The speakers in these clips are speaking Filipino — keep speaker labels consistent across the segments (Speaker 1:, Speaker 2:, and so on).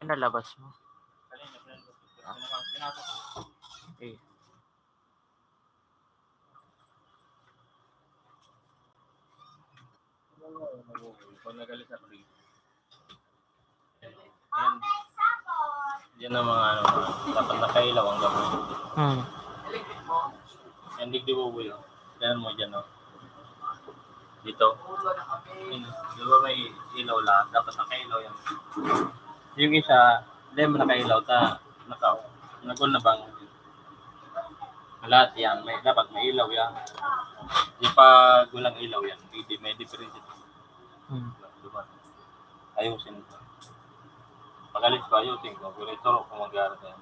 Speaker 1: Nalabas mo?
Speaker 2: Kanina,
Speaker 1: Ah,
Speaker 2: pinasok ko.
Speaker 1: eh.
Speaker 2: Pag nagalit ako dito. Yan. Yan ang mga ano, dapat nakailaw ang gawin. Yan, digdibo yun. Ganun mo dyan, no? Dito. Yun, di ba may ilaw lahat? Dapat nakailaw yan. Yung isa, hindi mo nakailaw, nagul na bang lahat yan, dapat may ilaw yan. Di pa walang ilaw yan, hindi may difference. Diba? Ayusin ito. Pagalis ba ayusin ko? Pero ito kung mag-aaral yan.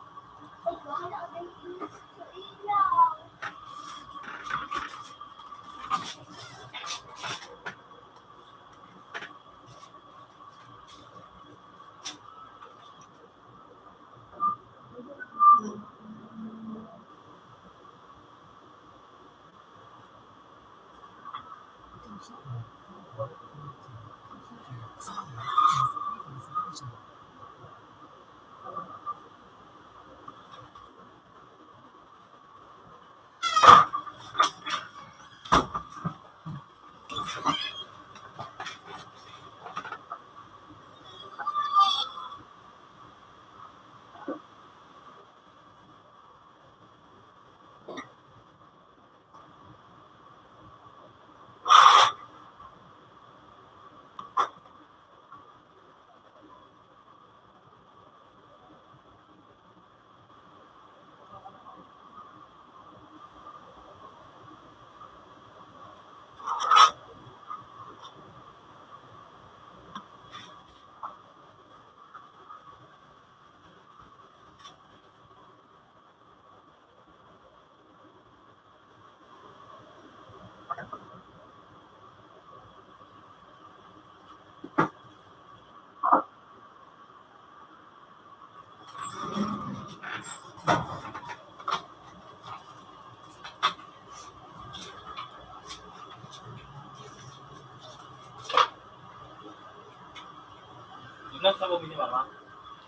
Speaker 2: Yun sa bumi ni Mama.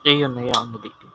Speaker 1: Yun, hayaan mo dito.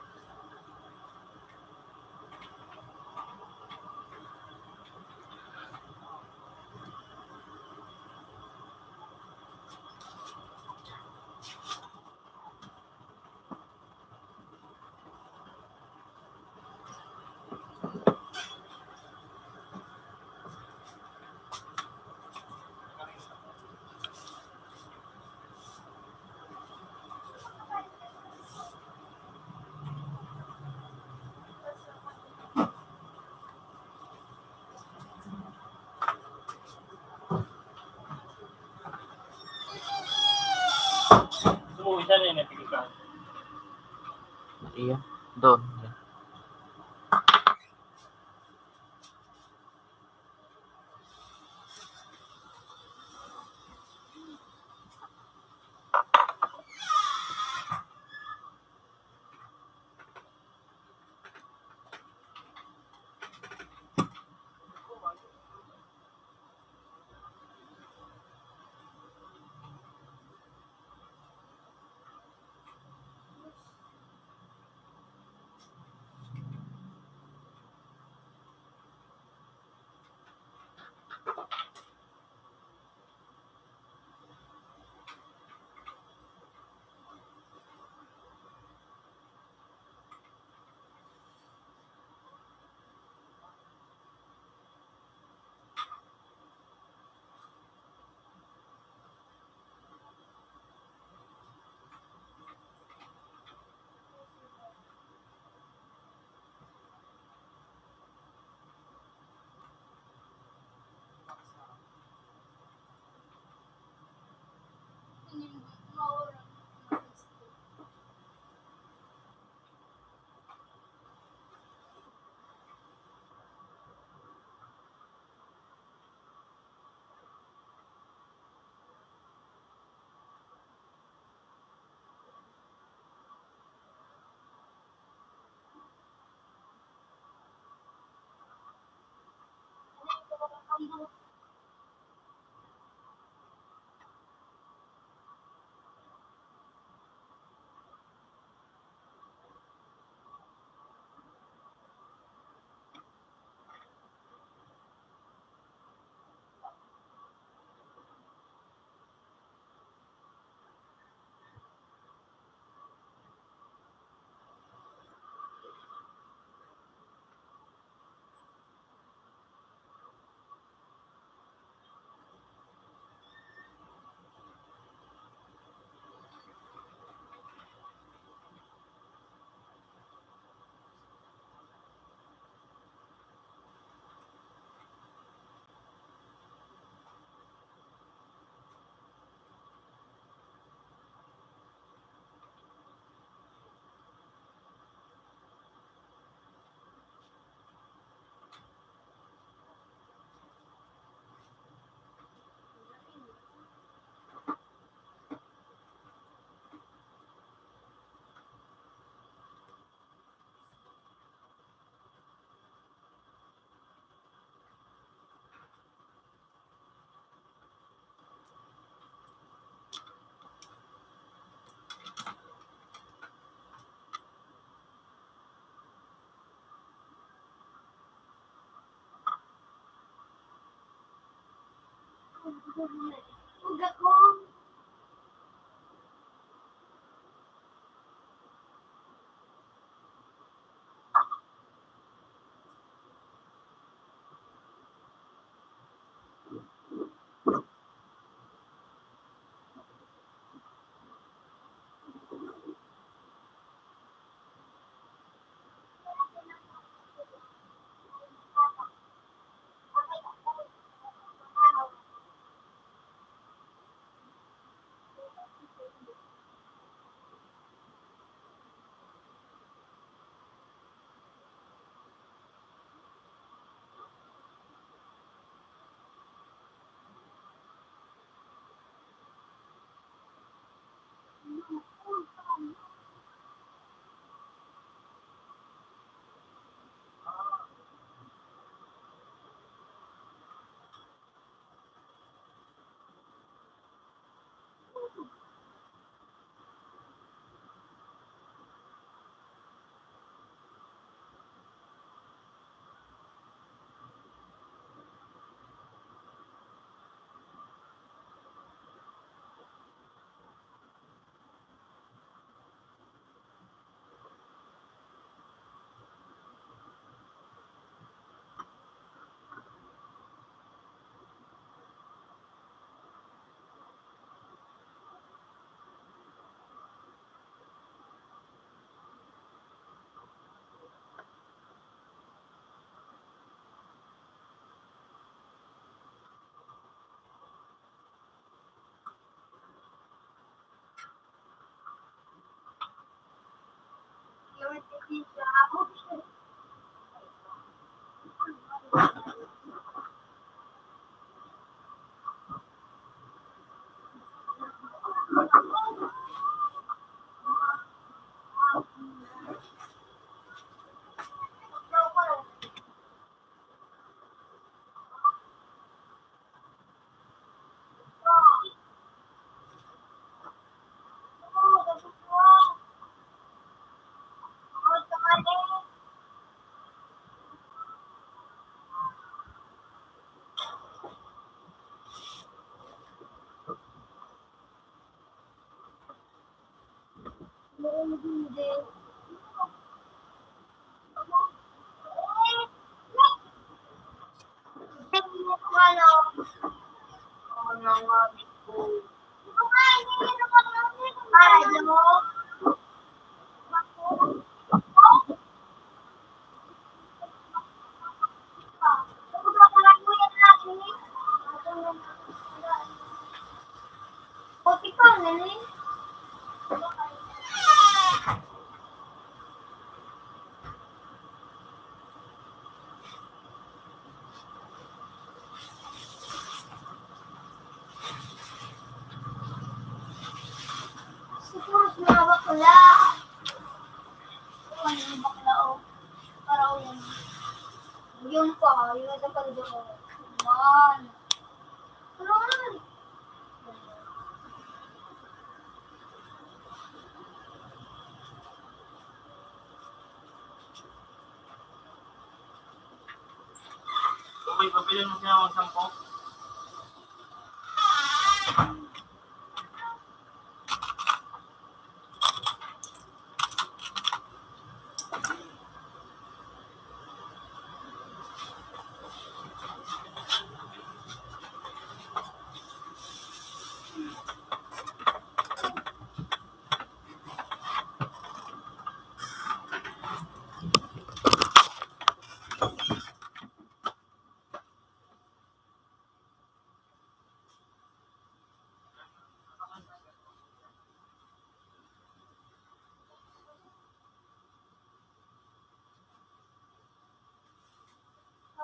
Speaker 2: Sumuwi siya na yun, napigilan.
Speaker 1: Iyan, doon.
Speaker 3: Ugat mo. Hindi. Wala. Oo na nga. Ayaw. Kopi pa, nani? Siguro mga bakla. Ano yung bakla o? Parang yun. Yun pa, yung nasa kaldo ko. Man. Pero ano?
Speaker 2: Okay, papilin mo siya ng 10.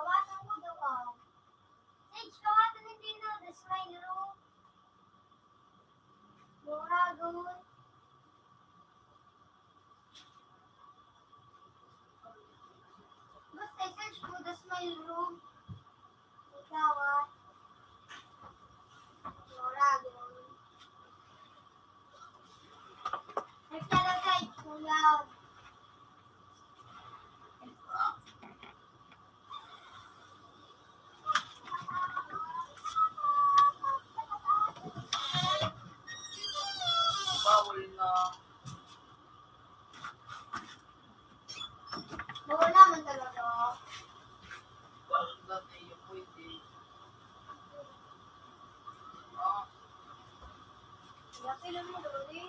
Speaker 3: Kawasan mo daw ka. Sage, kawasan hindi na. The smile room. Mura, good. Basta search mo the smile room. Ikaw ah. Mura, good. Nagtalagay, kuya. Tigilan mo, Loli.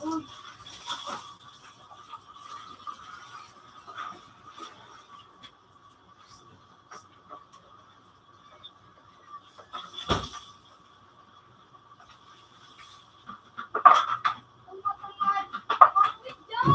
Speaker 3: Uy. Ang matangad. Bakit dyan?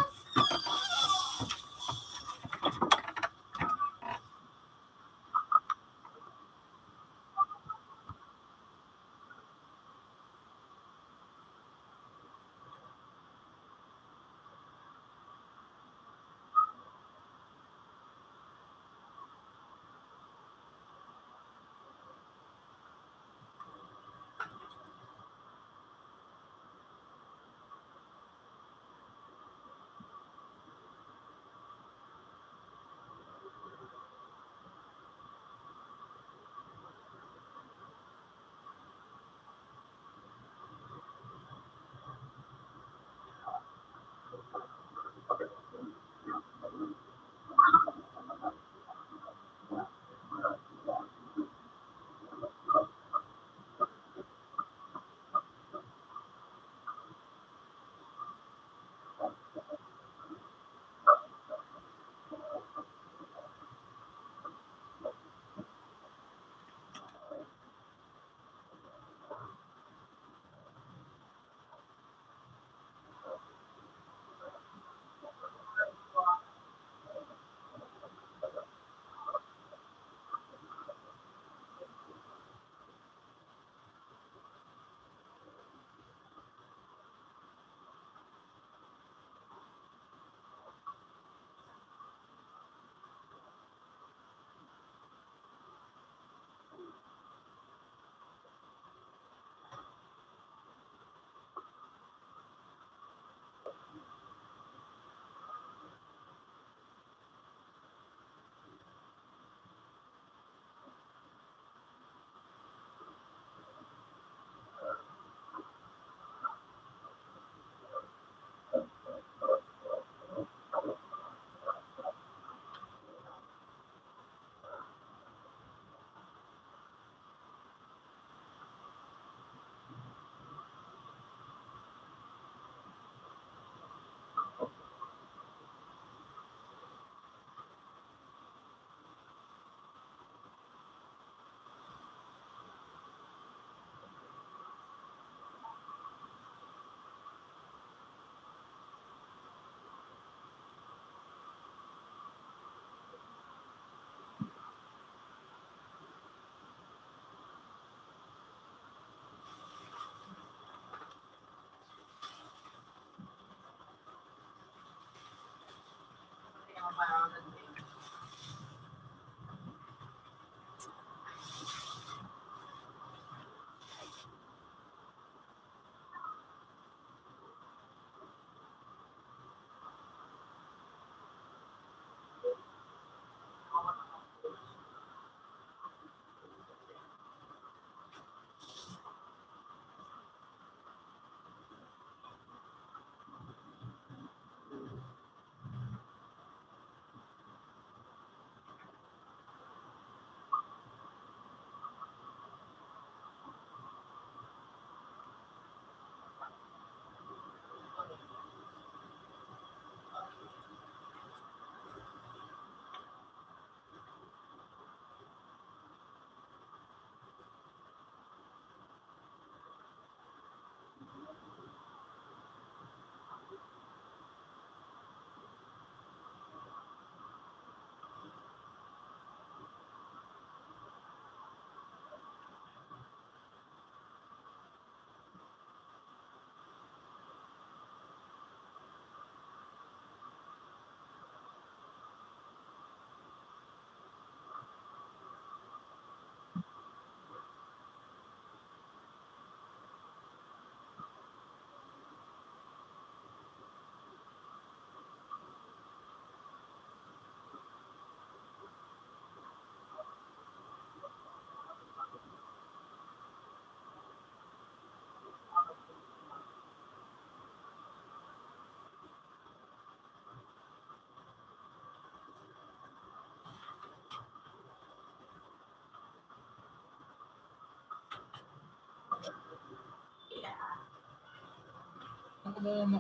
Speaker 4: ko ba mo?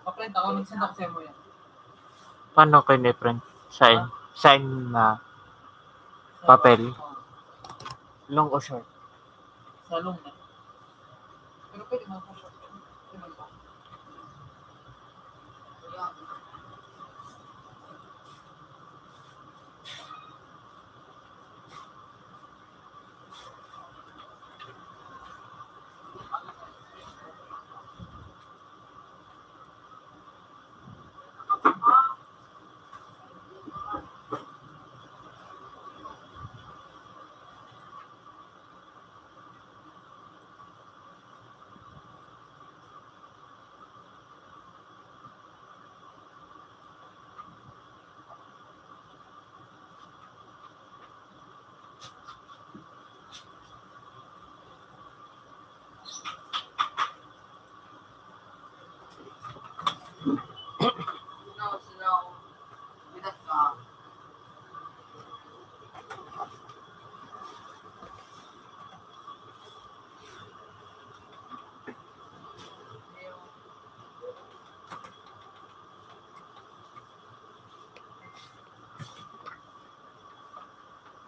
Speaker 4: Pa-print ako, mag-send ako sa'yo mo yan.
Speaker 1: Paano kayo ni-print? Sign? Sign na papel? Long o short?
Speaker 4: Sa long na. Pero pwede mo ako short. Pwede mo ba?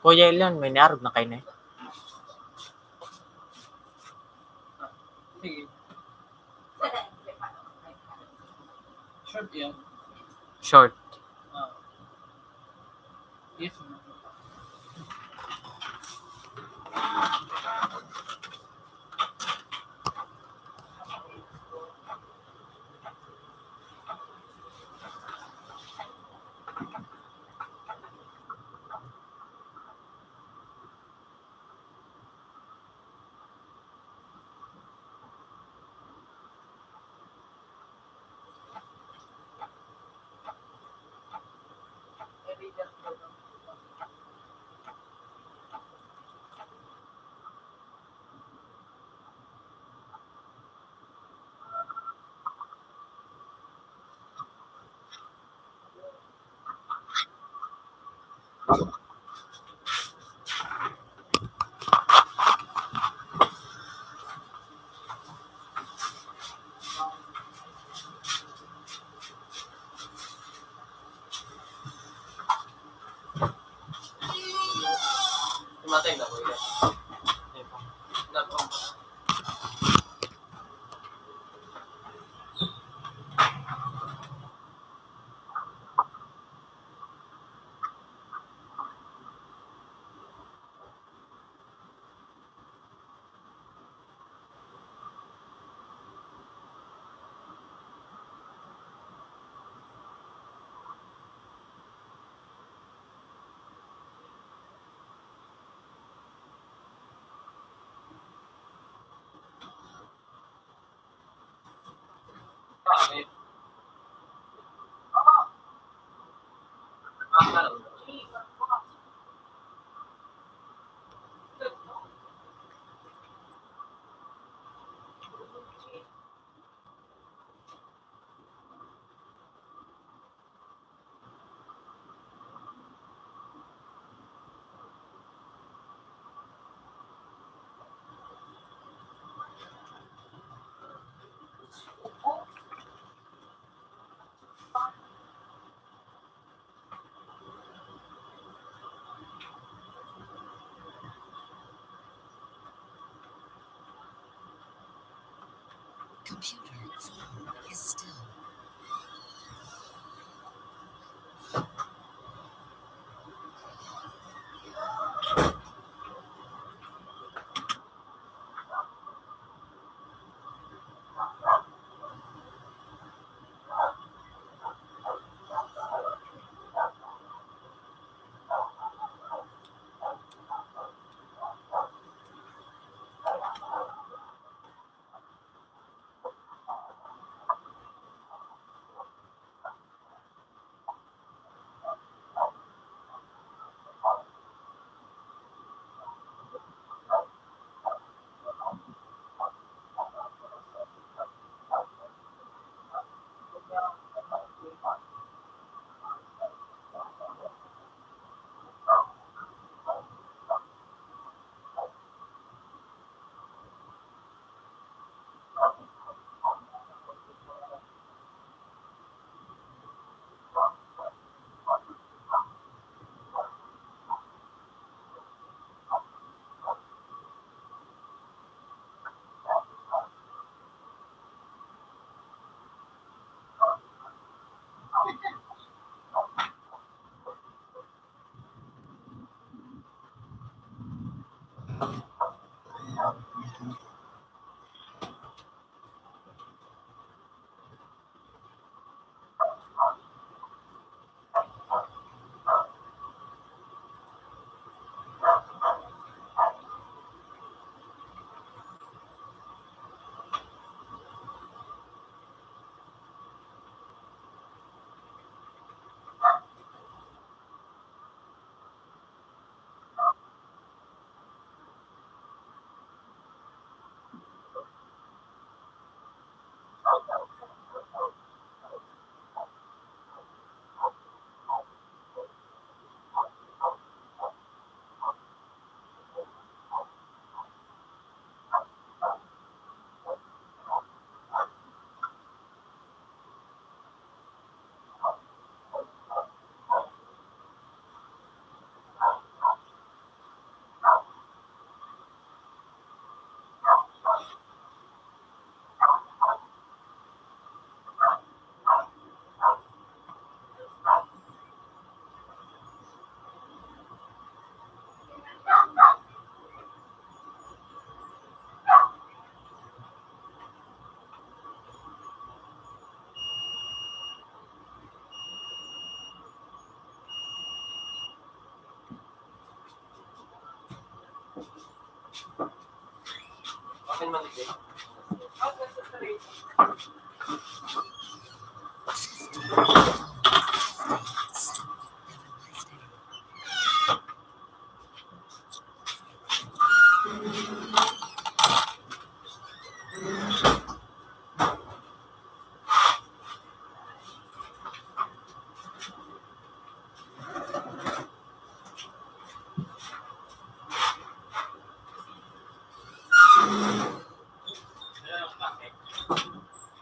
Speaker 1: Kuya Ilan, may niarog na kayo na eh.
Speaker 4: Sige. Short yan.
Speaker 1: Short.
Speaker 4: Ah. Yes, ma'am.
Speaker 2: Tumatay na ko yan.
Speaker 5: Computer phone is still.
Speaker 2: Akin maligay.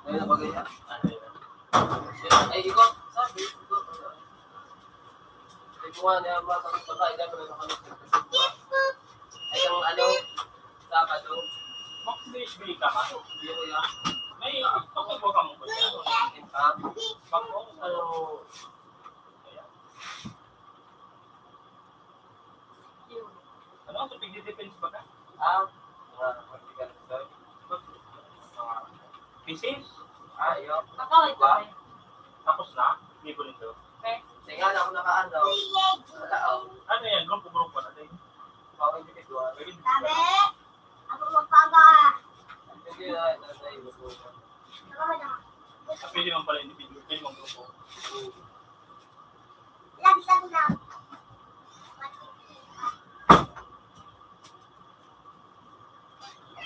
Speaker 2: Ayun na bagay yan. Ay, ikaw, sabi, ikaw. Ay, kung ano yung mga pagkakay, dapat na kami. Ay, yung ano, Sabado.
Speaker 6: Mag-baseball ka ka.
Speaker 2: Hindi ko yan.
Speaker 6: May pagkakawa ka mo ba yan? Pag ano, ano, so pig-defense ba ka?
Speaker 2: Vertical start.
Speaker 6: Pieces?
Speaker 2: Yun.
Speaker 4: Nakawit ko
Speaker 2: Ba?
Speaker 4: eh.
Speaker 6: Tapos na? Hindi ko nito.
Speaker 2: Tingnan ako nakaano. Wala ako.
Speaker 6: Ano yan? Grupo-grupo natin.
Speaker 2: Ako individual.
Speaker 3: Sabi, ako magpaga.
Speaker 2: Hindi na naiwas ko.
Speaker 6: Pwede naman pala individual. Pwede mong grupo.
Speaker 3: Lag lang.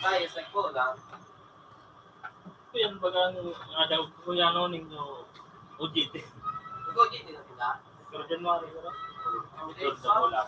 Speaker 2: Ay, sa ko lang.
Speaker 6: Ito yan baga nga daw kung yan ano ninyo OJT.
Speaker 2: Ikaw din na sila.
Speaker 6: Pero January ko na.
Speaker 2: Hindi.
Speaker 6: Lord na wala.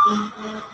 Speaker 5: Fine, darling.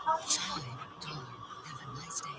Speaker 5: Have a nice day.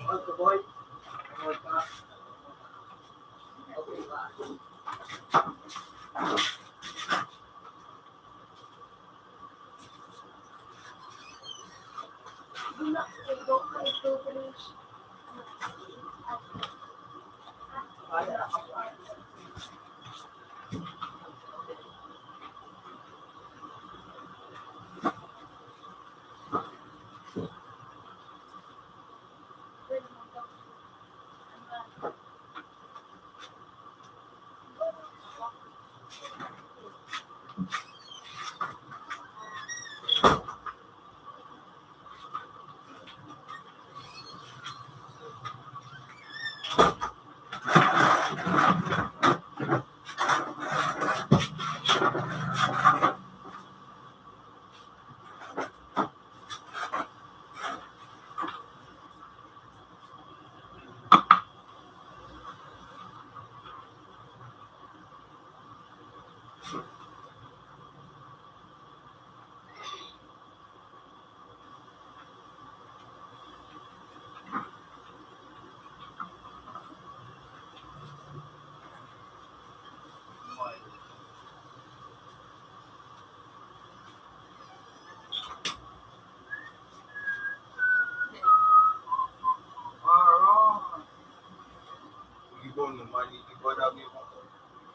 Speaker 7: Ibon naman, iba dami mo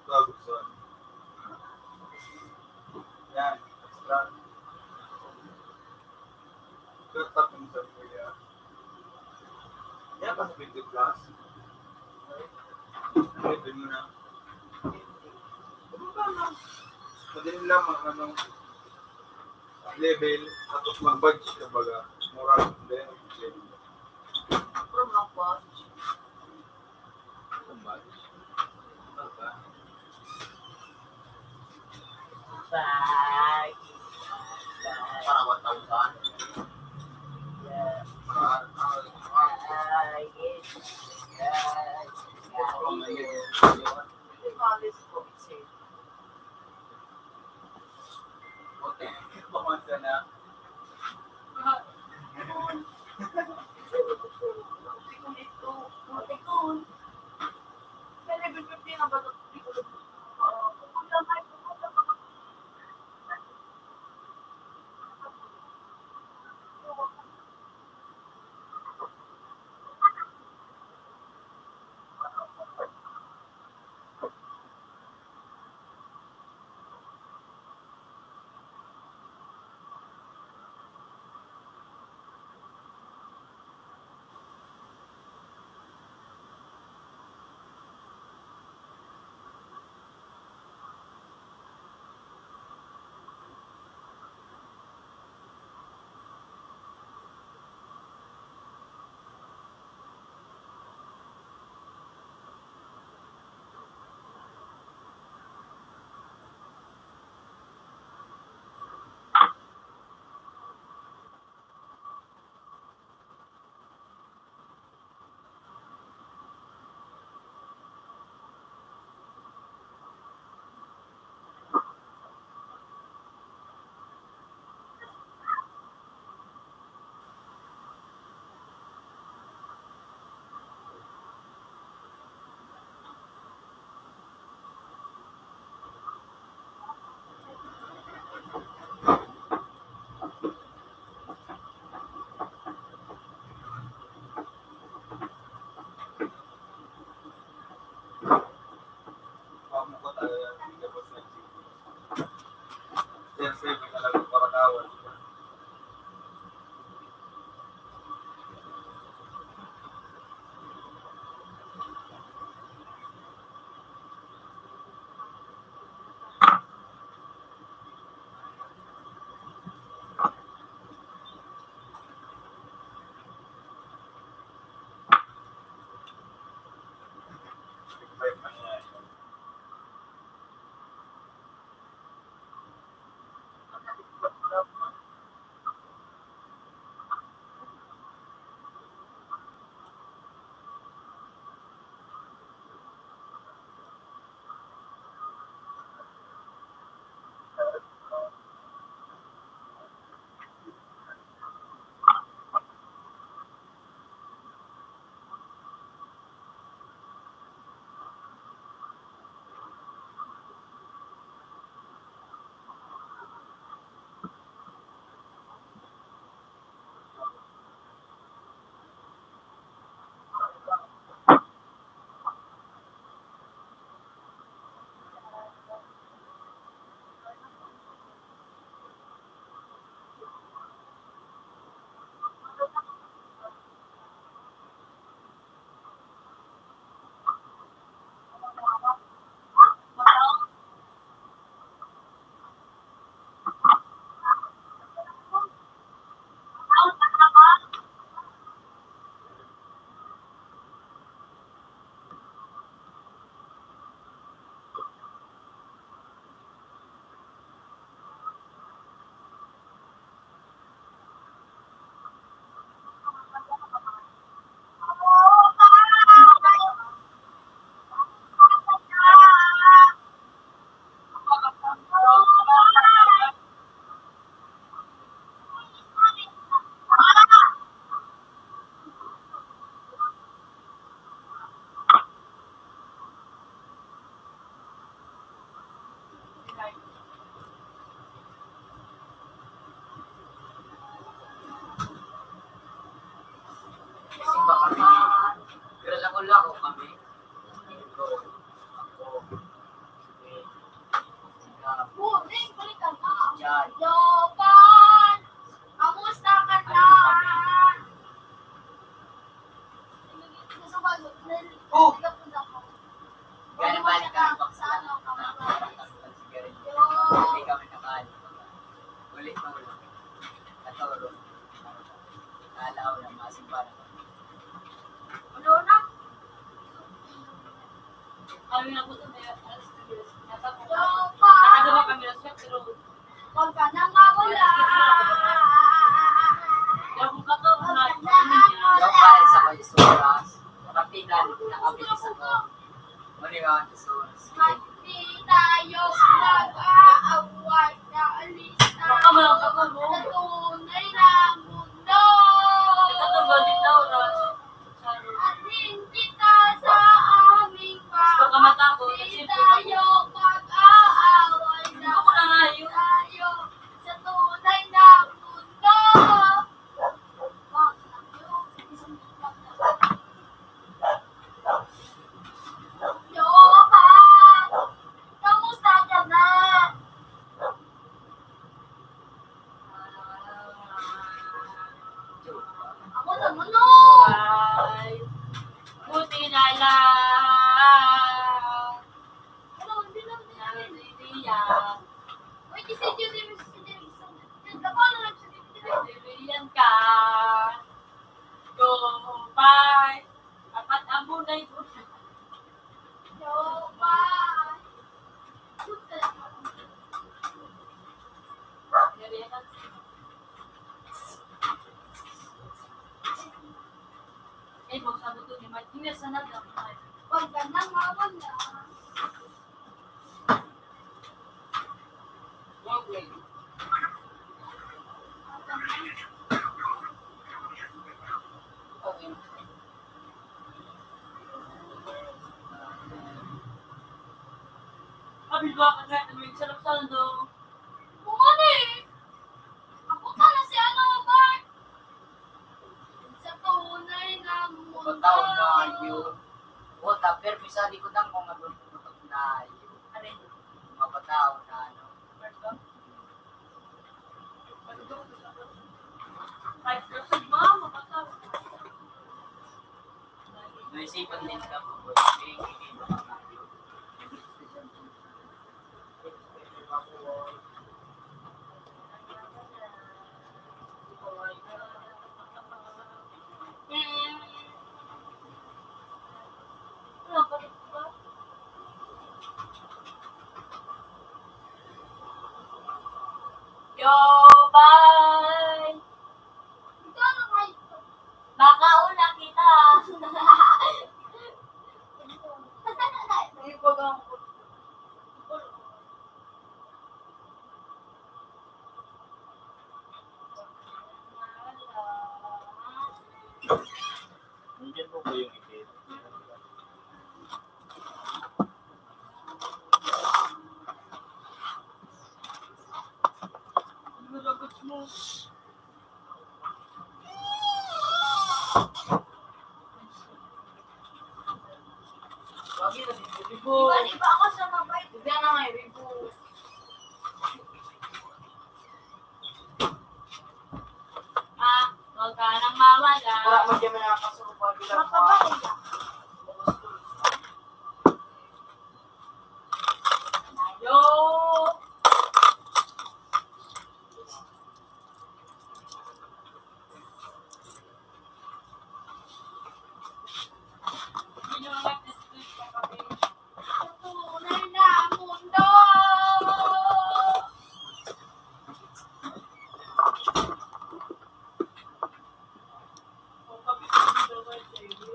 Speaker 7: tagusan. Yan, extra. Tatapin sa kuya. Yan, kasi 20 plus. Pwede mo na. Madali lang ang anong level, tapos mag-badge ka baga. Moral, then level.
Speaker 4: From lang po.
Speaker 7: Mag-badge.
Speaker 1: Bye.
Speaker 7: Para 1,000.
Speaker 4: College po.
Speaker 7: Okay, pamansa na.
Speaker 4: Tikon ito. Tikon. May level 15 na ba ito? Tikon.
Speaker 3: Jopan! Kamusta ka na? Gusto ko,
Speaker 1: Oh!
Speaker 3: nagkapunta ko.
Speaker 1: Gano'n ba nakabak
Speaker 3: Sa ano, kamagay.
Speaker 1: Hindi kami nakali. Ulit na ulit. Katoro. Kalaw na masimbahan.
Speaker 3: Ano na?
Speaker 4: Kami na po ito, may alas na bilis. Natapos.
Speaker 3: Jopan!
Speaker 4: Nakadama kami na siya, pero
Speaker 3: Huwag ka nang mawala.
Speaker 4: yung ka to, na,
Speaker 1: Yung pala sa kayo suras. Kapitan, nakabilis ako. Muli ka ang suras.
Speaker 3: Hindi tayo mag-aaway na alis
Speaker 4: baka mo lang
Speaker 3: tayo
Speaker 4: ako mo.
Speaker 3: sa tunay na mundo.
Speaker 4: Ito, balik daw, Ras.
Speaker 3: Atin kita sa aming
Speaker 4: Baka matakot,
Speaker 3: Hindi
Speaker 4: kasi
Speaker 3: tayo mag-aaway na
Speaker 4: Hindi ko na nga
Speaker 3: alis
Speaker 4: yun.
Speaker 3: tayo sa tunay na mundo. Johan! Kamusta ka na? Ako naman no!
Speaker 4: Ay, buti na lang.
Speaker 3: Ano, hindi lang
Speaker 4: Naliliyan.
Speaker 3: Wait, kasi yun yung ako na lang sa
Speaker 4: Naliliyan ka. Go, bye. Apat ang bunay ko.
Speaker 3: Johan!
Speaker 4: Naliliyan ka. Eh, kung sabi ko ni Martinez, sana daw.
Speaker 3: Huwag ka nang mawala.
Speaker 4: Abi ba ka na? May sarap-sarap daw.
Speaker 3: Kung ano eh! Ako ka na si ano, Bart! Sa tunay na mundo.
Speaker 1: Pagkataon na yun. Wata, pero bisa di ko tang kung naglututok na yun.
Speaker 4: Ano yun?
Speaker 1: Mapataon na ano.
Speaker 4: Kahit kasi ba, makasama.
Speaker 1: Naisipan din ka po.
Speaker 4: Ano ba? Yo, bye!
Speaker 3: Ito ano kayo?
Speaker 4: Baka una kita.
Speaker 3: Ay, pag ang
Speaker 2: Nandiyan po ba yung ikit?
Speaker 4: Nalagot mo.
Speaker 1: Wagi na din.
Speaker 4: Ibo.
Speaker 3: Di ba ako sa mabait?
Speaker 1: Hindi na nga yun.
Speaker 4: Ah, huwag ka nang mawala.
Speaker 1: Wala mo dyan nakakasupa.
Speaker 3: Makabahay lang.
Speaker 4: Yo! Yun yung nag-discuss ko kami.
Speaker 3: Sa tunay na mundo.
Speaker 4: Kung kami hindi daw kayo sa iyo.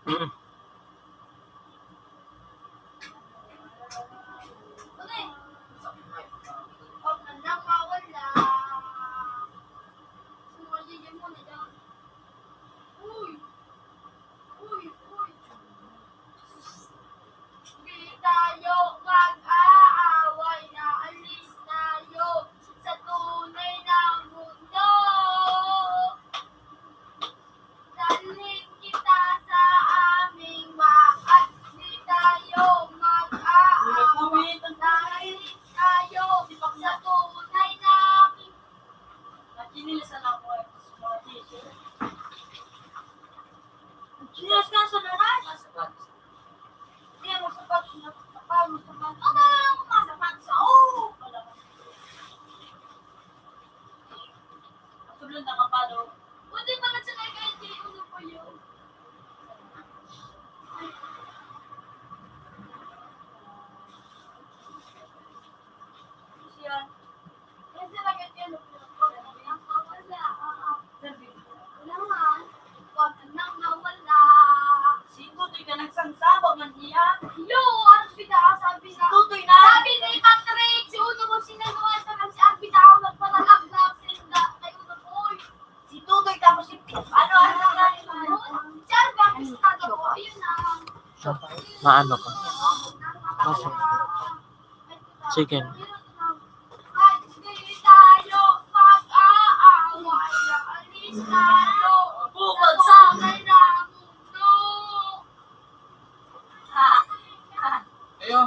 Speaker 3: Huwag na lang mawala. Sumagiging mo na dyan. Uy! Uy! Uy! Di tayo mag-aaway na alis tayo sa tunay na mundo. Dalhin kita sa aming maat. Di tayo mag-aaway. Dalhin tayo sa tunay na
Speaker 4: Nakinilisan ako sa mga teacher. Sinilas ka sa lahat? Hindi mo sapat na kapal mo sapat. Ano ka sapat sa wala ka. Tulad na kapalo.
Speaker 3: Pwede pala sa kaya hindi ko na po yun.
Speaker 4: Siya.
Speaker 3: Yan sila ganyan. Ang mawala. Wala nga. Huwag nang mawala.
Speaker 4: Tutoy ka nagsangsabog ng niya.
Speaker 3: Yo! Ano sabi na?
Speaker 4: Tutoy na.
Speaker 3: Sabi ni Patrick, si Uno mo sinanuan sa si Arby daw nagpalaglag sinda kay Uno Boy.
Speaker 4: Si Tutoy tapos si ano
Speaker 3: Si Arby ang estado ko. Ayun na.
Speaker 2: Maano ka? Chicken.
Speaker 3: Hindi tayo mag-aaway. Alis tayo.
Speaker 4: Bukod
Speaker 3: Sa tunay na mundo.
Speaker 1: Ayo.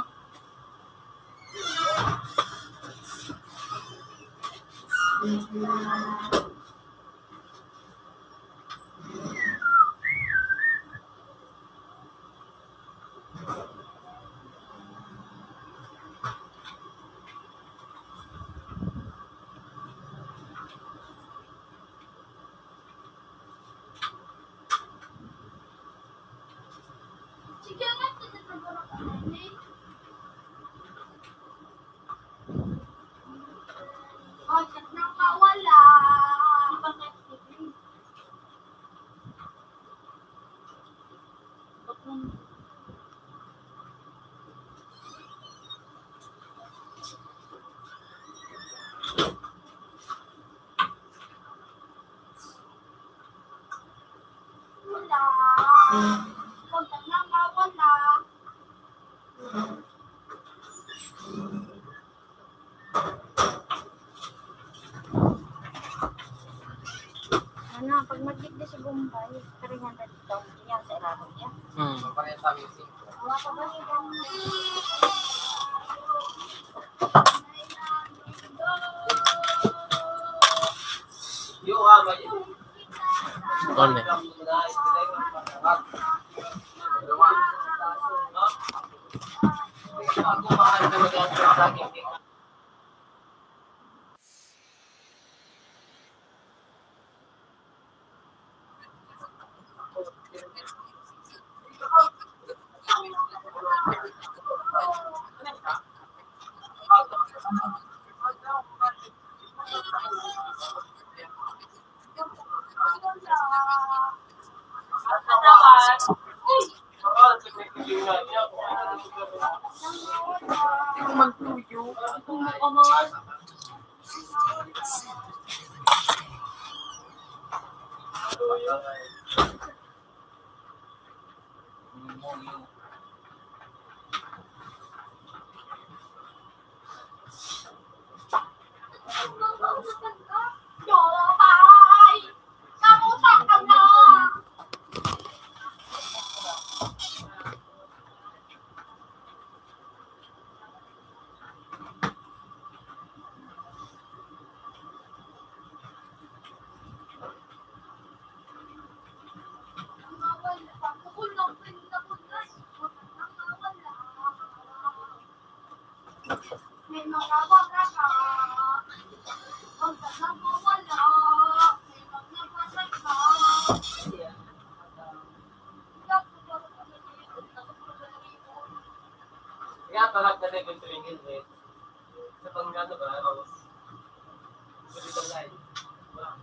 Speaker 3: Sige nga, tinataguro ka na eh. Huwag nang mawala. Wala. Huwag nang mawala.
Speaker 8: Ano, pag mag-git sa Bombay, 300 daw yan sa ilalim niya.
Speaker 1: Parehas sa amin, sing.
Speaker 8: Wala pa ba niya?
Speaker 1: Yo, ama yun.
Speaker 2: Ano?
Speaker 1: Ako mahal na mag-answer sa akin.
Speaker 3: Yolay! Kamusta ka na? May mga baka ka. Huwag ka nang mawala. May mga baka ka.
Speaker 1: Kaya parang ka na yung training eh. Sa panggano ba, Rose? Pwede ba live? Wow.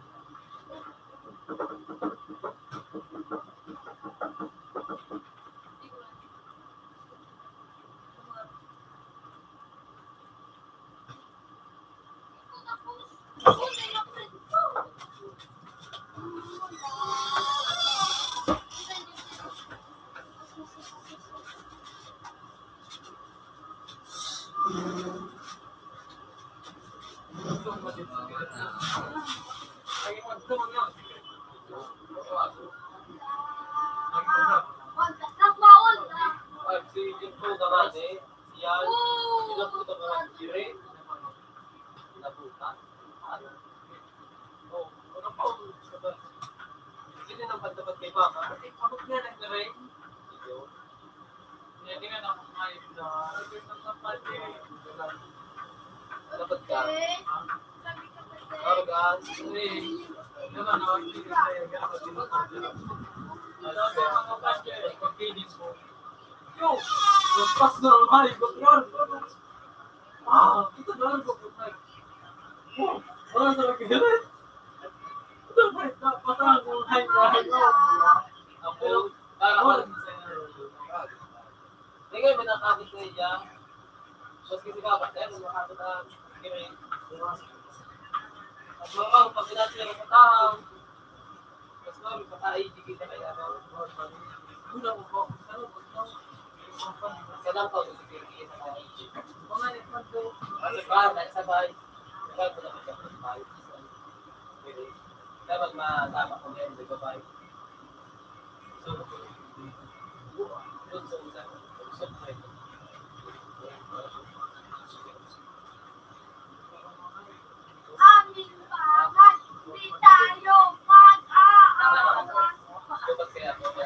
Speaker 4: Aming pangat, di tayo mag-aawas.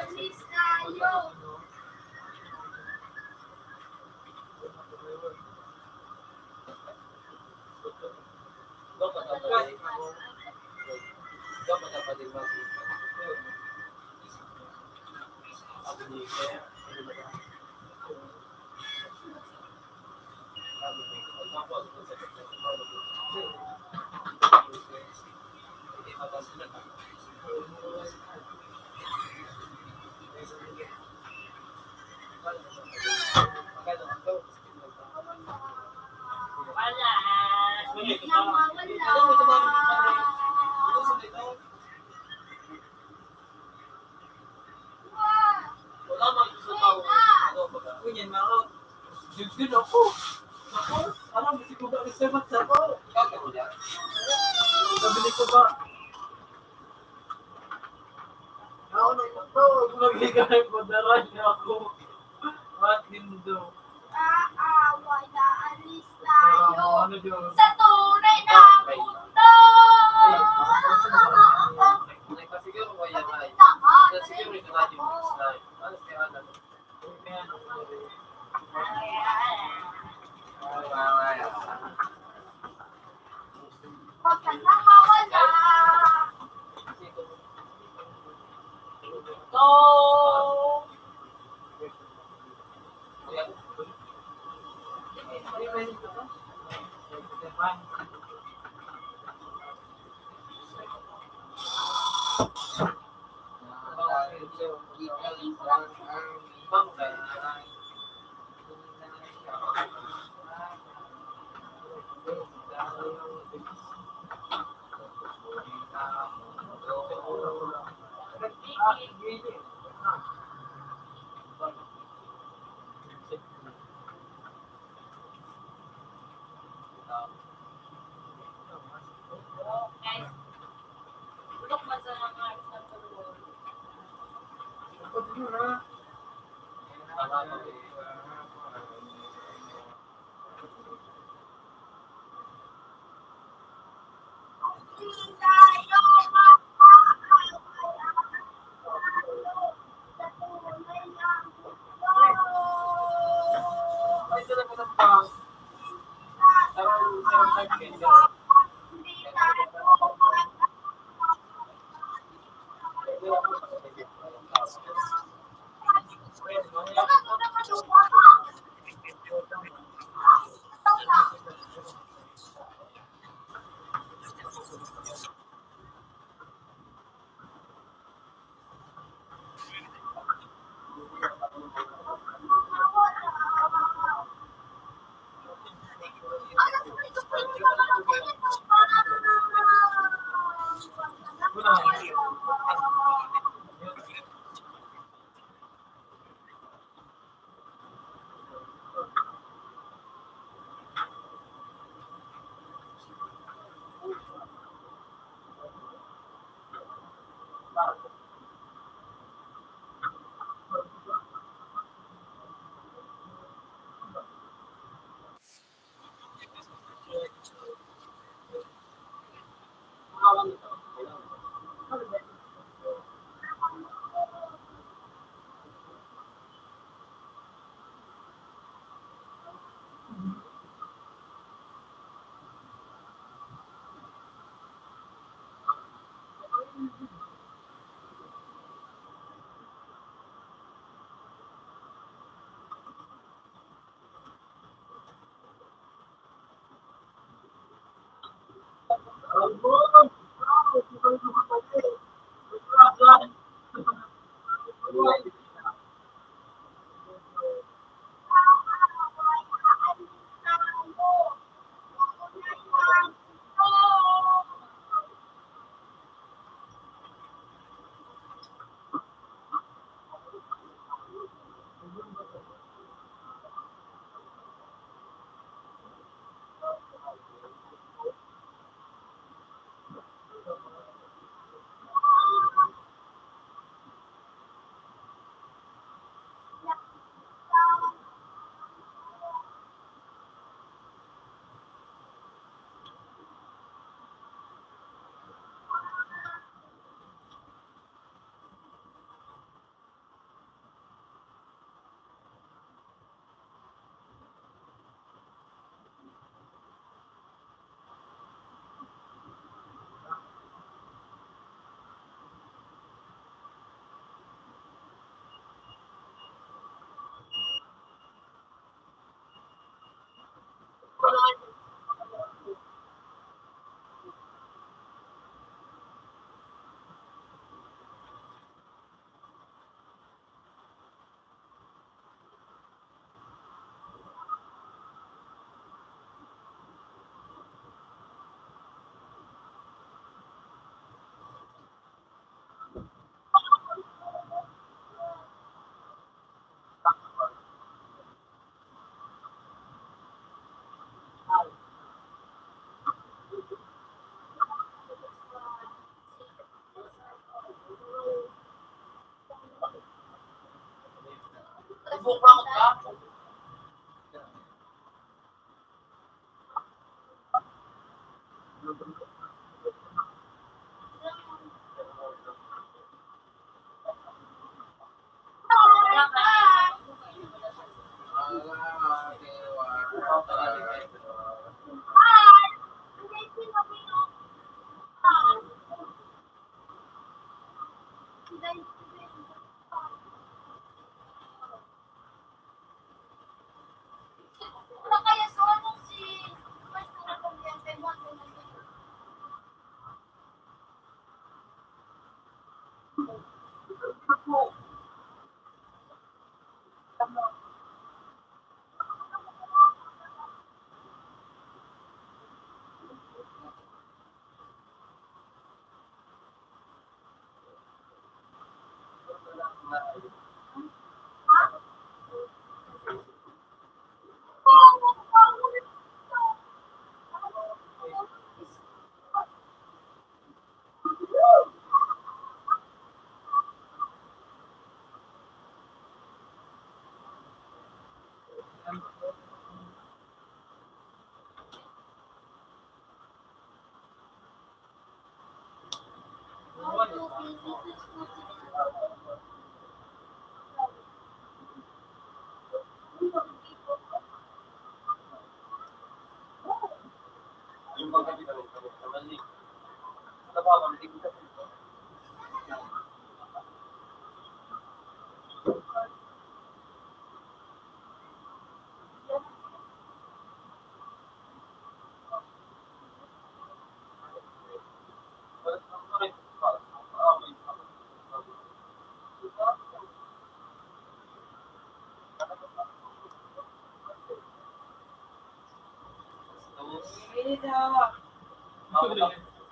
Speaker 4: Alis tayo. Aaway na alis tayo sa tunay na mundo. Huwag ka nang mawala.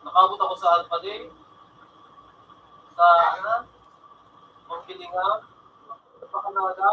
Speaker 2: Nakabot ako sa Alpha Day. Sa Mangkilingan. Sa Canada.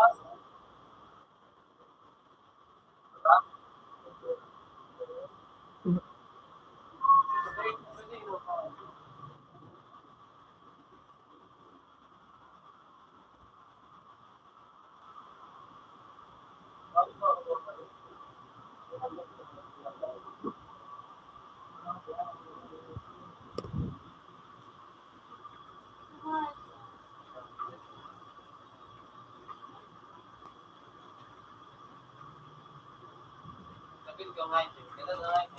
Speaker 2: Kapit ka ngayon. Kailan na ngayon?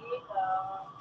Speaker 2: May sabi.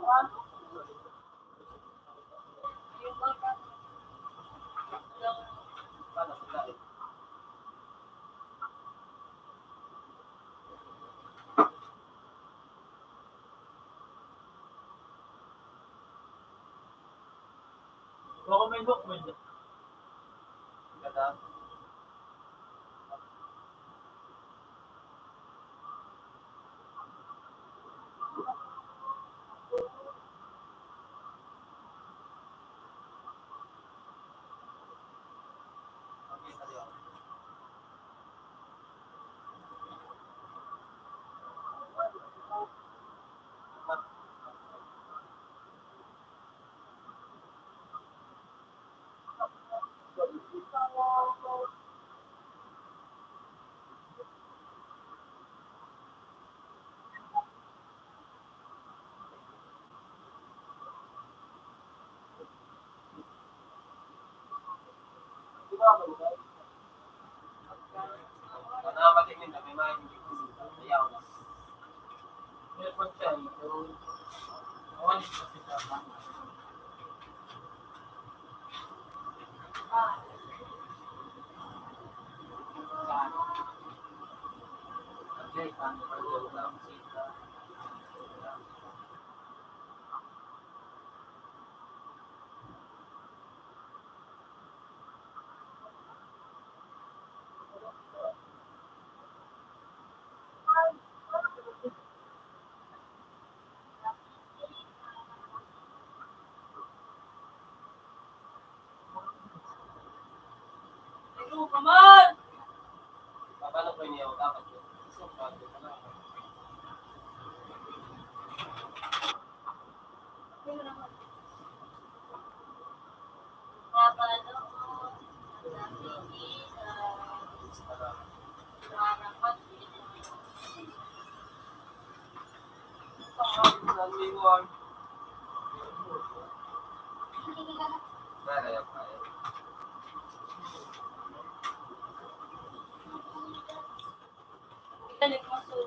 Speaker 1: Paano sila eh?
Speaker 6: Baka may document.
Speaker 1: Ganda. Okay, tayo. Nakakatingin na may mga hindi ko ayaw na.
Speaker 6: May pagka ito. Awan ito kasi sa
Speaker 1: Okay, paano pa yun lang sila?
Speaker 4: Ikaw ka man!
Speaker 1: Paano ko niya dapat yun? So, paano ka na? Nalaya pa eh.
Speaker 4: Galit mo so.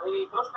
Speaker 1: Yes.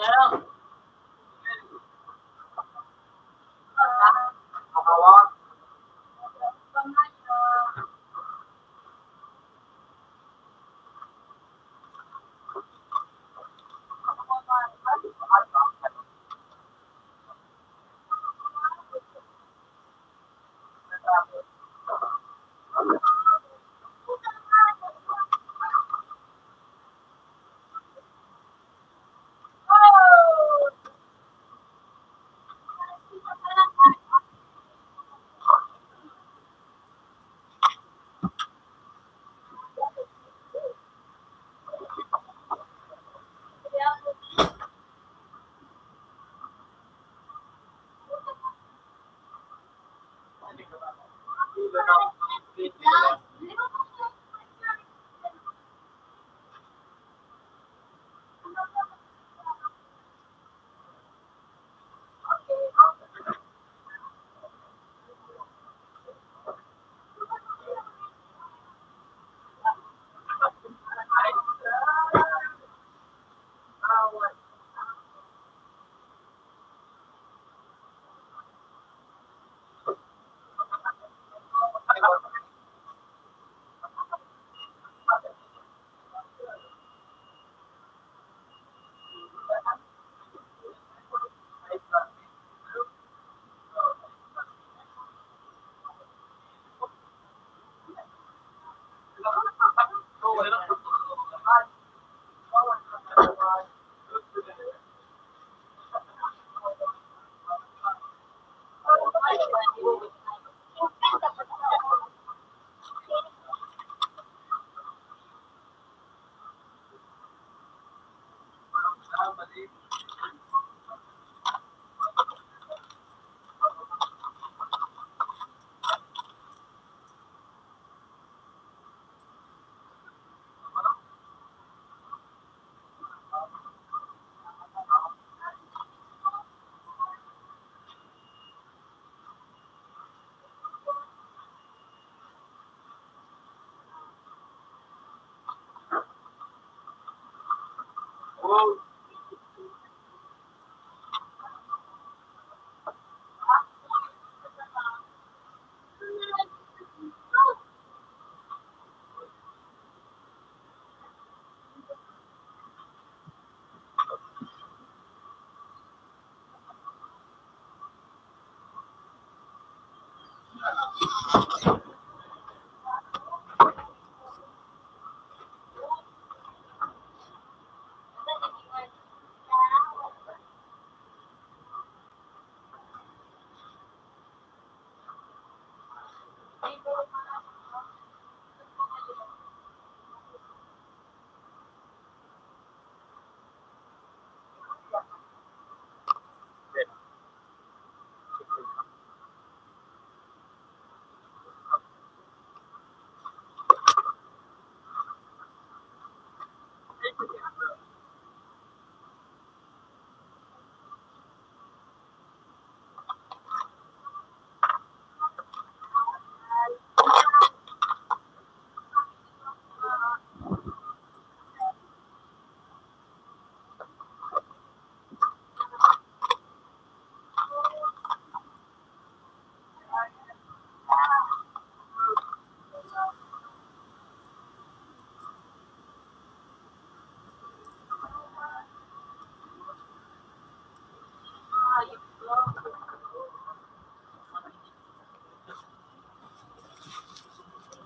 Speaker 1: Pero,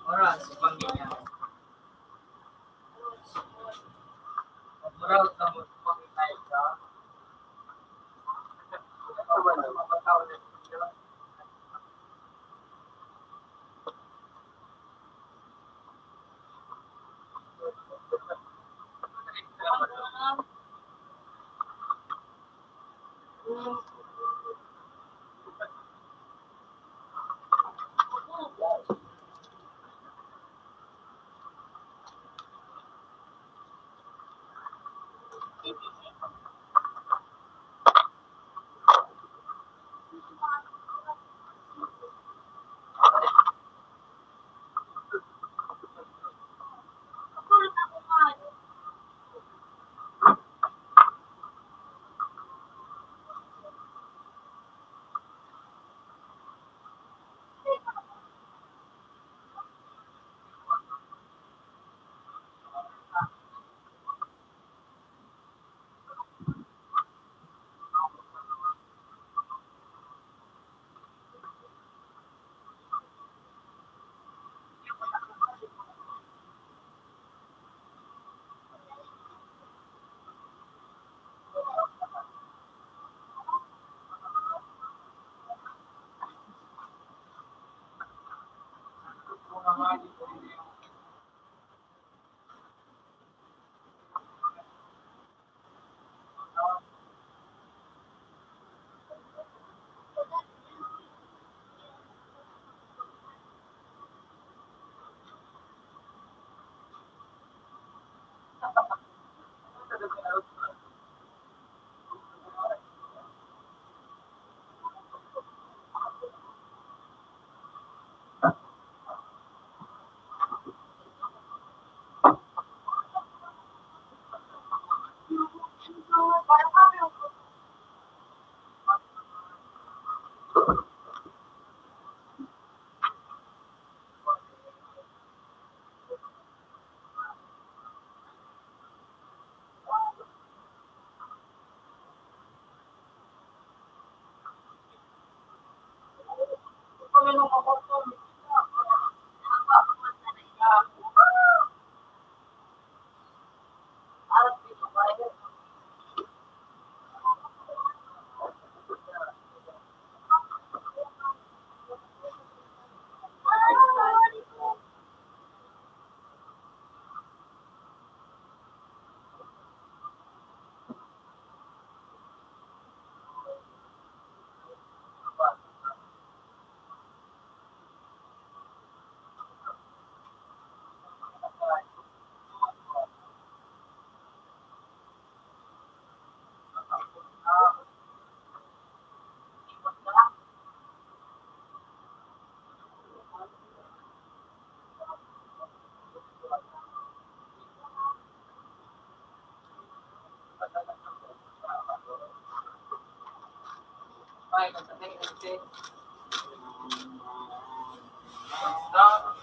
Speaker 1: Oras, pangginya. Muraw na mo pangitay ka. Bye, kasi. Stop.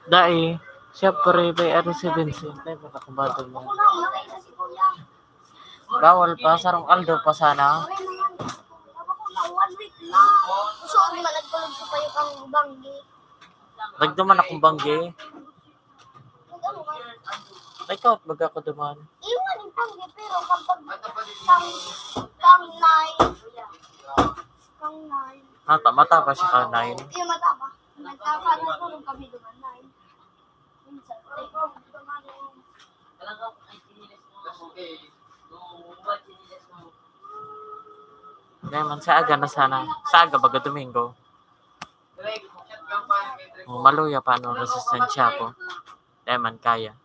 Speaker 2: Dai, siyempre may ano si Vincent, ay makakumbado mo.
Speaker 3: Ako lang, nakay na si Kuya.
Speaker 2: Bawal pa, sarong Aldo pa sana.
Speaker 3: Okay naman. Ako lang, 1 week na. Sorry, malagpalog ko pa yung ang banggi.
Speaker 2: Nagduman akong banggi.
Speaker 3: Nag-ano ka?
Speaker 2: Ikaw, baga ko duman.
Speaker 3: Iwan yung banggi, pero kapag kang 9. Kang 9.
Speaker 2: Mata pa siya ka 9.
Speaker 3: Yung mata pa. Nagkakaroon ko nung kami duman 9. Minsan.
Speaker 1: Talagang ay sinilis mo. Nung buwan sinilis mo.
Speaker 2: Naman sa aga na sana. Sa aga baga Domingo. Maluya pa ano, resistensya ko. Naman kaya.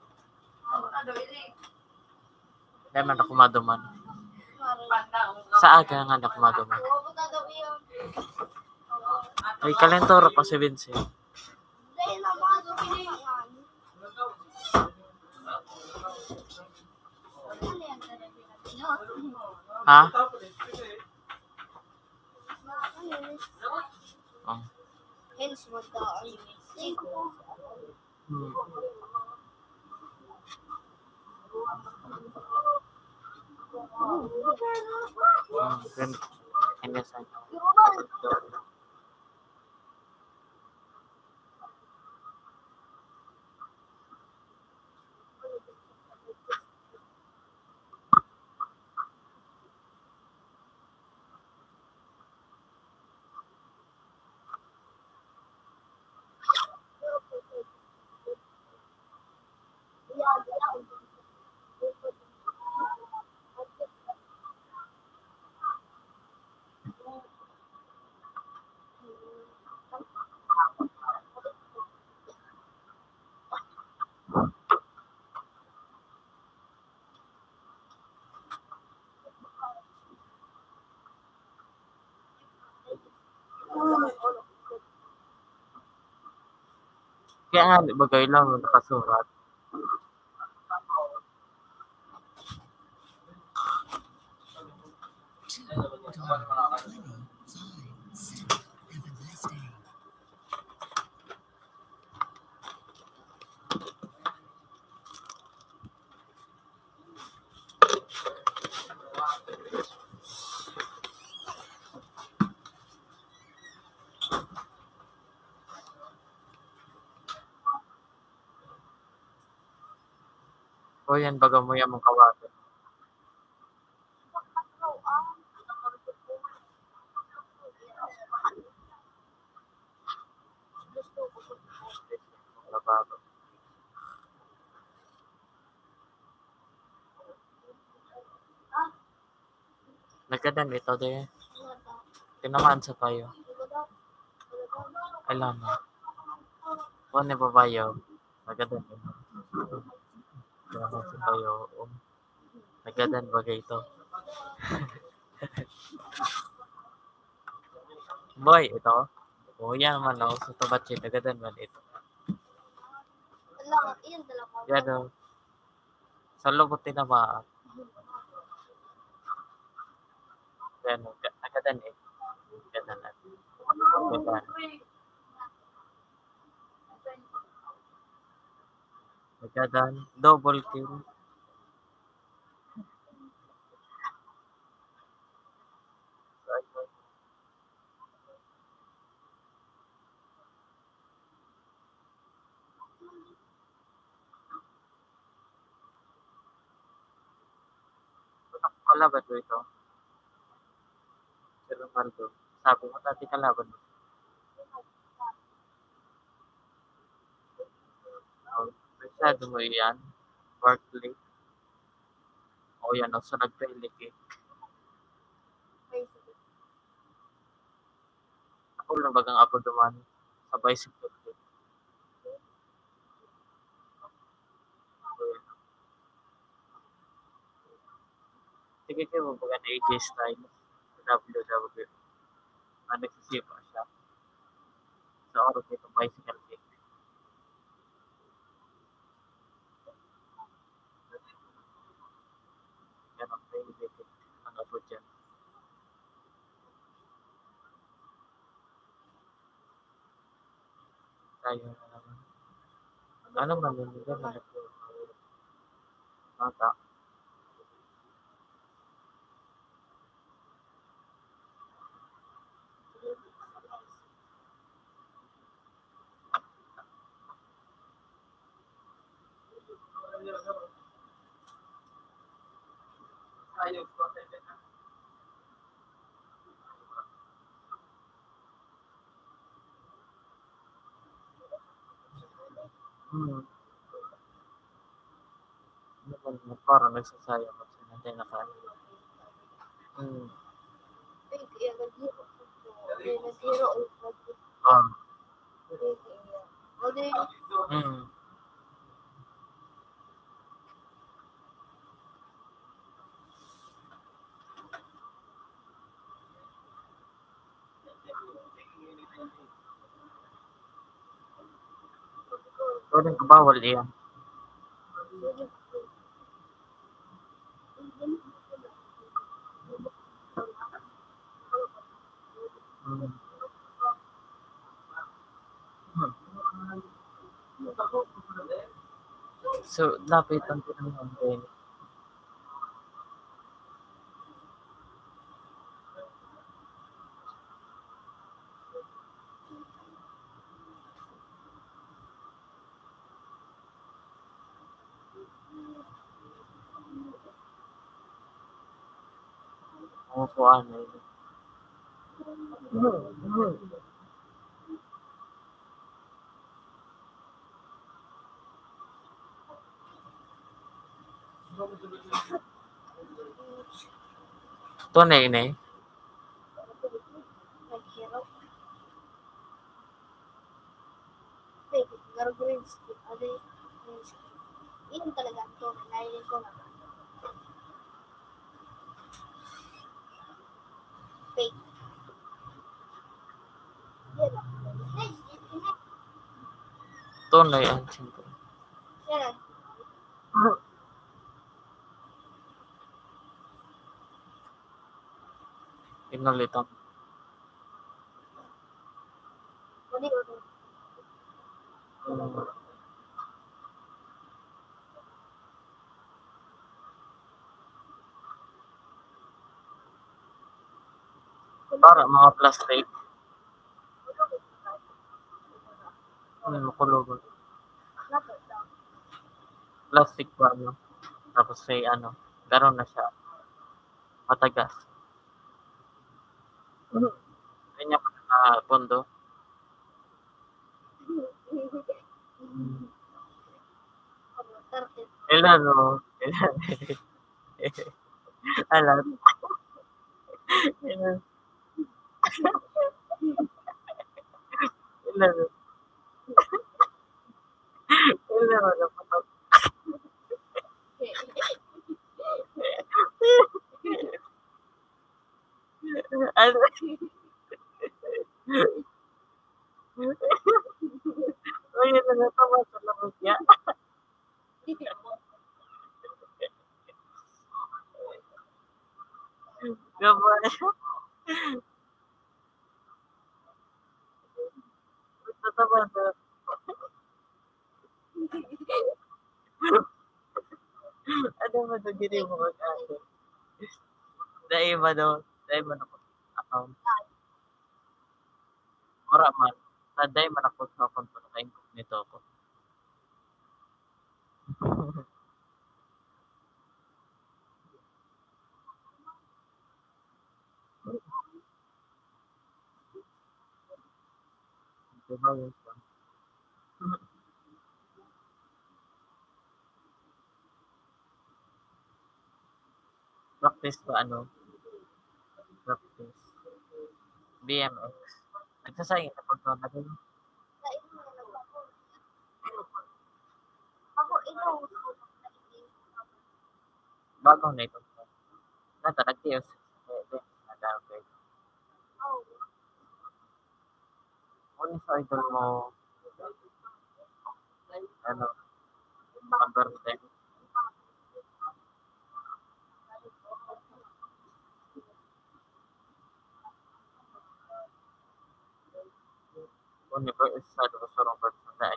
Speaker 2: Naman ako maduman. Sa aga nga ako maduman.
Speaker 3: Pupunta daw yun.
Speaker 2: Ay, kalentoro pa si Vincent.
Speaker 3: Dahil naman, pinayangan. Ano yan, talaga natin?
Speaker 2: Ha?
Speaker 3: Ano?
Speaker 2: Oh.
Speaker 3: Hence, magdaan. Chico.
Speaker 2: Hmm. Then, NSI. Kaya nga, di ba kayo lang nakasurat?
Speaker 5: Have a nice day.
Speaker 2: O yan, baga mo yan mong kawato. Lababo. Nagkadan ito din.
Speaker 3: Ano to?
Speaker 2: Tinamaan sa payo.
Speaker 3: Ano to?
Speaker 2: Alam mo. Kung ano ba payo? Nagkadan ito. Tinamaan sa payo. Nagkadan bagay ito. Boy, ito. O yan man ako sa tabatsi. Nagkadan man ito.
Speaker 3: Wala, yun talaga.
Speaker 2: Yan o. Sa lubot tinamaan. Yan o. Nagkadan eh. Nagkadan na. Nagkadan. Nagkadan. Double kill. Kalaban ko ito. Si Ronaldo. Sabi mo dati kalaban mo. Oh, masyado mo yan. Barkley. O yan o. So nagpelik eh. Ako lang bagang ako duman. Sa bicycle. Sige kayo mo baga na AJ Styles. Sa WWE. Nagsisipa siya. Sa oras nito bicycle kick. Yan ang favorite. Ang abot dyan. Tayo na naman. Ano man yun? Yan man ito. Mata. Ano man, parang nagsasayang ako sa natin na kanin.
Speaker 3: Fake, yan, nag-hero. Hindi, nag-hero.
Speaker 2: Ah.
Speaker 3: O, di,
Speaker 2: Turing kabawal yan. So, lapitan ko naman din. Ako po ano yun. Tunay na eh.
Speaker 3: nag-hero. Fake, garo green skin. O, di, green skin. Yun talaga ito. Nailing ko na. Fake. Yan lang.
Speaker 2: Tunay ang siyempre.
Speaker 3: Yan lang.
Speaker 2: Inulitan.
Speaker 3: O, di, o, di.
Speaker 2: Para mga plastic. Makulog.
Speaker 3: Lapit lang.
Speaker 2: Plastic pa ano. Tapos say ano. Garon na siya. Matagas. Kanya pa na pondo.
Speaker 3: Target.
Speaker 2: Ilan no? Ilan. Alam. Ilan? Ilan? Ilan ano pa to? Ano? Ay, ano na tama sa labas niya? Gabay. Tataba na. Ano ba ito? Gini mo mag-asa. Dahil ba no? Dahil ba na account? Ora man. Dahil man ako sa account ko. Naka-incognito ako. Diba yun? Practice ba ano? Practice. BMX. Nagsasayang na pag na rin.
Speaker 3: Ako, ikaw.
Speaker 2: Bago na ito. Nata, nag-tiyos. Nag-okay.
Speaker 3: Oh.
Speaker 2: Kung sa idol mo, ano, number 10. Kung iba isa sa sarong person na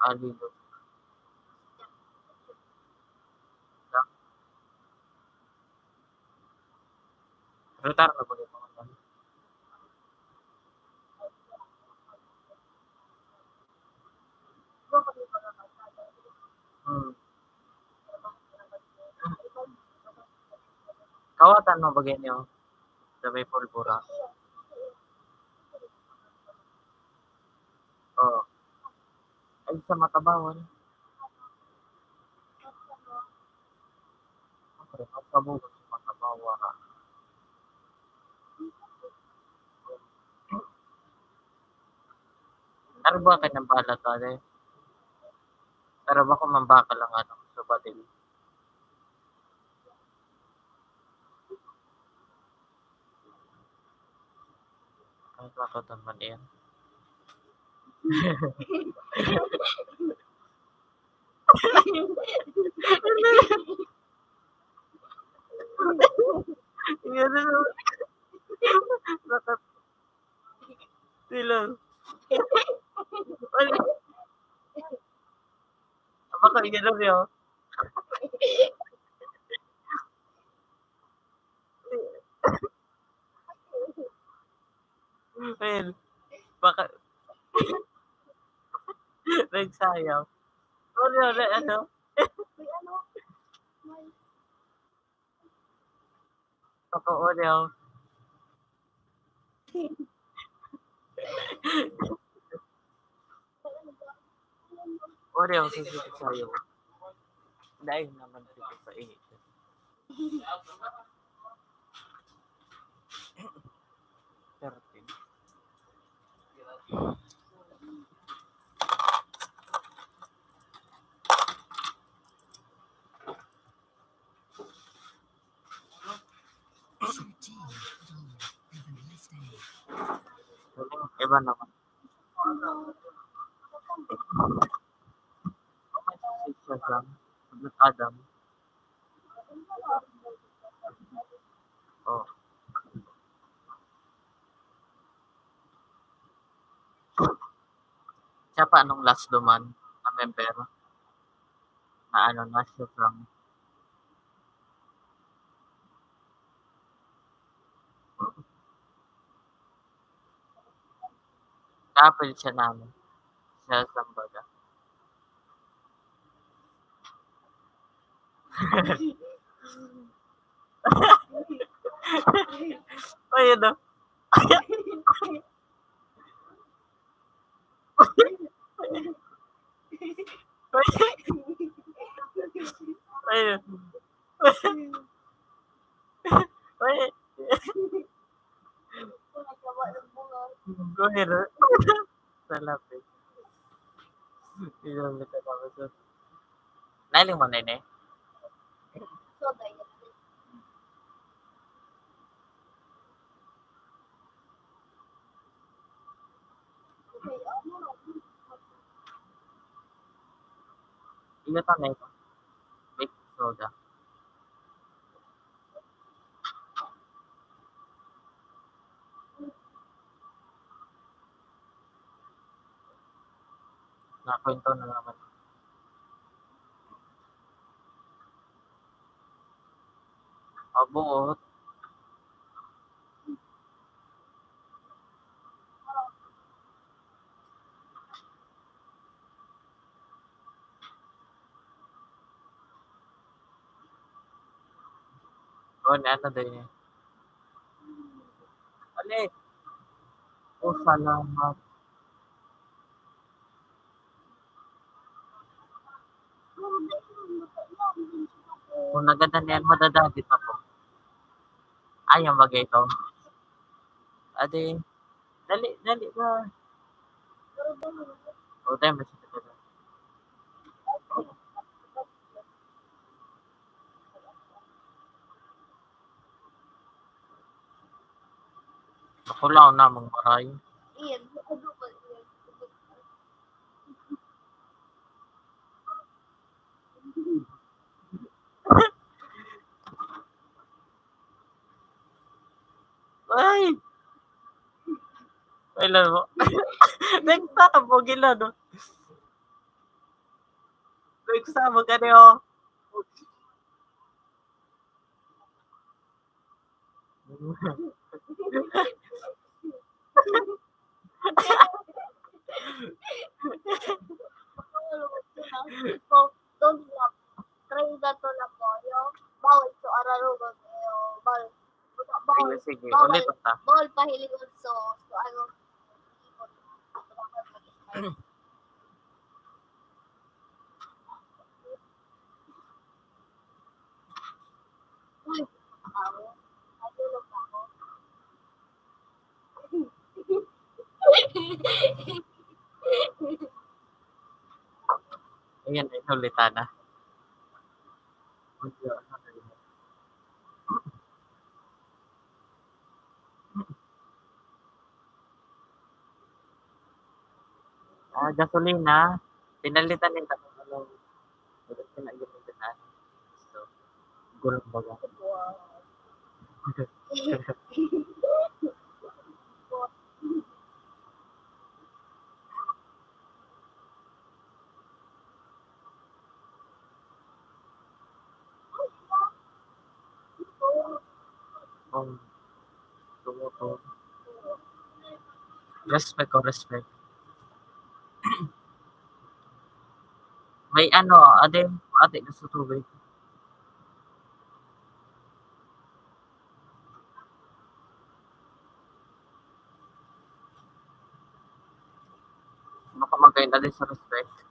Speaker 2: alilo. Retire na ba ito? Kawatan mo bagay niyo sa may pulbura. Oo. Ay, sa matabawan. Okay, magkabugot sa matabawa ka. Ano ba kayo ng bala to, ade? Pero ba kung mambaka lang ano, sa batil? Ay, bakit naman yan? Yan na naman. Bakit? Sila. Ano? Baka inom yun. Well, baka nagsayaw. Ano, ano?
Speaker 3: May ano? May
Speaker 2: Totoo niya. Oreo, susunod sa'yo. Dahil naman dito sa init. Thirteen. Iba naman. Adam. Oh. Siya pa anong last duman na member na ano na siya from Kapil siya namin. Sa Zamboanga. Ay, ano? Ay, ay,
Speaker 3: Nagkawa ng bunga.
Speaker 2: go ahead. Salapit. Ilang kita namin sa... Nailing mo na yun eh.
Speaker 3: Soda yun. Okay, ano?
Speaker 2: Ingatan na ito. Big soda. Nakwento na naman. Mabuot. O, ano din eh. Alit. O, salamat. Kung naganda niyan, madadagit ako. Ay, ang bagay ito. Ade, dali ba? O, tayo, masakit ka na. Nakulaw na, mga maray.
Speaker 3: Iyan, ano ba?
Speaker 2: Ay! Kailan mo? Nagtabo, gila, no? Nagsama ka niyo.
Speaker 3: Don't love. Try that to na po. Yung bawal to ararugan. Bawal. Bawal.
Speaker 2: Sige,
Speaker 3: Bawal.
Speaker 2: ulit ta.
Speaker 3: Bawal pahiligon so ano. Uy, ako. Natulog ako.
Speaker 2: Ayan, inulitan na. Gasolina. Pinalitan nila kung ano. Ulit pinagamitan na. So, gulong baga. Kung tumuto. Respect ko, respect. May ano, ate na sa tubig. Makamagay na din sa respect.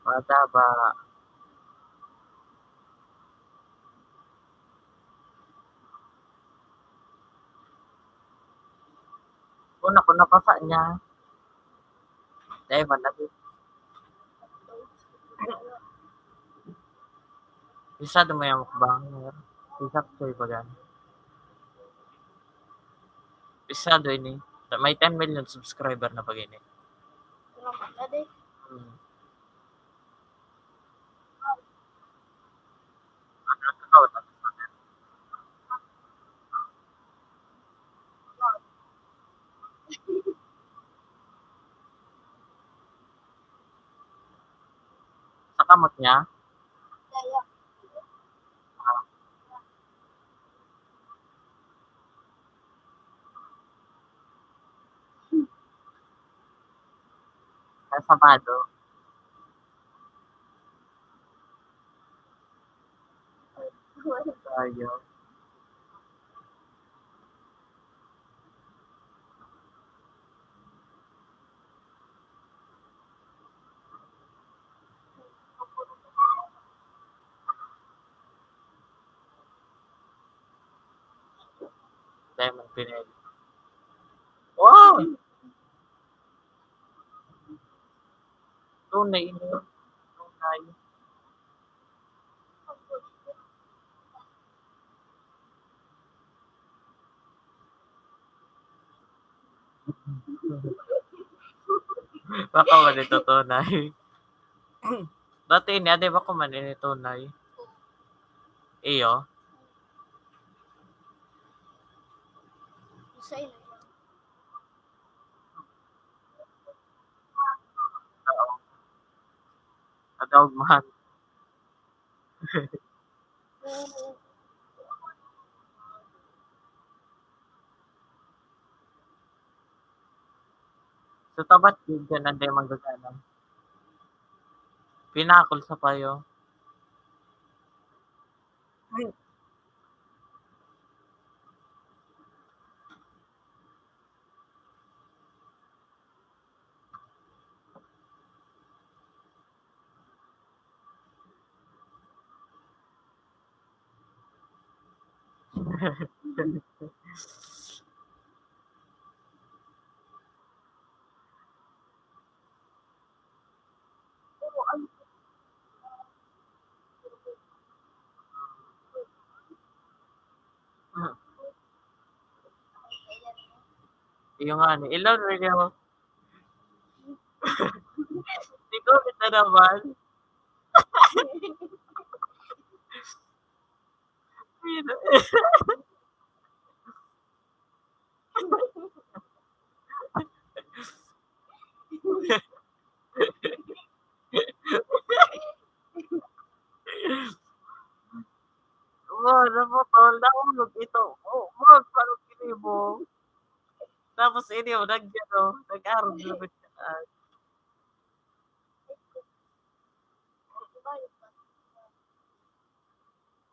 Speaker 2: Mataba. Una ko napasa niya. Dahil man natin. Isa mo yung mukbang. Isa ko sa'yo ba gan? Isa do ini. May 10 million subscriber na pag ini.
Speaker 3: Ade.
Speaker 2: Kakamot niya?
Speaker 3: Kaya,
Speaker 2: Sa Sabado? Tayo. Diamond Pinelli. Wow! Tunay ini. Tunay. Baka man ito tunay. Dati ini, di ba ko man ini tunay? Iyo?
Speaker 3: isa yun.
Speaker 2: Oo. Kadawag man. Sa tabat yun dyan, anday manggagalang. Pinakol sa payo. Yung nga ni, ilan rin ako. Hindi ko kita naman. Wala mo tol, nahulog ito. Oh, wag, parang kinibo. Tapos ini mo, nag-arog labot ka.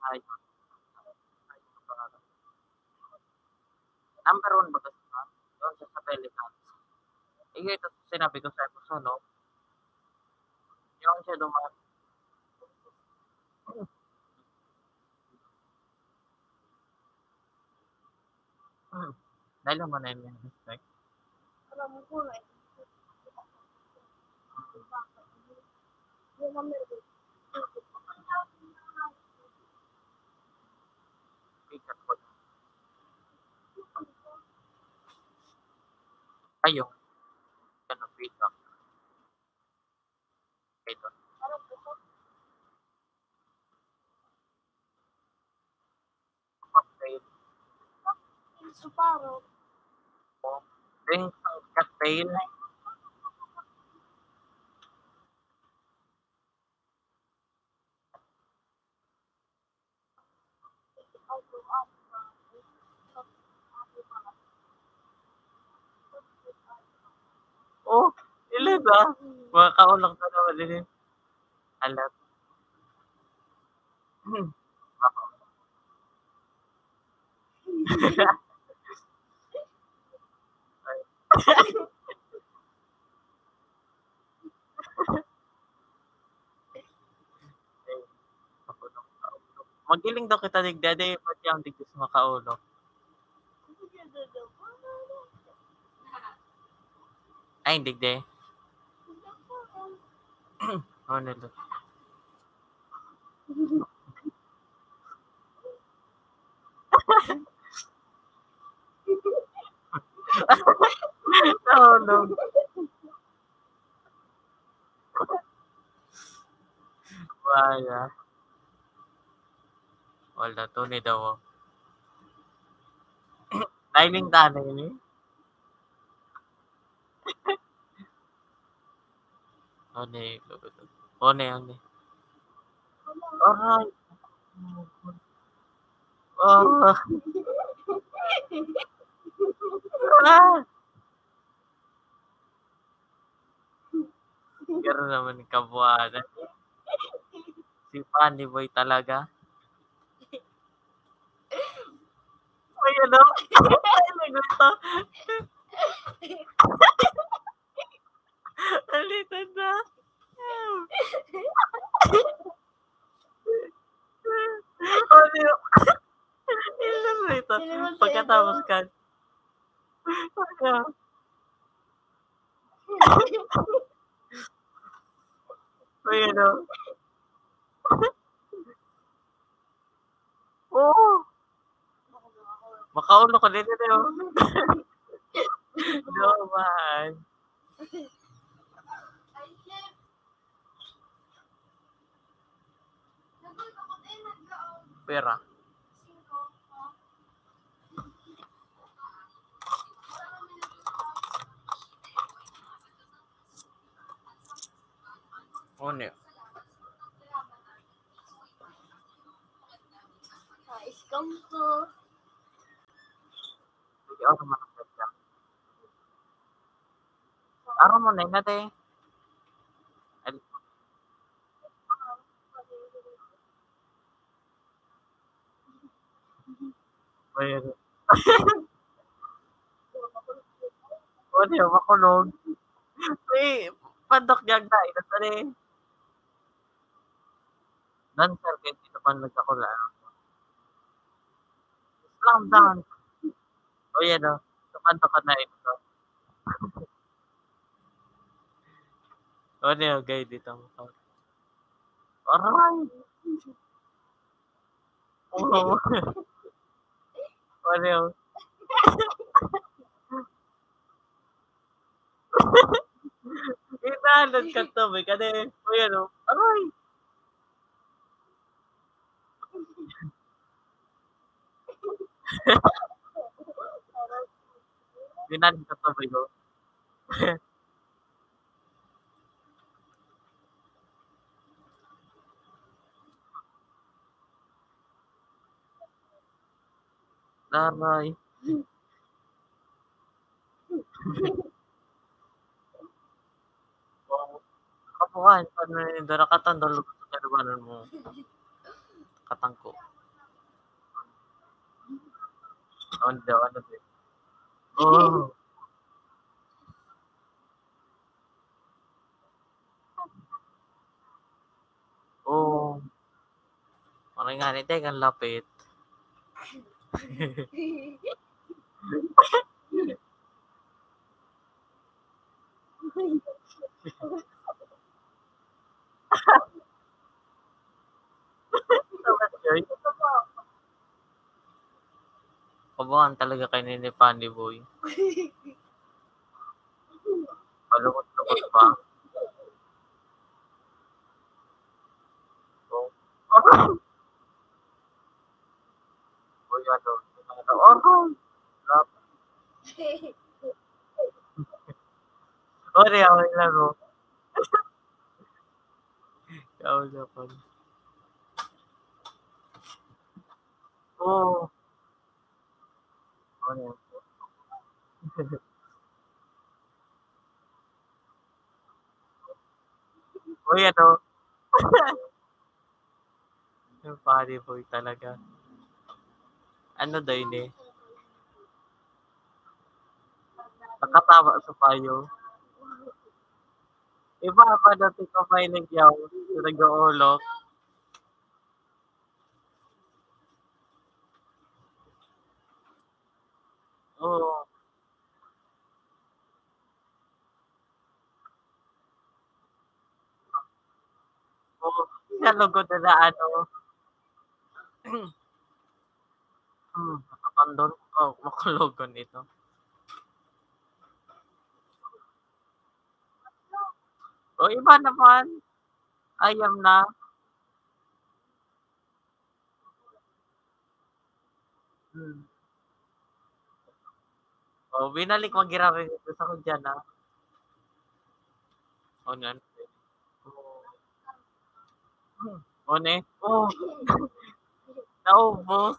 Speaker 2: Ay, number 1 ba kasi ba? Doon siya sa Pelicans. Ito sinabi ko sa episode, no? Yung siya dumaan. Dahil mo na yung respect.
Speaker 3: Alam ko na eh. Yung number ko.
Speaker 2: Pikat ko. Ayun. Ano, pikat. Ito. Cocktail.
Speaker 3: Suparo.
Speaker 2: Drinks cocktail. Oh, ilan ba? Mga kaulang ka naman din eh. Alat. Magiling daw kita digdade, pati ang digis makaulo. Ay, digde. Oh, nilo. Nahulog. Wala. Wala, tunay daw. Nailing tanay ni. One. Aray. Ah. Ah. Gano'n naman kabuuan. Si Funny Boy talaga. Ay, ano? Ay, gusto. Alitan na. Ano yun? Ilan na ito? Pagkatapos ka. Ano? Ay, ano? Oo. Makaulo ka din ito. Naman. Pera. Ano yun?
Speaker 3: Scam ko.
Speaker 2: Sige, ako naman ang ganda. Araw mo na yun natin. Ayun. Ano yun? Makulog. Uy, pandok niyang na. Ito na rin. Dancer kayo dito pa nagkakulaan. Slam dunk. O yan o. Kapando ka na ito. Ano yun, guy dito mo. Aray! Oo. Ano yun? Inaanod ka to, may kane. O yan o. Aray! Inaanod ka to, may go. Aray. Kapuhan, paano yun? Doon nakatandol sa kalabanan mo. Katangko. Ano daw, ano daw. Oh. Oh. Parang nga nito, ang lapit. Kabuhan talaga kayo ni Funny Boy. Malungkot-lungkot pa. Oh. Oh, yan o. Oh, rap. Oh, di ako yung laro. Kausapan. Oh. Oh, yan. Oh, yan o. Yung Funny Boy talaga. Ano daw yun eh? Nakatawa sa payo. Iba pa dati ko may nagyaw. Nag-uulok. Oo. Oo. Nalugod na ano. Nakapandol. Oh, makulogon ito. O, iba naman. Ayam na. O, binalik mag-girari ito sa kudya na. O, yan. One? Oh, naubos.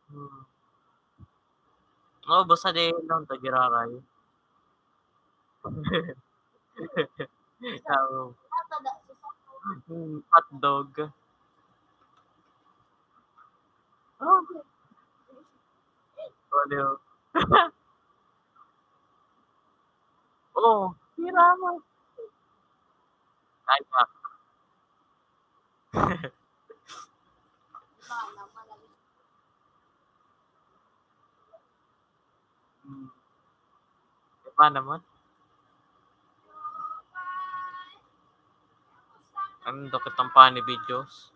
Speaker 2: Hmm. Naubos sa din lang to giraray. Tao.
Speaker 3: Natada sa sakto.
Speaker 2: Hotdog. Oh, baliw. Oh, sira mo. Kaya.
Speaker 3: Ba naman lagi.
Speaker 2: Iba naman. Ang dokit ang pani videos.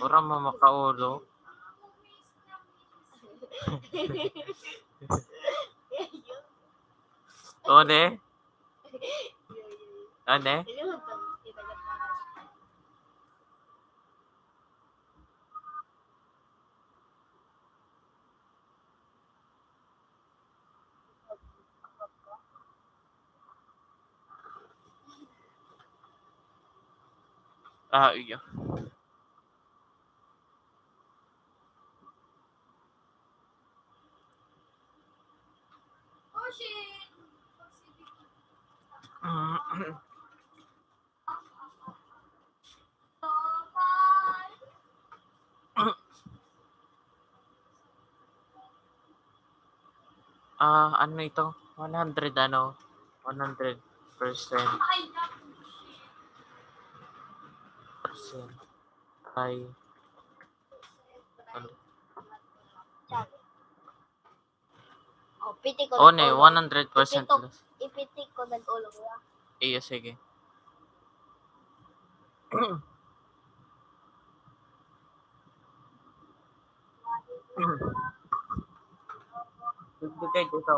Speaker 2: Ora mo makaulo. One? One?
Speaker 3: Nilimutan. Itagat pa na.
Speaker 2: Ah, iya.
Speaker 4: Oh, shit!
Speaker 2: Ano ito? 100 ano? 100% ay ano?
Speaker 3: Oh, piti ko.
Speaker 2: One,
Speaker 3: nag-ulo.
Speaker 2: 100% plus.
Speaker 3: Ipitik ko nag-ulo ya.
Speaker 2: Iya, sige. Bigay dito.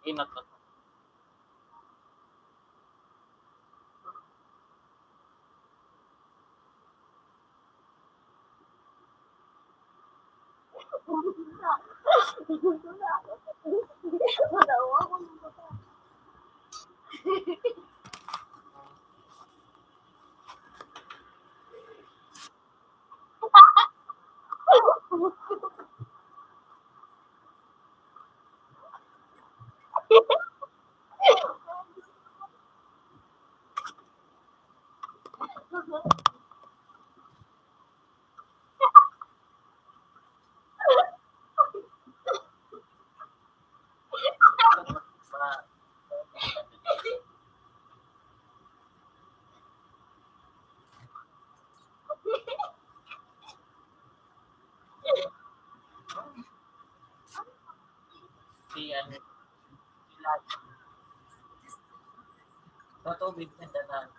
Speaker 2: Inat na. Si ano? Patubig na danan.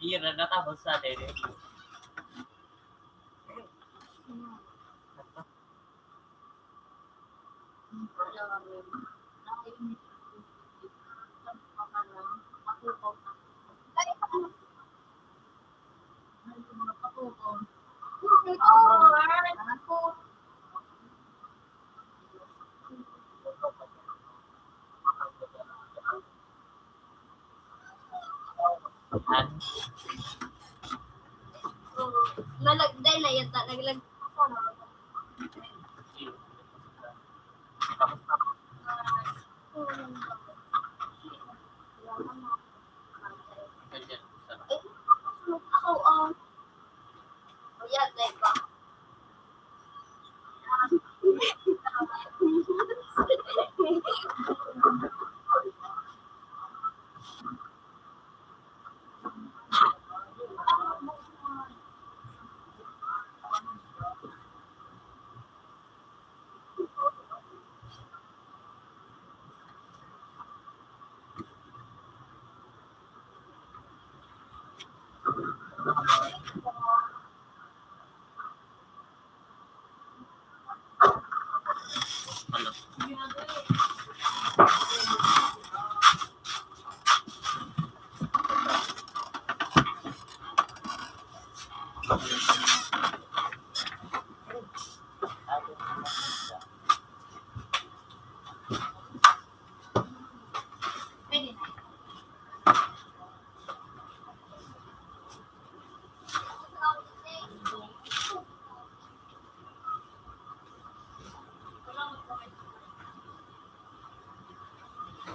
Speaker 2: Iya na natapos sa dede.
Speaker 3: Nalagday na yata. Naglag.
Speaker 2: Ganyan. Sarap.
Speaker 3: Ayan, like ba?
Speaker 2: Ano?
Speaker 3: Pwede na.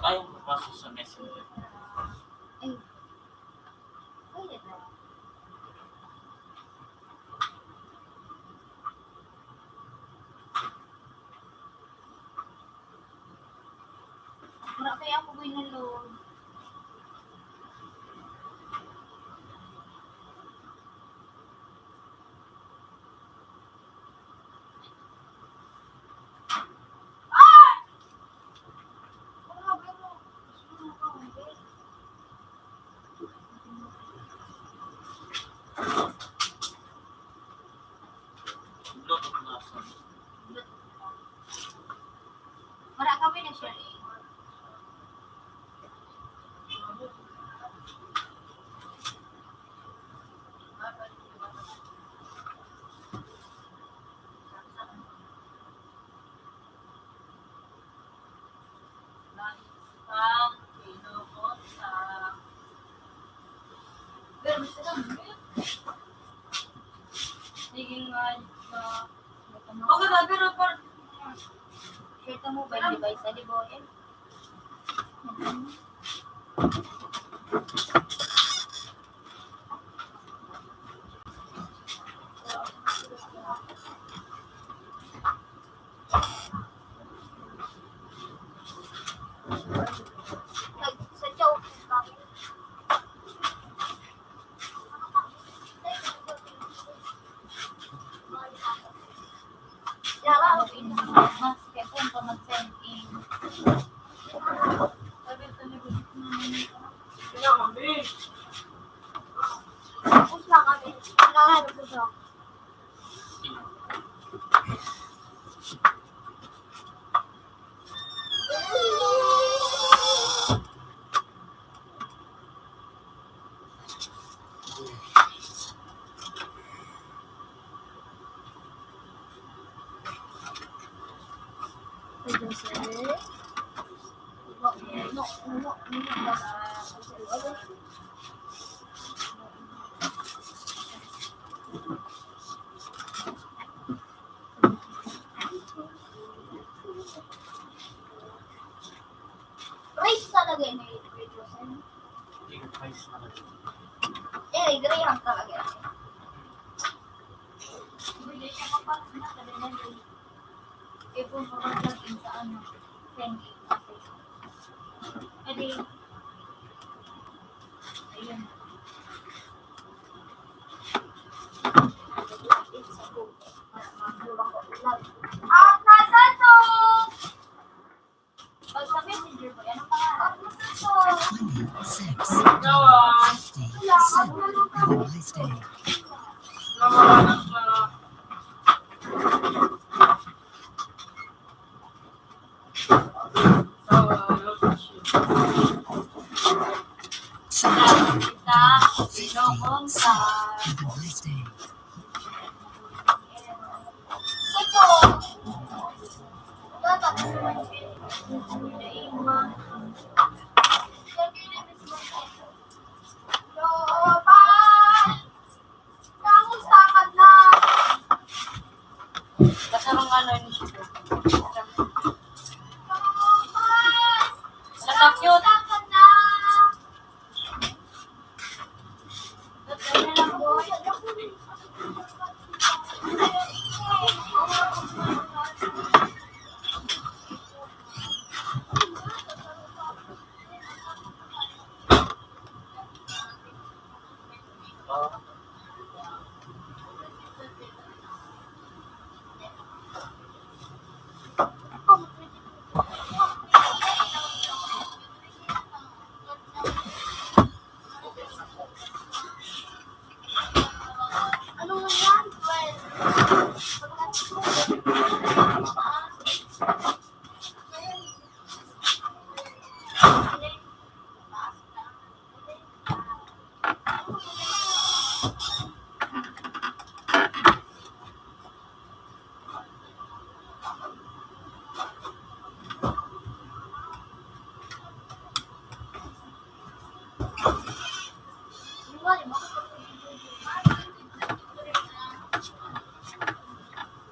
Speaker 2: Ayaw mo pasok sa messenger.
Speaker 3: Pwede na. Wala kaya ako binulog.
Speaker 2: Bluetooth na sa
Speaker 3: Wala kami na siya. Pero gusto lang.
Speaker 4: Naging nga,
Speaker 3: Okay na, pero par... Share mo ba yung device sa liboin? Sa chow. Yara, mas kaya kung pa mag-send in. Tapos lang kami. Nakahanap ko siya. Race talaga yun eh.
Speaker 2: yung price na lang.
Speaker 3: Eh, Graham talaga yun.
Speaker 4: hindi siya kapag nakalinan din. Eh, kung makapag-login sa ano, send it kasi. Eh, di, ayun.
Speaker 3: Nasa to!
Speaker 4: Pag sa messenger ko, yan ang pangarap.
Speaker 5: 26.
Speaker 6: Yawan!
Speaker 5: 57. Have a nice day.
Speaker 6: Nawawanak na.
Speaker 4: Kita, pinupunta.
Speaker 5: Have a nice day.
Speaker 3: Ito! Dapat. Lopan! Kamusta ka na?
Speaker 4: Kasarang ano yun siya.
Speaker 3: Lopan!
Speaker 4: Nasa cute.
Speaker 3: Kamusta ka na?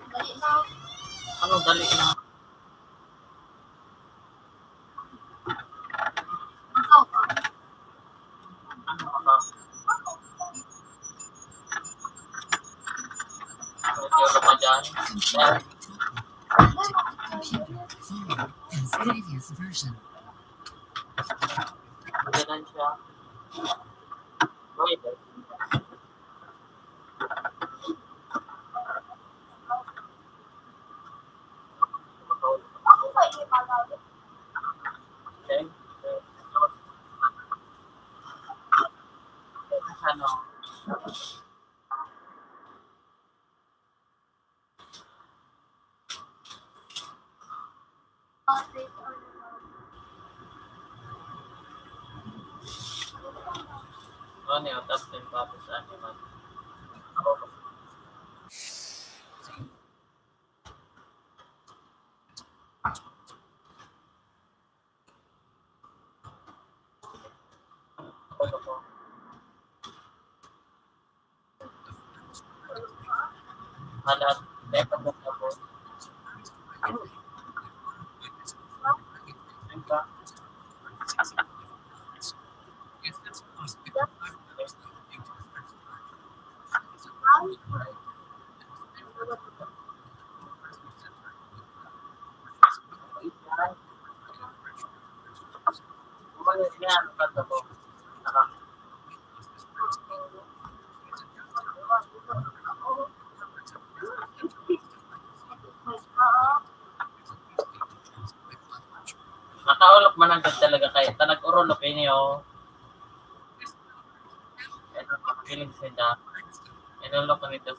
Speaker 3: Dali na.
Speaker 6: Ano, dali na.
Speaker 3: Ikaw ka.
Speaker 6: Ano ka? Ano pa dyan? Yan.
Speaker 5: Computer phone as previous version.
Speaker 6: Ganun siya. Wait.
Speaker 3: Ako ba hindi palagi?
Speaker 6: Okay. Ano? Ano yung top 10 tapos animal? Ano po? Halat. Teka mo na po. Teka. Umalis yan. Kata po. Nakaulok man agad talaga kayo. Tanag-urol okay niyo. Ano pa feeling sila. Inulok ko nito.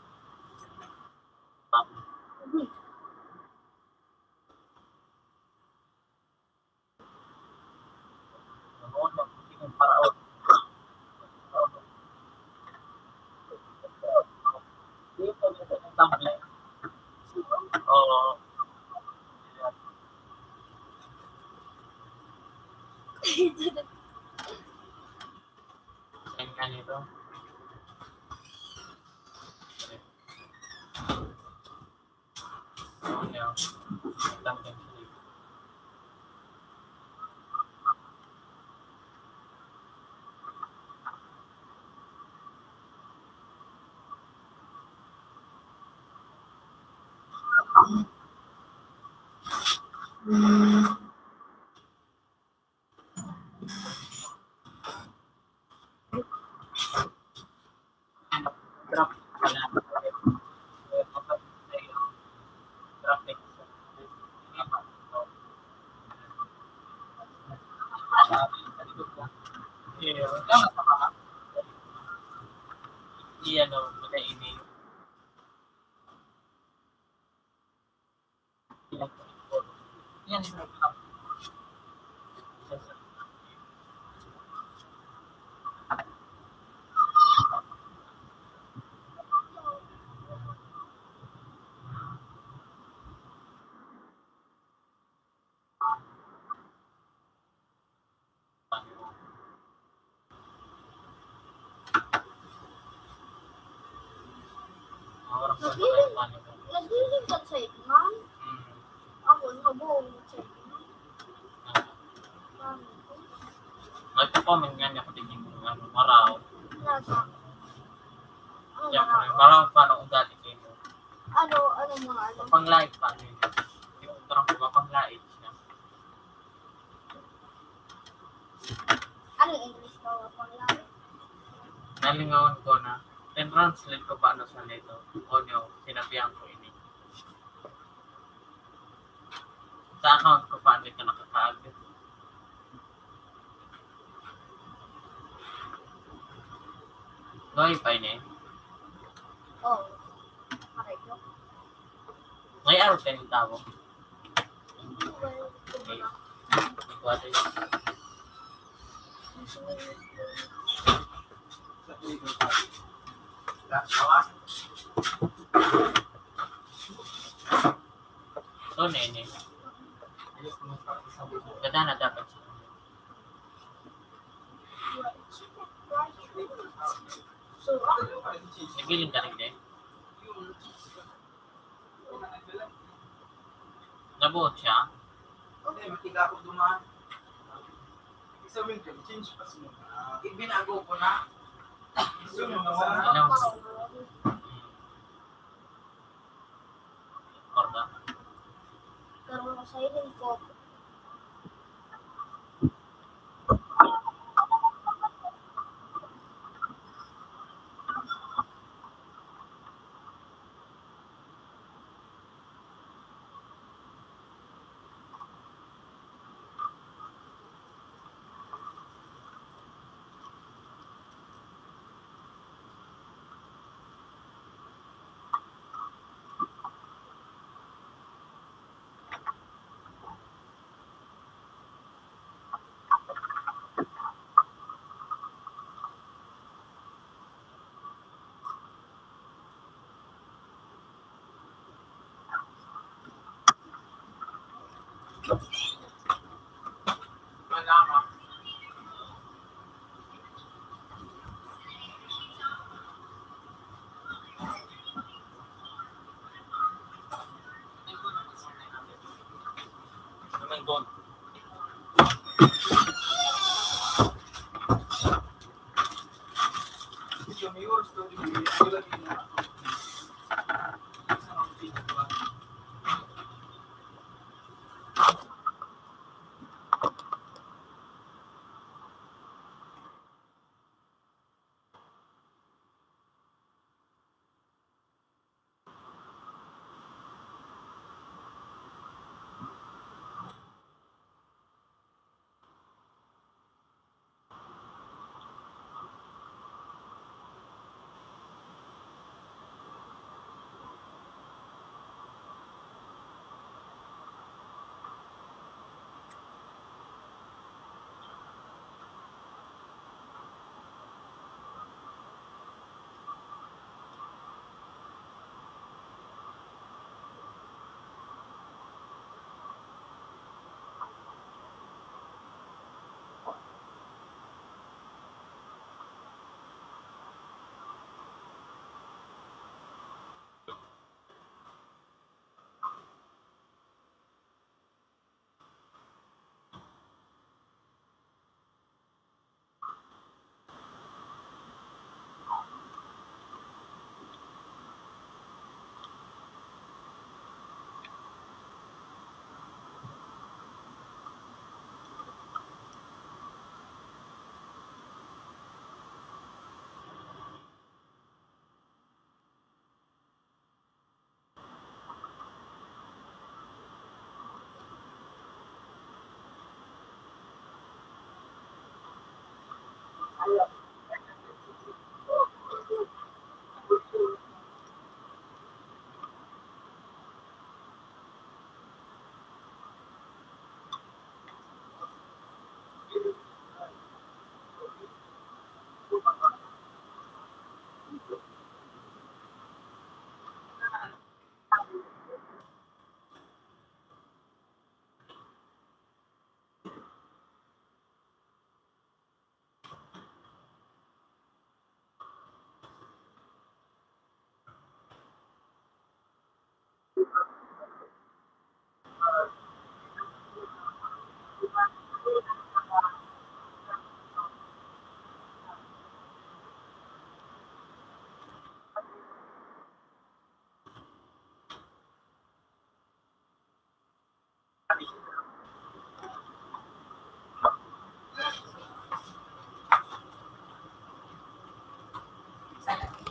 Speaker 6: Para dito sa tablet. Oo. Send ka nito. Ano? Tablet. Drop pala. Drop it. Iyan o, mag-email. Yan.
Speaker 3: Nagiling ka sa itman? Ako, nabuong sa itman.
Speaker 6: Nagpa-comment nga niya pati yung maraw.
Speaker 3: Nasa? Ano
Speaker 6: Yan,
Speaker 3: na?
Speaker 6: maraw paano ugali kayo.
Speaker 3: Ano mga ano?
Speaker 6: Pang-live pa. Yung tarang ko pang-live siya.
Speaker 3: Anong English ka pang lari?
Speaker 6: Nalingawan ko na. Translate ko paano sa nito. O nyo, sinabihan ko ini. Sa account ko paano ka nakakaagit. Noy pa ini.
Speaker 3: Oo. Aray ko.
Speaker 6: May araw kayo tao.
Speaker 3: Hindi ko ba
Speaker 6: Okay. Ikuha tayo. Nagiling ka rin din. Nabuot siya.
Speaker 7: Hindi, matiga ako dumaan. Isabihin ko, change pa mo. Ibinago ko na. Gusto mo na
Speaker 6: Ano? Korda.
Speaker 3: Karoon ko sa ilin ko.
Speaker 7: malama.
Speaker 6: Naman doon.
Speaker 7: Yung mayor, story mo, yung lagi na.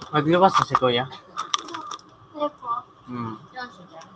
Speaker 2: Magluwas na si Kuya.
Speaker 3: Ano po?
Speaker 1: Yan siya dyan.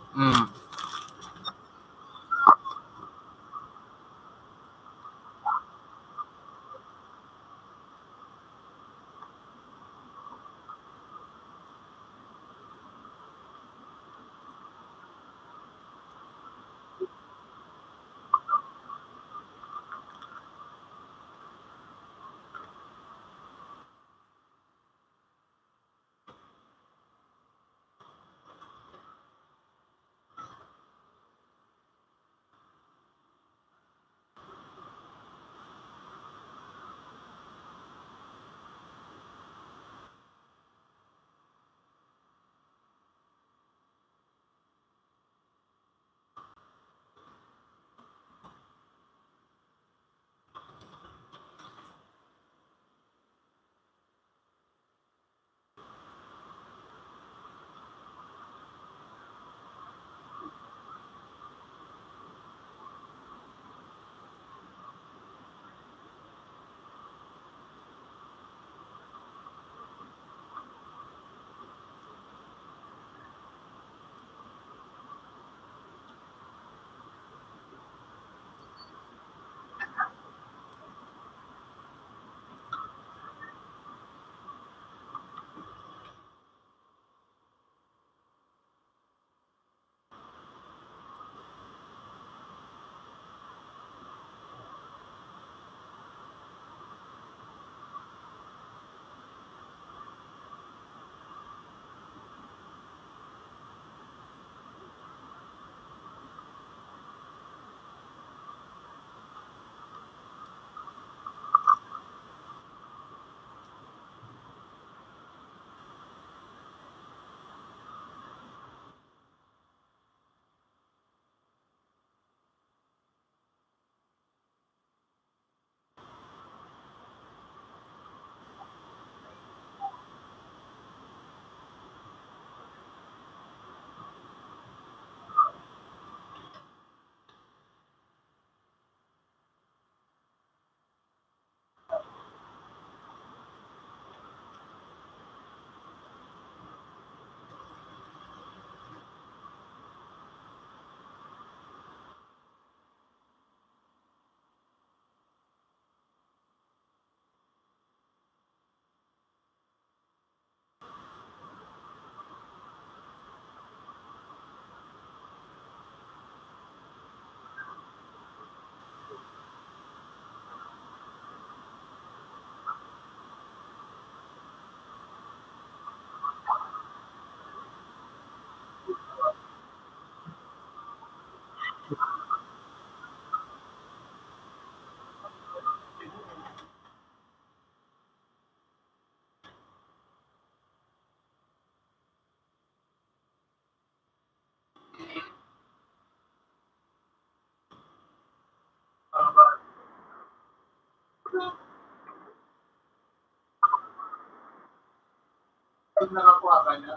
Speaker 7: Pag nakakuha ka na,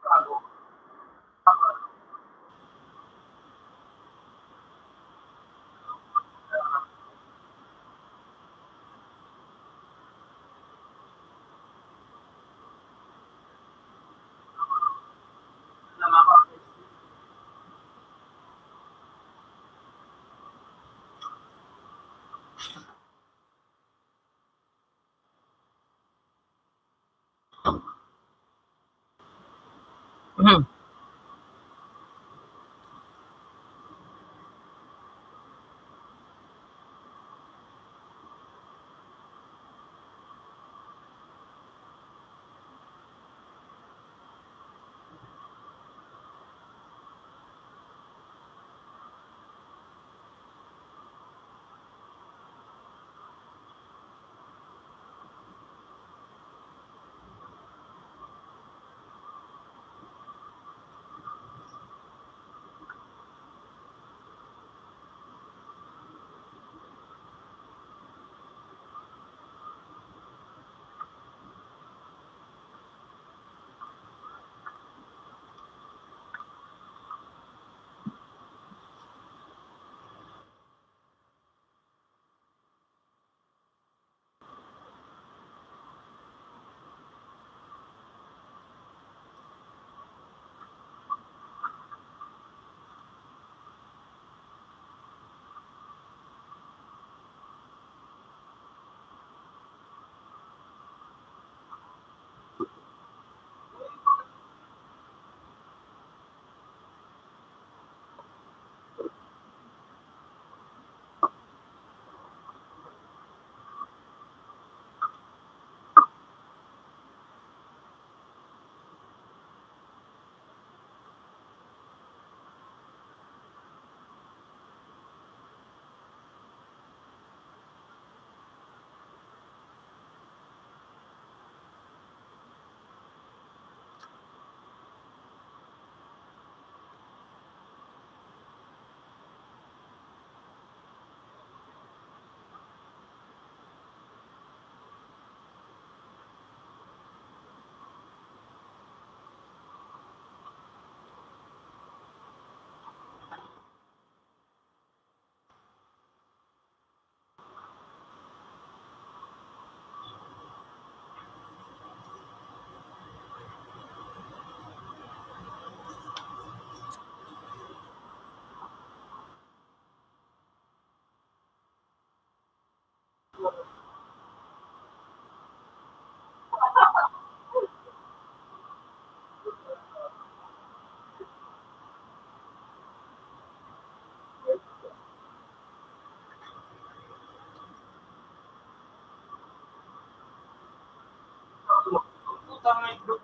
Speaker 7: bago. Utang na ito.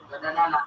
Speaker 1: Ganda na na.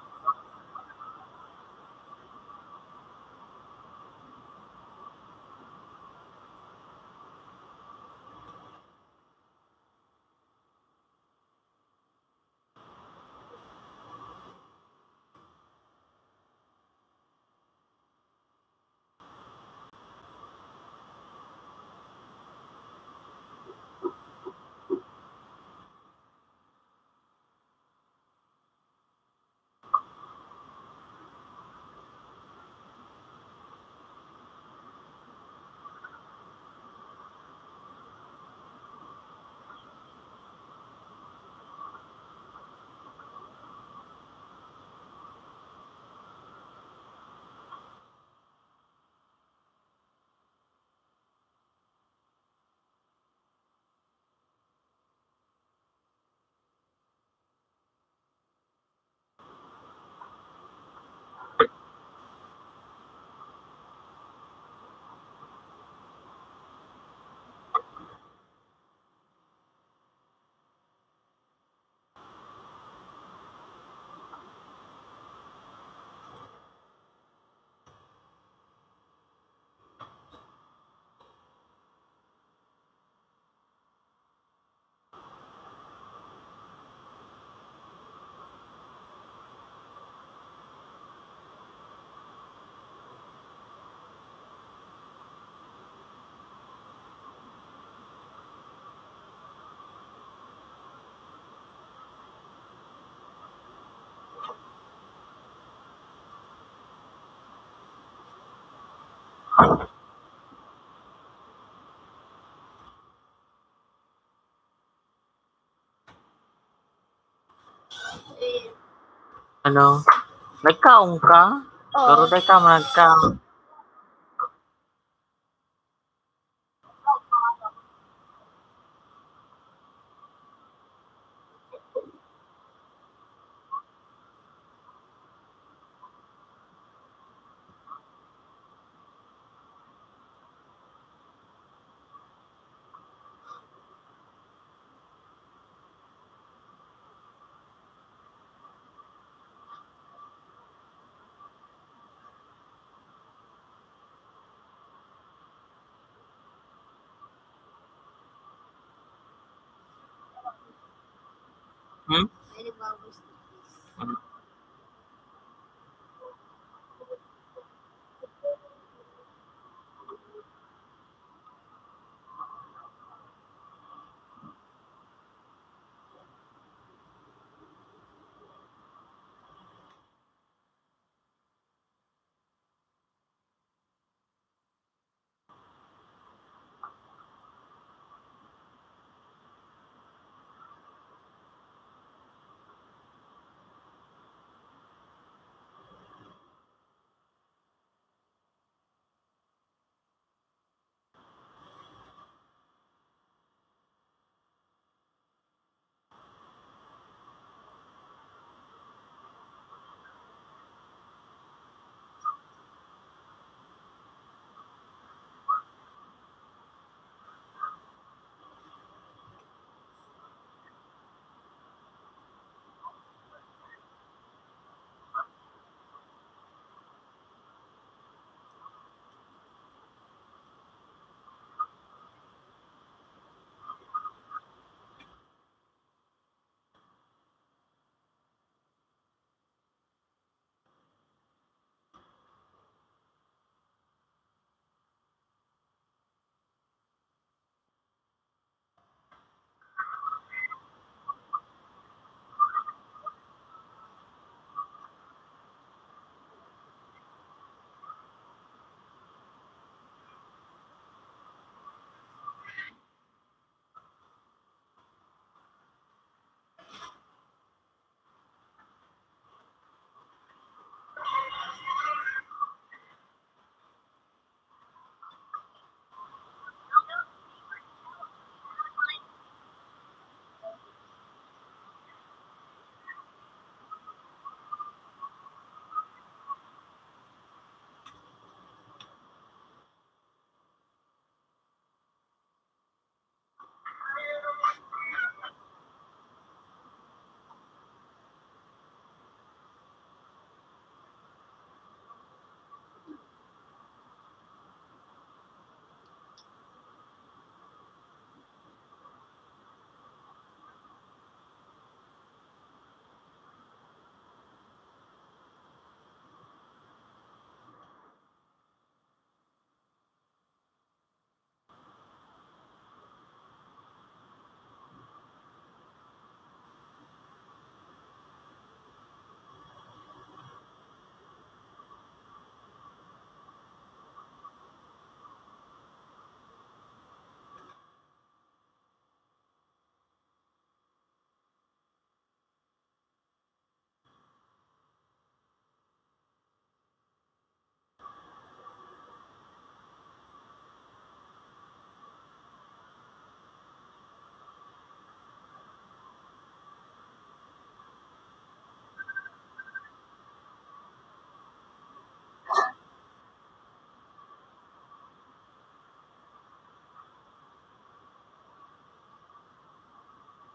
Speaker 2: Ano? Nagkaong ka? Pero
Speaker 8: Oo.
Speaker 2: day ka nagkaong.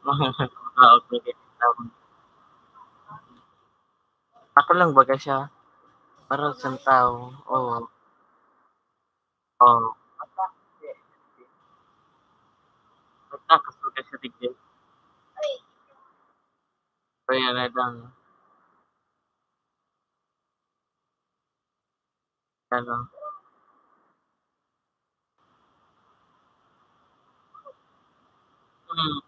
Speaker 2: Okay. Ako lang baga siya. Para sa tao. Oo. Oo. Magkakasuga sa tigil. Kaya na lang. Ano. Mm.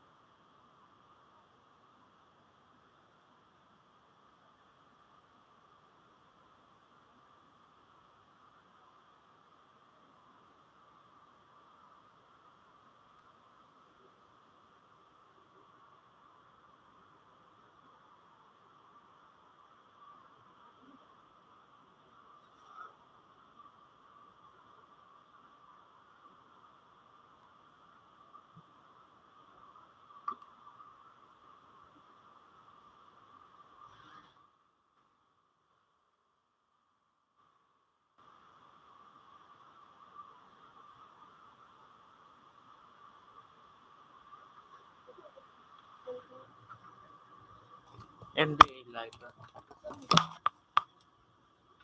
Speaker 2: NBA live.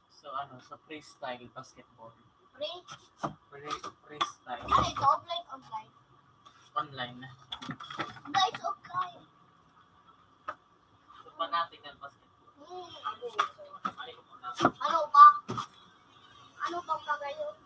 Speaker 2: So ano, sa freestyle basketball. Freestyle.
Speaker 3: Ano ito? Offline, online?
Speaker 2: Online na.
Speaker 3: Guys, offline.
Speaker 2: So fanatical basketball.
Speaker 3: Ano ba? Ano bang kagayon?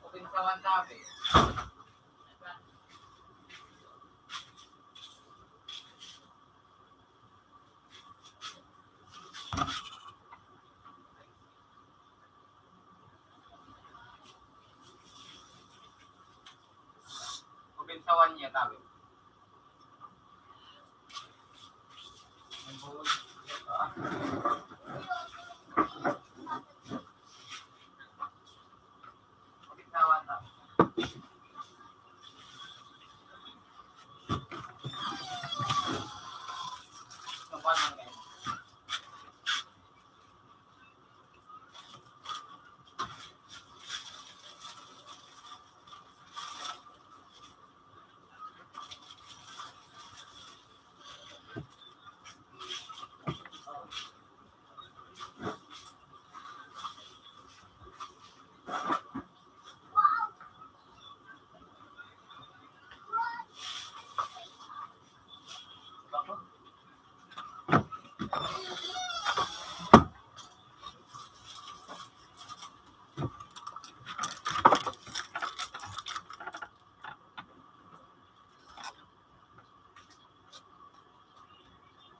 Speaker 1: Open sa Wandabe. Open sa Wanya tabi. Open sa Wanda. Subukan lang kayo.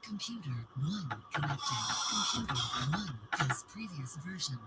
Speaker 5: Computer 1 connected. Computer 1 is previous version.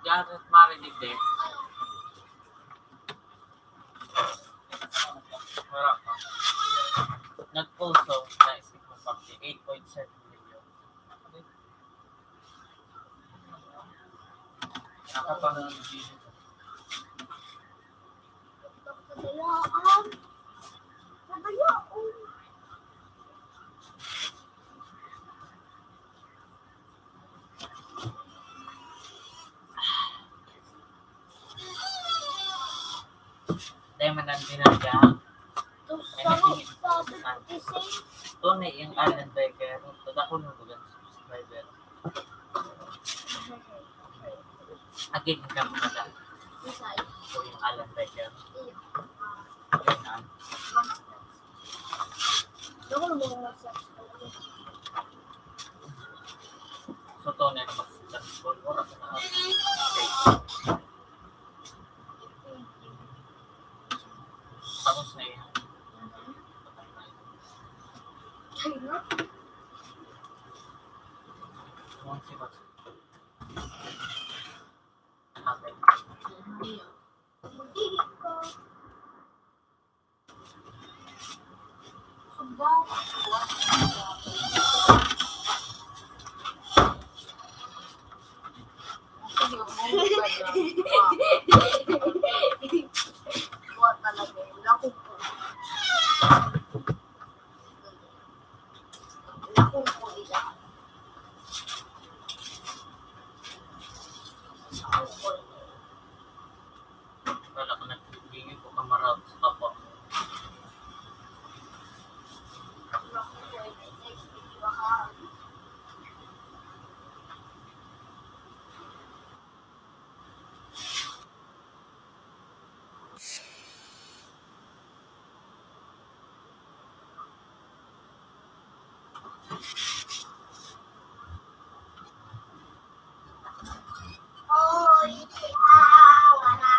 Speaker 1: Janet marinig din.
Speaker 6: na dito.
Speaker 3: Kabayaan. Kabayaan.
Speaker 1: Dahil man ang binagya.
Speaker 3: Ito sa isay.
Speaker 1: Ito na yung Allen Becker. Ito ako nung bugan subscriber. Agig ka mo na.
Speaker 3: Isay.
Speaker 1: Ito yung Allen Becker.
Speaker 3: Iya.
Speaker 1: Yun na.
Speaker 3: Ako na mga subscribe.
Speaker 1: So ito na yung mag-transform. Oras na ako. Tapos na yun.
Speaker 3: Kaya?
Speaker 1: Huwag si Boss. Okay.
Speaker 3: Magiging ko. Subaw. Buat talaga. Lakong ko. Lakong ko ila. Lakong ko.
Speaker 1: Wala ko nagbibigay ko kamaraw sa kapwa.
Speaker 3: Lakong ko ila. Baka oh, wala.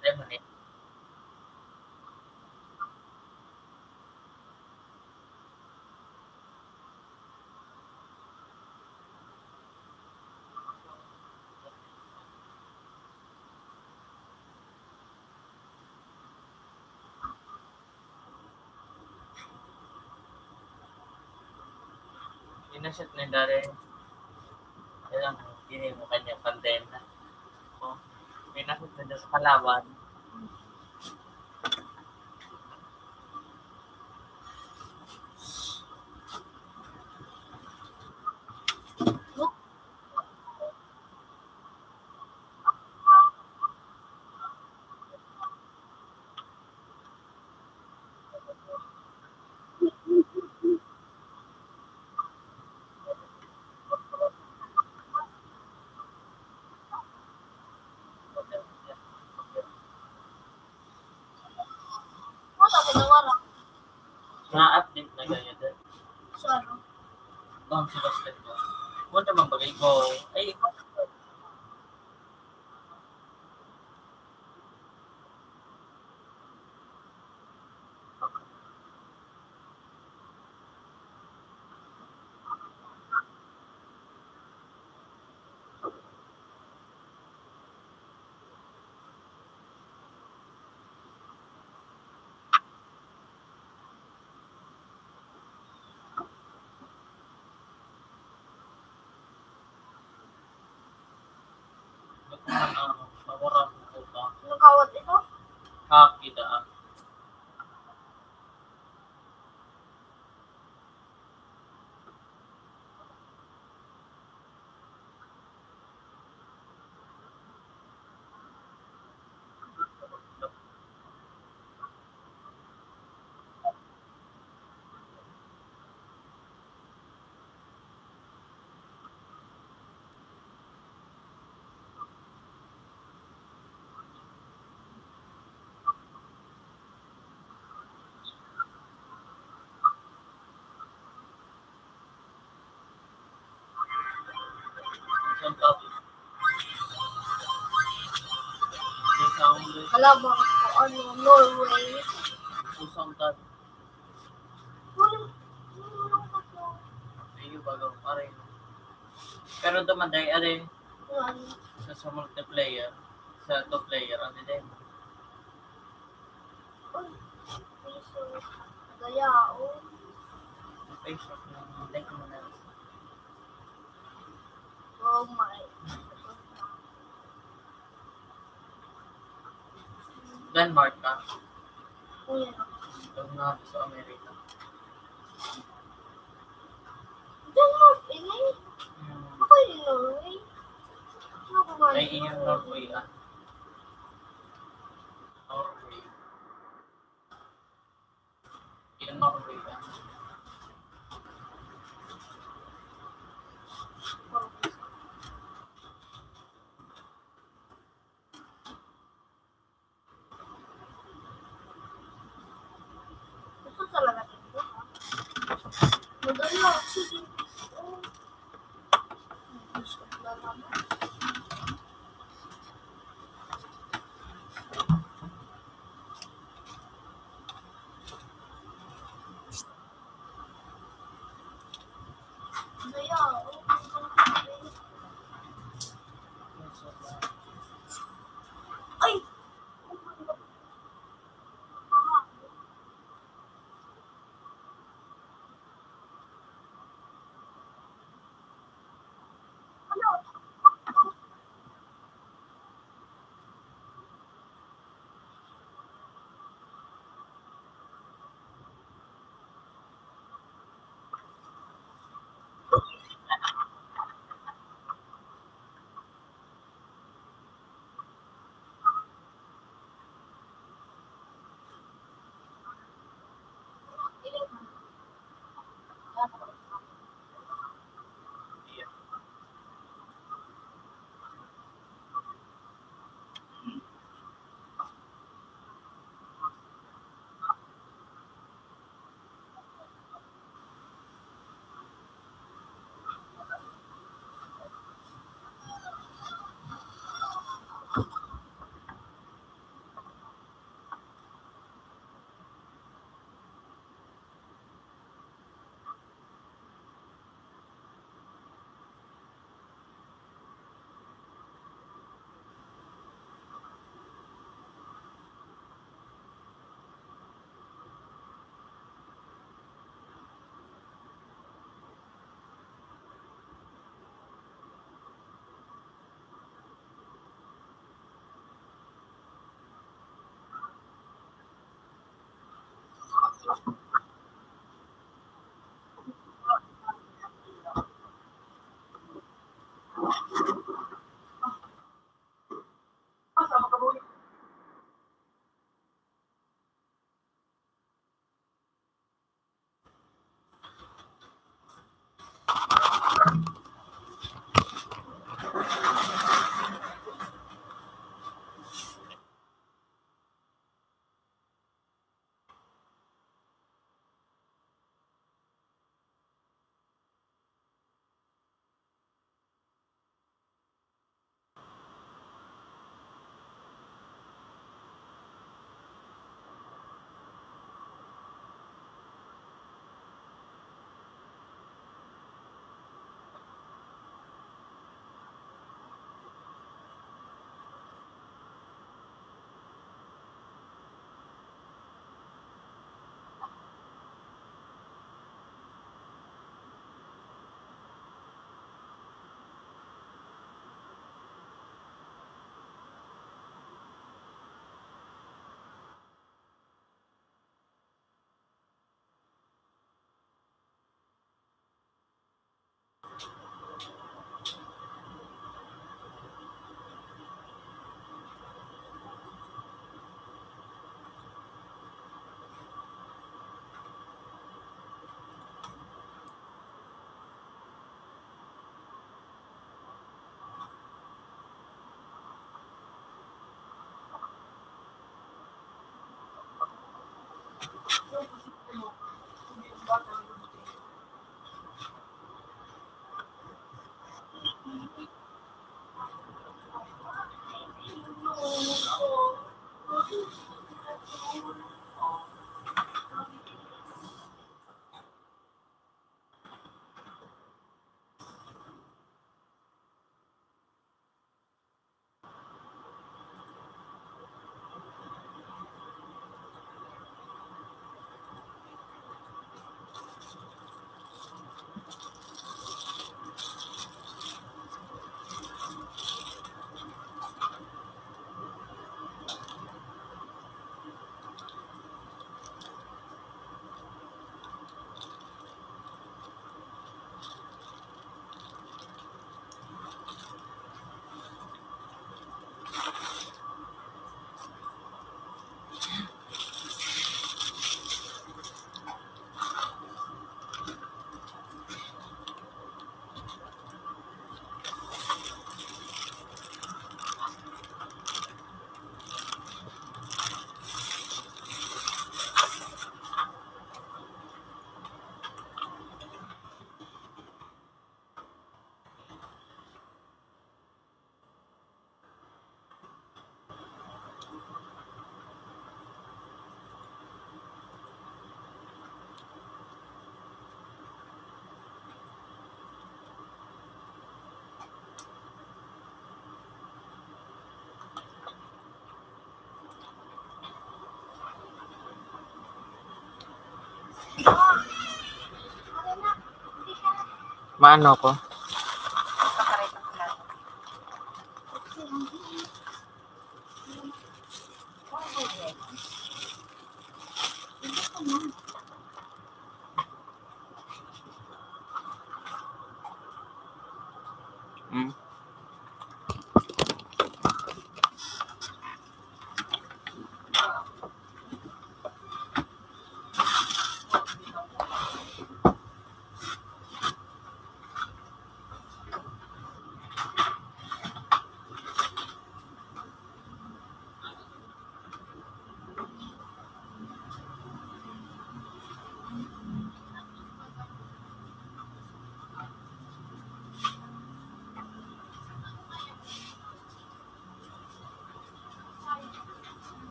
Speaker 1: Lemon eh. Inaset na dari. Ilang hindi mo kanya pandemya. Oh, inaset na dyan sa kalaban.
Speaker 3: Mata pinawala.
Speaker 1: Na-update na ganyan din.
Speaker 3: So, ano?
Speaker 1: Doon si Basket ko. Huwag naman bagay ko. Ay, pawaran ko ka.
Speaker 3: Nagkawat ito?
Speaker 1: Kakita ah. Sound.
Speaker 3: Kalaban ko, ano, Norway.
Speaker 1: Pusang tat.
Speaker 3: Walang tatlo.
Speaker 1: Ayun bago pare. Pero dumaday ade
Speaker 3: Ano,
Speaker 1: sa multiplayer, sa two player ano din.
Speaker 3: piso. Gaya, oh.
Speaker 1: Facebook na like mo na.
Speaker 3: Oh my.
Speaker 1: Denmark ka.
Speaker 3: Oh, yan.
Speaker 1: Doon nga sa Amerika.
Speaker 3: Denmark, ini. Ako yung Norway. Ako ba
Speaker 1: Ay, iyon Norway ah. Norway. Iyon Norway ah.
Speaker 3: Gusto talaga dito. Madali lang kasi dito. Oh. Gusto ko lang naman. Gaya, oh. Ay! Oh,
Speaker 1: Maano ko?
Speaker 8: Pakarito ko lang.
Speaker 1: Hmm?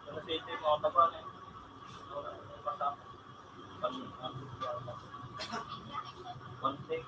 Speaker 6: Ano sa ito yung mga taba eh. Basta. Konti.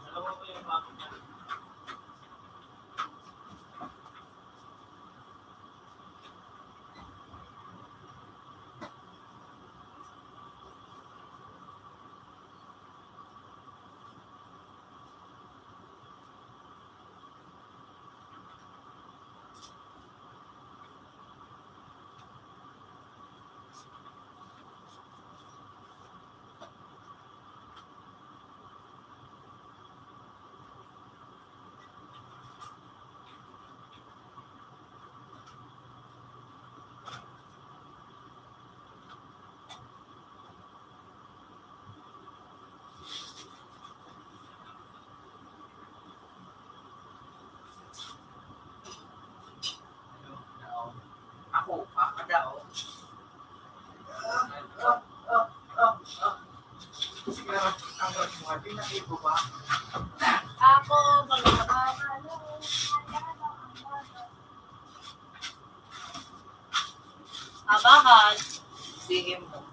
Speaker 6: Alam mo ba yung bakit niya?
Speaker 7: Ako, kakadaw. Sige naman, ang mo, pinaibo ba?
Speaker 4: Ako, magkakalo. Abahan.
Speaker 7: Sige mo.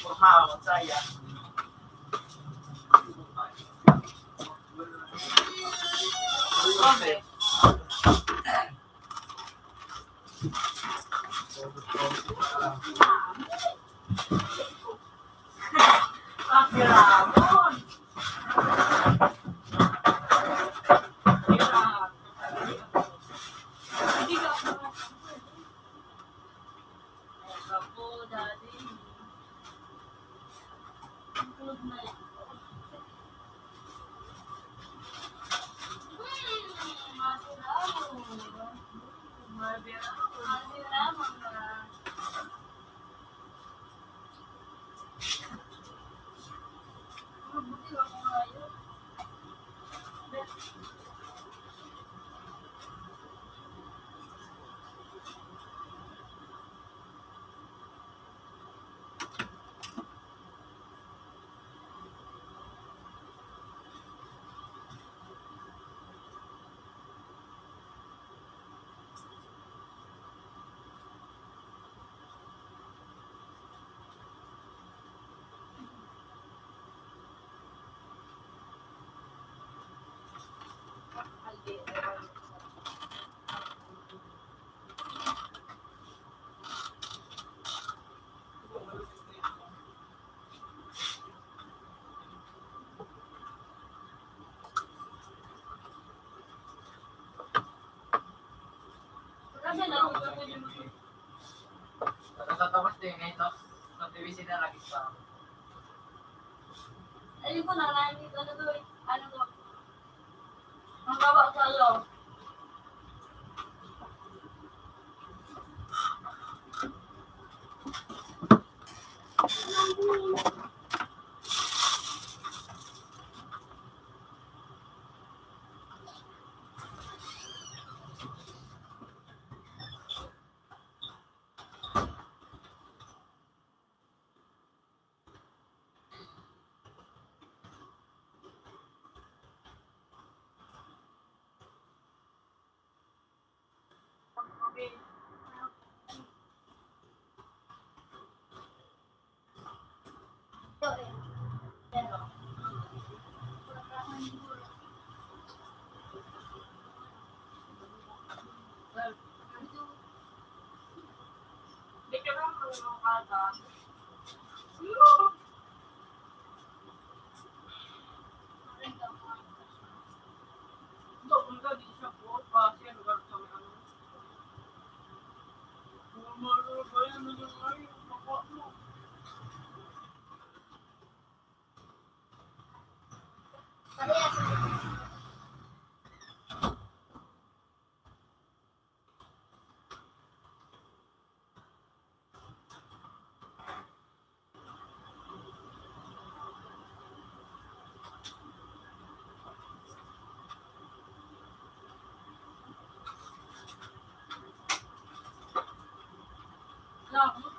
Speaker 7: Purma ako, saya.
Speaker 4: Okay.
Speaker 7: Ramon!
Speaker 4: Hindi ka Sunod na yan. Masiramo na. Mabuti ako ngayon. Kasi lang,
Speaker 1: Tatapos din ito. Sa TVC na lagi pa.
Speaker 4: ayun ko na, nandito ano to eh. Ano to? Ang gawa sa loob.
Speaker 3: Ito eh.
Speaker 4: Yan o. Hindi ka lang mga kata.
Speaker 3: Parehas.
Speaker 4: Lang.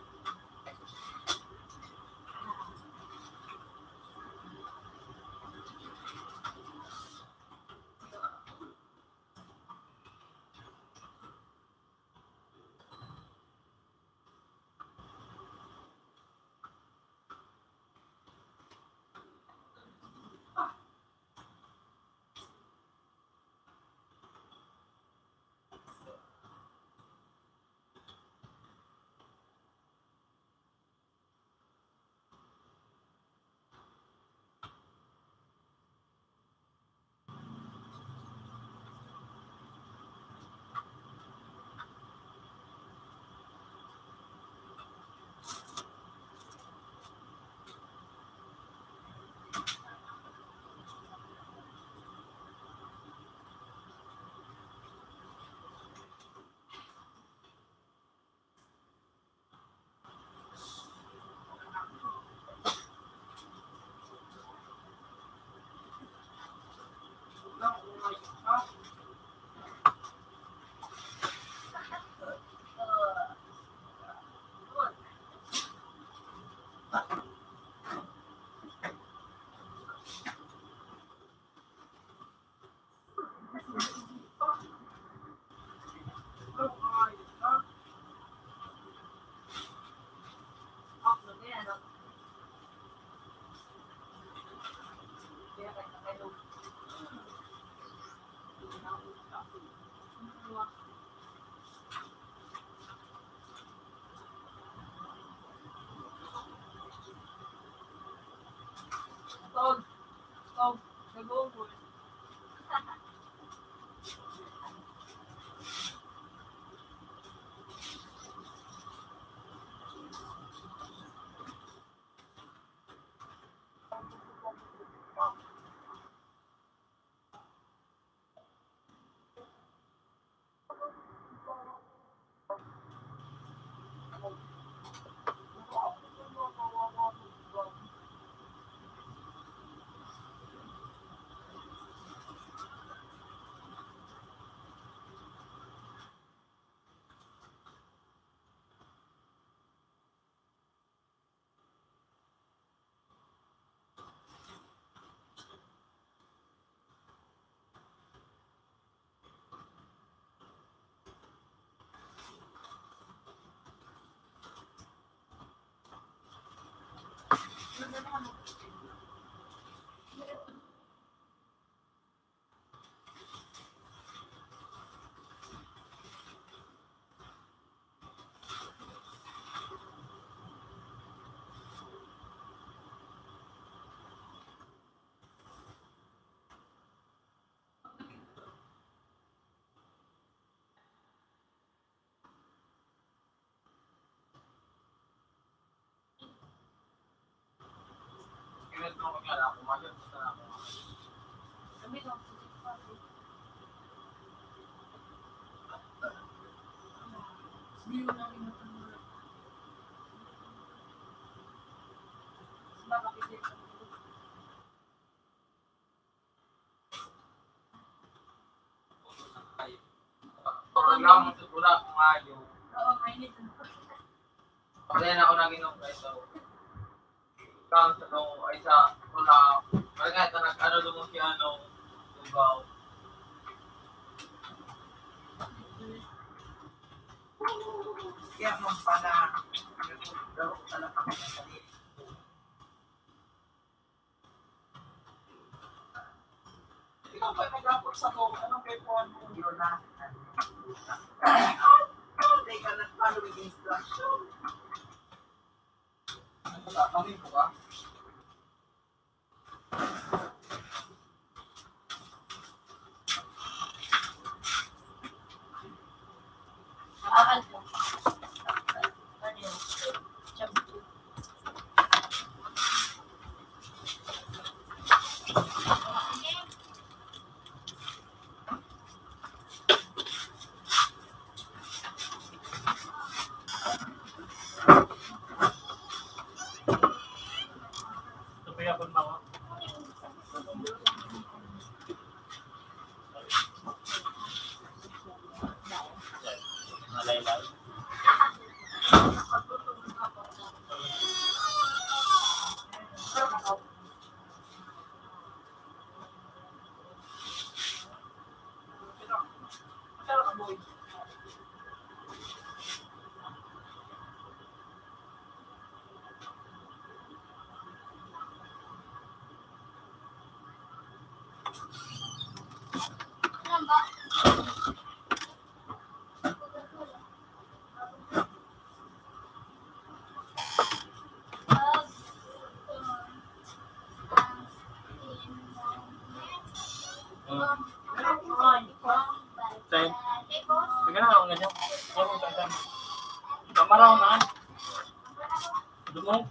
Speaker 7: Kaya ito ako kaya kumagal sa ako.
Speaker 4: Kami lang. Hindi mo lang inutunan. Baka kasi
Speaker 7: Pagkakaw mo sa tula kung ayaw.
Speaker 4: oo, mainit.
Speaker 7: Pagkayan ako naginom guys. So, count sa nung ay sa tula. Kaya ito nag-ano lumang si ano. Lugaw. Kaya mong pala. Daw ko talaga kami sa sarili. Ikaw ba nag-raport sa mo? Anong kay Juan? Yun na. They cannot follow the instruction. Ano ba? Kami ko ba?
Speaker 4: Nakakal po. Ano yun? Shampoo.
Speaker 6: Ito pa yapon ba ako?
Speaker 2: Nalaylay.
Speaker 7: Masarap ang boy.
Speaker 3: Ano ba?
Speaker 6: Sa'yo. Sige na, ako na dyan. Oo, saan. Kamara ko na. Dumong.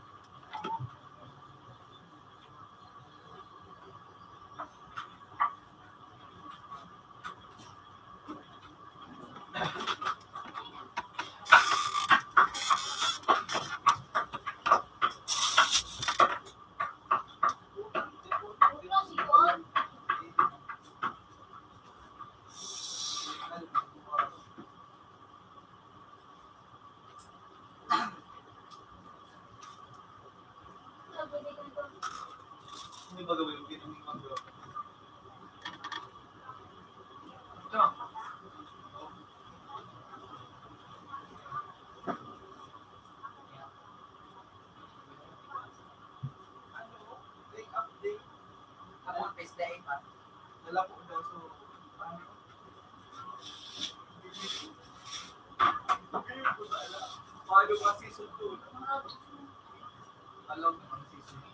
Speaker 7: Hindi ba gawin? Hindi namin magawa. Ito. Update. Ako ang PSDA pa. Nalapo daw so paano ba season 2? Alam mo ang season 2.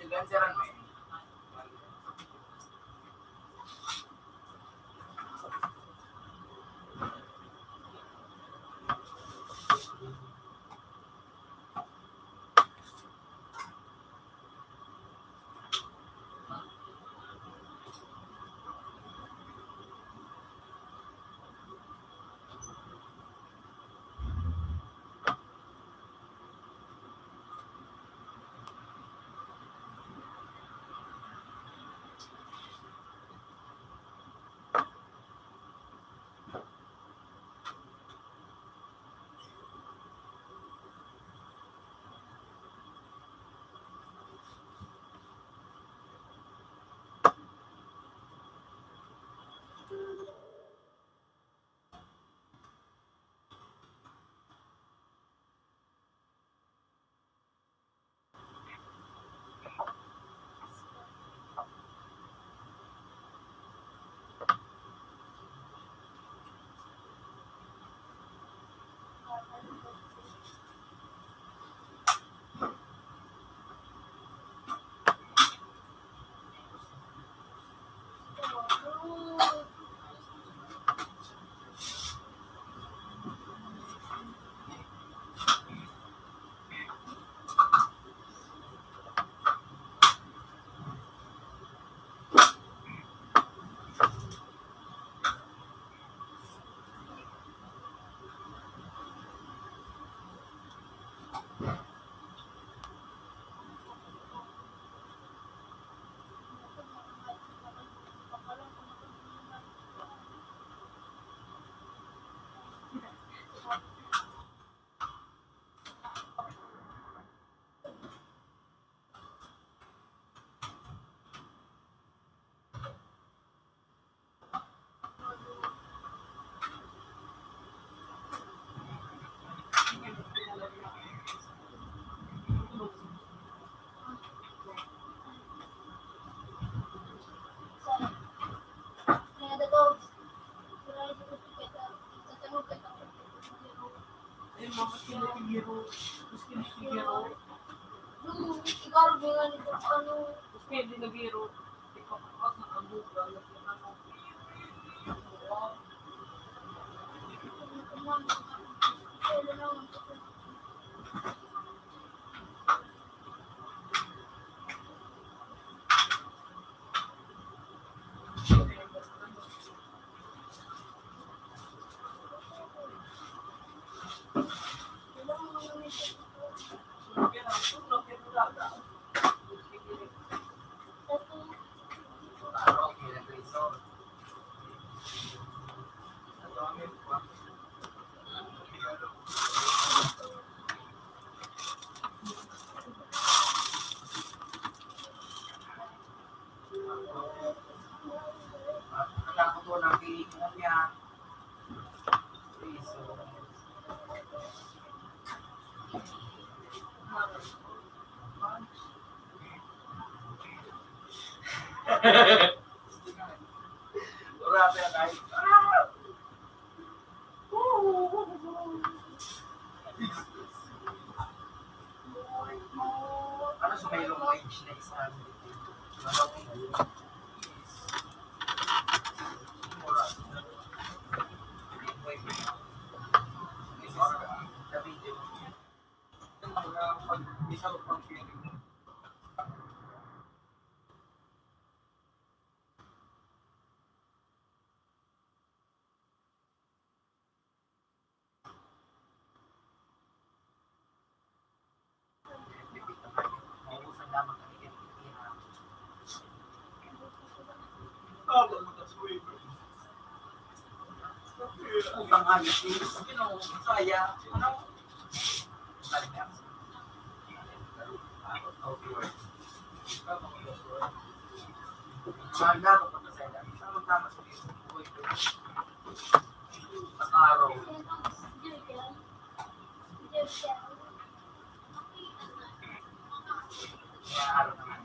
Speaker 7: Gansaran mo yun.
Speaker 3: Ikaw, bingan ito, ano,
Speaker 7: Grabe na kahit. sa may long range na isa. Utang agis ini, saya, ano? Maganda pa pa sa tama sa araw. Araw naman.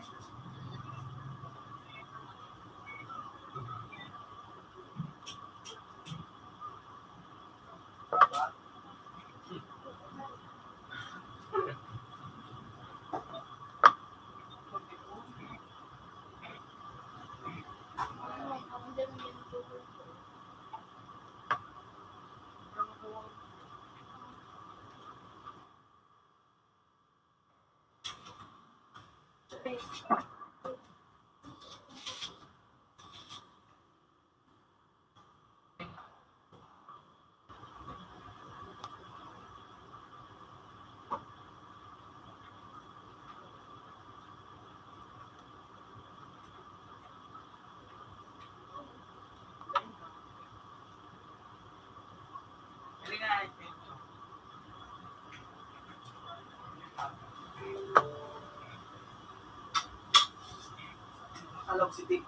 Speaker 7: Nakalog si Dick.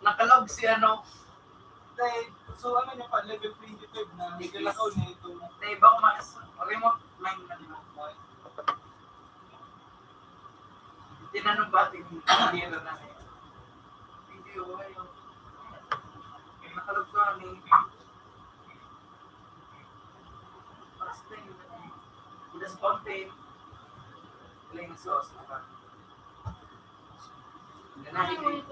Speaker 7: Nakalog si ano.
Speaker 6: So ano niya pa, level 25 na nilakaw niya ito.
Speaker 7: Iba ko mas remote line na nila. Tinanong ba ating kanino na niya? Video kayo. Nakalog sa amin. Pasting. Udas konti. Ling sauce na ba? Ganahin eh.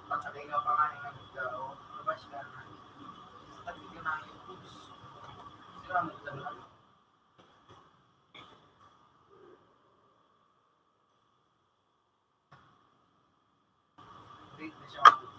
Speaker 7: Pataligaw pa nga ng nagdao. Labas ka na. Sabi ko na yung putos. Sira mo ito lang. Wait na siya mabuti.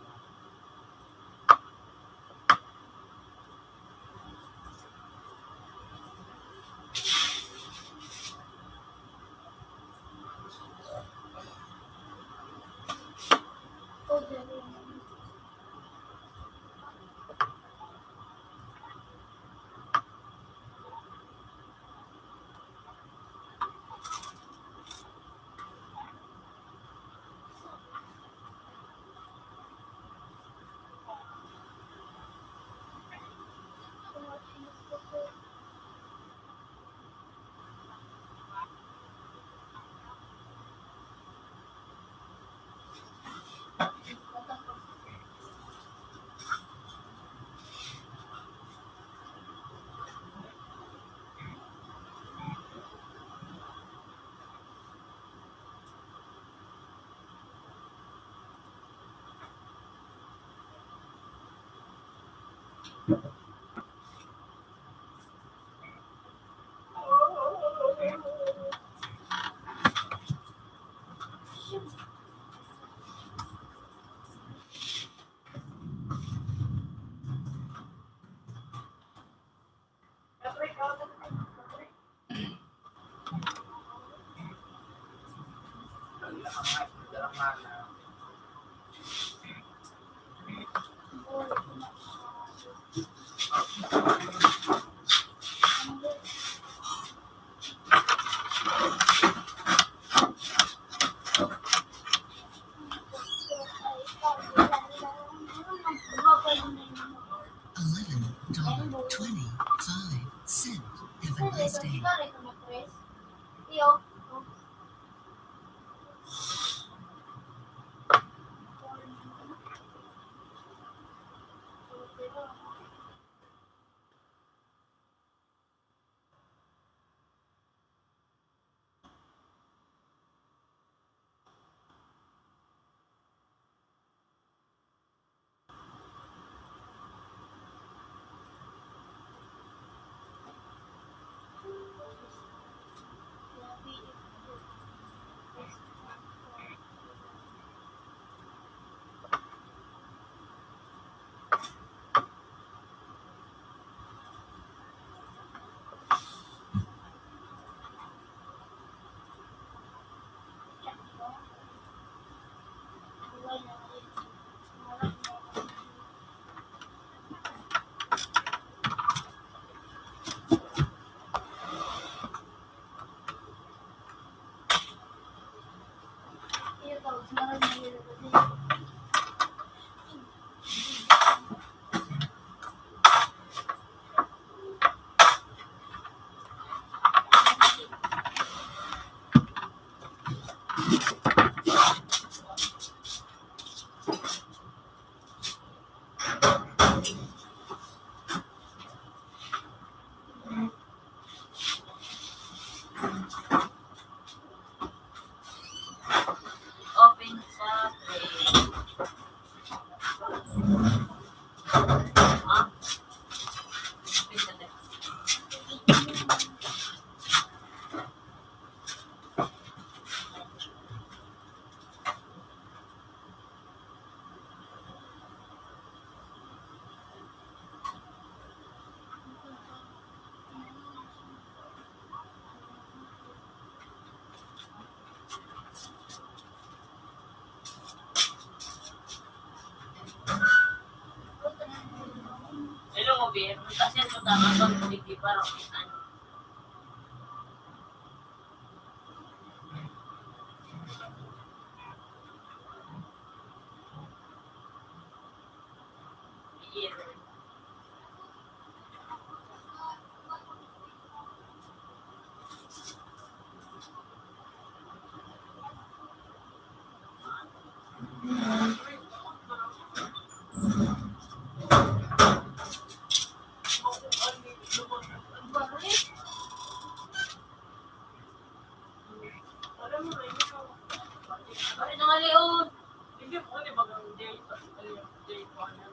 Speaker 5: $11.25. Have a nice day.
Speaker 3: Iyo. Iyo daw, marami na yun.
Speaker 1: Open sa play. Ah? Open sa play. Hello, Obi. Kasi ito tama ba? Hindi parang ano. Yeah. Bakit nga Leon?
Speaker 6: Hindi mo ni bagang day pa day pa niya.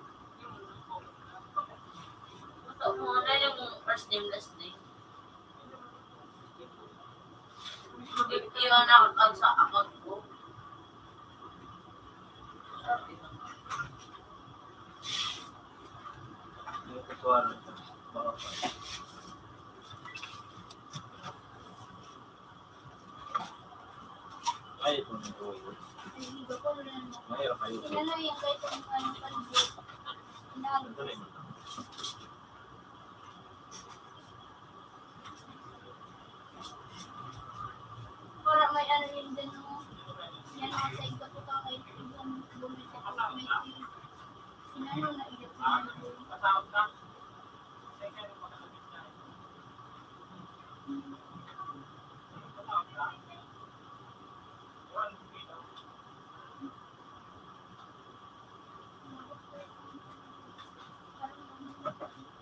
Speaker 1: Ito mo na yung first name, last name. Iyon ako sa account ko.
Speaker 2: Yung kutuan. Baka pa. Ay, ito na ito.
Speaker 3: Hindi ko rin.
Speaker 2: Mahirap kayo.
Speaker 3: Ano yung kahit ang panibig. Inaano.
Speaker 2: Ito rin.
Speaker 3: Para may ano yun din mo. Yan ang sa ikaw ko kahit ibang bumita ko. May sinano na iyak na yun.
Speaker 6: Kasama ka. Second mo na kami sa. Kasama ka. One video.
Speaker 3: Parang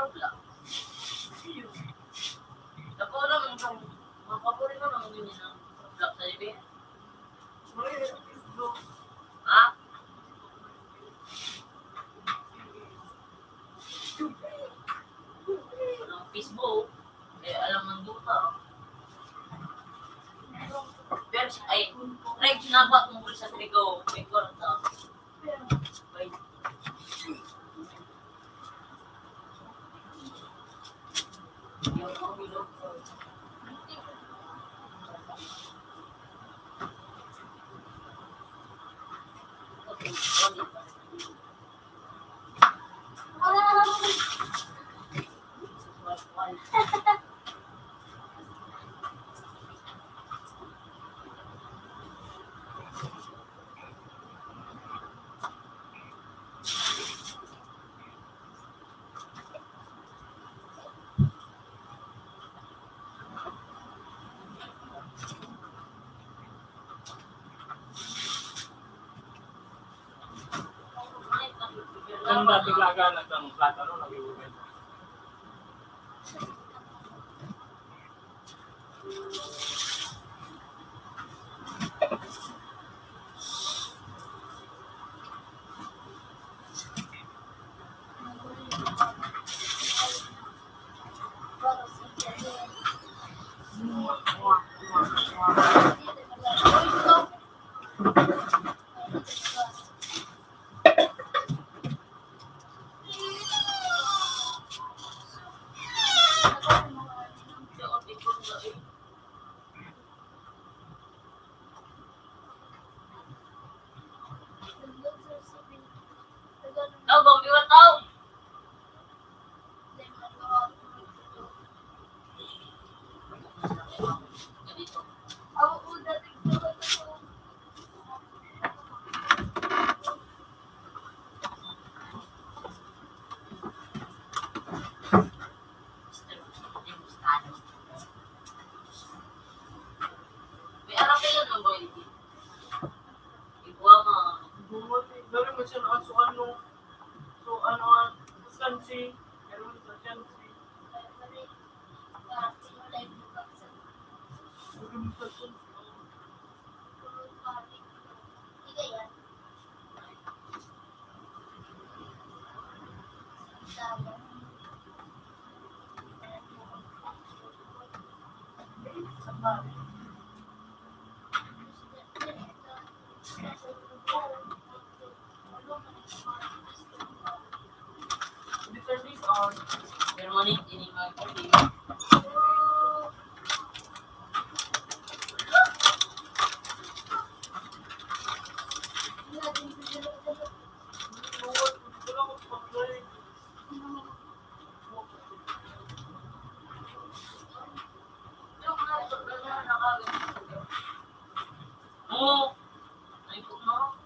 Speaker 1: wala. Ako naman kung mapapuri ko naman yun na vlog sa ibe. Ha? Ang Facebook, eh alam ng duta. Pero ay, Reg, sinabak mo sa trigo. May kwarta. Ay. Yung kumilog ko. Okay,
Speaker 6: Kung dati laganag ng platano, nag-iubin.
Speaker 1: Tao, bang liwan tao? Ganito. May alam kayo ng boy. Ibuwa mo.
Speaker 6: Dari mo siya na so ano, Sansi, meron sa Sansi.
Speaker 1: Pero manit, ini mag-pili. Oo. Ay, kung na.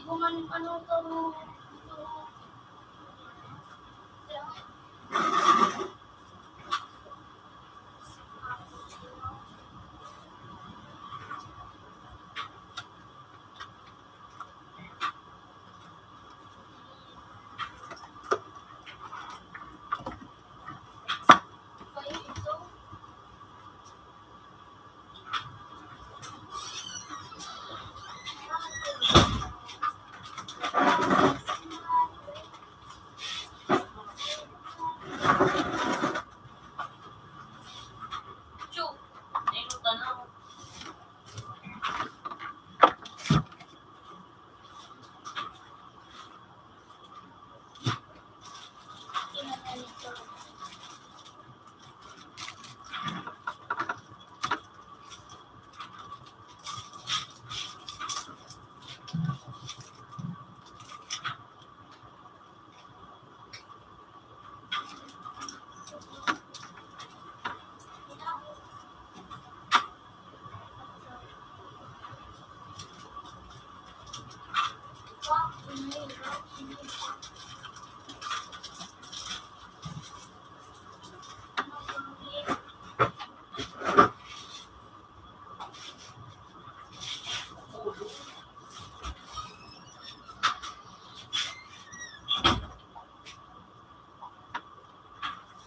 Speaker 3: ko man ano to. Kaya ito. Chu, ayun tanaw. Kinakalit ko.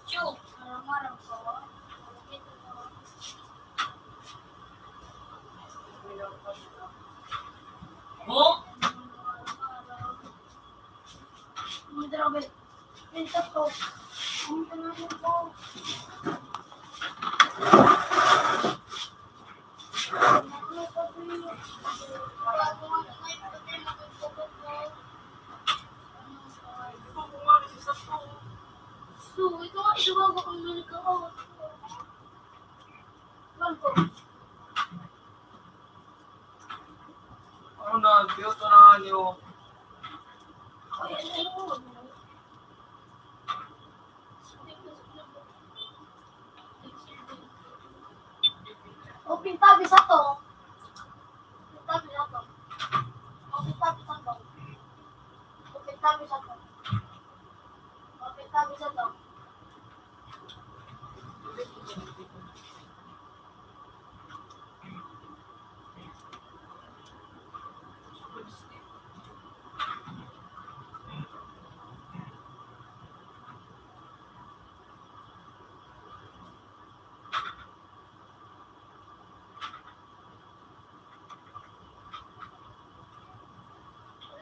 Speaker 3: Chu, marang-marang ko. Ito to.
Speaker 1: Oh!
Speaker 3: Grabe. Ito to. Ang tanong ko. So, ito nga, ito ba kung nalika ko? Wala.
Speaker 7: Ano na, cute na niyo.
Speaker 3: Ay, ano? O, pintabi sa to. Pintabi sa to. O, pintabi sa to. O, pintabi sa to. O, pintabi sa to.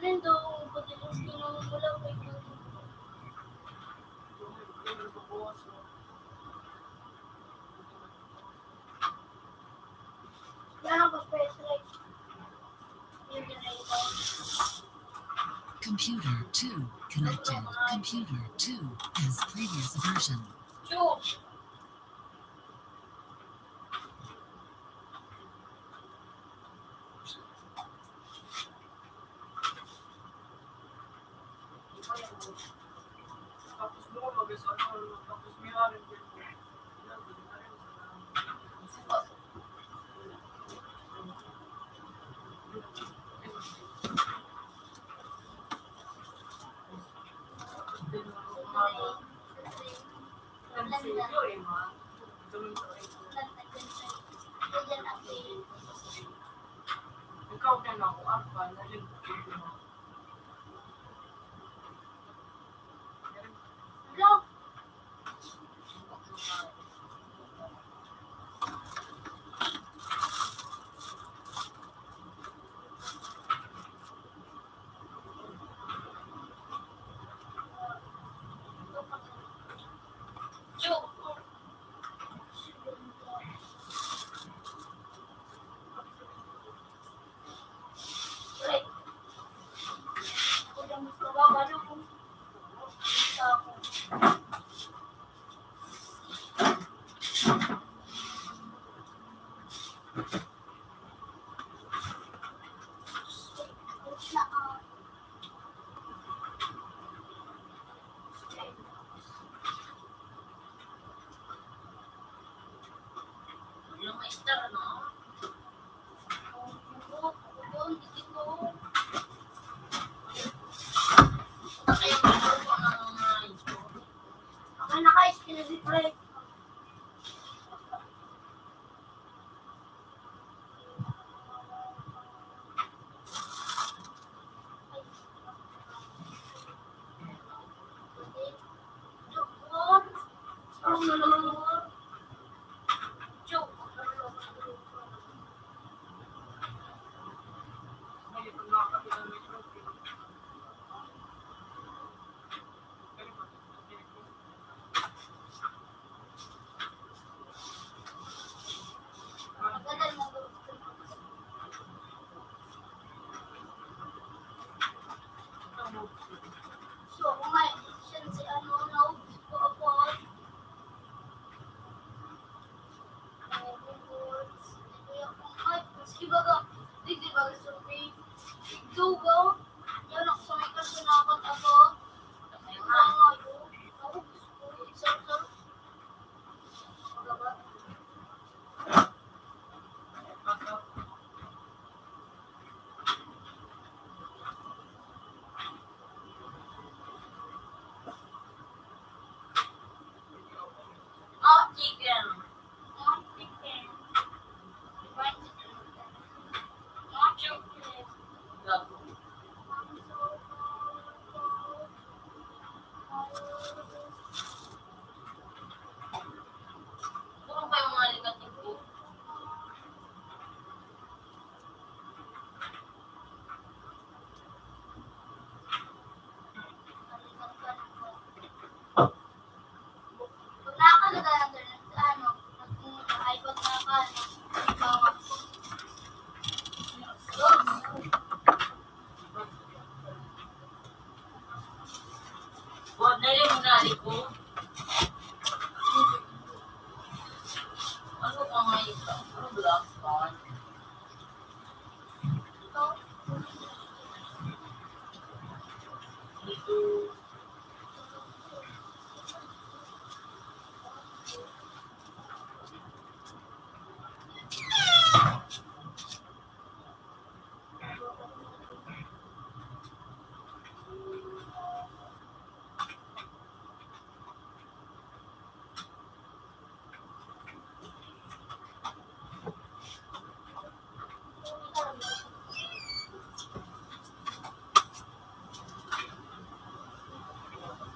Speaker 3: Lindo, pati yung pinamumula ko ito. Yan ako specialist. Yung generator.
Speaker 5: Computer 2 connected. Computer 2 as previous version.
Speaker 3: Chu!
Speaker 7: Tapos mo, mag-ano, tapos may harin ko. Ikaw din ako, apa, nalilipin mo.
Speaker 3: Hello? Chu! Wait. Kung gusto ba, ano kung gusto ako.
Speaker 1: Yung master, no?
Speaker 3: So, kung may siya si ano, na-ubos ko ako. Maski baga, di ba survey? Dugo, yan ako sa may kasunakot ako. Mga yun, naubos ko. Isang-isang. Magaba.
Speaker 1: Oh, chicken.
Speaker 3: Mga chicken. Fried chicken. Mga chocolate.
Speaker 1: Puro kayo mga ligatig po.
Speaker 3: Pag nakakalaga ng ano, iPod na ka, bawa.
Speaker 1: Huwag na yung nari ko. Ano ka nga ito? Ano black spot? Ito.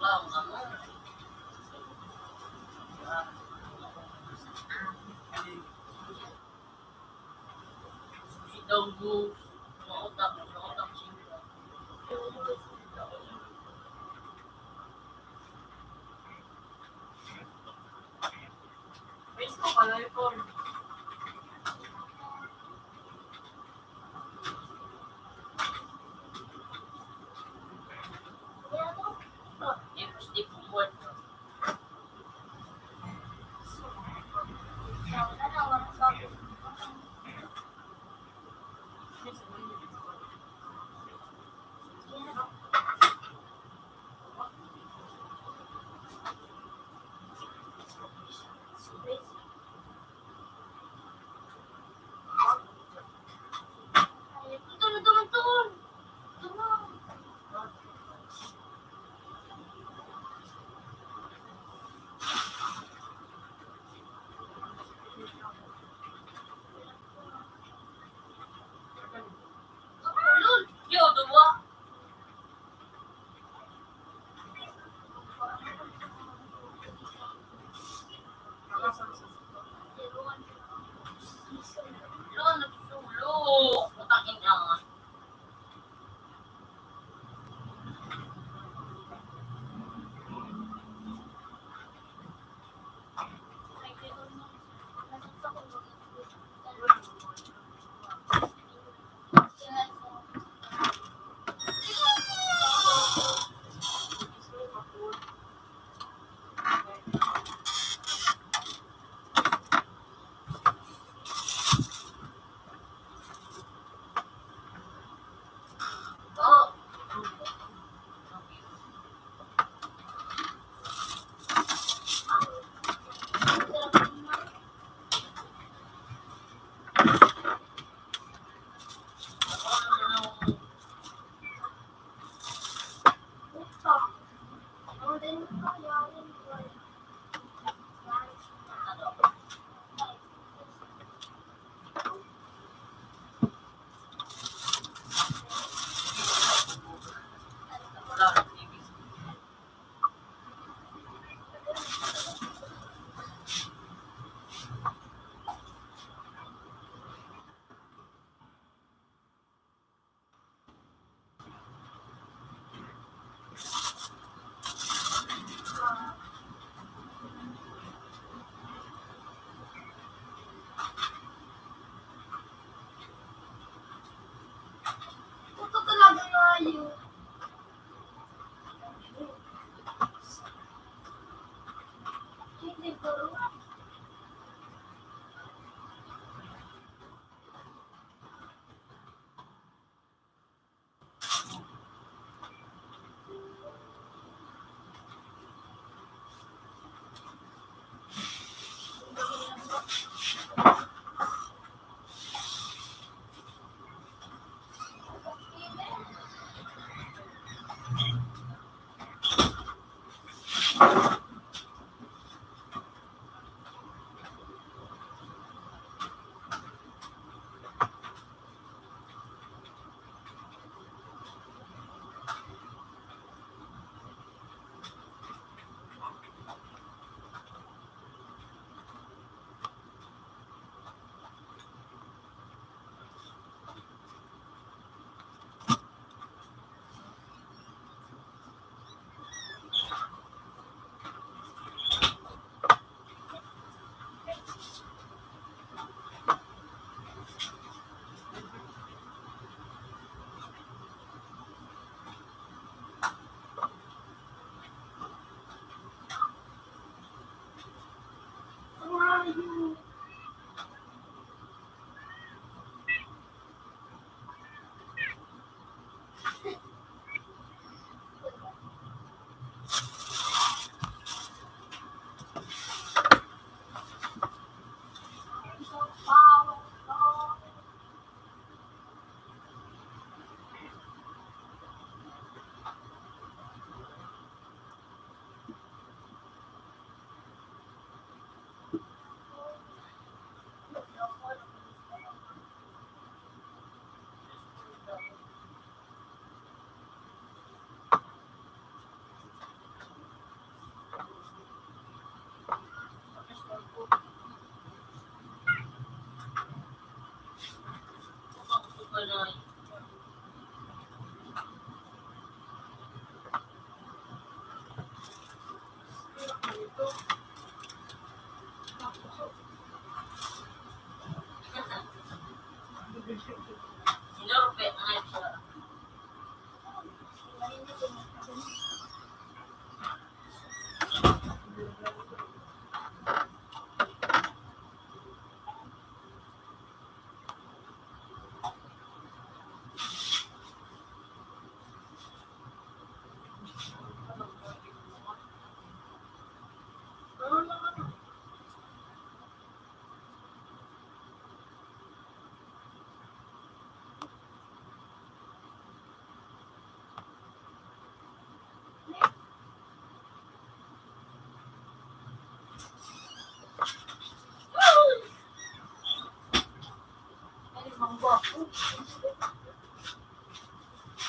Speaker 1: Wow, naman. Ito mo. Mautak siya. Miss ko pala ito. Di po buwan.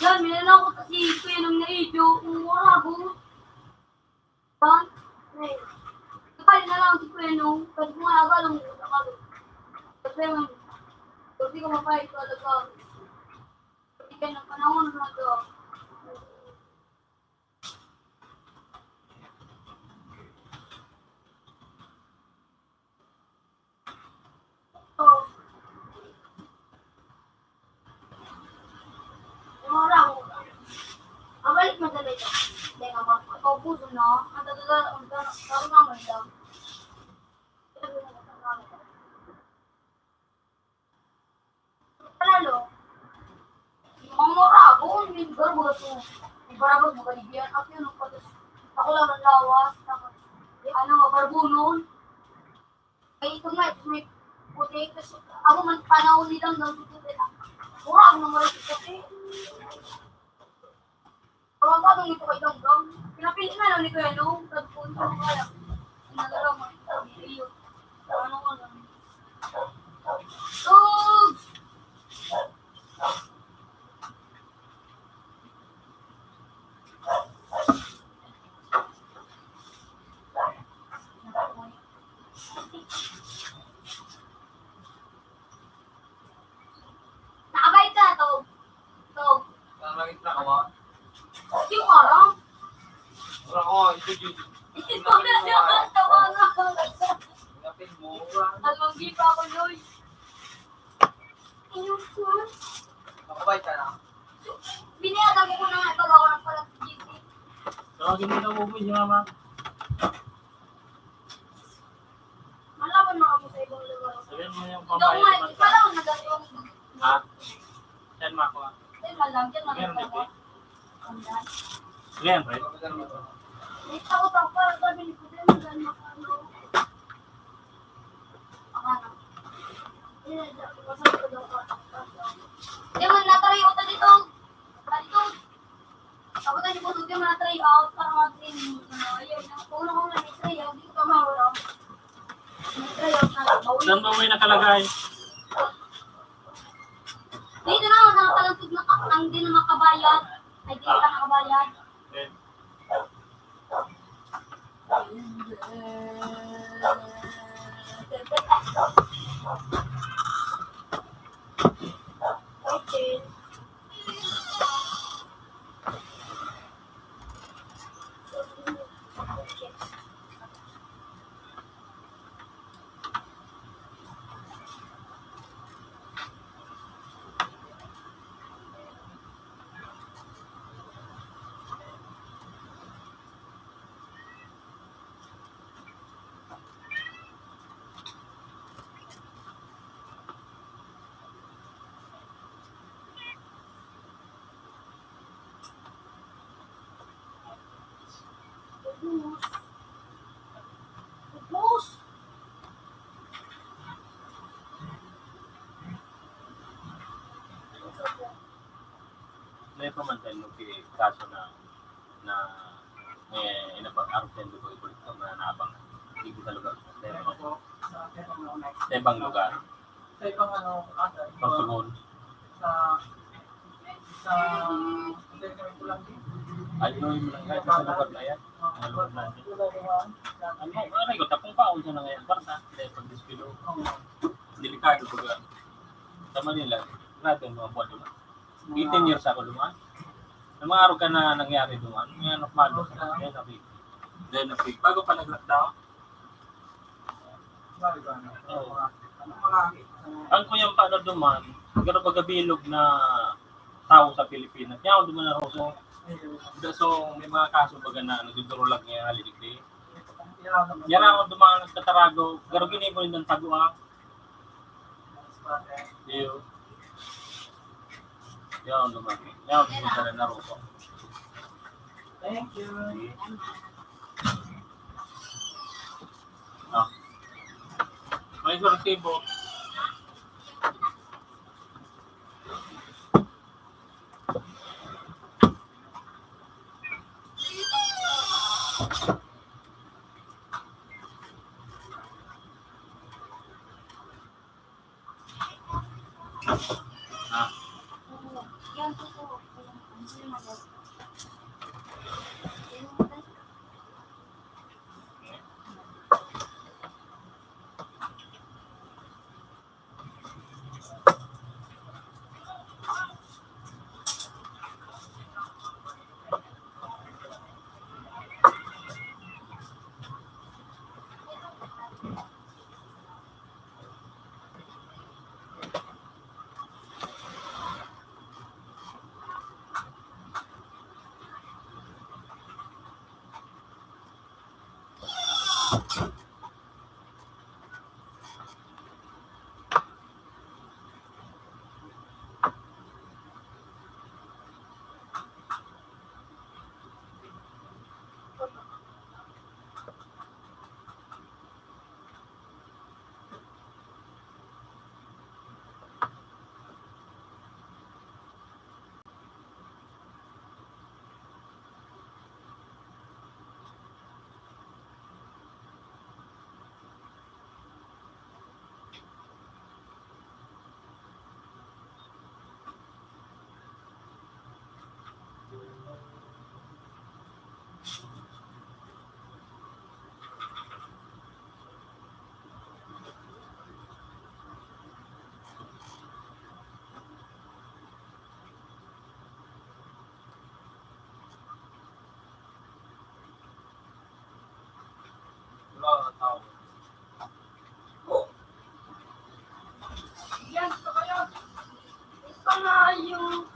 Speaker 3: Yan, minanaw ko kasi kuya nang na-video. Umura ko. Yan. Kapal na lang si kuya nung. Kasi kung aga lang mo. Kasi hindi ko mapahit ko talaga. Kasi kaya ng panahon na ito. Umura ko. Ang balik mo dala ito. Hindi nga ba? Ikaw puso na. Ang talaga, ang talaga naman lang. Panalo. Yung mura ako, hindi ko ito. Ibarabag mo kalibian. Ako yun, ako lang ang lawas. Ano, barbunon. Ay, ito nga, may puti. Kasi ako man panahon nilang daw tututin. Mura ako nang maraming puti. Parang ka ito kay Dongdong. Pinapili na lang ni Kuya Nung. Tagpunta ko kaya. Nagalaw mo. Iyo. Ano ka lang. Tug! Nakabait ka, Tug. Tug.
Speaker 7: Saan mag-intra ka ba?
Speaker 3: Yung alam.
Speaker 7: Wala ko, ito dito.
Speaker 3: Ito na siya. Tawa nga.
Speaker 7: Ngapin mo.
Speaker 3: Almanggi pa ako, Loy. Inyong school.
Speaker 7: Makabay ka na.
Speaker 3: Binayagan ko na nga ito ako ng pala sa GC.
Speaker 6: Tawagin mo na mo si mama.
Speaker 3: Malaman mo ako sa ibang lugar.
Speaker 6: Sabihin mo yung
Speaker 3: Ikaw
Speaker 6: pambayad
Speaker 3: nga,
Speaker 6: naman.
Speaker 3: ipala ko na gano'n.
Speaker 6: Ha? Saan mo ako?
Speaker 3: Ay, malam, dyan
Speaker 6: Meron
Speaker 3: malam
Speaker 6: dito
Speaker 3: ako.
Speaker 6: eh. Siyempre.
Speaker 3: May takot ako para sabi ni Kuya, maganda makano. Akana. Di man natry ko dito. Dito. Ako tayo po yung mga try out para mag-training. Ayun, kung una ko na may try out, di ko pa mawala. May try out na bawi.
Speaker 6: Saan ba may nakalagay?
Speaker 3: Dito na ako nakakalantog na ang di na makabayad. Ay, di ka nakabayad.
Speaker 6: Eh,
Speaker 3: Okay. Boss.
Speaker 2: May pamantay mo kay kaso na inapag-arupin ko ikulit ko na naabang hindi sa lugar. Sa ibang lugar.
Speaker 7: Sa ibang ano,
Speaker 2: Pang sugon.
Speaker 7: sa kami ko lang din.
Speaker 2: Ayun mo lang kahit sa lugar na yan. Ang lugar natin. Ano ko, tapong paon siya na ngayon. Parta, dahil pag dispilo. Delikado ko ba? Sa Manila, grabe ang mga buwan dumaan. 18 years ako dumaan. Ang mga araw ka na nangyari dumaan, may anak malo sa kaya na big. Then bago pa nag-lockdown, ang kuyang paano duman, gano'n pagkabilog na tao sa Pilipinas. Kaya ako duman na roso. So, may mga kaso baga na nagduduro lang niya haliligdi. Yan ako dumaan ng Tatarago, garo ginibon ng taguang. Iyo. Yan duman. Yan duman na roso.
Speaker 7: Thank you.
Speaker 2: Ah. May sortibo. Ah.
Speaker 8: Yan po.
Speaker 3: Yan, ito kayo. Ito na yung...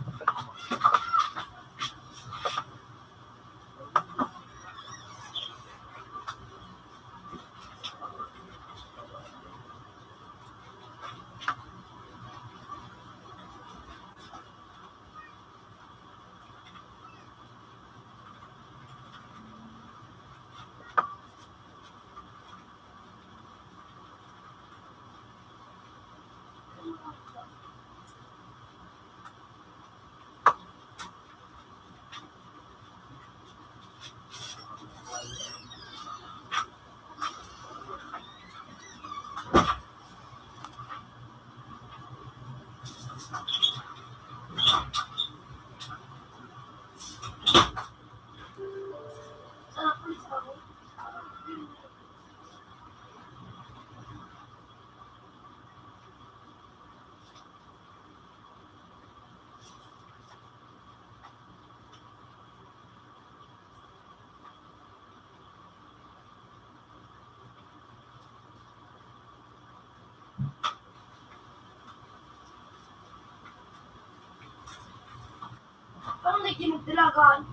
Speaker 3: Parang nagkinagdalagaan.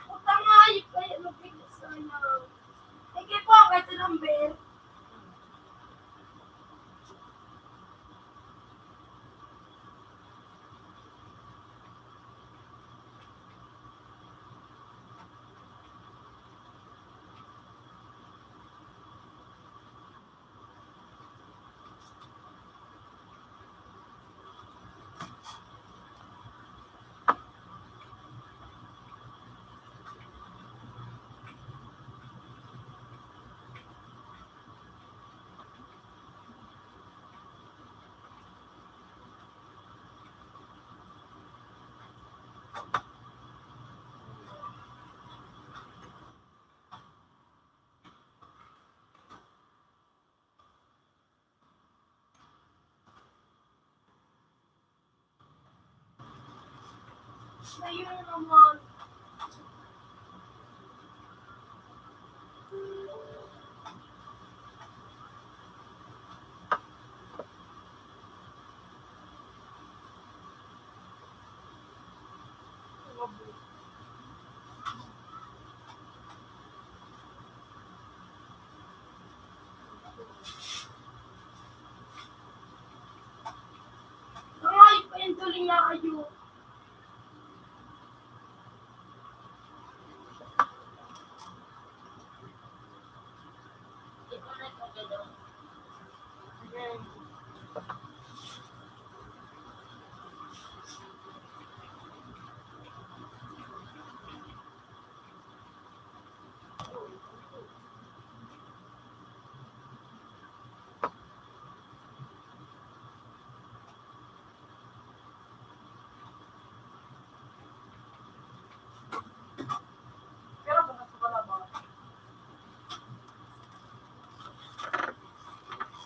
Speaker 3: Utang nga, yung kaya mabigas sana. Sige po, kahit number. Ayun naman. Ay, pa yung tuloy niya kayo.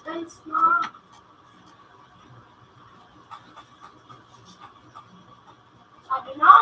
Speaker 3: Thanks, ma. Sabi na.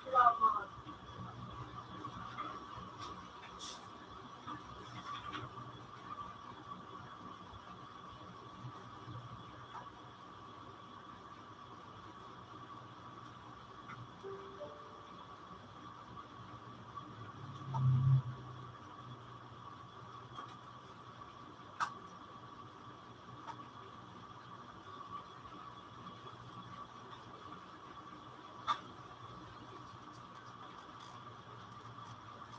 Speaker 3: Salamat.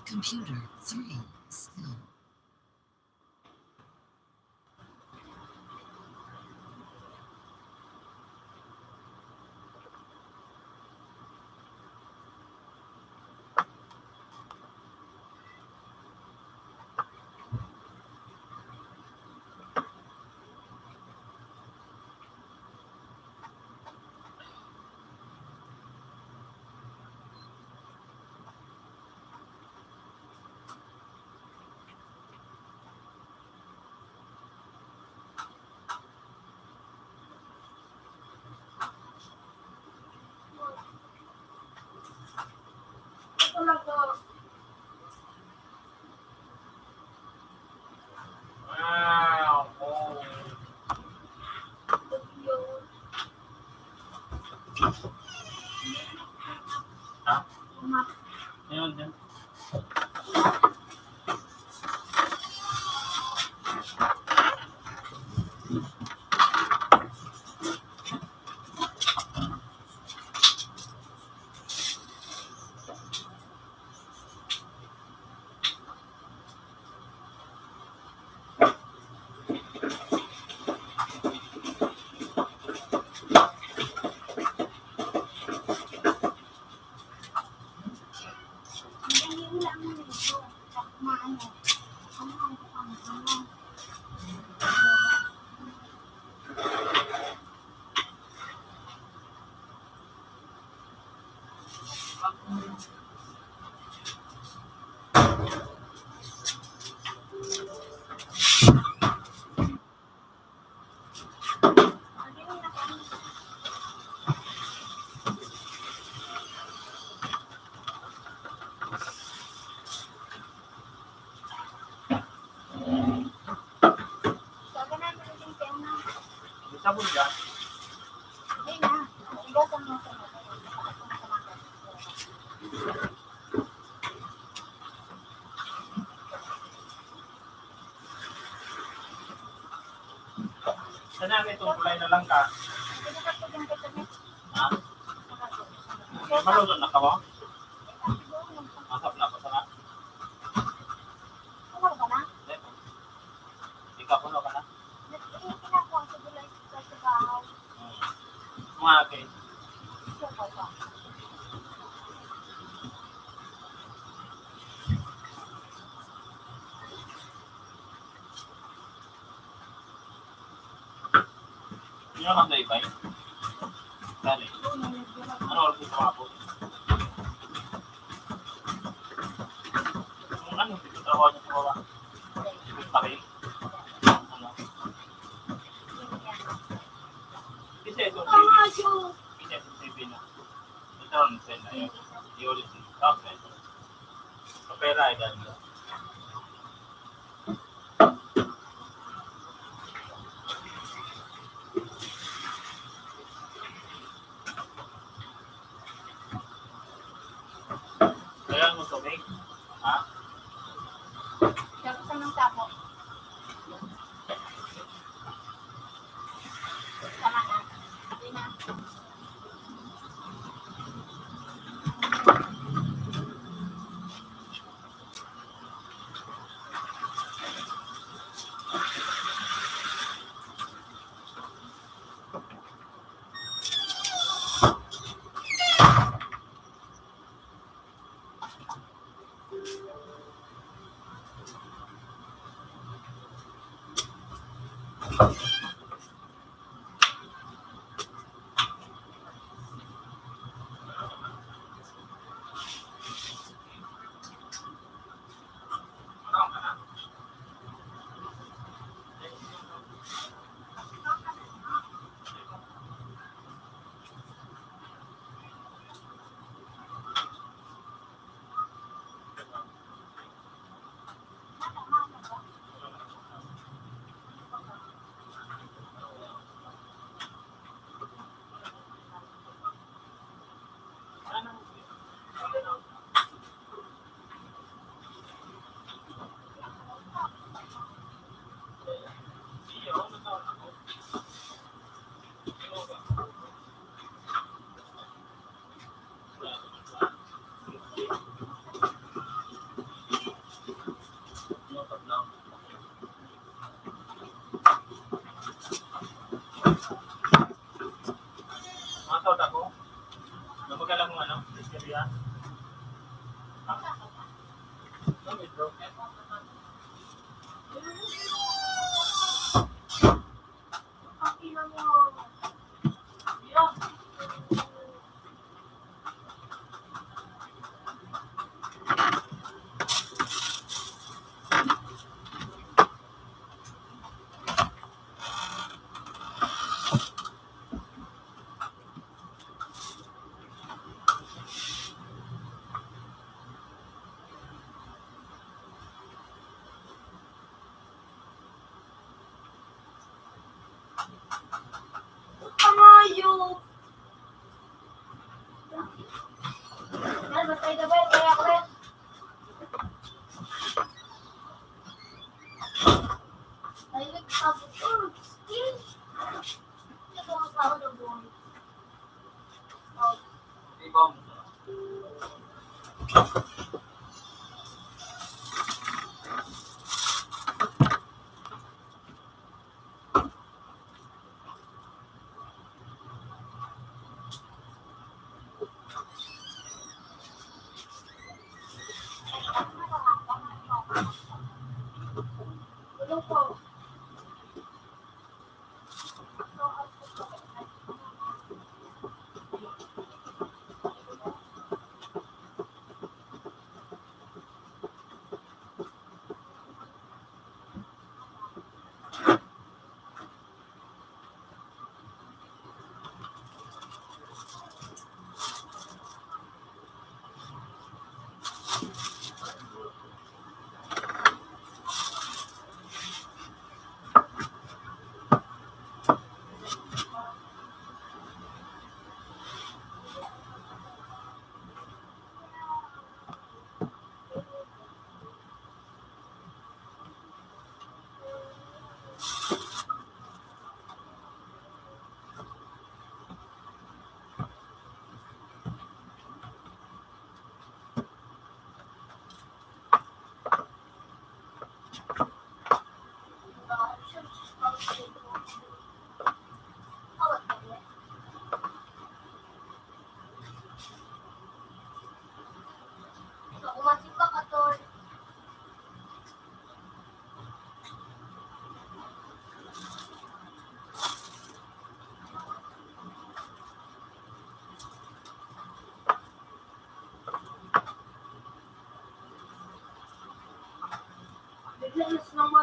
Speaker 5: Computer 3 still.
Speaker 6: Sabon dyan.
Speaker 8: Hindi na. Iwasan mo sa mga.
Speaker 6: Sana may tungkulay na lang ka.
Speaker 8: Pinakapag yung katabi.
Speaker 6: Ha? Maluto na ka mo? Masap na pa sana.
Speaker 8: Ano ba na?
Speaker 6: Ikaw puno ka na?
Speaker 8: Kinakuha sa bulay sa bahaw.
Speaker 6: Mga akin.
Speaker 8: Ito ba?
Speaker 6: Ano lang na ibay? Dali. Ano oras ito mga po? Ano? Dito trabaho niyo sa baba? Paki? Ano? Kasi itong TV. Kasi itong TV na. Ito ang send na yun. I-ulit yun. Okay. Kapera ay ganda. Kaya mo tubig? Ha?
Speaker 8: Tapos anong tapo? Tama na. Hindi na.
Speaker 6: Mga tawad ako. Namagala kong ano? Istorya. Ano ito?
Speaker 3: Ang ina mo. Kamayo. Yan, basta ito ba? Kaya ko rin. Ayun, tapos. Still. Ito ang tao na buhay.
Speaker 7: Ibang.
Speaker 3: Ano po?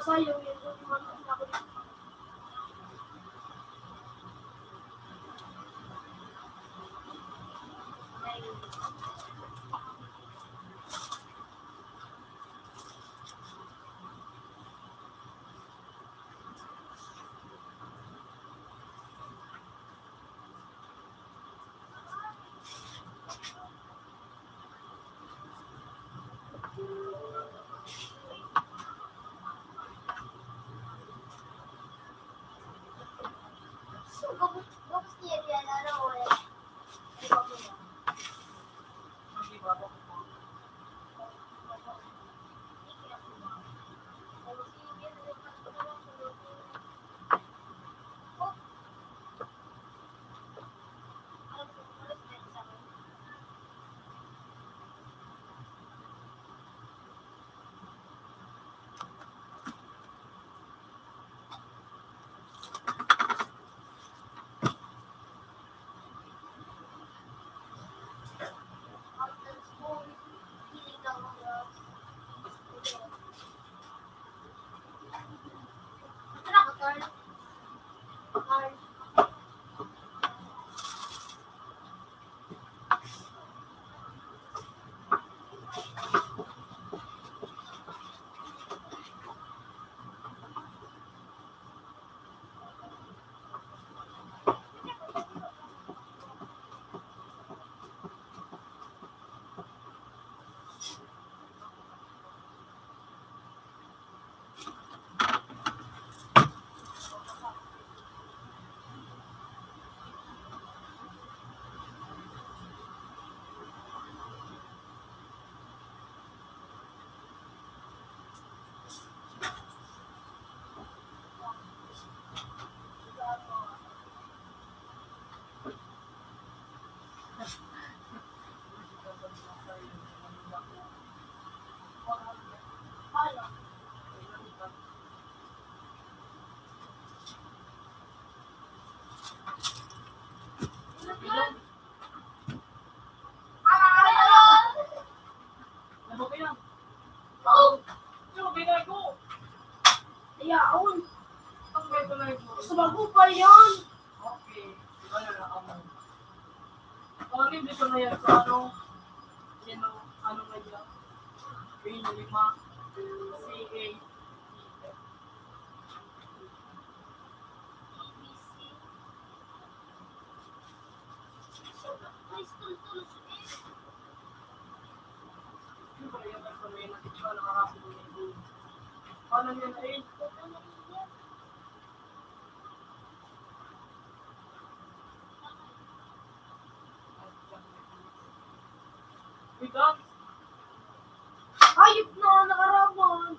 Speaker 3: sa'yo, yun yung mga ako dito. So, gabos niya yan, ano, wala.
Speaker 7: Hindi ba ako? Ano ba yan? Ano ba yan ko?
Speaker 3: Ayaon.
Speaker 7: Ang beto na ito.
Speaker 3: Sa bago pa yan.
Speaker 7: Okay. Ano na ako? Pagin dito na yan sa ano? Sino? Ano nga yan? P5 CA. Ano ba yan? Ano ba yan? Ito na nakakapin nito. Ano yan na rin? Bigang.
Speaker 3: Hayop na, nakaraman.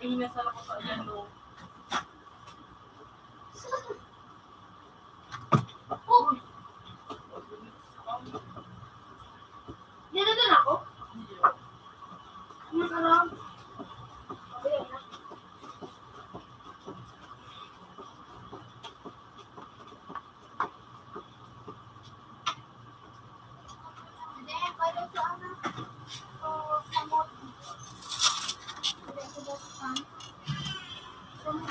Speaker 7: Inasal ako sa yan, no?
Speaker 3: Oh, dinadala ako? Nakaraan. Ayan na. Hindi, pwede sa ano? Sa mod. Pwede sa basican. Sa mod.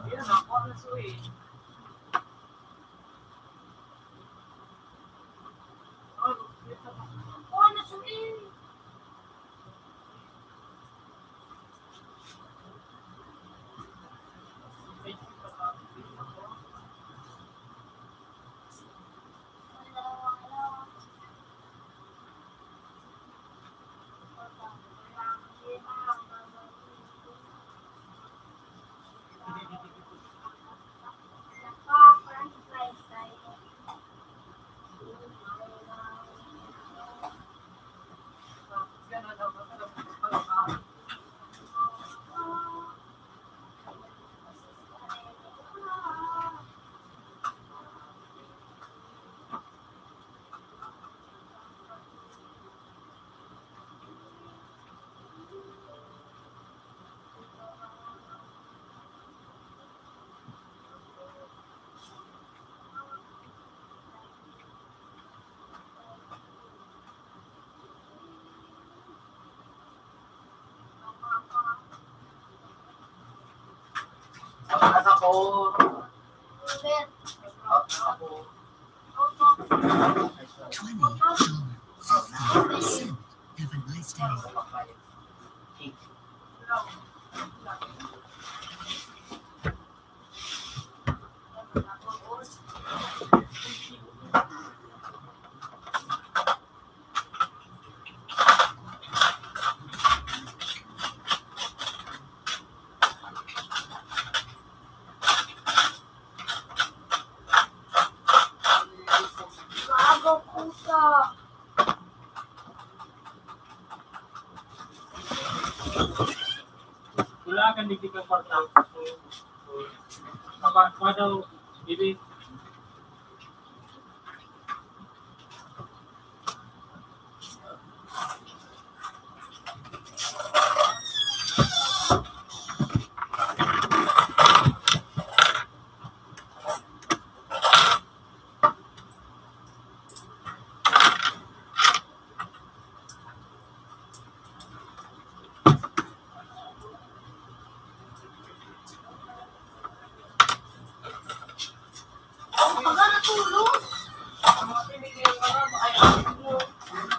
Speaker 7: Yan, ako na suwi.
Speaker 3: Oh, nasuin.
Speaker 1: ako.
Speaker 3: Ben.
Speaker 1: Ako.
Speaker 5: $20.50. Have a nice day.
Speaker 3: Gago pusa.
Speaker 6: Wala kang hindi ka kwarta. Kapag daw, bibi.
Speaker 3: Baga natulog.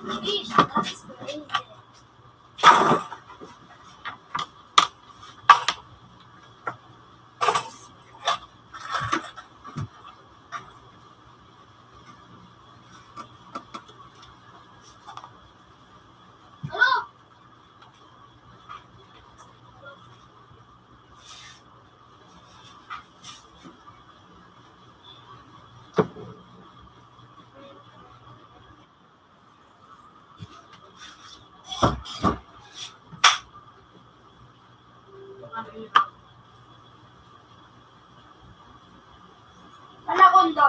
Speaker 3: Please, that's crazy. Ano? Anaconda.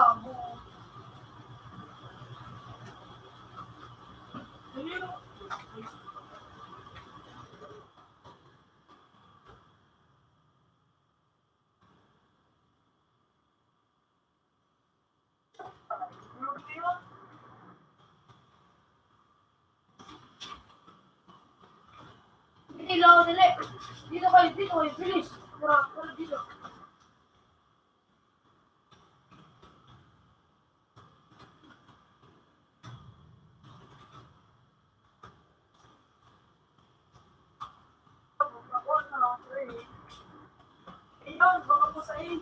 Speaker 3: Ilaw nila. Dito kayo, bilis. Tara, dito. Ayun, baka po sa iyo.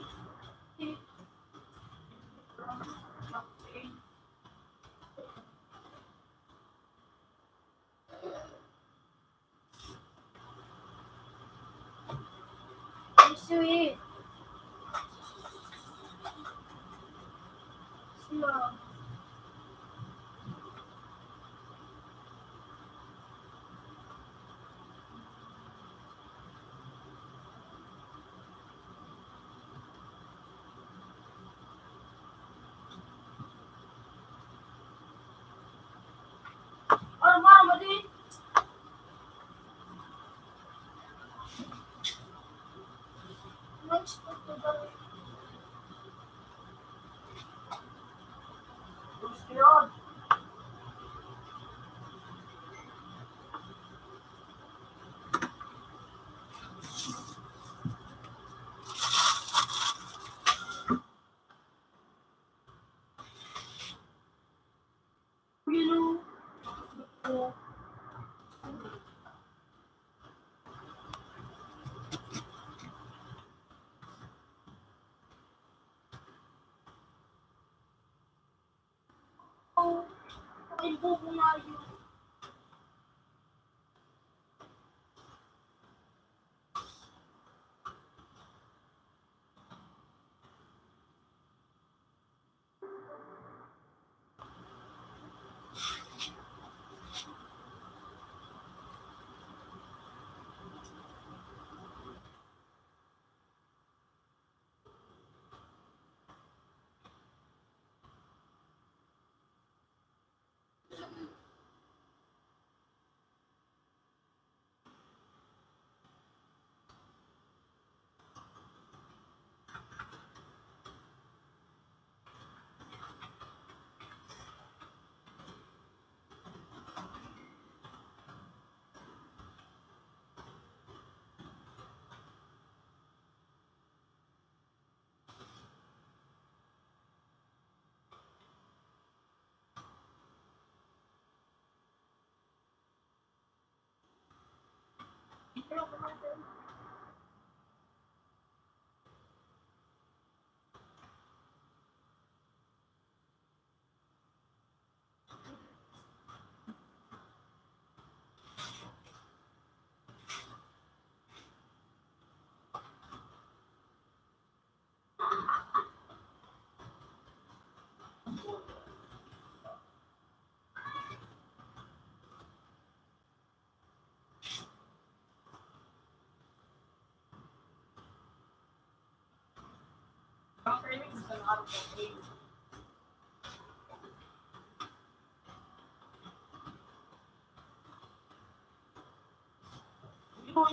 Speaker 3: Sweet. Sila. Mama, din. Lunch po to daw. Gusto yun. Ay, bubo nga yun.
Speaker 7: Ito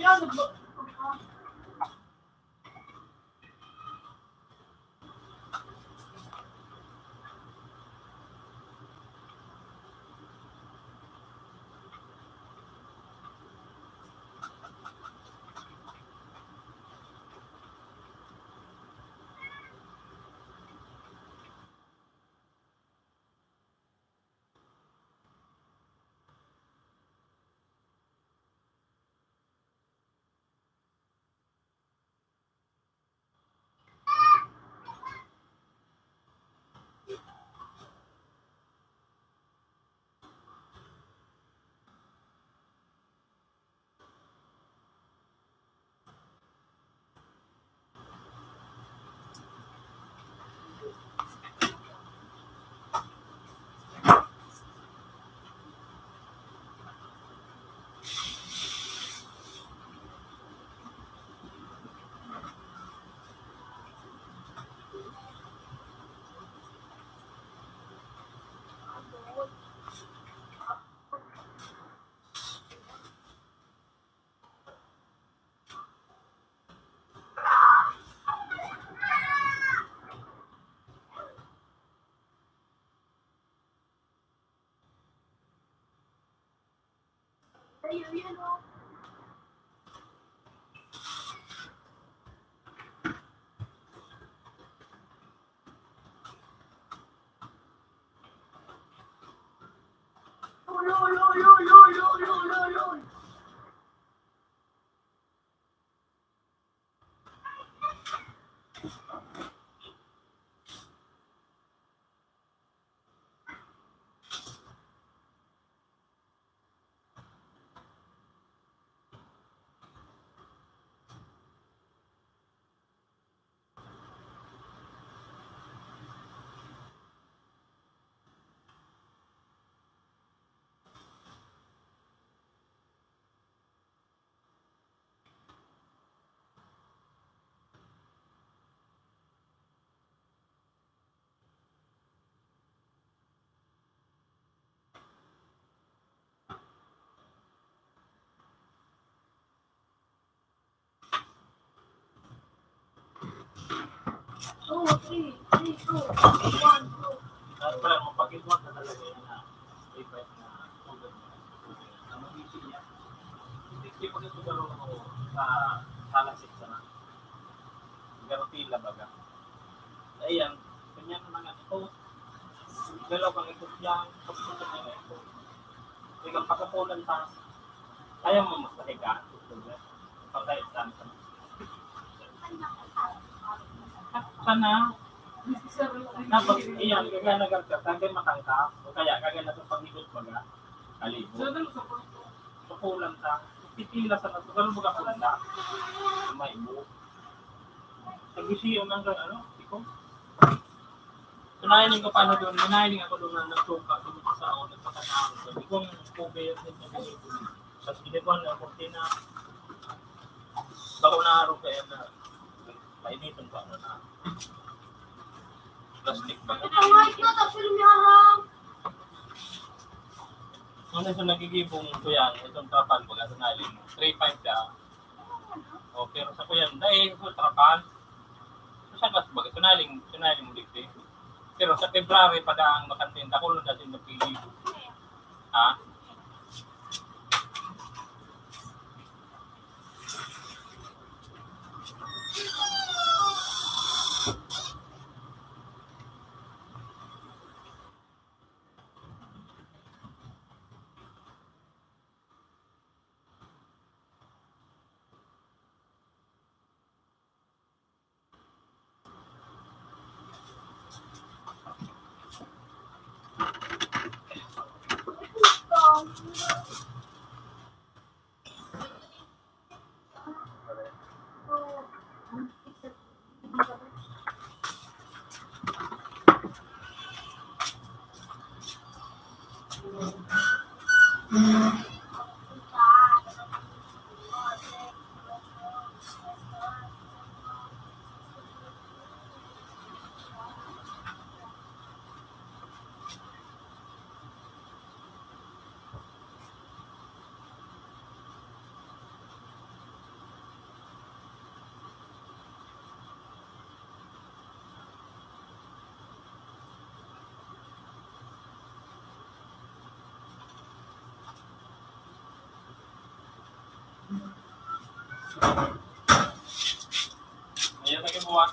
Speaker 7: yan,
Speaker 6: Pala, mapag-iwan na talaga yan na iba na tugad na. Ang mag-isip niya, hindi ko dito gano'n ako sa salasik sa na. Gano'n pila baga. Ayan, kanya naman ito. Dalaw kang ikot yan, pagsusunod niya ito. Ikaw pagkapunan pa, kaya mo mas nahiga. Pagkait sa sana dapat iyan kaya nagagkat kaya makangka o kaya kaya na sa pagikot baga kalibo so kulang ta pipila sa nato pero baga kalanda may buo nagbisiyo ng ano iko tunayan ko paano doon minayin ako doon na nagsuka doon sa ako nagpakanaon sabi kong kobe yung tapos ginagawa na kortina bako na araw kaya na painitan pa ano na plastic ba? Ano sa nagigibong kuyan, itong trapal baga sa nalim, 3.5 siya. O, pero sa kuyan, dahil sa trapal, sa gas baga, sunaling mo dito. Pero sa February pa ang makantinda, kulong natin magigibong. Ha?
Speaker 2: Ayan, lagyan mo ah.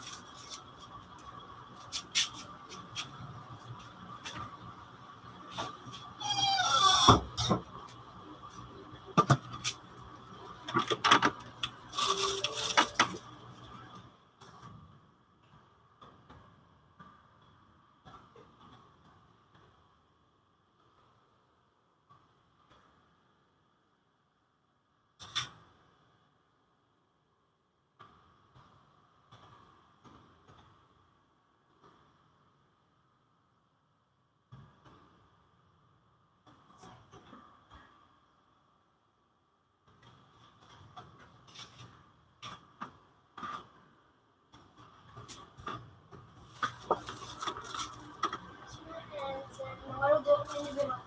Speaker 3: Mga joke na yun, diba?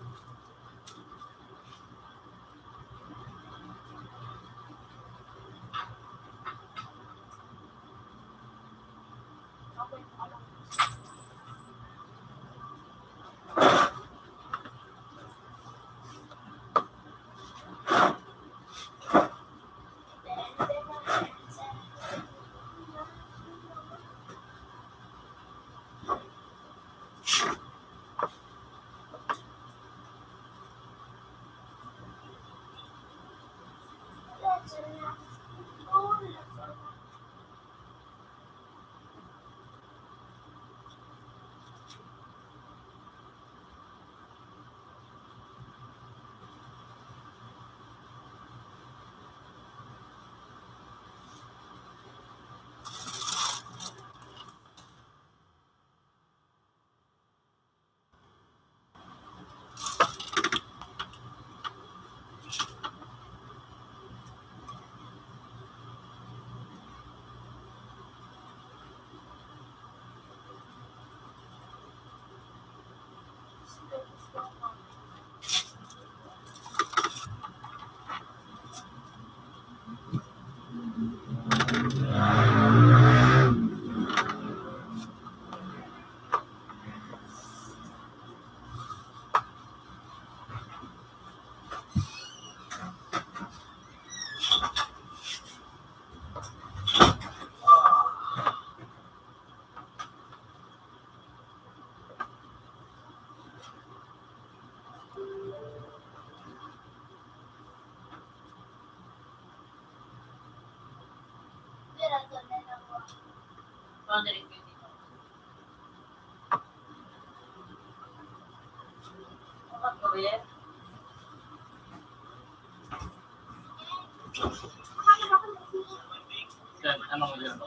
Speaker 2: Anong yun?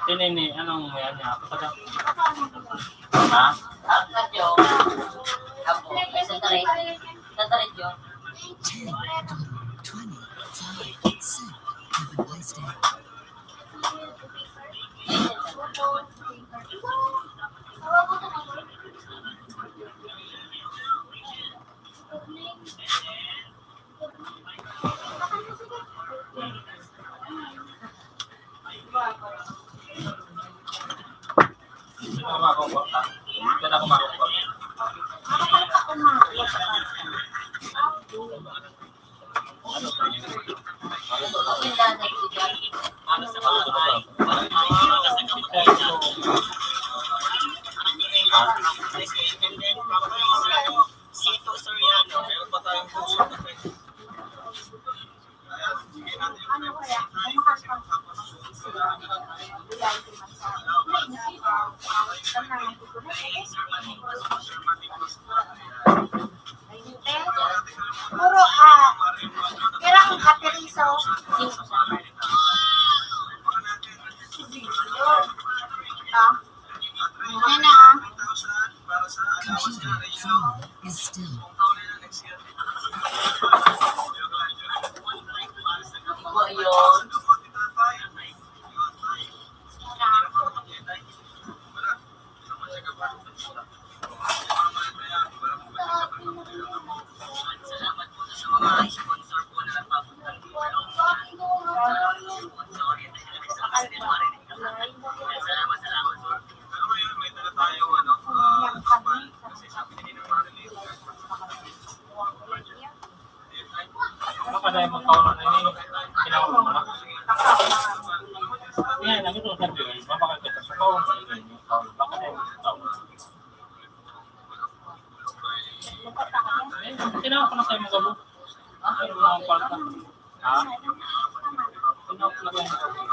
Speaker 2: Tinini, anong yan niya? Kapag ha?
Speaker 5: Have a nice day.
Speaker 2: Ito ako makakupot ha? Ito ako makakupot. Ano pa yun?
Speaker 6: pala yung magkaunan na yun. Kinaunan mo na. Yan, ang ito sabi ko, mapakagkita sa kaunan. Baka na yung kaunan. Tinawag ko na kayo magabo. Ano mo ang palta? Ha? Tinawag ko na kayo magabo.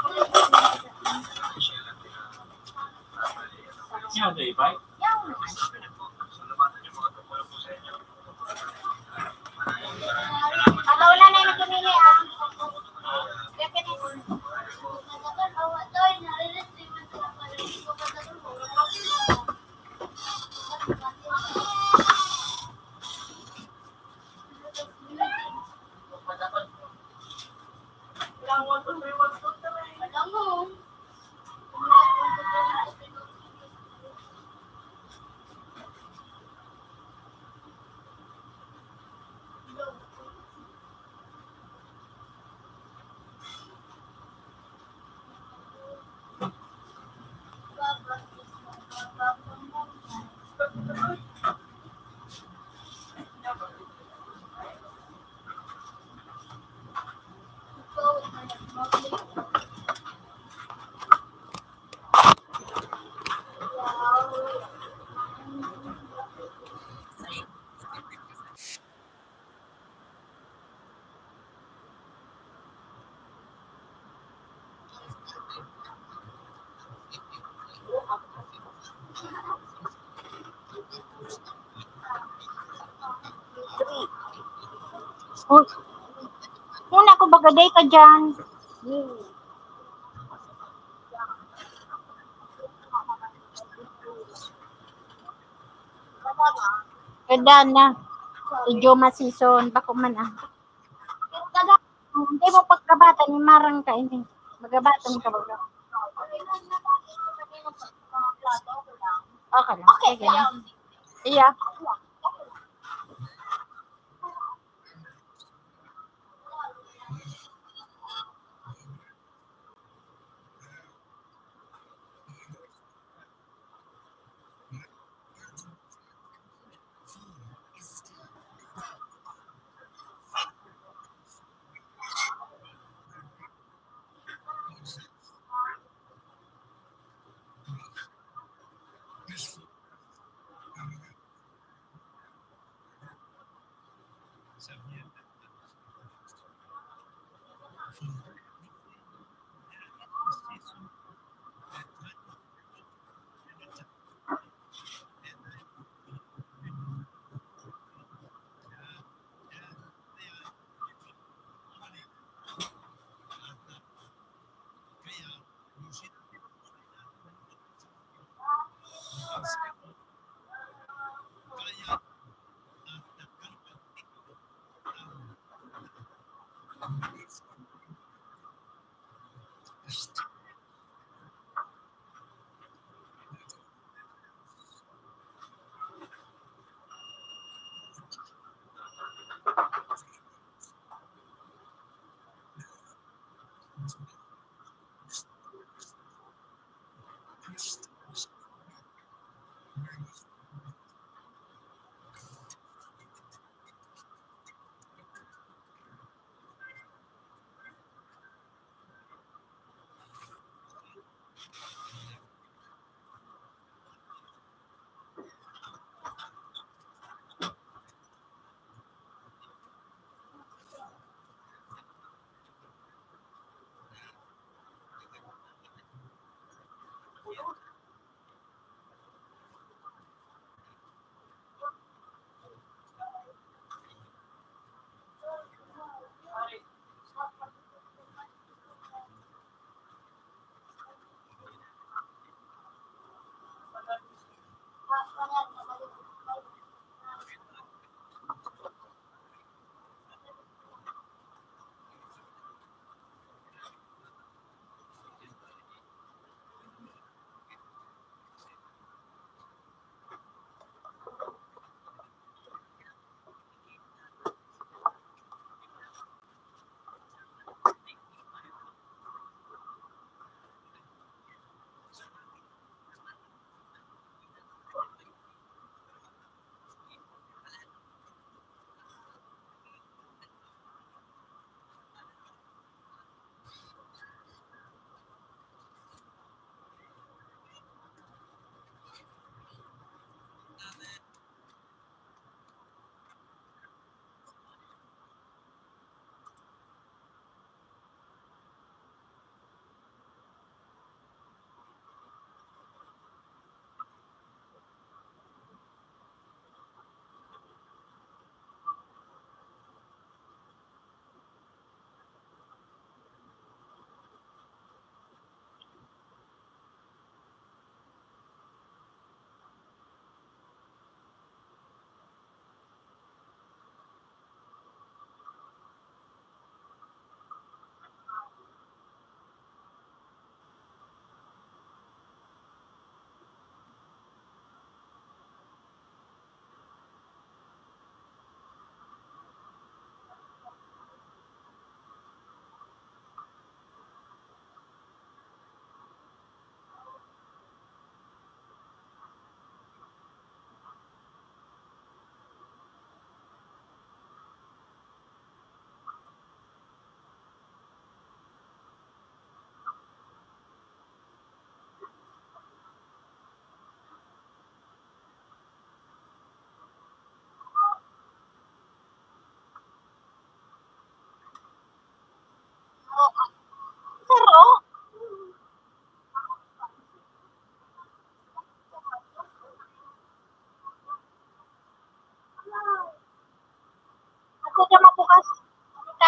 Speaker 6: Yan, day, bye.
Speaker 8: Wala na yung nagkamili ah. Muna ko bagaday ka dyan. Ganda na. Idioma season. Bako man ah. Hindi mo pagkabatan ni Marang ka ini. Magabatan ka baga. Okay lang. Okay lang. Iya.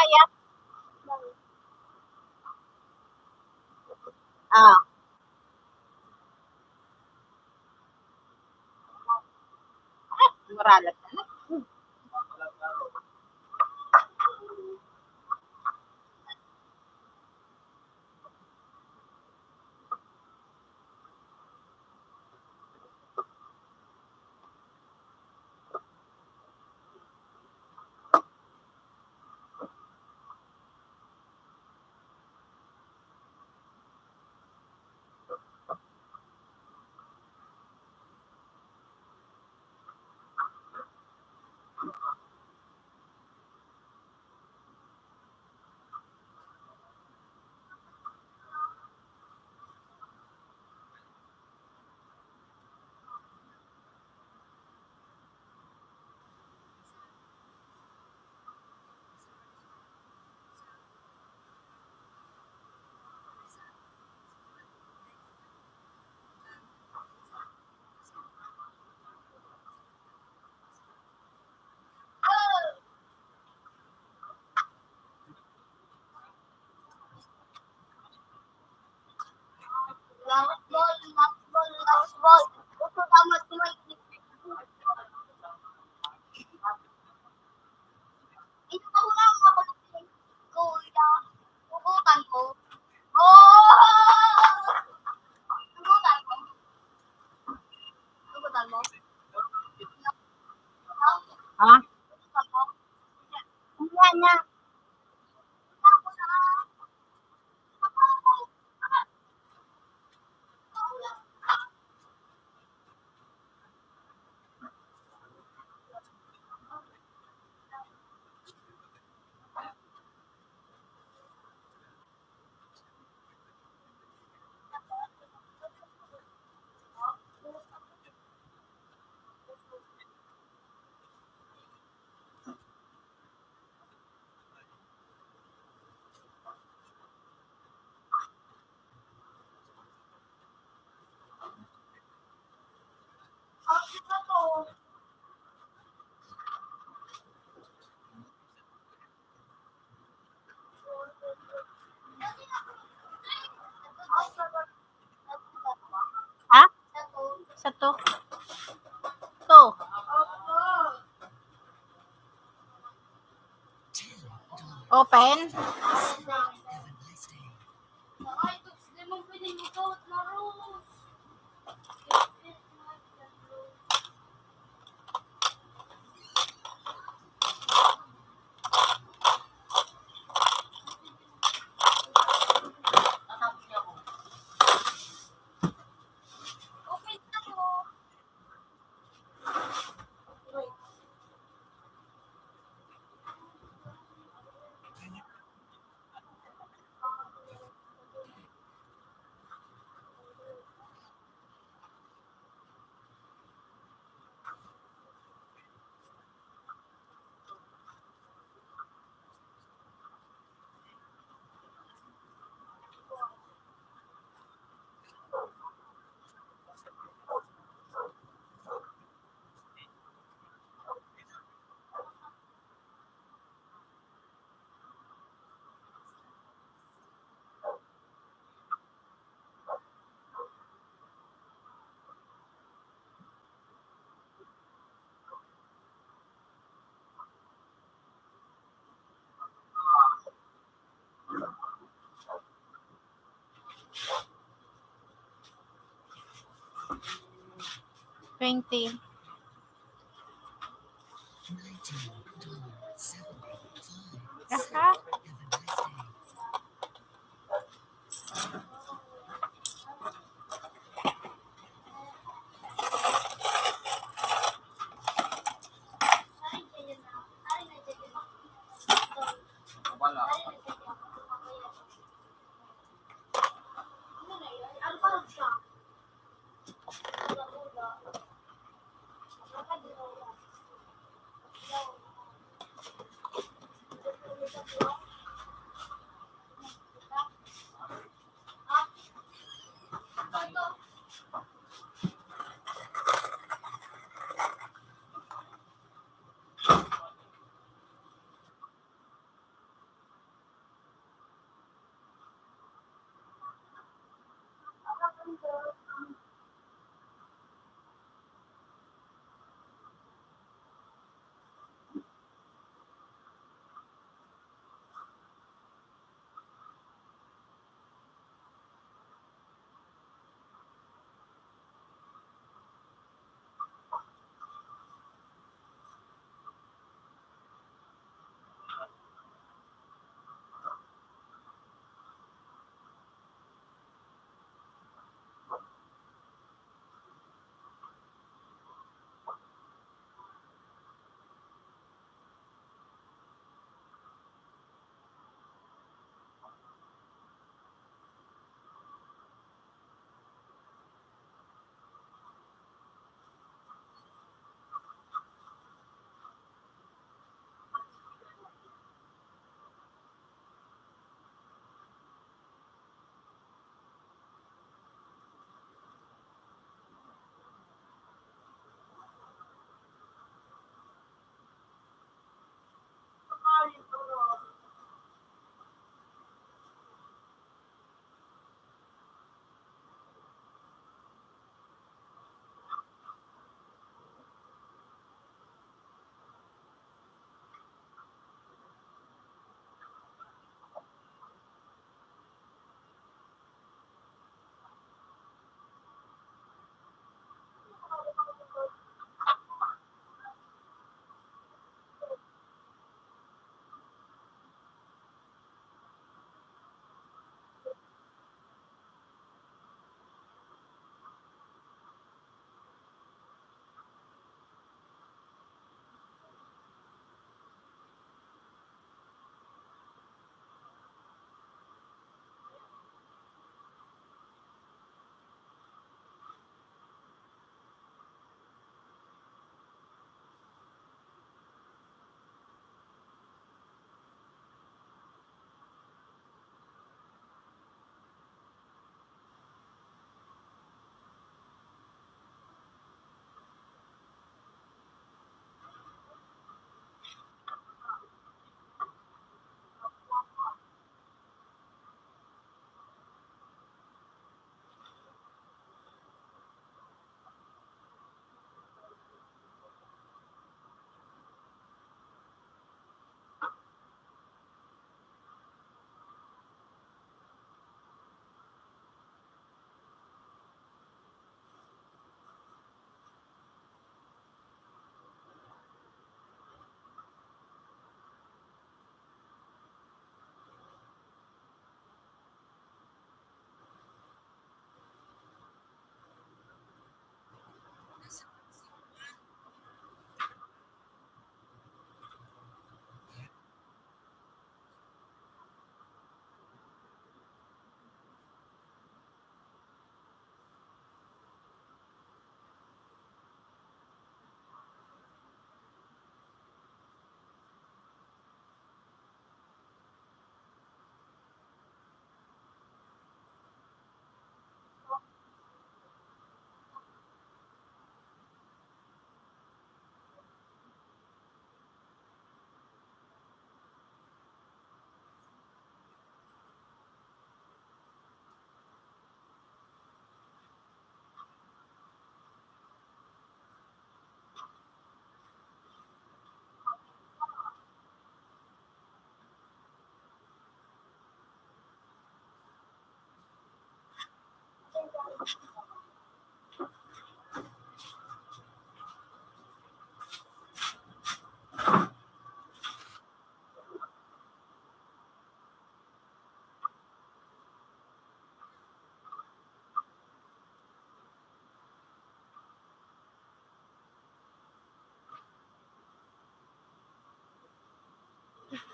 Speaker 8: kaya? Ah. Muralat na. Last ball, last ball, last ball. Ito tama tumay. Ito pa wala ako makapalit. Kuya, ubutan ko. Oh! Ubutan ko. Ubutan mo. Ha? Ubutan mo. Yan na. Ha? Sa to? To. Open.
Speaker 5: Have a nice day.
Speaker 3: Ay, di mo pwede mag-out na rules. Open na to.
Speaker 8: $20.
Speaker 5: $19.75.
Speaker 8: Aha.
Speaker 5: Have a nice day.
Speaker 6: Wala.
Speaker 3: Ano pa rin siya?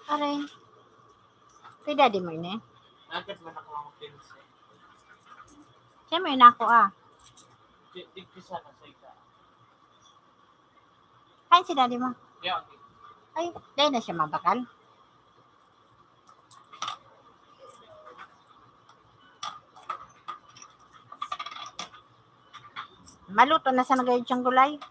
Speaker 8: Aray. Kay daddy mo ini.
Speaker 1: Agad ba nakuha mo 15?
Speaker 8: Siya may nako ah.
Speaker 1: Tigpisa na sa isa.
Speaker 8: Kain si daddy mo.
Speaker 1: Kaya,
Speaker 8: Ay, dahil na siya mabakal. Maluto na sa nagayod siyang gulay.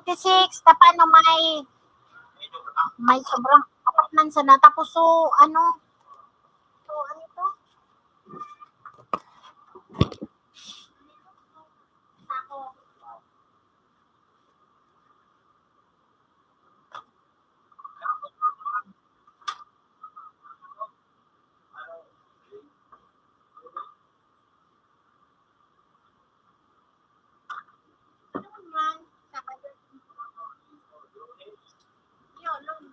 Speaker 8: 26, paano may sobrang apat man sana. Tapos so, ano ito? Ako. Ano man? Yun.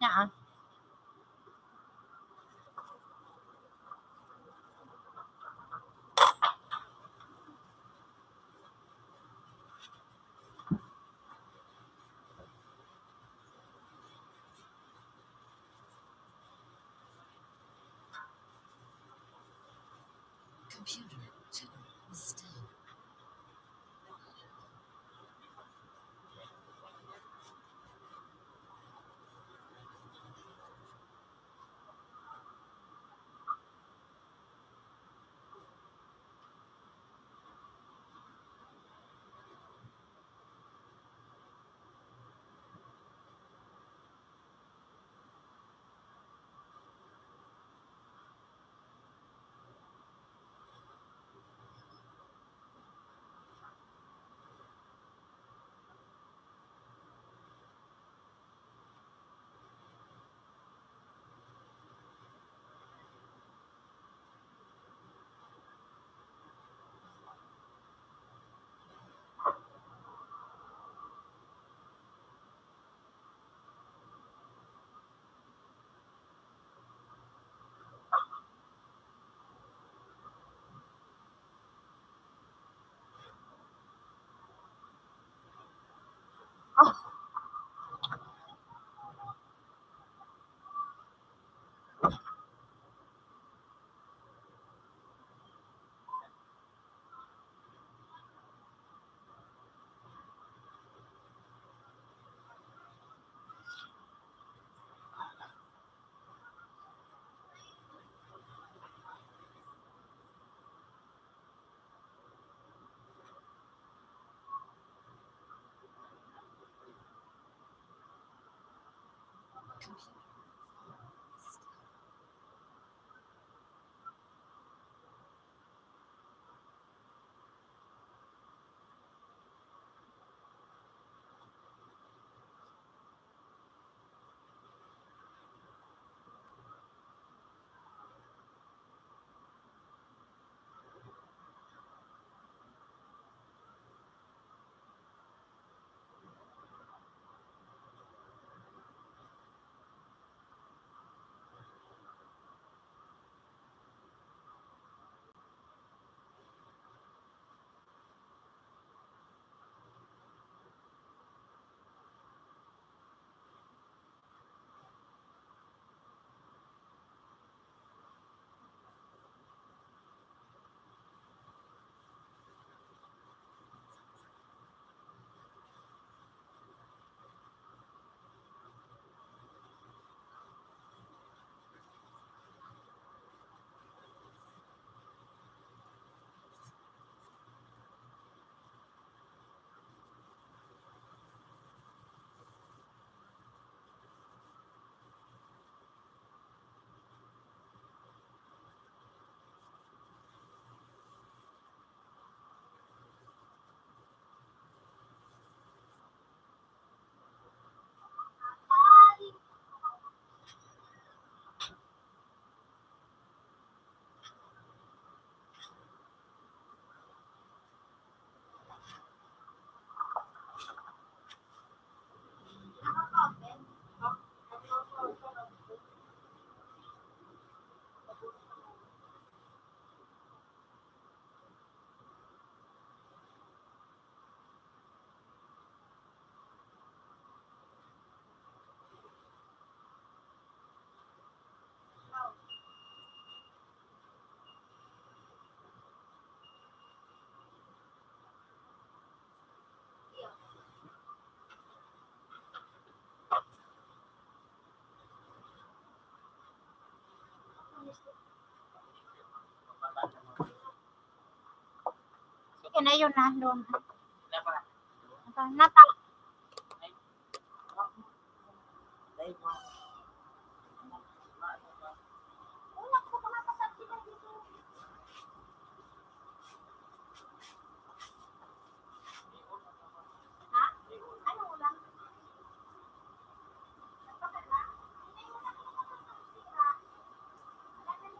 Speaker 8: Yan.
Speaker 5: Computer tone is still.
Speaker 8: Okay na yun na. Doon.
Speaker 1: Wala pa.
Speaker 8: Nata.
Speaker 1: Live mo.
Speaker 3: Wala ko pa nakasabti na dito. Ha? Ano ulam? Napakala? Hindi mo na nakasabti ka. Wala na yung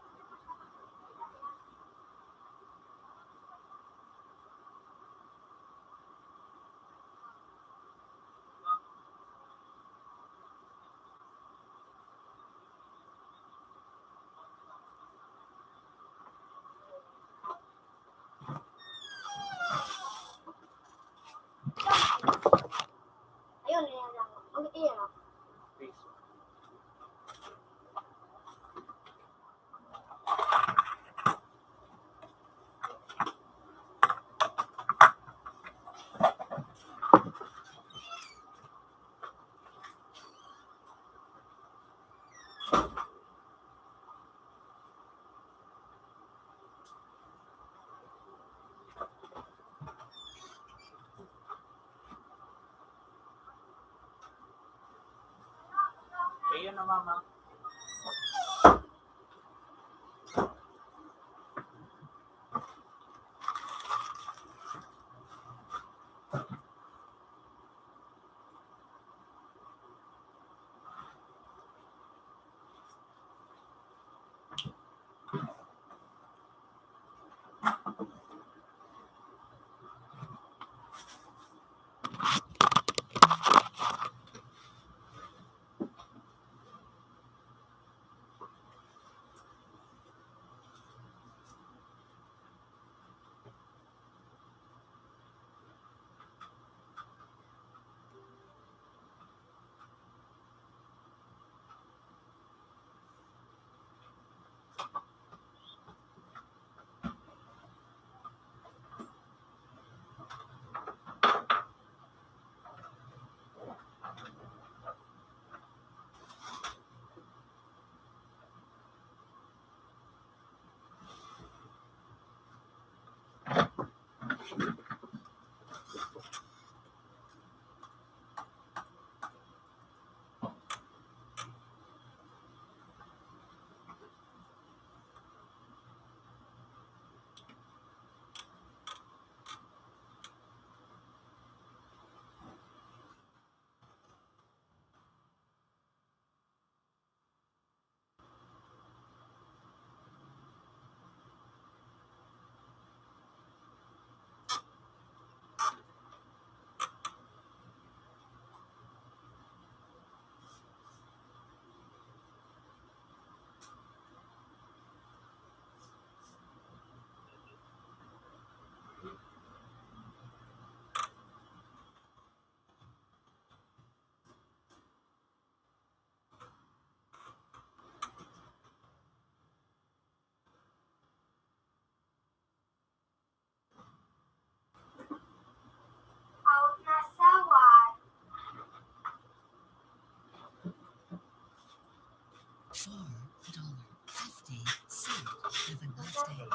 Speaker 3: ayun, yan lang. Iyan o.
Speaker 1: Ayun na, mama.
Speaker 3: Out na sawat.
Speaker 5: $4.50. Have a nice day.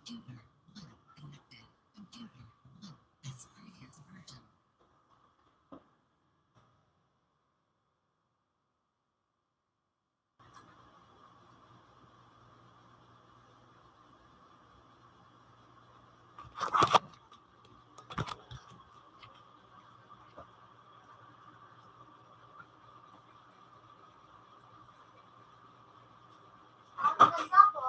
Speaker 5: Computer 1 connected. Computer 1 as previous version.
Speaker 3: Ang ganda po.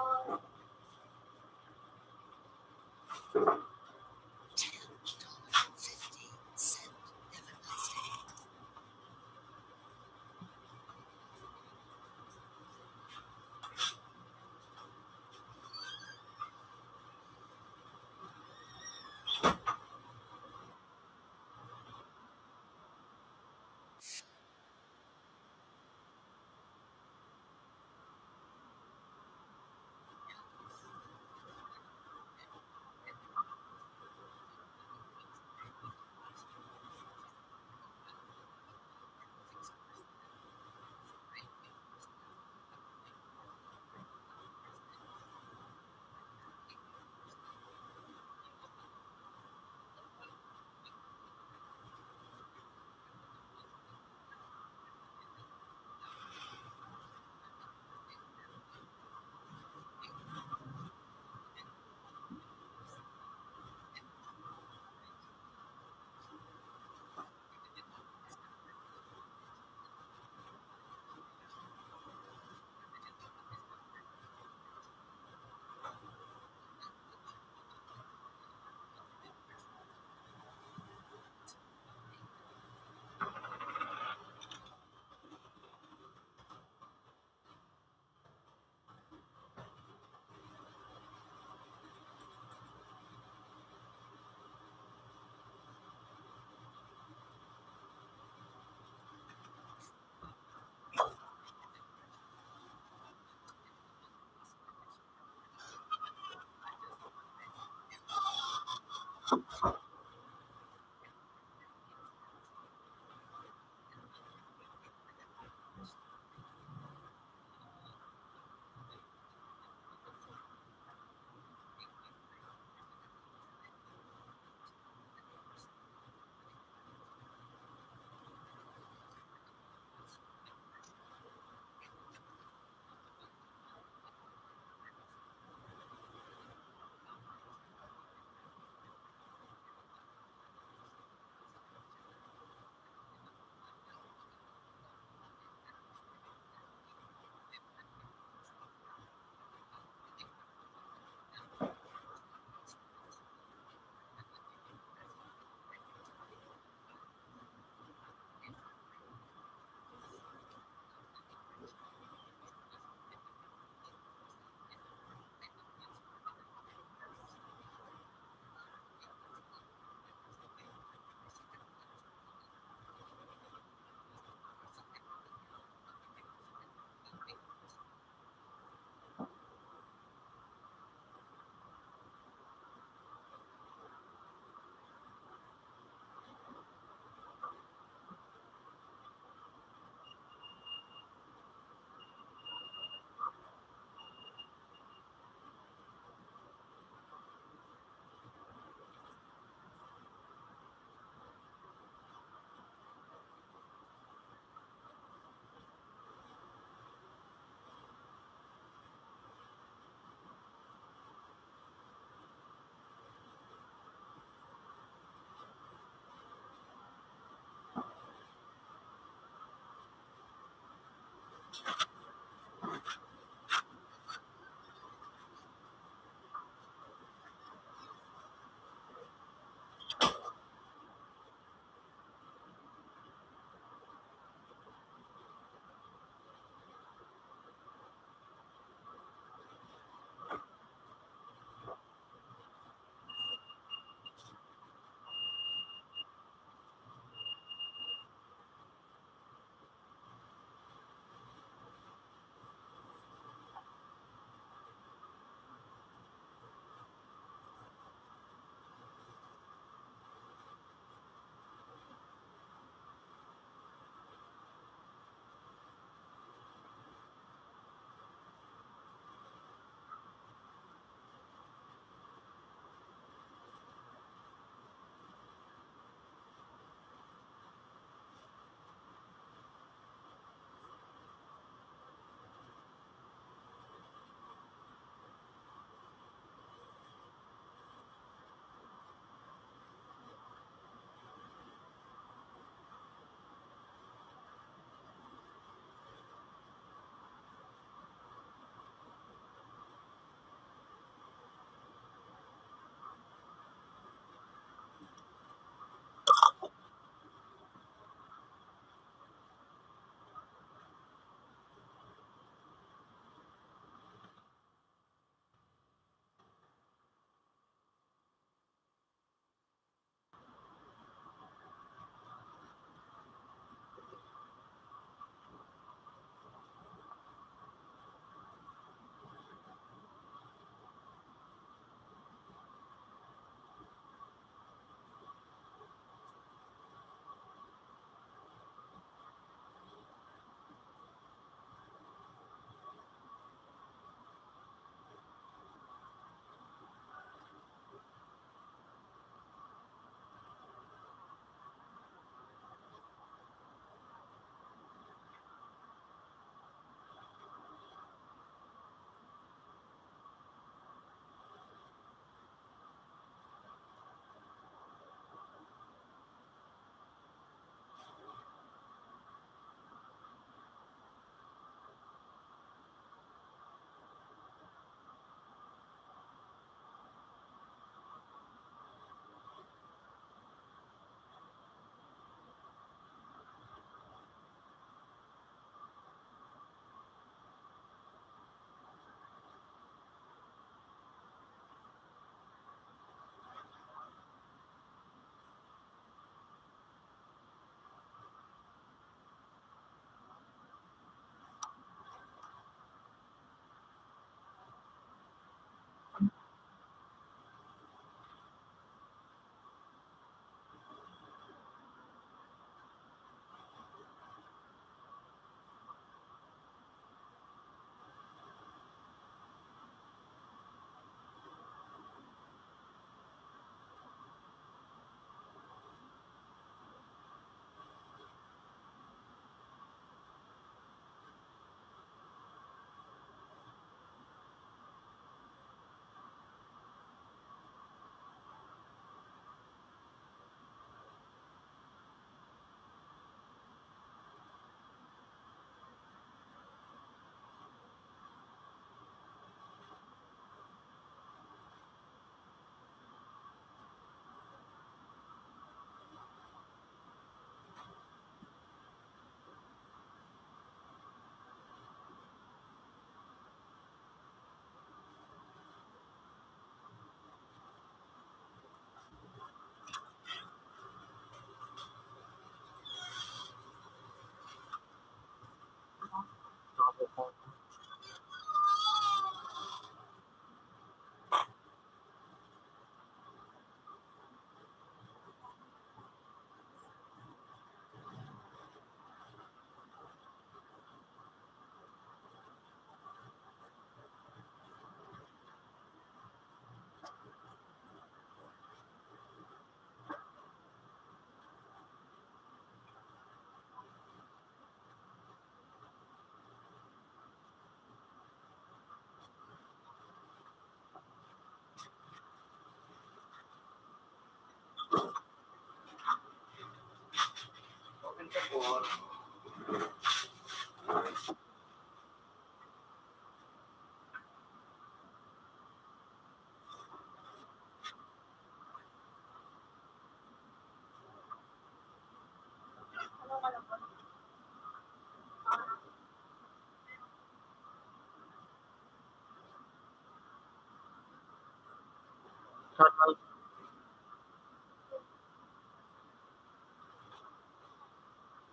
Speaker 1: Sana,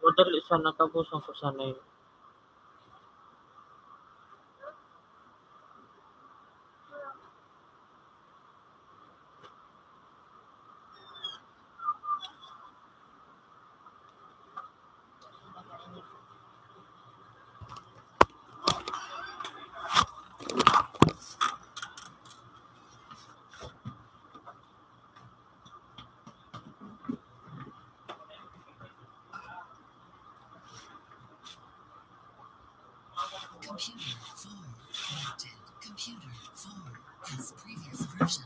Speaker 1: madali sana tapusan ko sana yun.
Speaker 5: Computer 4 connected. Computer 4 has previous version.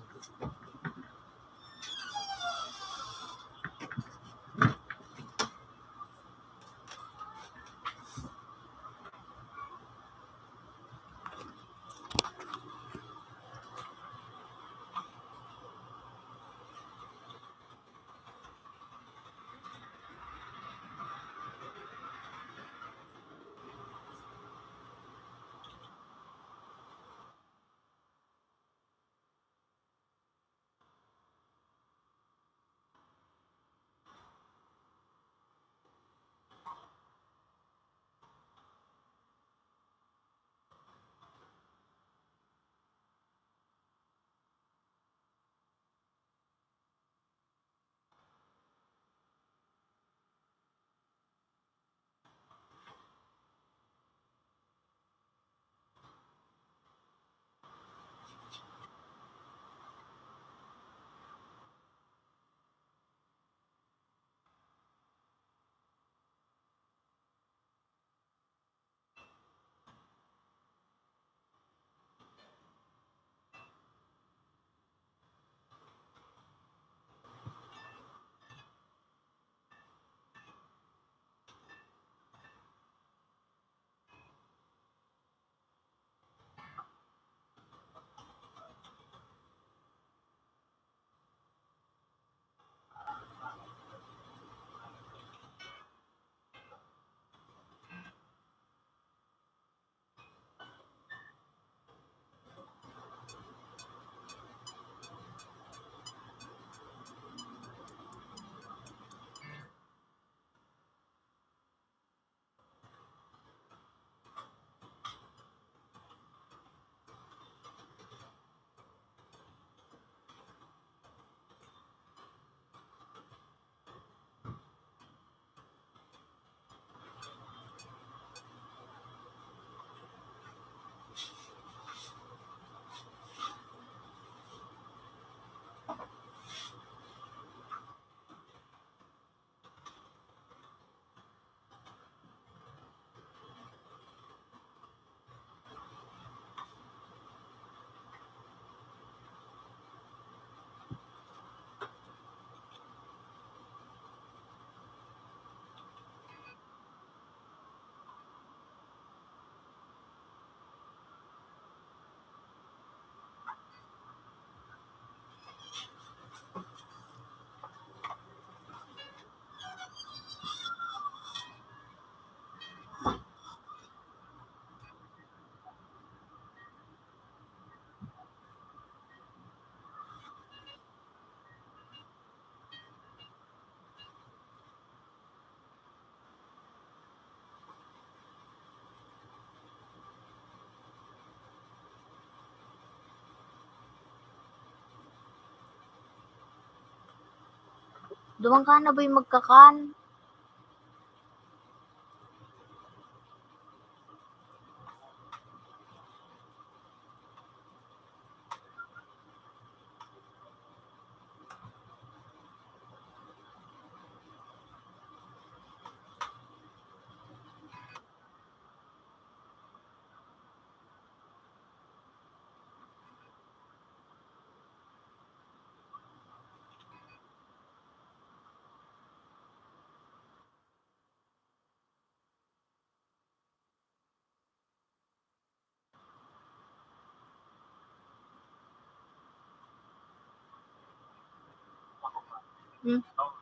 Speaker 8: Duman ka na ba'y magkakan? Hmm?
Speaker 1: Oh,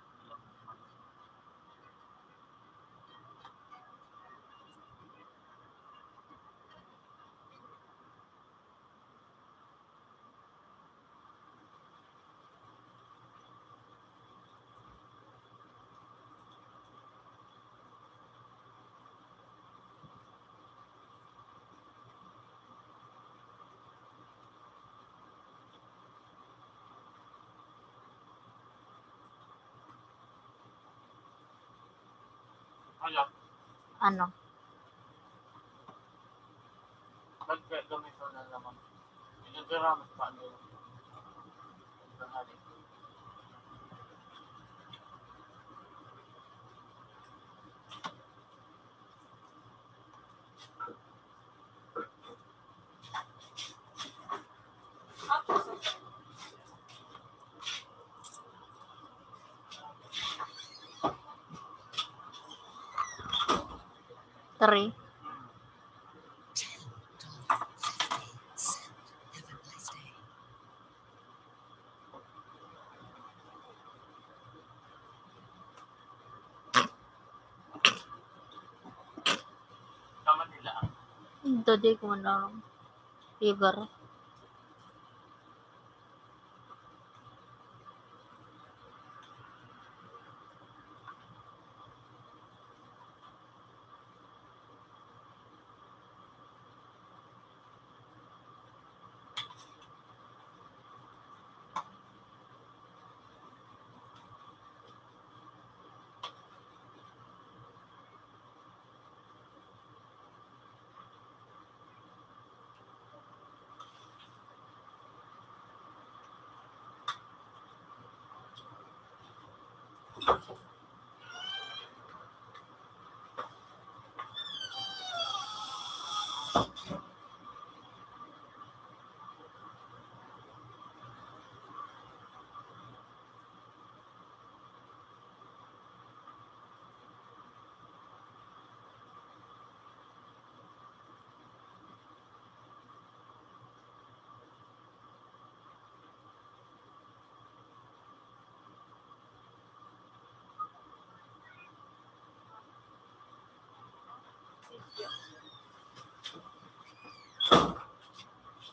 Speaker 1: Ano?
Speaker 8: Ano?
Speaker 1: Naggamito na naman. Inagaramas pa ano yun. Tanghali.
Speaker 8: Three.
Speaker 5: 10, 12, 15, 7. Have a nice day.
Speaker 1: Sa Manila.
Speaker 8: Today ko na fever.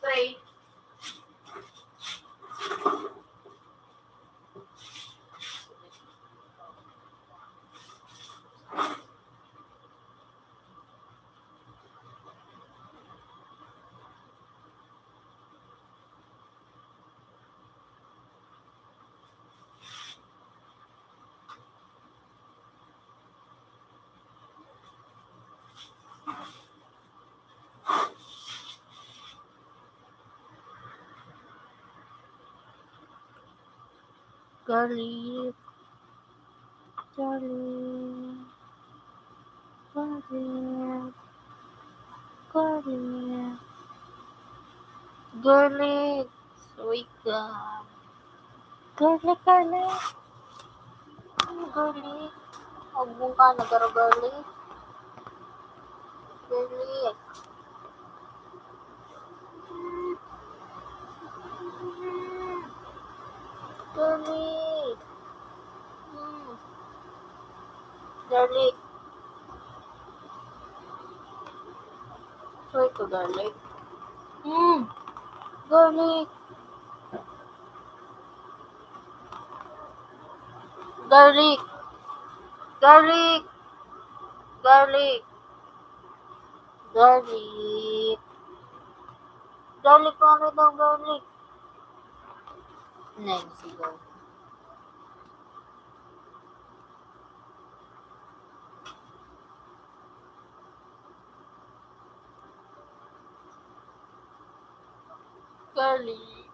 Speaker 7: Three.
Speaker 8: Garlic. Garlic. Garlic. Garlic. Garlic. Wake up. Garlic, garlic. Garlic. Huwag ka nagaro garlic. Garlic. Garlic. Garlic. Try to garlic. Garlic. Garlic. Garlic. Garlic. Garlic. Garlic, ano daw garlic? Next, go. Garlic.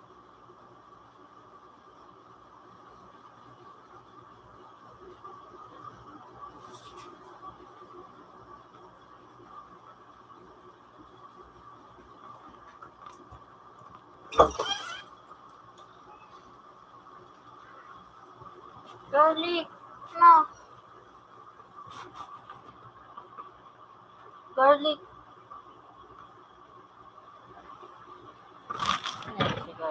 Speaker 8: Garlic. No. Garlic. Next, go.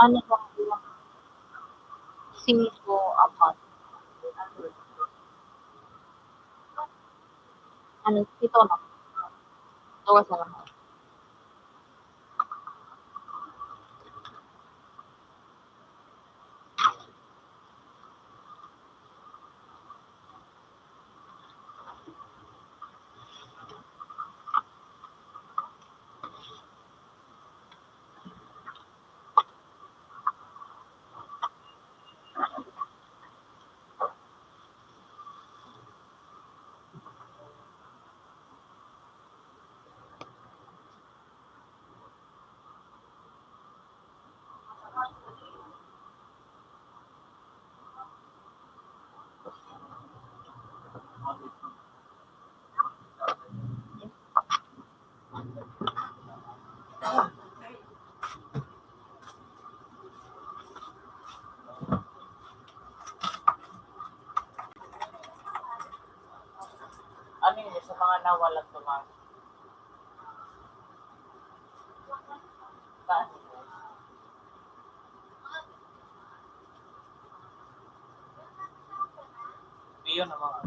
Speaker 8: Ano ba yung 5, 4? Ano, 7 na? Bawas na lang.
Speaker 1: Ano yun, sa mga nawalan tumas?
Speaker 6: Malaki yun ang mga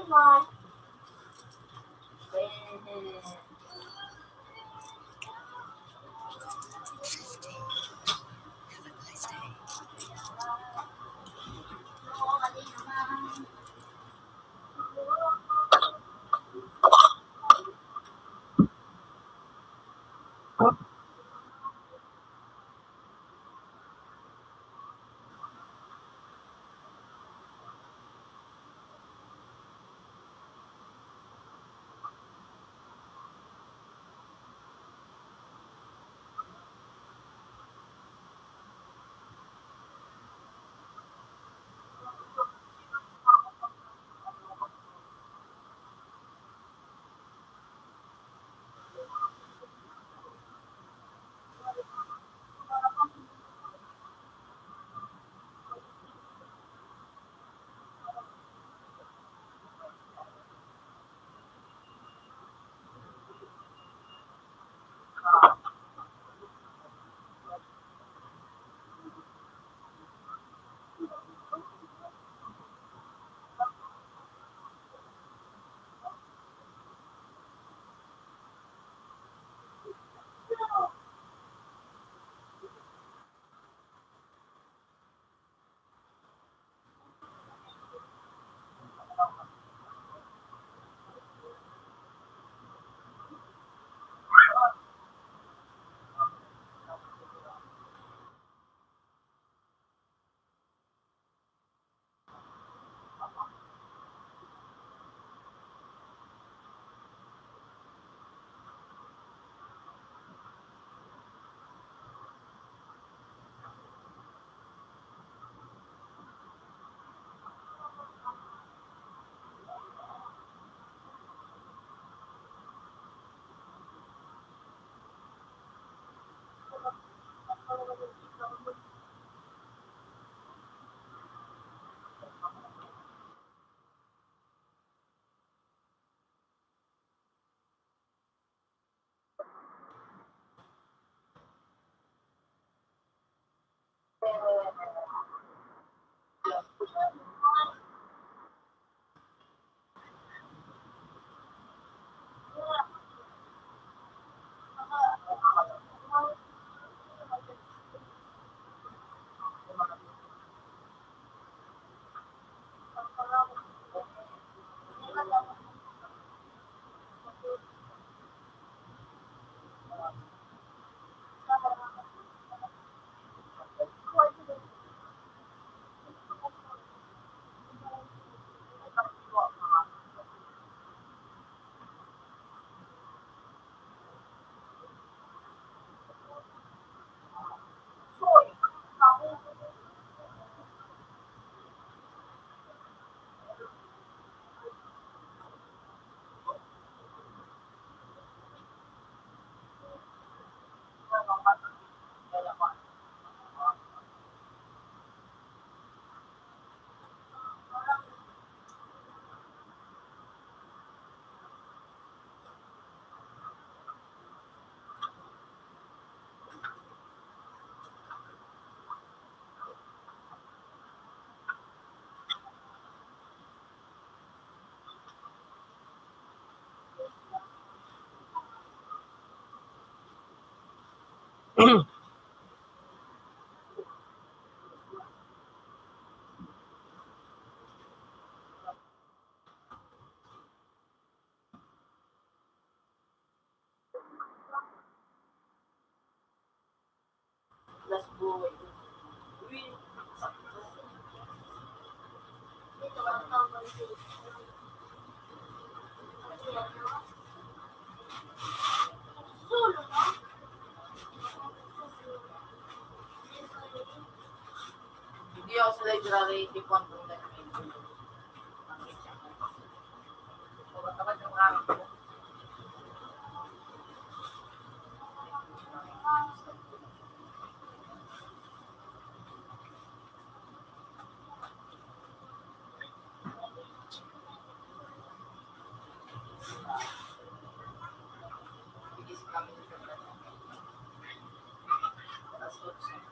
Speaker 3: Bye.
Speaker 5: Have a nice day.
Speaker 1: Last buhay.
Speaker 3: Dito ang tawag dito. Sulo, no?
Speaker 1: Hindi ako sa library, hindi ko ang tunay. Tapat yung araw ko. Igisip kami dito. Alas 8.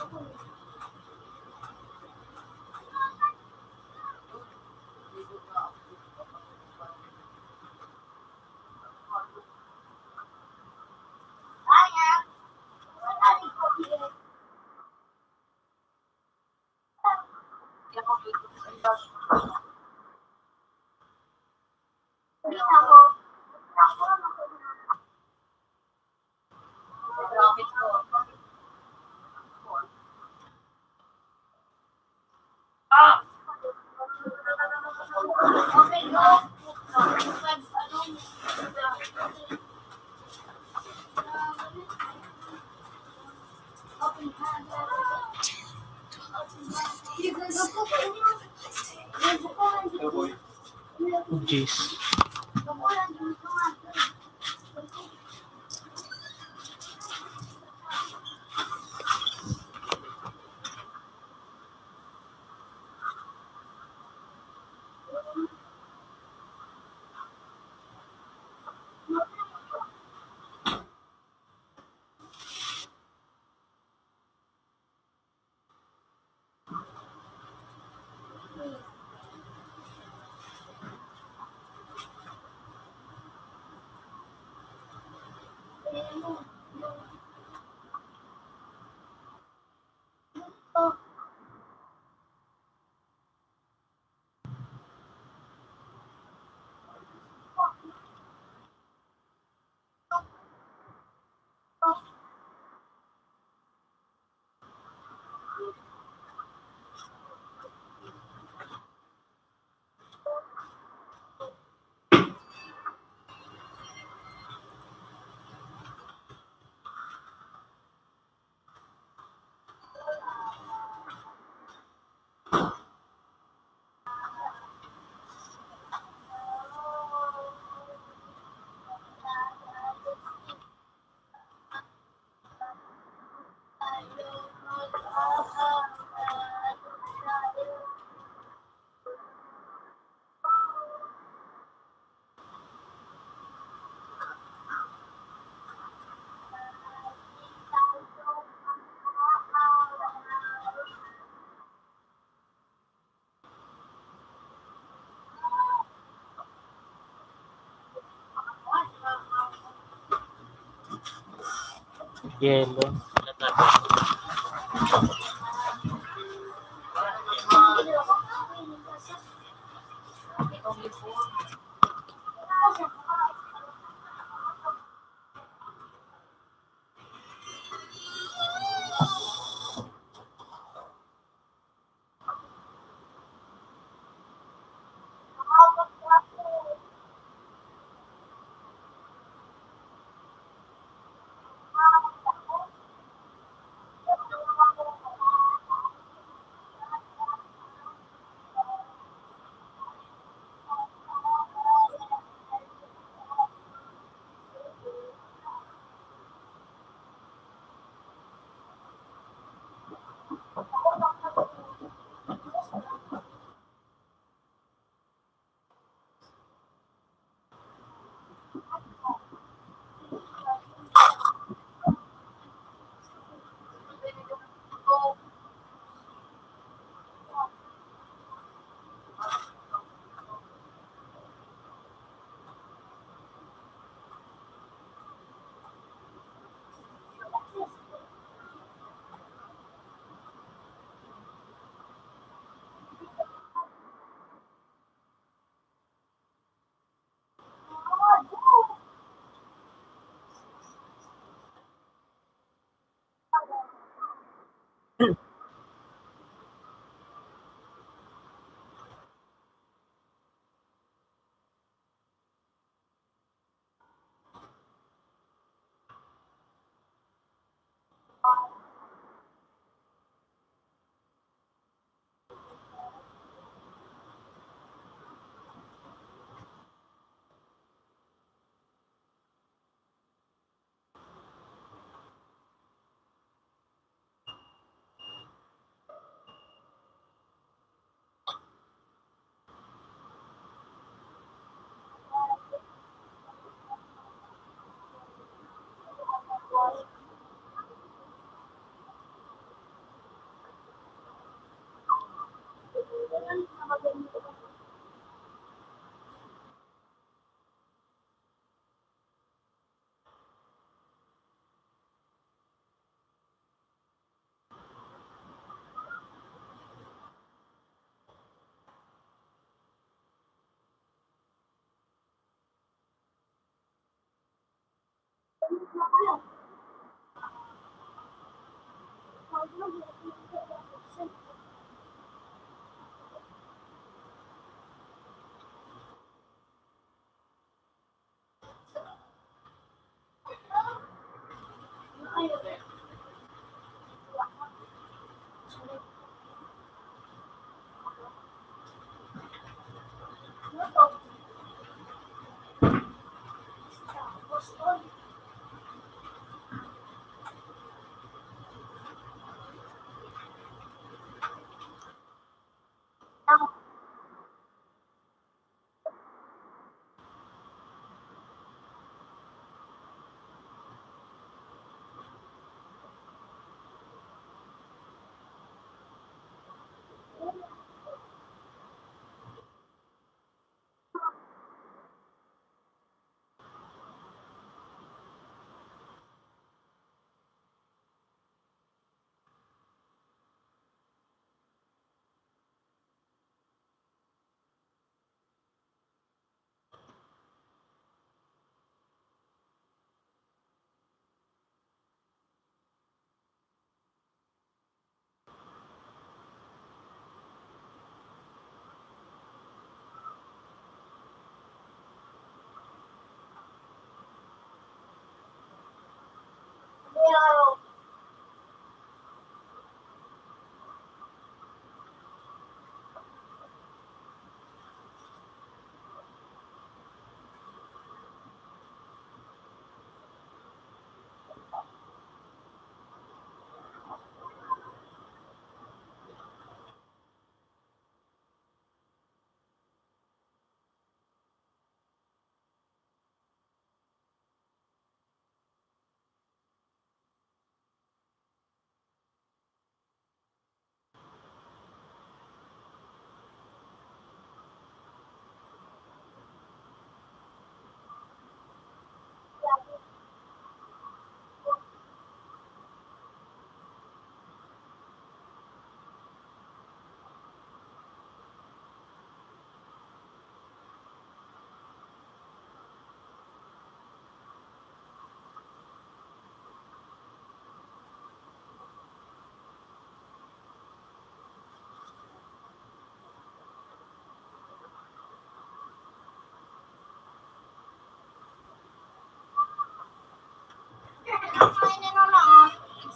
Speaker 3: Okay, go.
Speaker 6: Jeez. Yellow.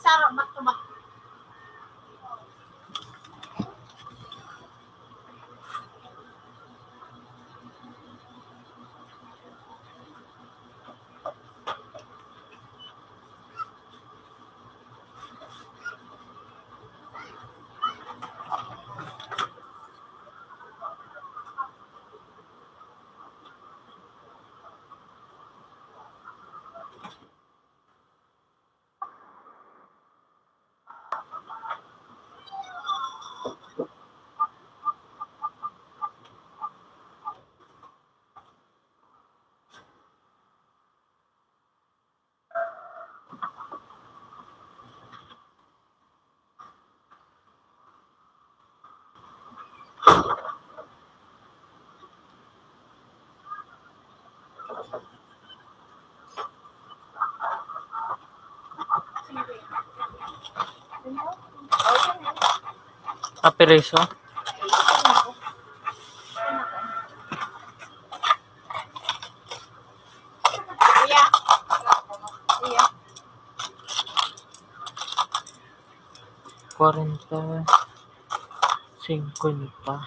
Speaker 3: Sarap back to back.
Speaker 1: Apereso.
Speaker 3: Iya. Iya.
Speaker 1: 40, 50.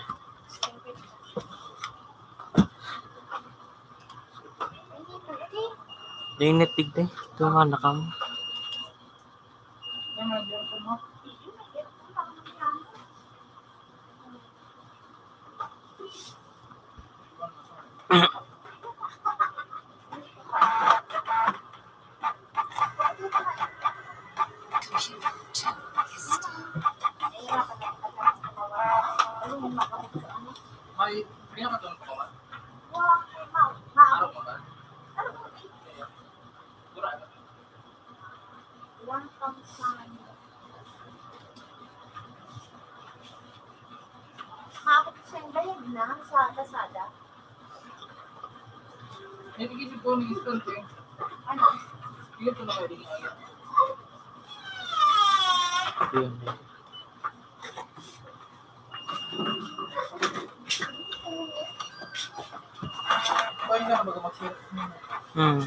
Speaker 1: Init tigde. Ito nga nakam.
Speaker 6: May, kaya ka doon ko ba?
Speaker 3: Ha.
Speaker 6: Araw ko ba? Kurado.
Speaker 3: 1,000. Hapot siyang bayad na sa Lazada.
Speaker 6: May tigisip ko ng instant eh.
Speaker 3: Ano?
Speaker 6: Hindi ko na kayo din ayaw.
Speaker 1: Yun.
Speaker 6: Paano na baga mag-share?
Speaker 1: Hmm.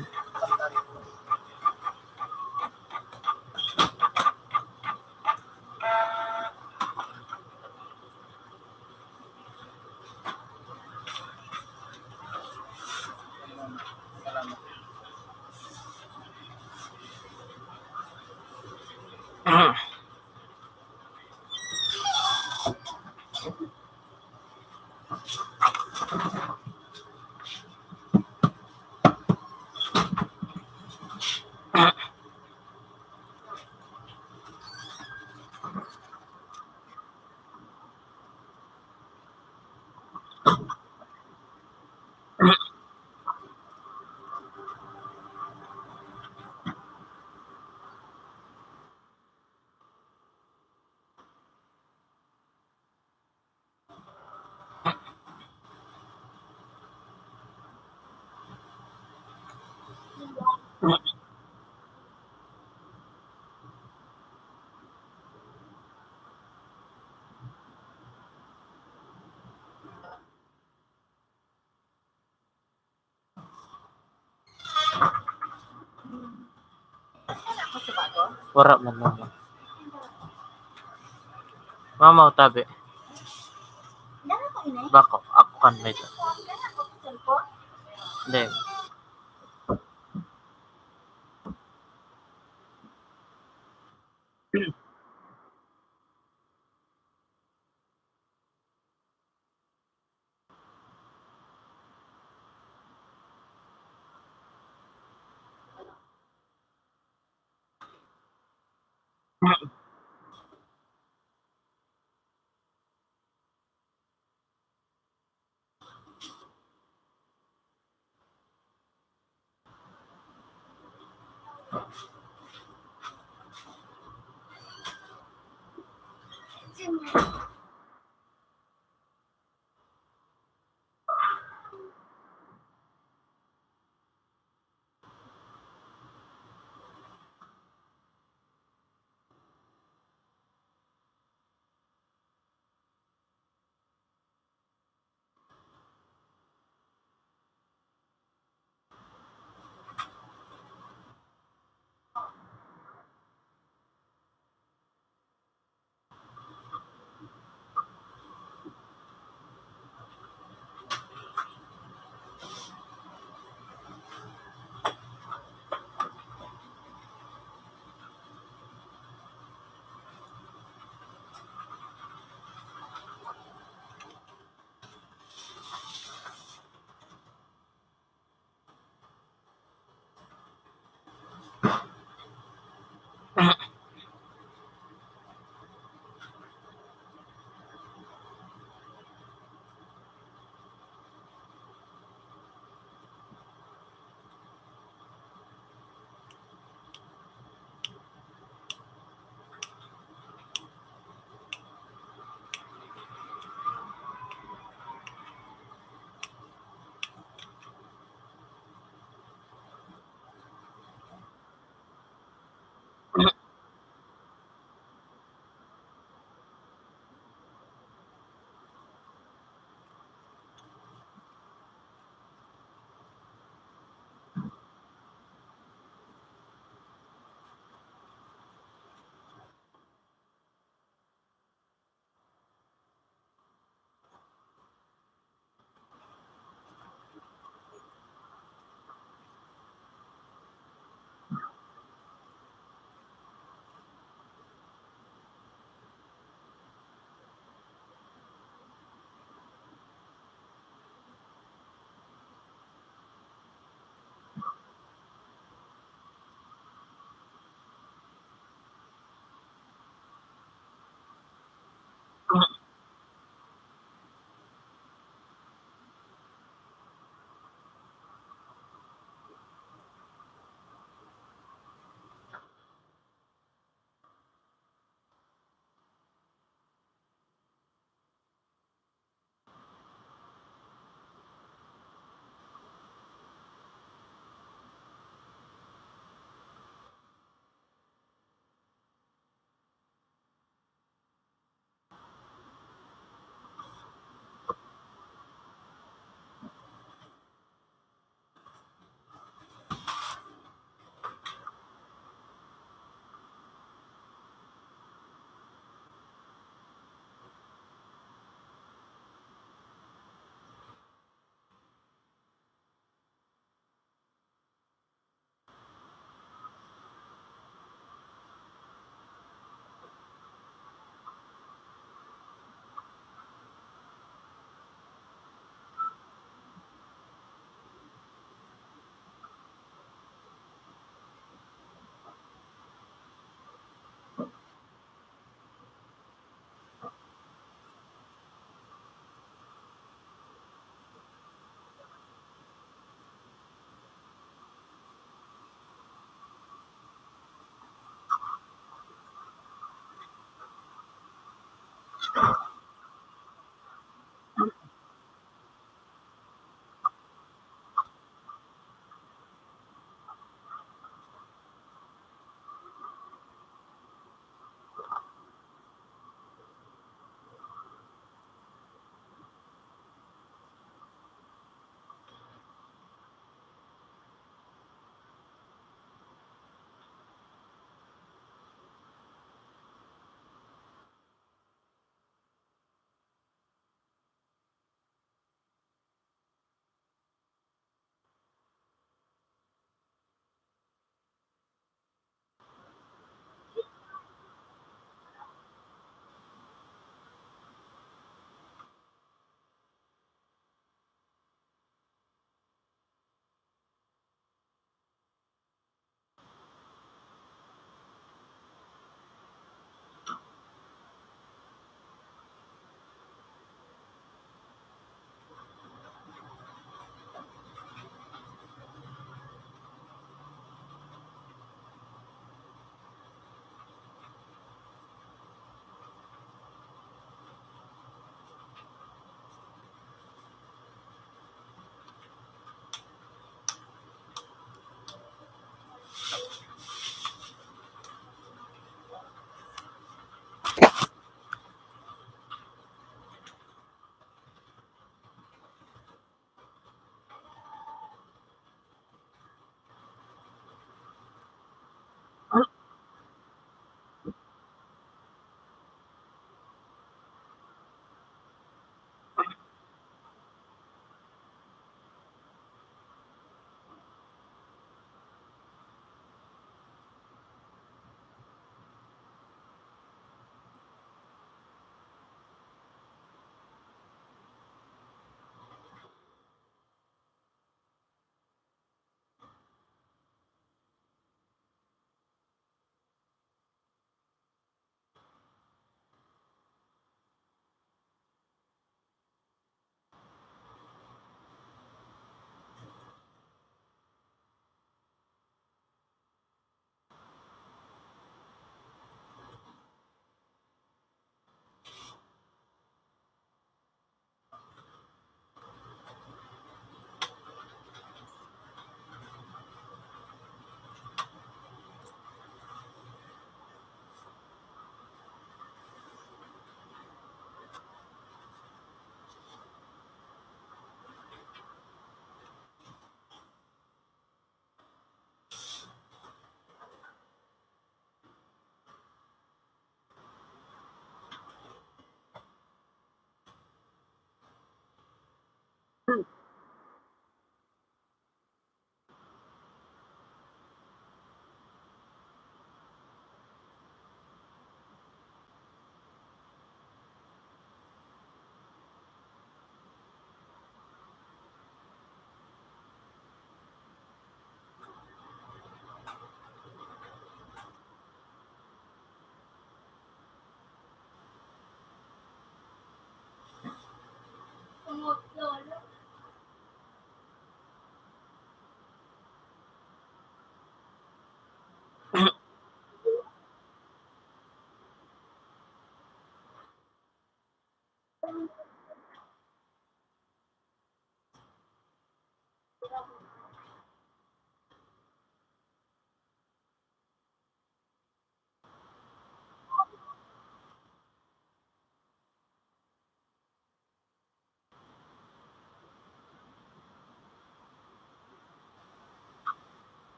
Speaker 1: Wara man lang. Mama tabi.
Speaker 8: Dala ko ini.
Speaker 1: Bako, ako kan may ito.
Speaker 8: Dala ko sa cellphone.
Speaker 1: Hindi.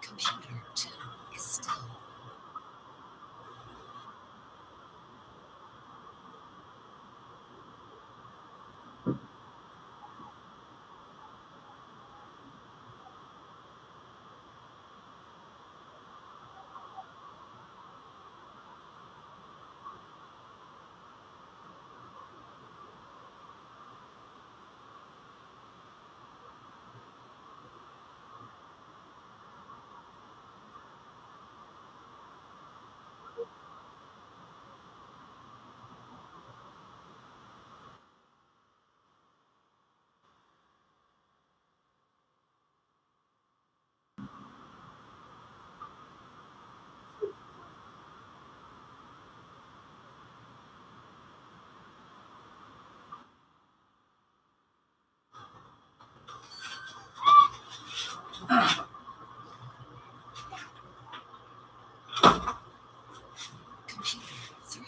Speaker 5: Computer 2 is still. Computer 3.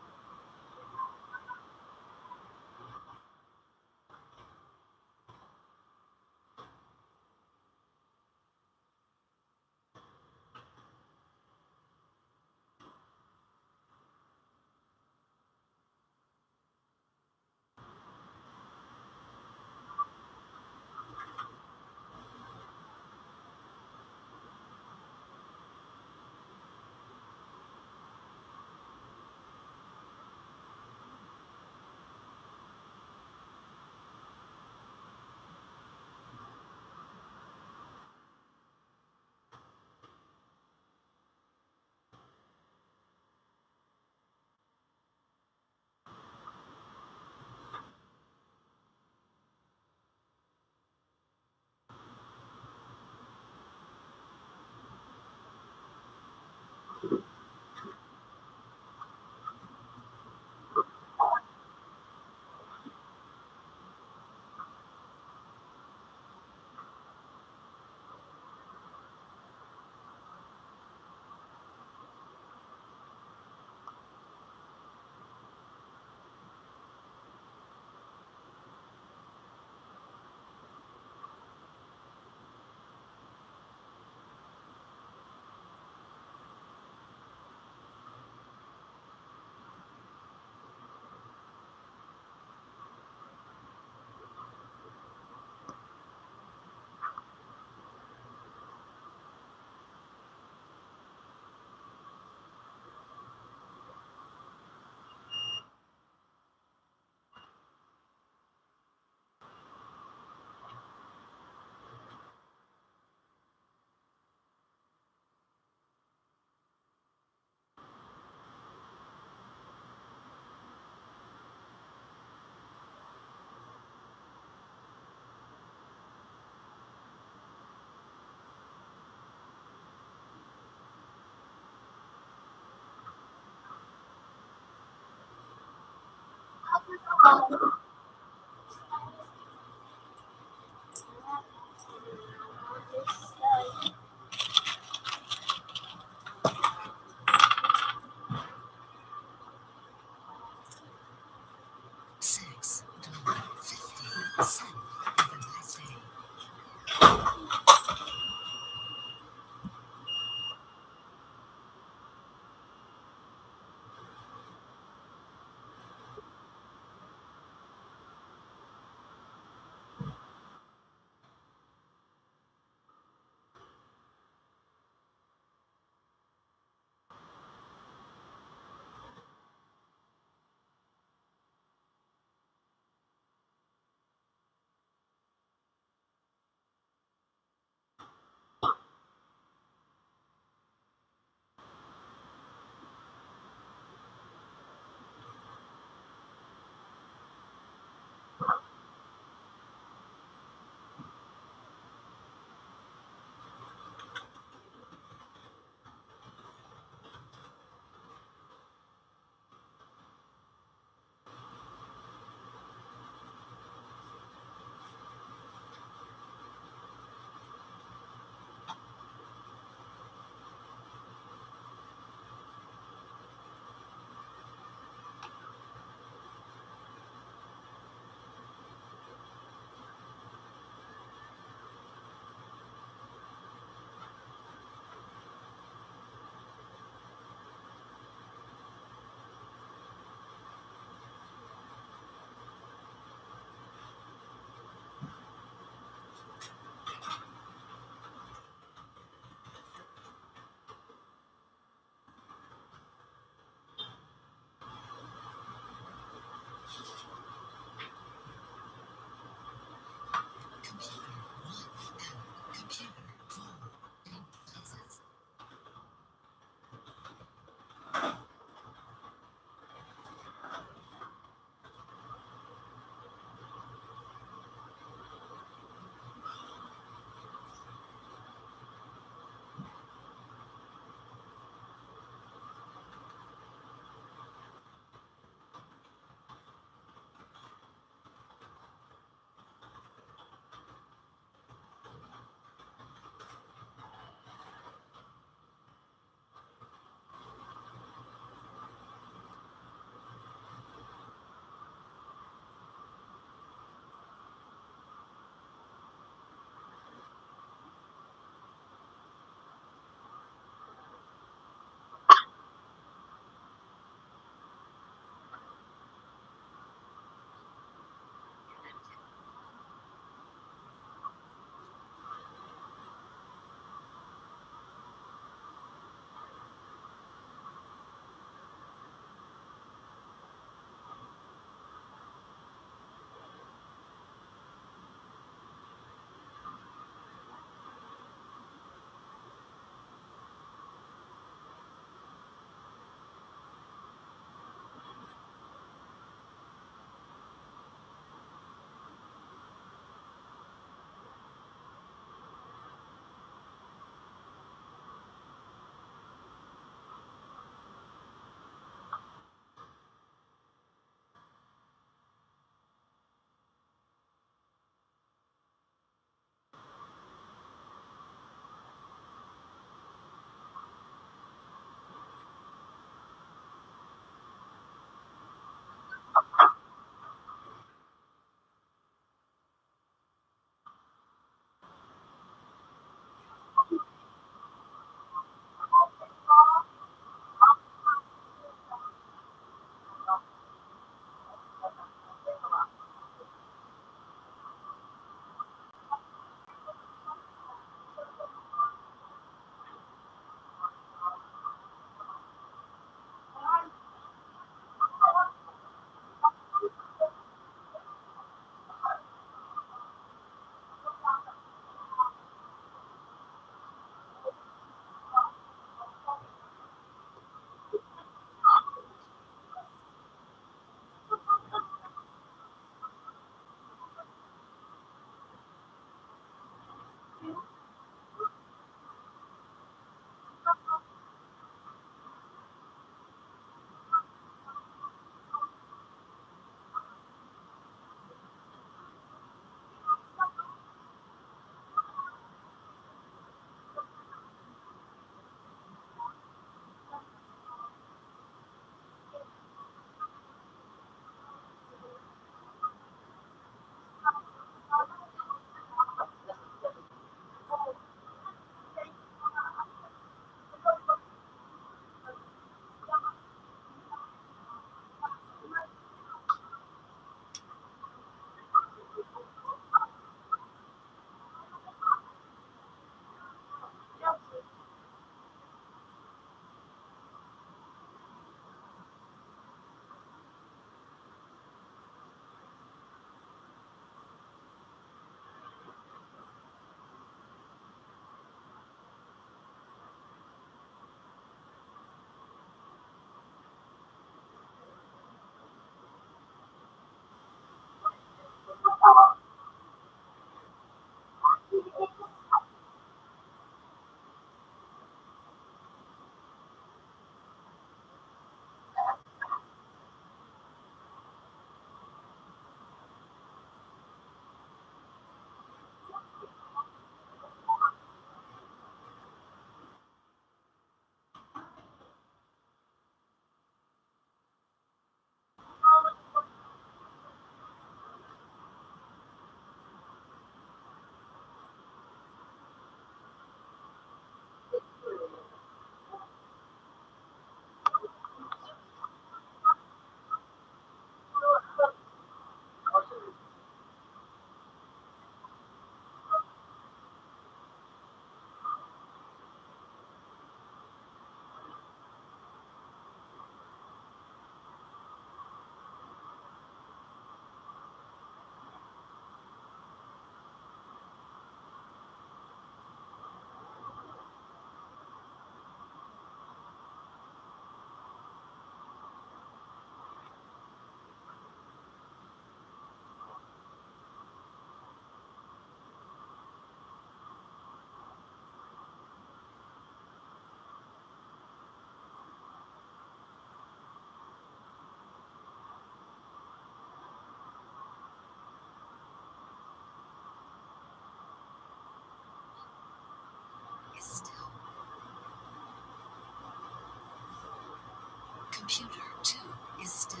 Speaker 5: Computer 2 is still.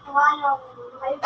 Speaker 3: Ano, may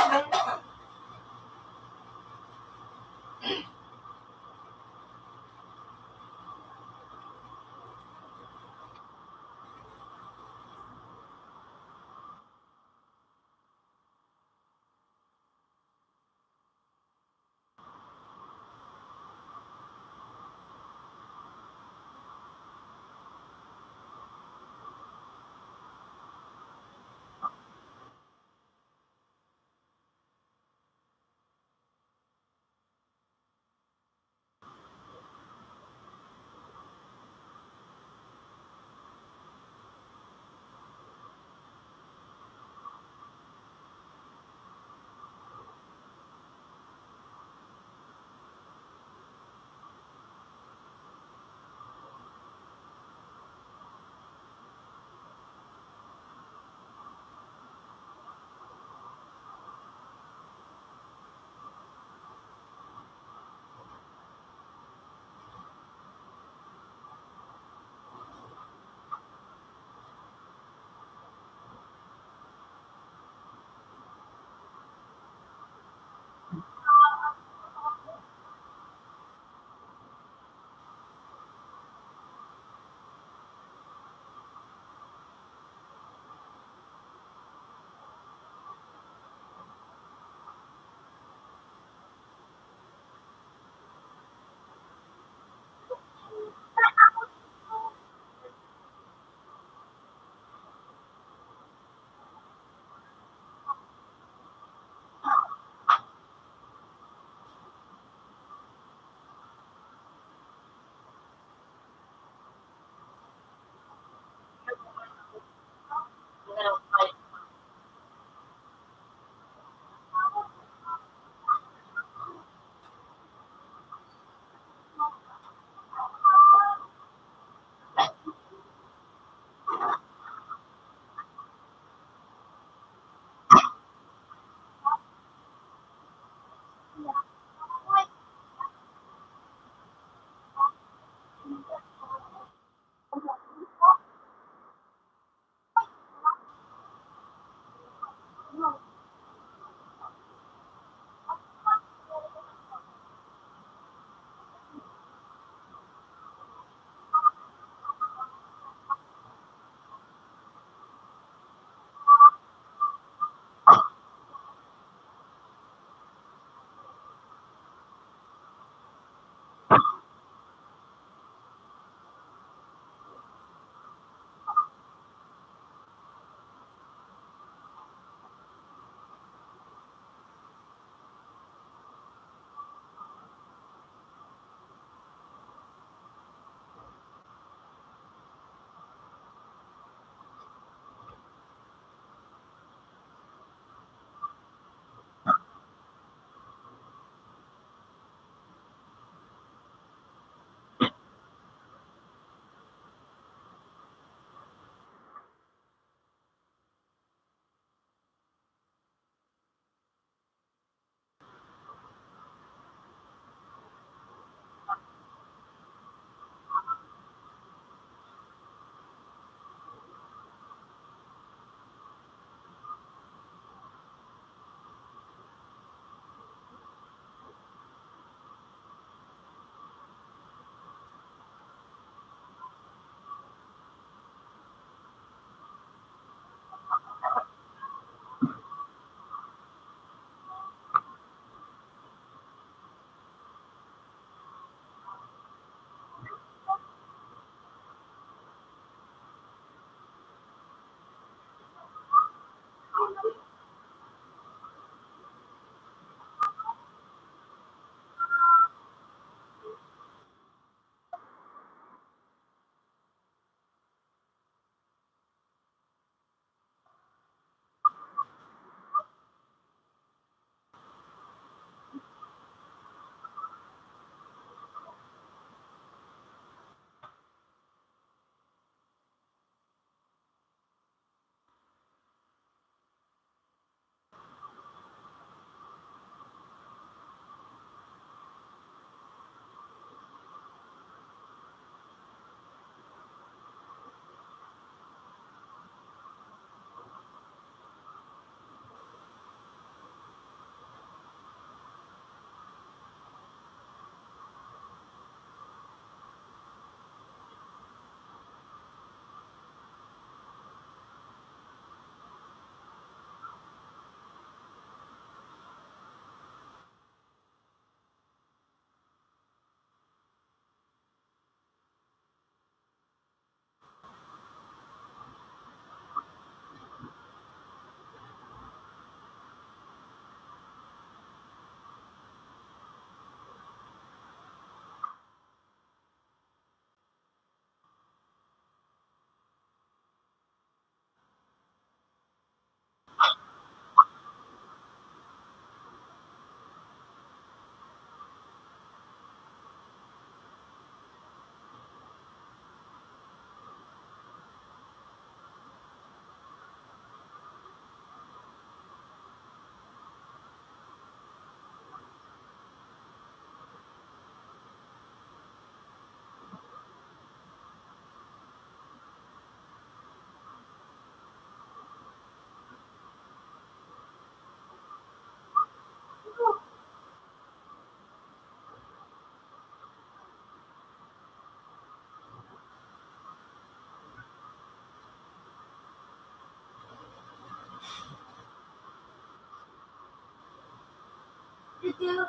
Speaker 3: you.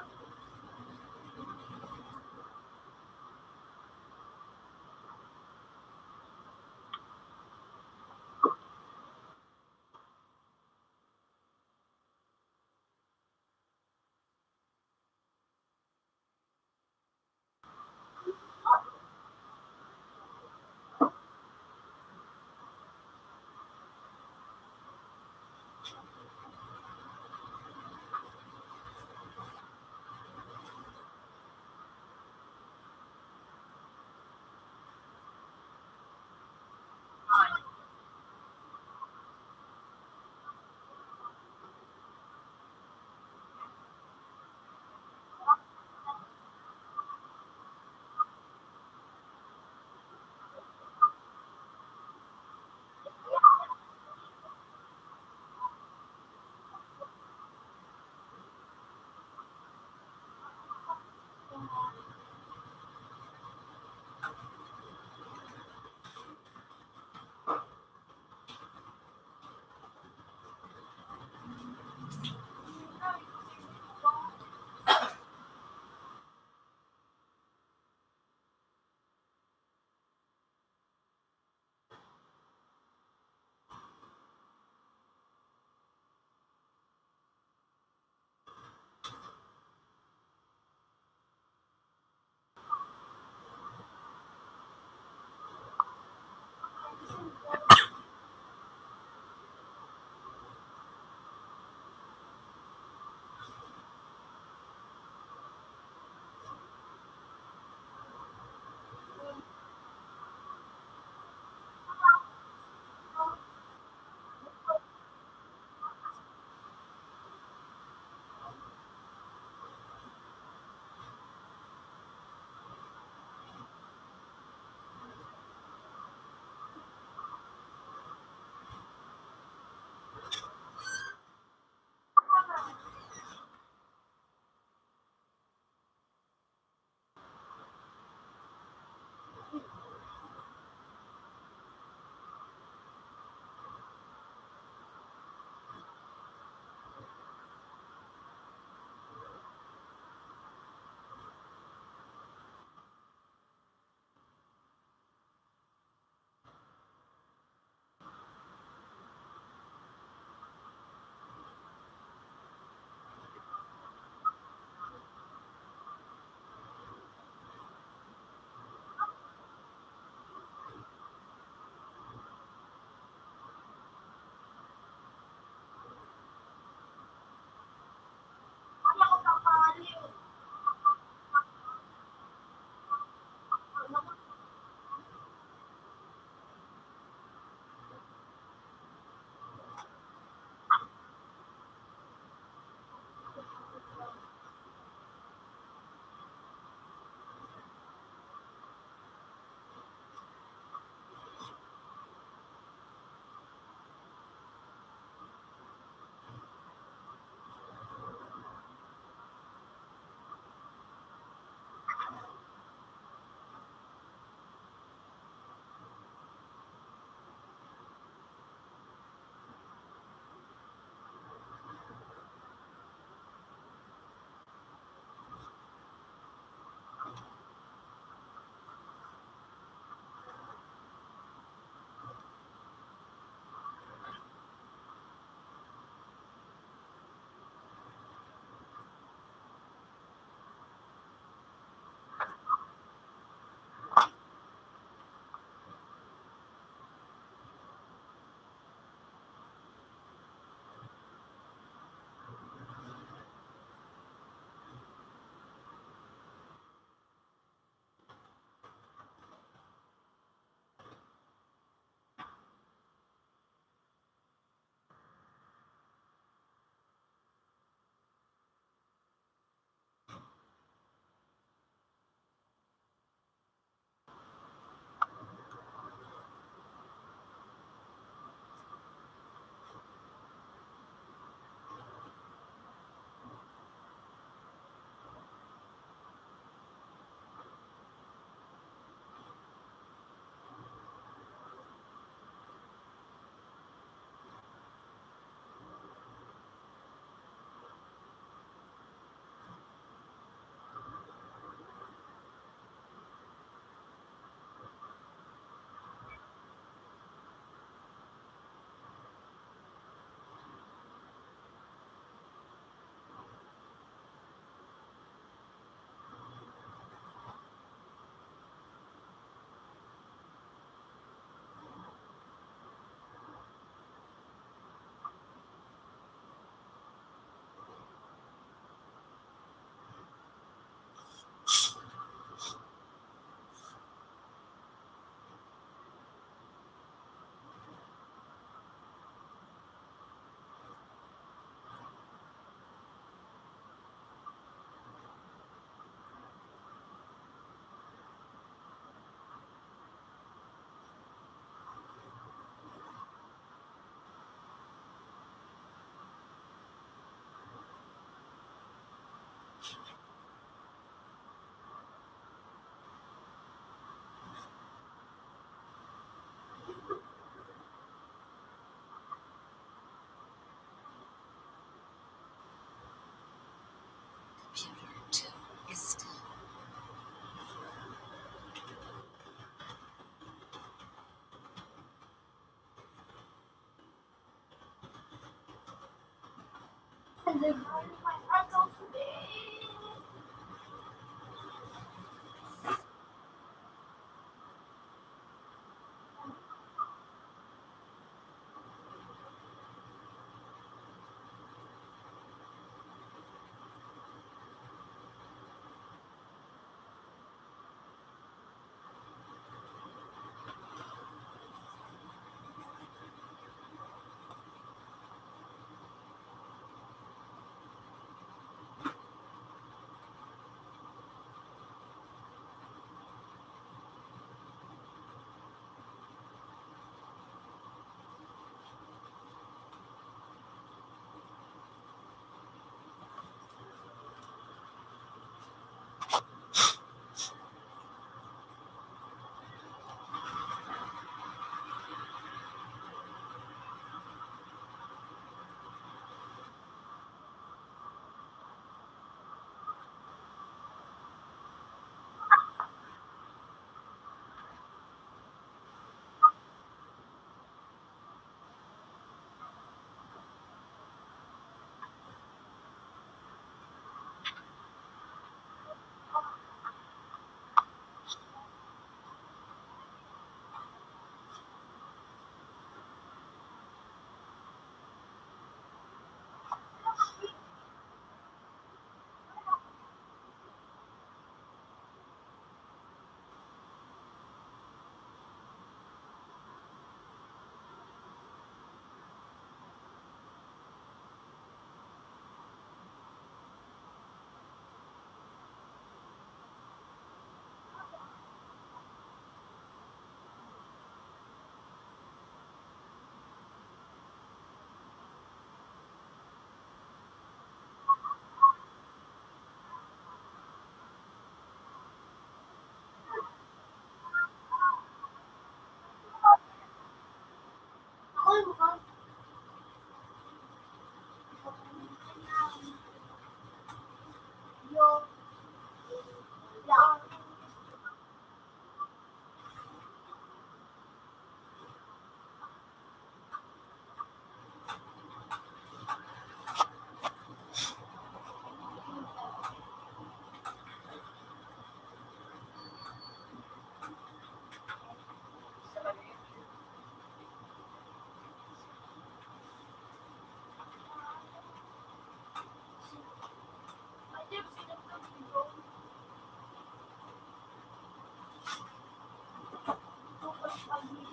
Speaker 3: And then my heart goes big. Oh my God. Yo, yeah. I never seen a country go. So much money.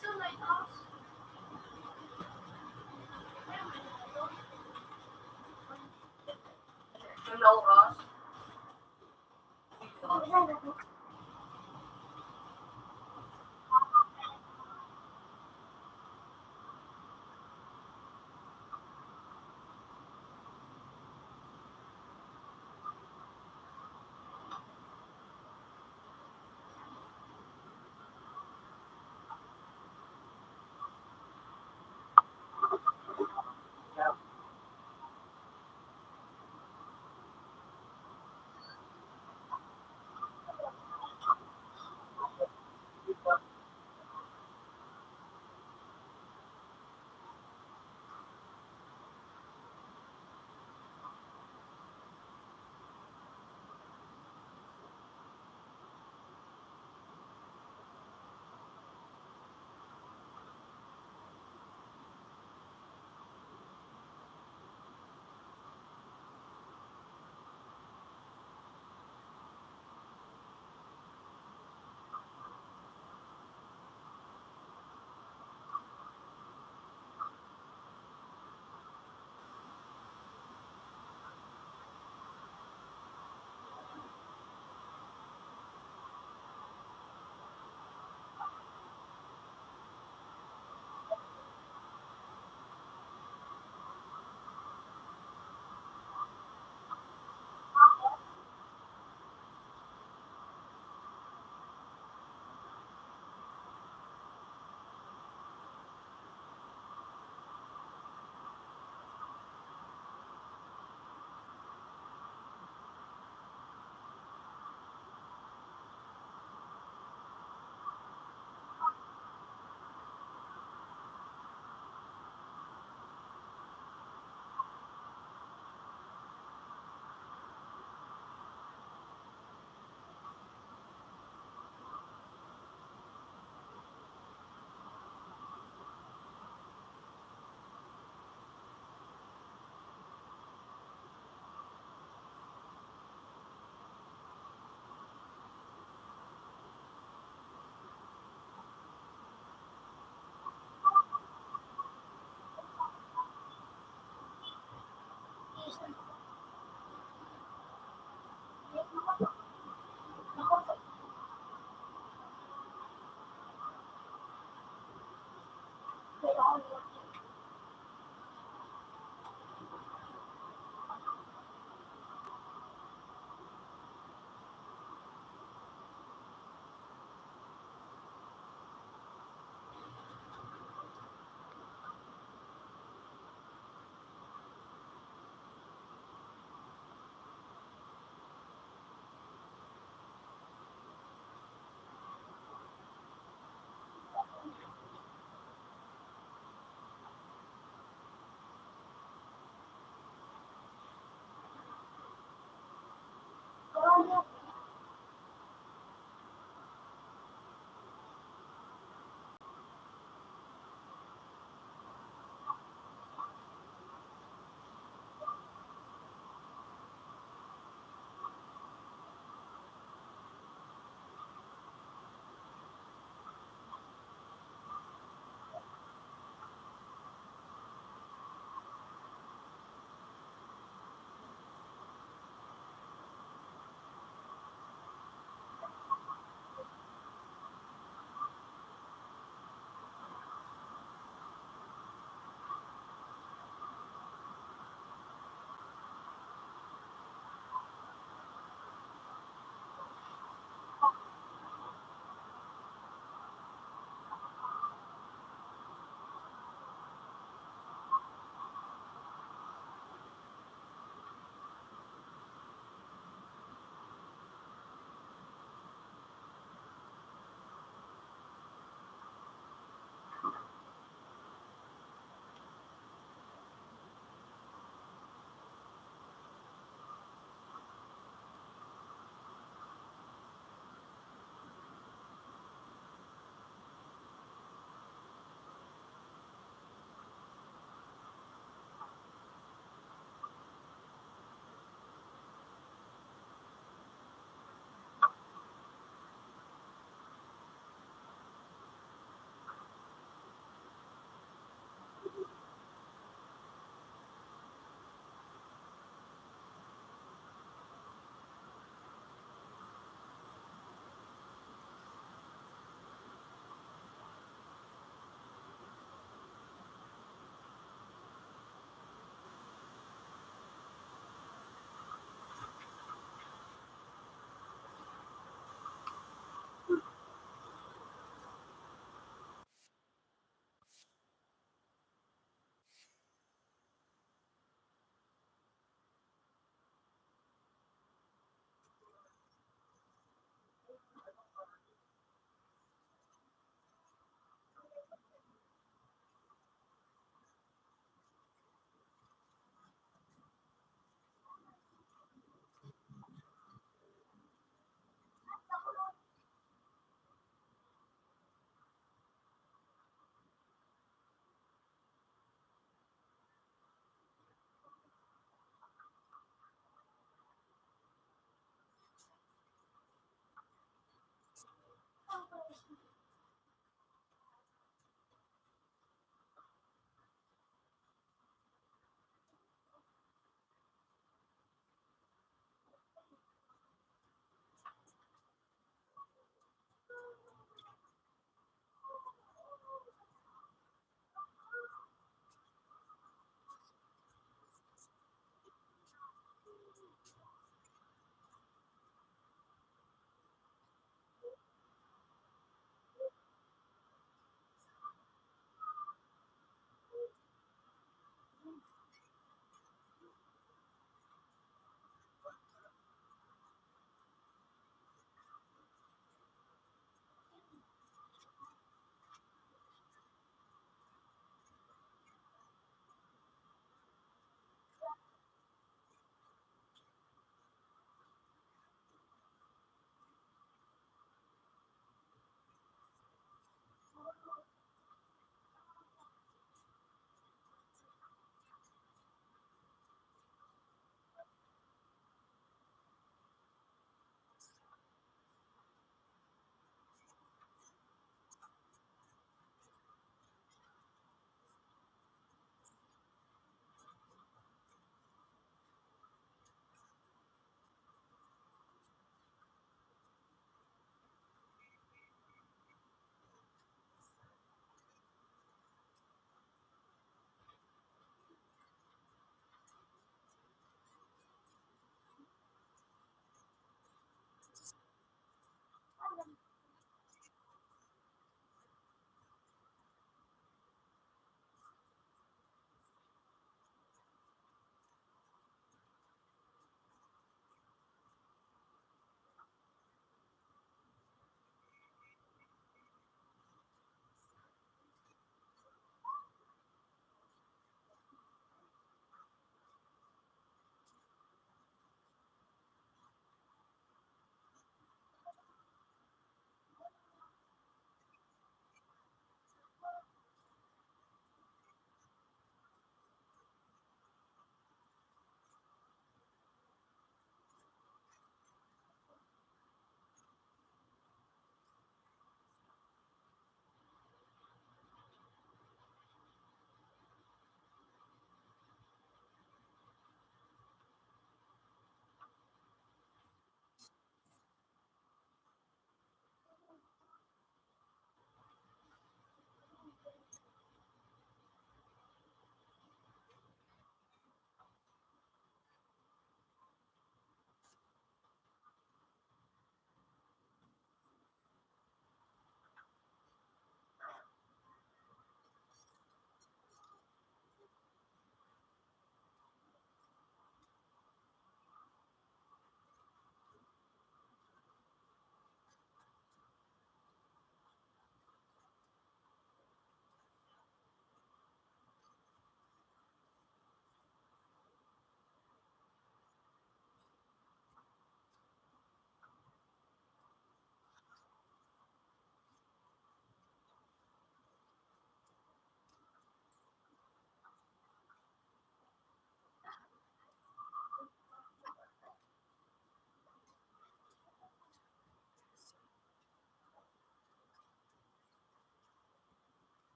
Speaker 3: So like us.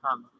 Speaker 2: Tama.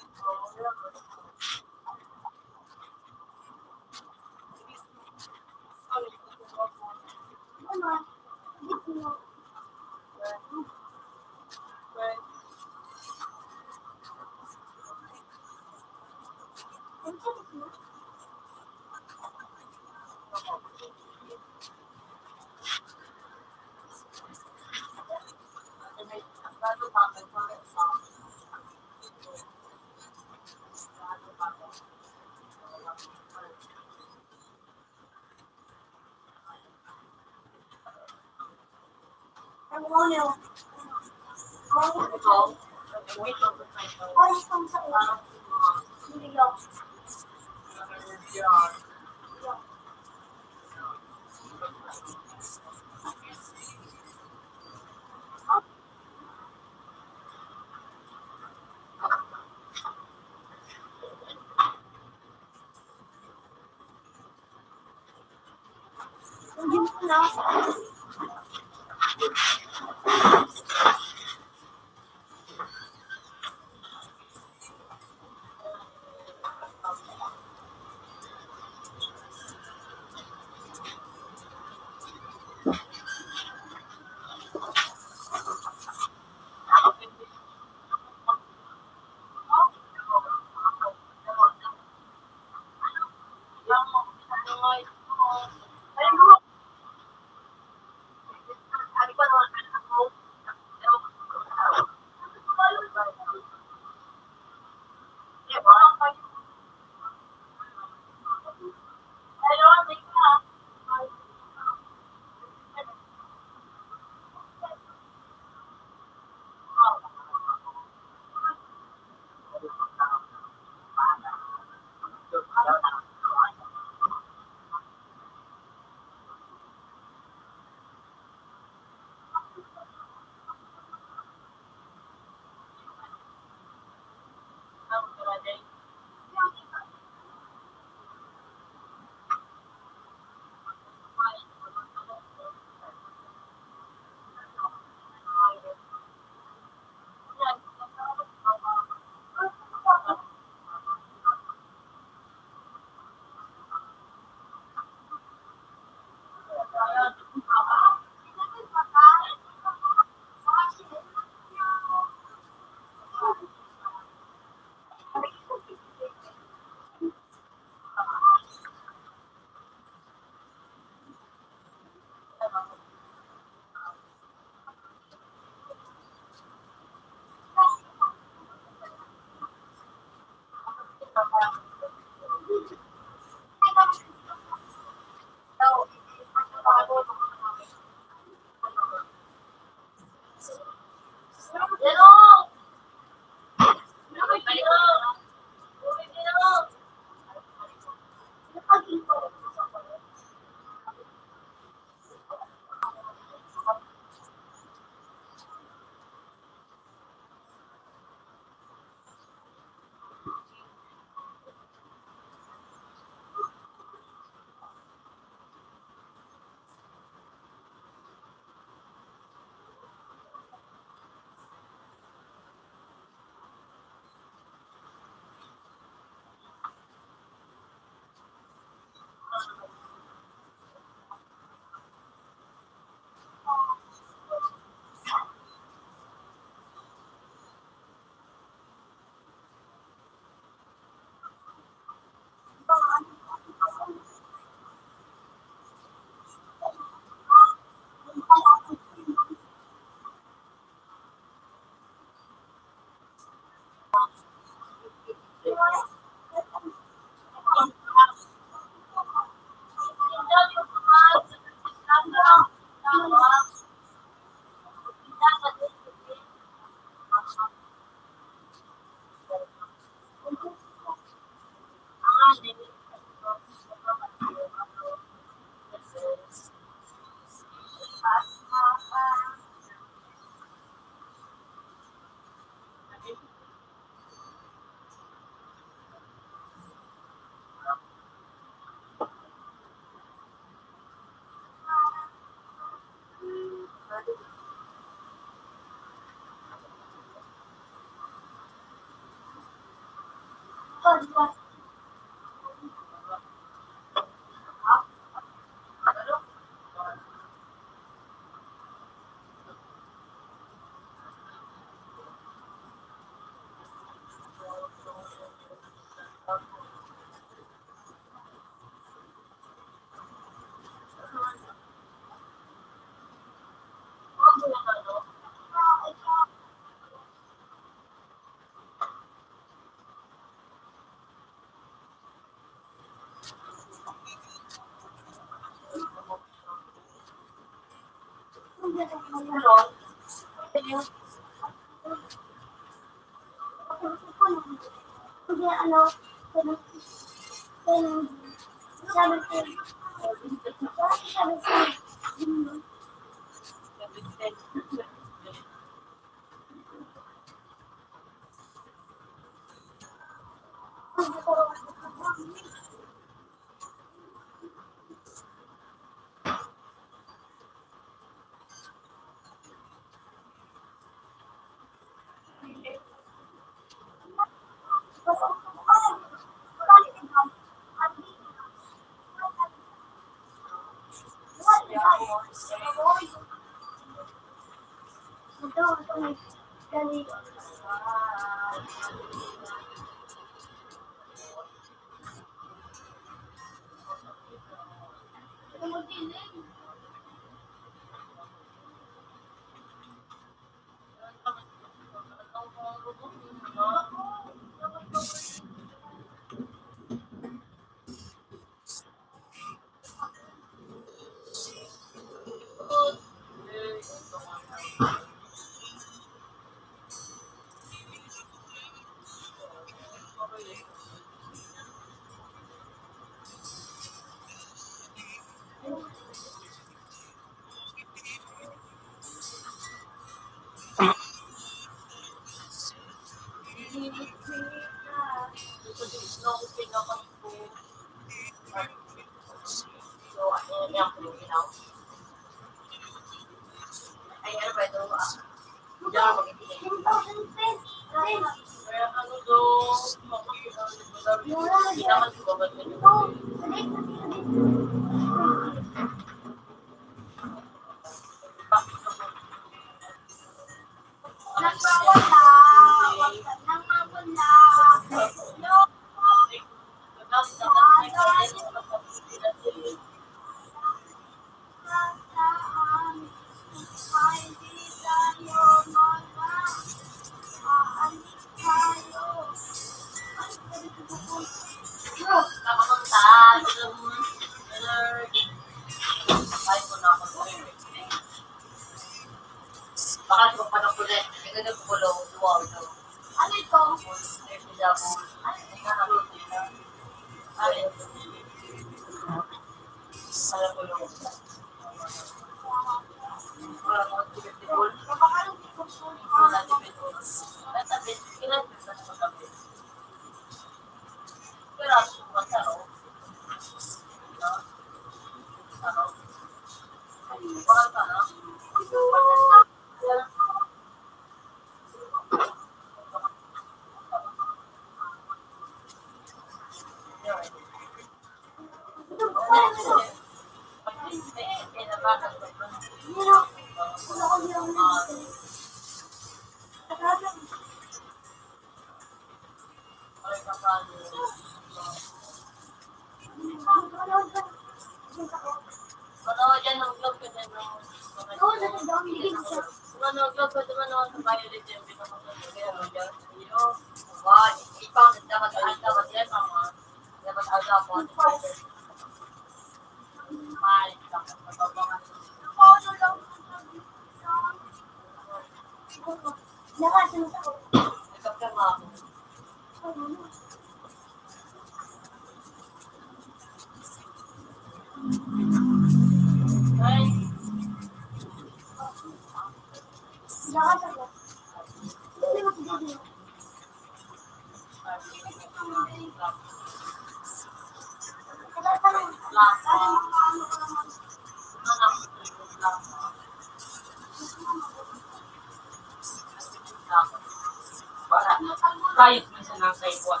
Speaker 7: Kahit minsan nasa ikuan.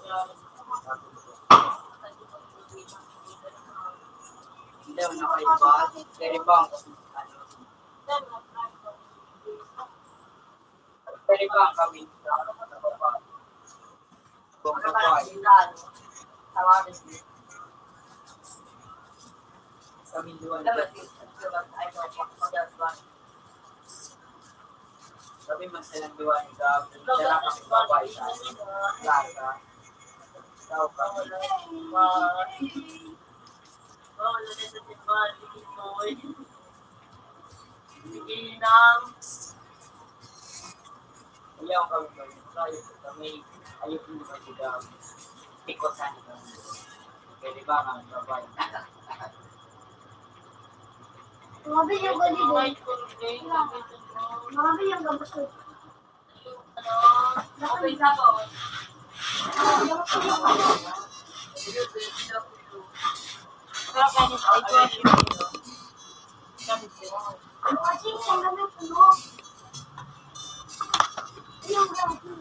Speaker 1: Hindi ako nakaiba. Very bang. Very bang kami. Kami dua. Kami masalang dua ni Gab. Kaya kami babay sa Plaza. Daw kami. Ayaw kami ba yun? Ayaw kami. Ayaw kami ba si Gab? Ikosan kami. Pwede ba kami babay?
Speaker 3: Grabe yung gali doon. Grabe yung gabas doon.
Speaker 7: Okay, tapos.
Speaker 3: Ano kasi yung gamit mo? Yung gamit mo.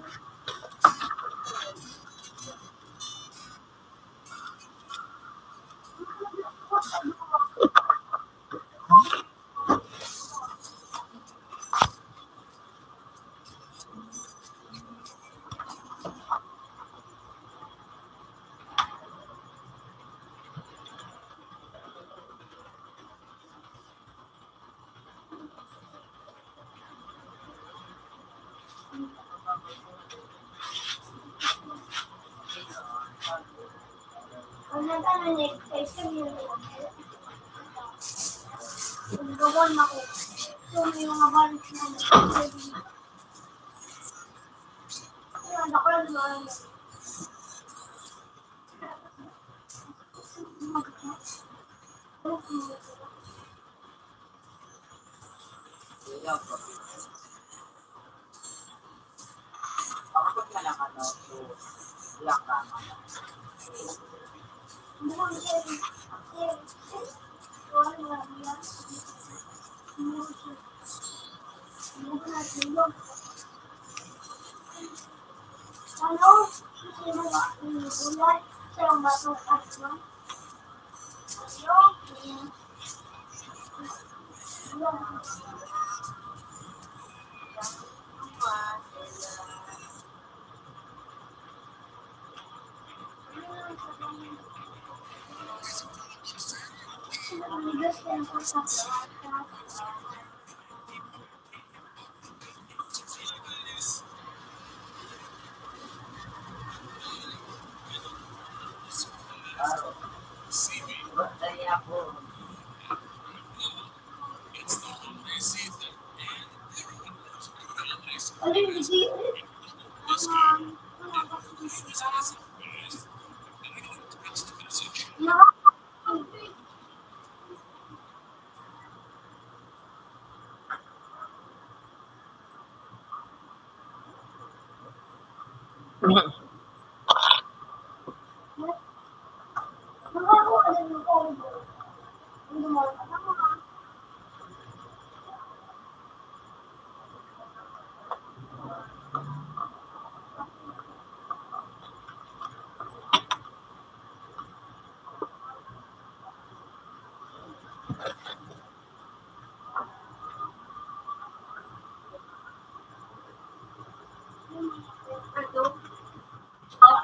Speaker 3: Ang nagano niya, kasi yung gawin ako. So, may mga balik na yun, ako lang naman.
Speaker 1: Ayaw kami. Ako pa lang ano. So, lang kami.
Speaker 3: Ano? Sino ba? Gulay? Siya ang bato at mo?
Speaker 1: Dali ako.
Speaker 3: Ano yung hindi?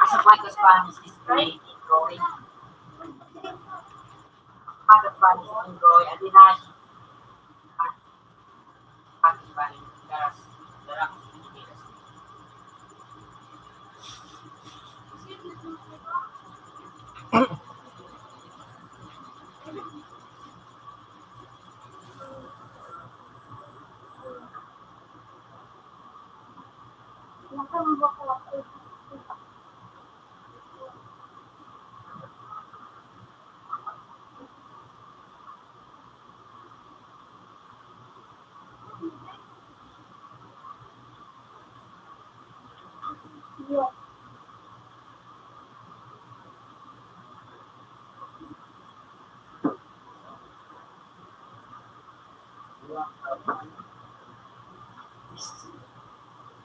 Speaker 1: As a white Spanish is great in growing. Part of Spanish in growing. And then I Spanish. There are
Speaker 3: Yeah.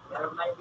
Speaker 1: Pero may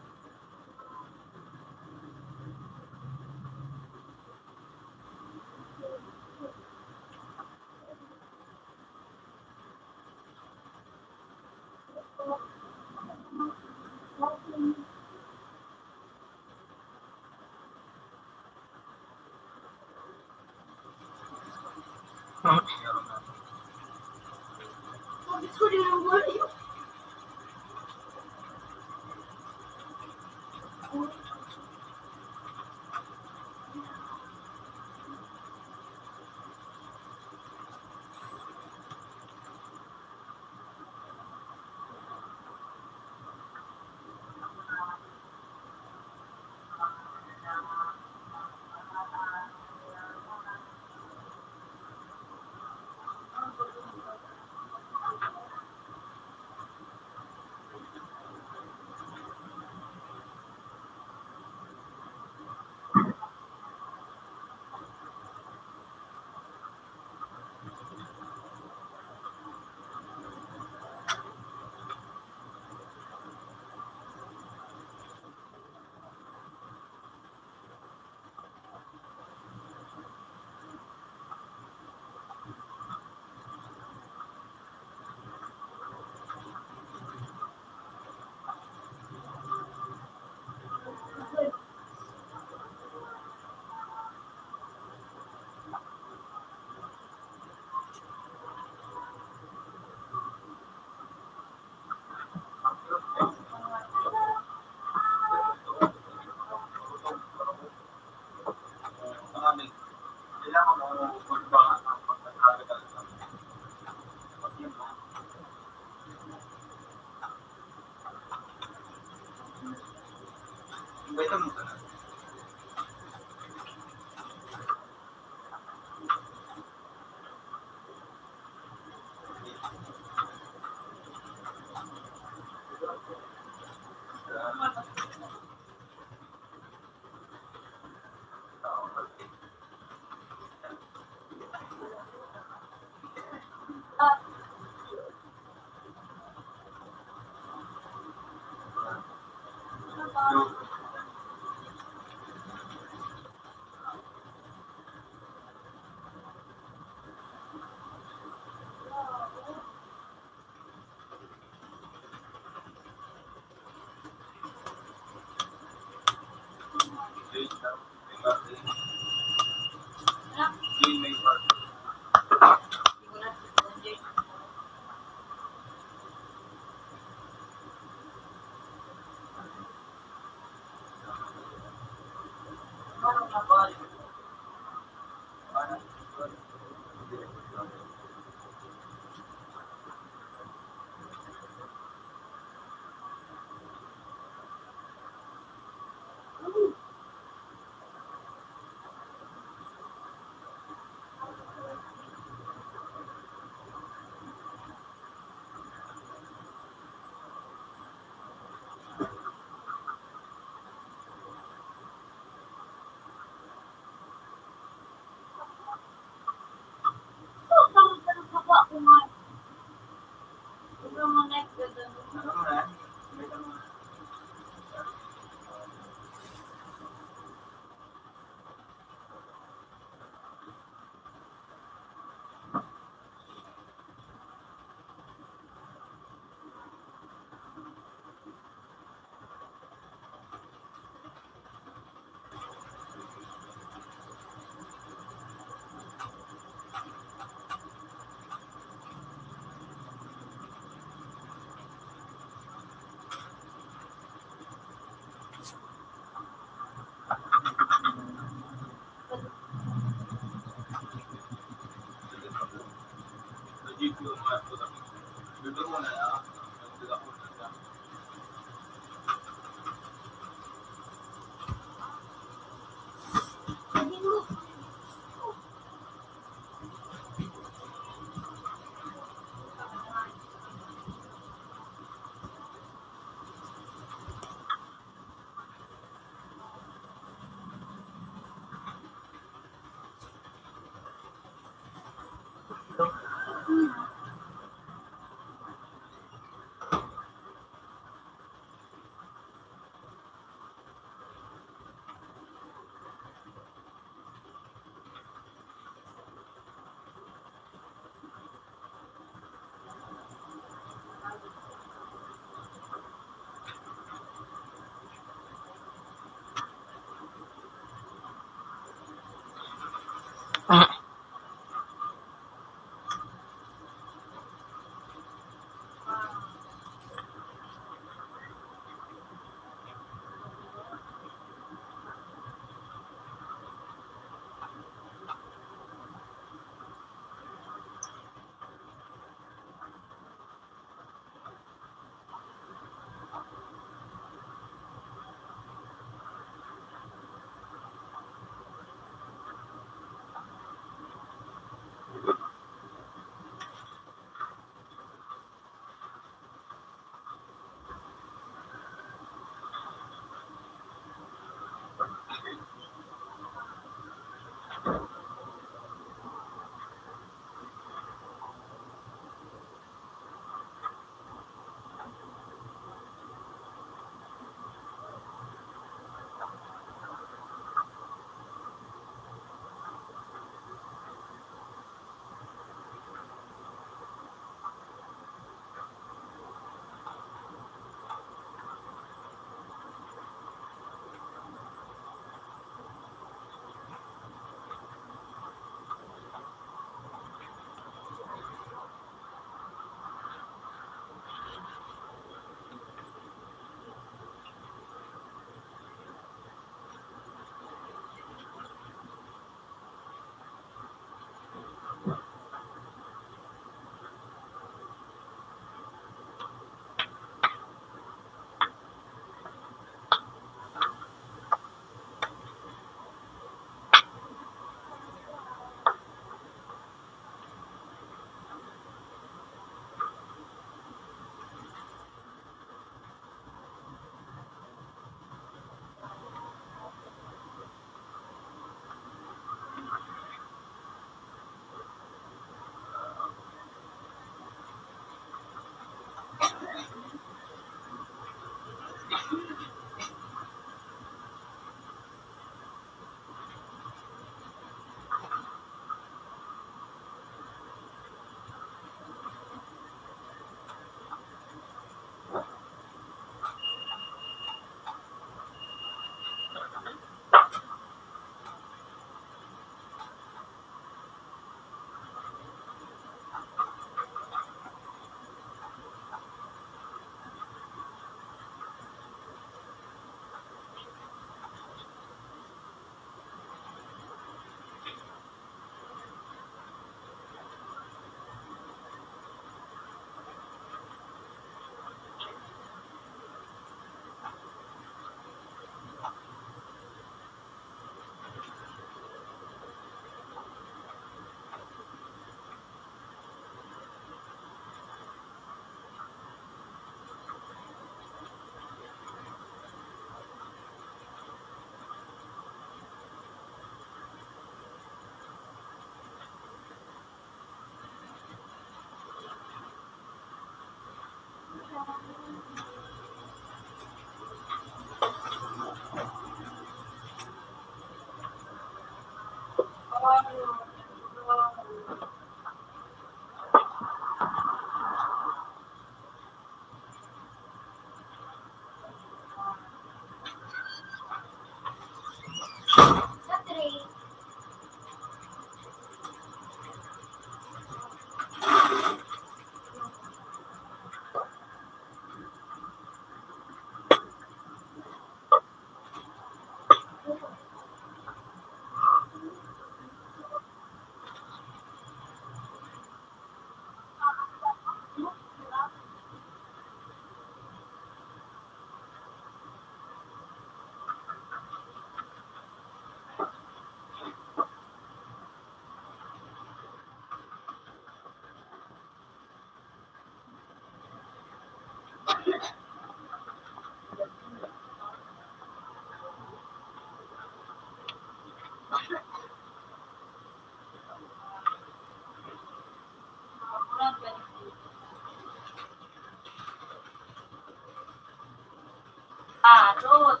Speaker 7: Ah, Ruth.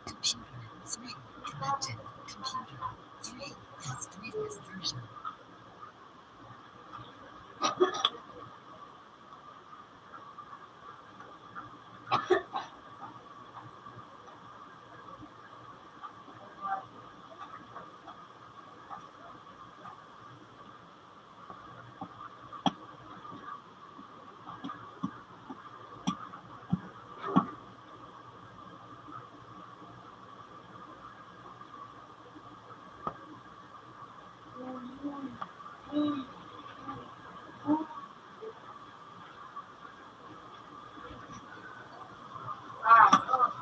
Speaker 5: Computer 3 connected. Computer 3 has previous version.
Speaker 7: Ah, Ruth.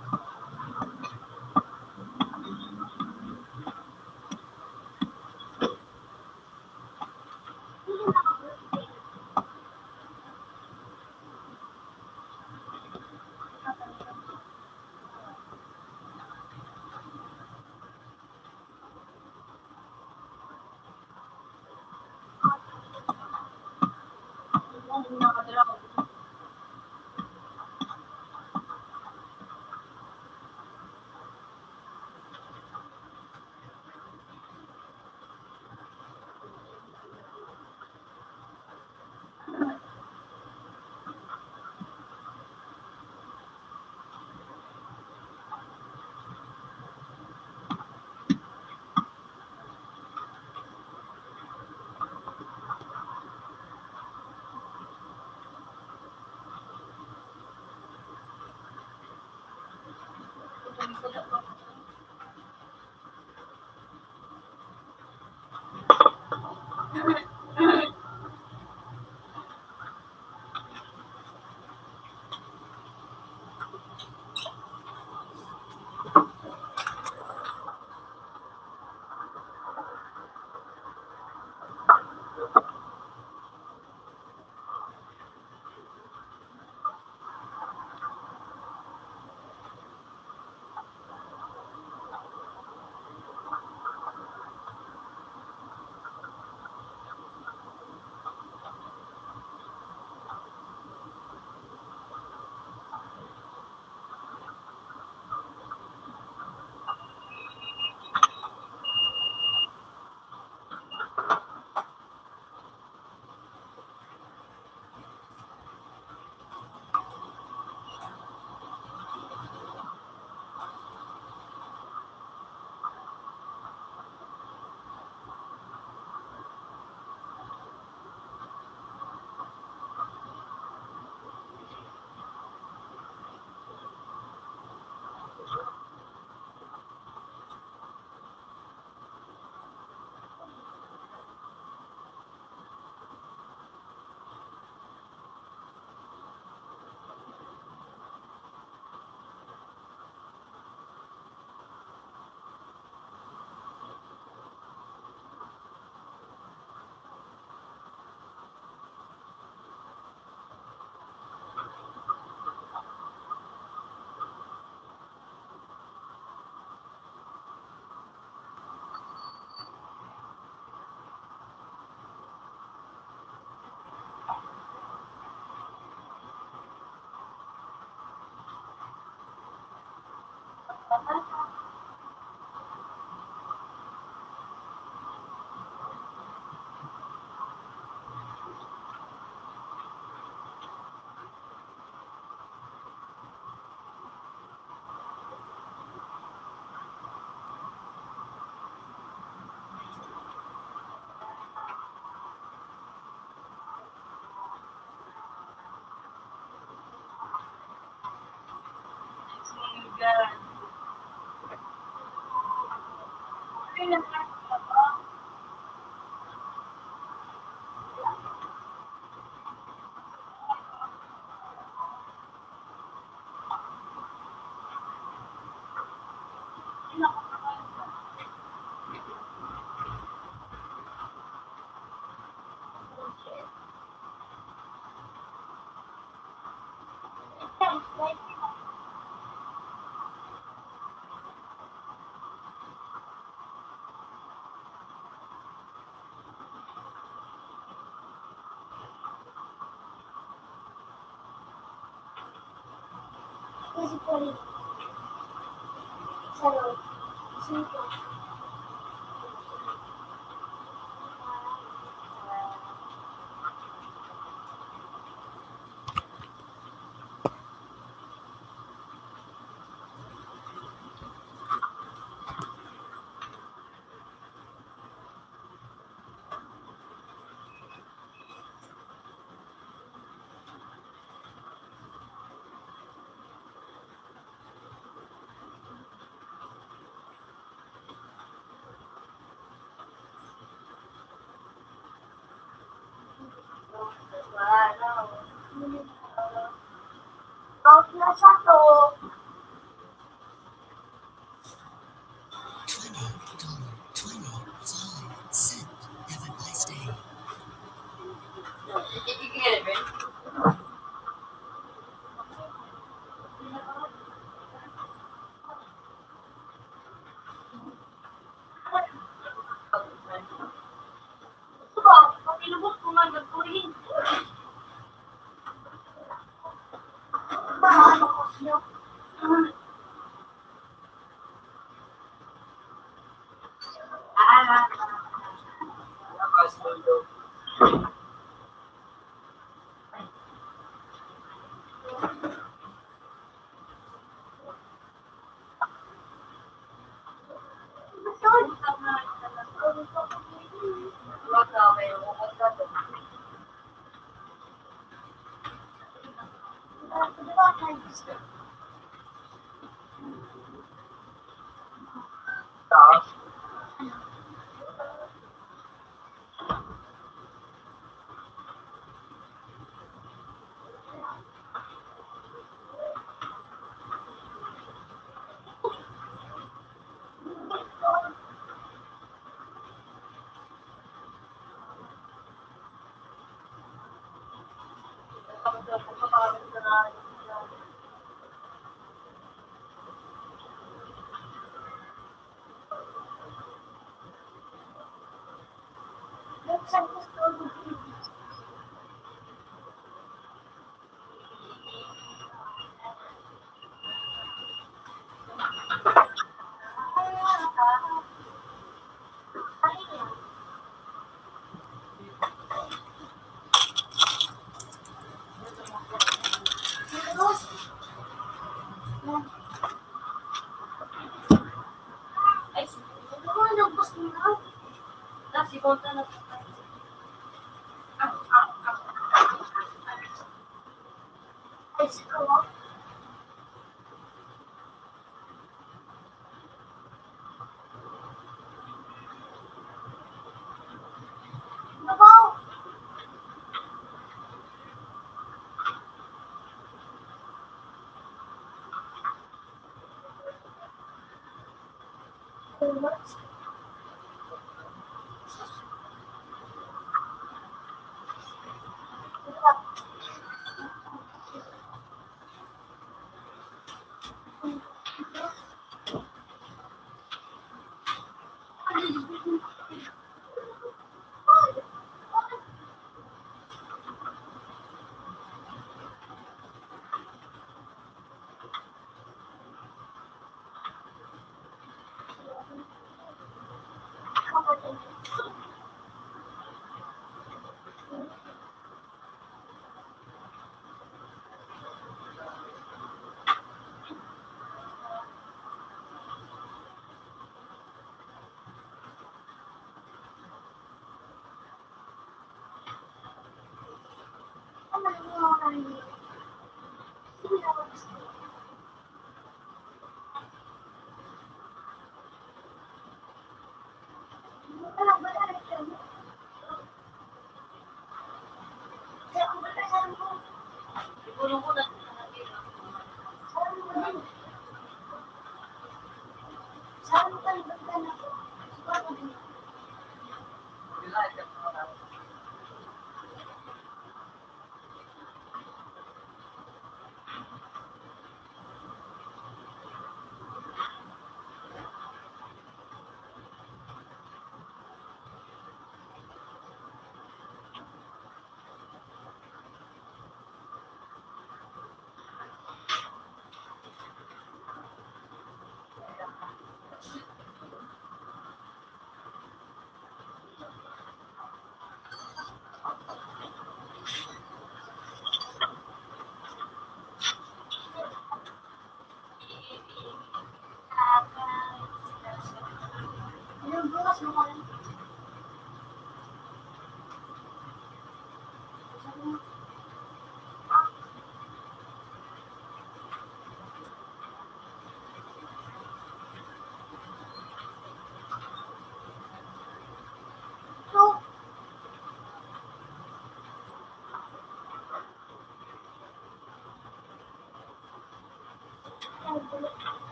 Speaker 7: Hindi nakadala ko.
Speaker 3: Kasi po rin. Sa loob. Sino? Out na siya to.
Speaker 5: $20.25. Have a nice day.
Speaker 3: Diba? Pag inubos ko nga nagpurin. Ano ko siya?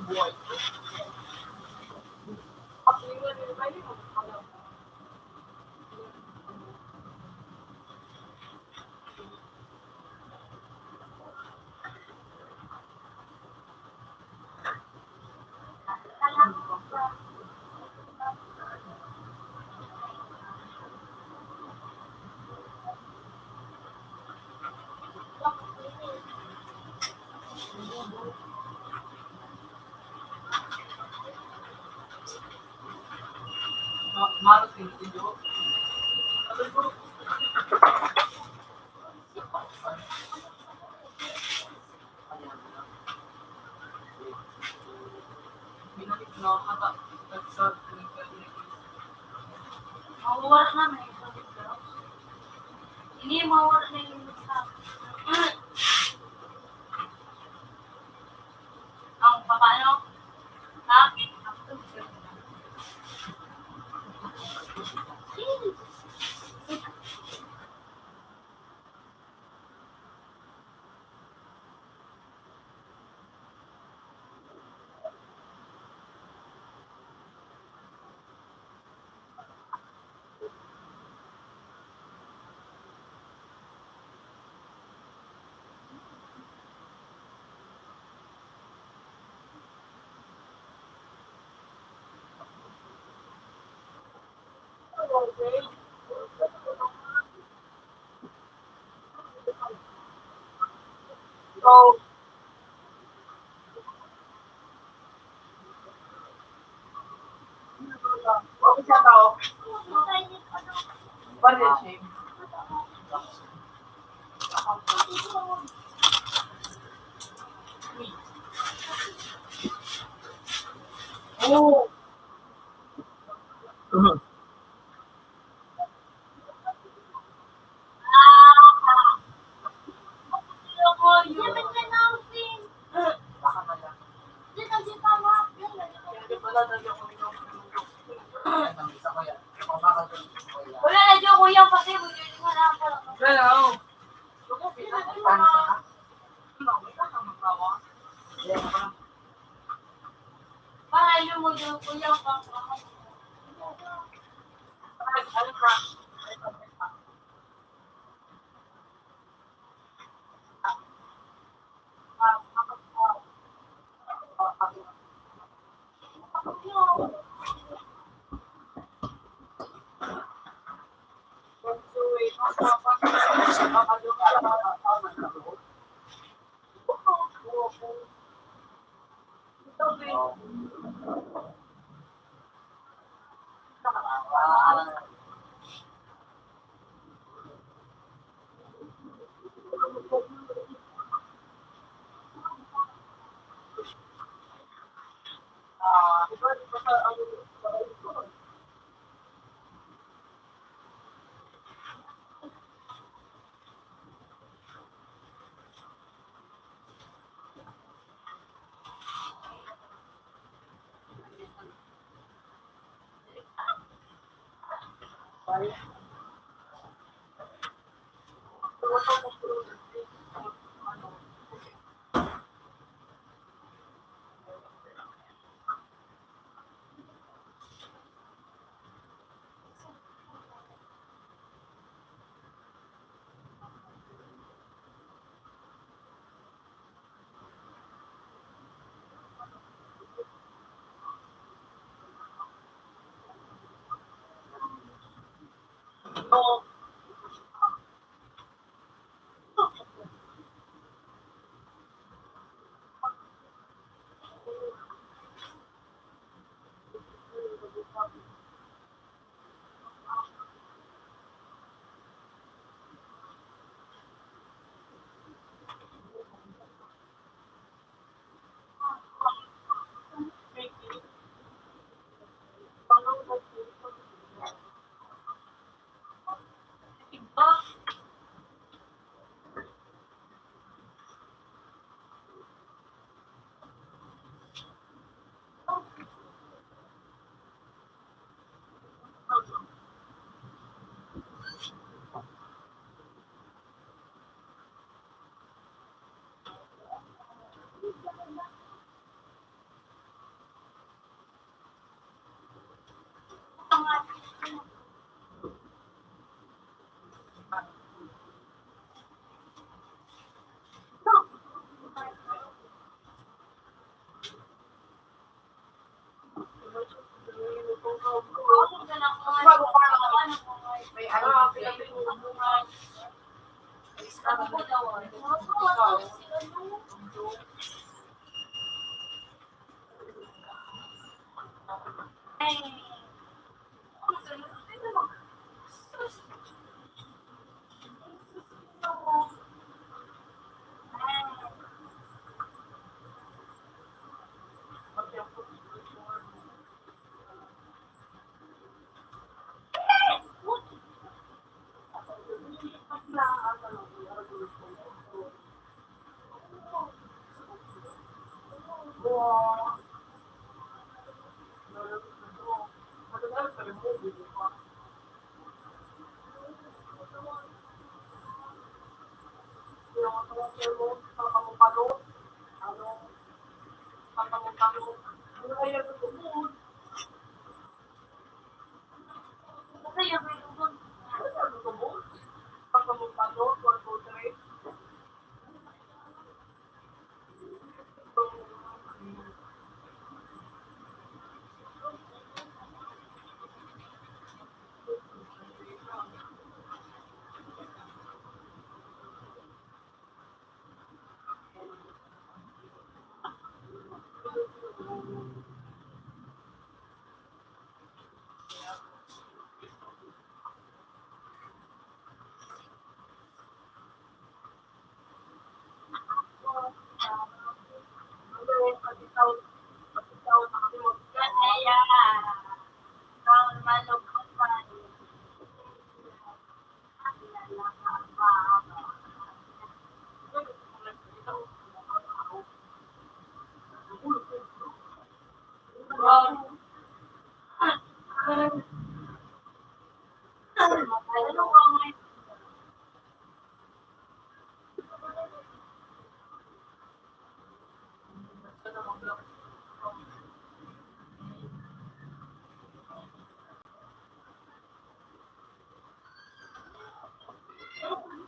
Speaker 7: buhay ko. At yung nangyayari ko, alam mo. Marating sa'yo. Binalik na kata at sa pinagkalit.
Speaker 4: Mawawala na na ito. Hindi mawawala na yung sa ang papaano? Ha?
Speaker 7: So, okay siya tao. Baril siya. Oh.
Speaker 4: Wala na dyan kuya kasi bumili ko na ako.
Speaker 7: Hello.
Speaker 4: Para yun mo dyan kuya pang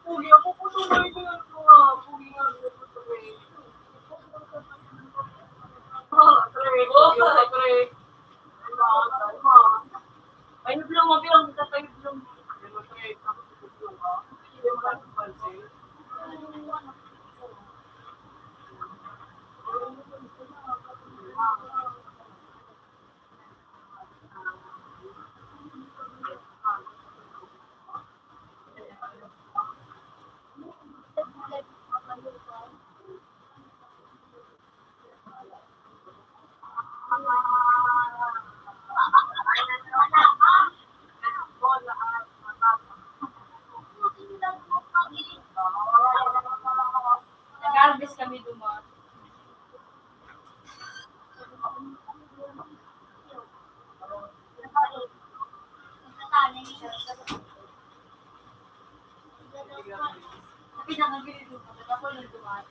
Speaker 7: Pugi ako po tuloy ko yung mga pugi nga dito sa pre. Pre. Ay, nablang mo bilang kita tayo bilang. Nag-harvest kami dumaan. Tapi jangan gitu, aku udah dumaan.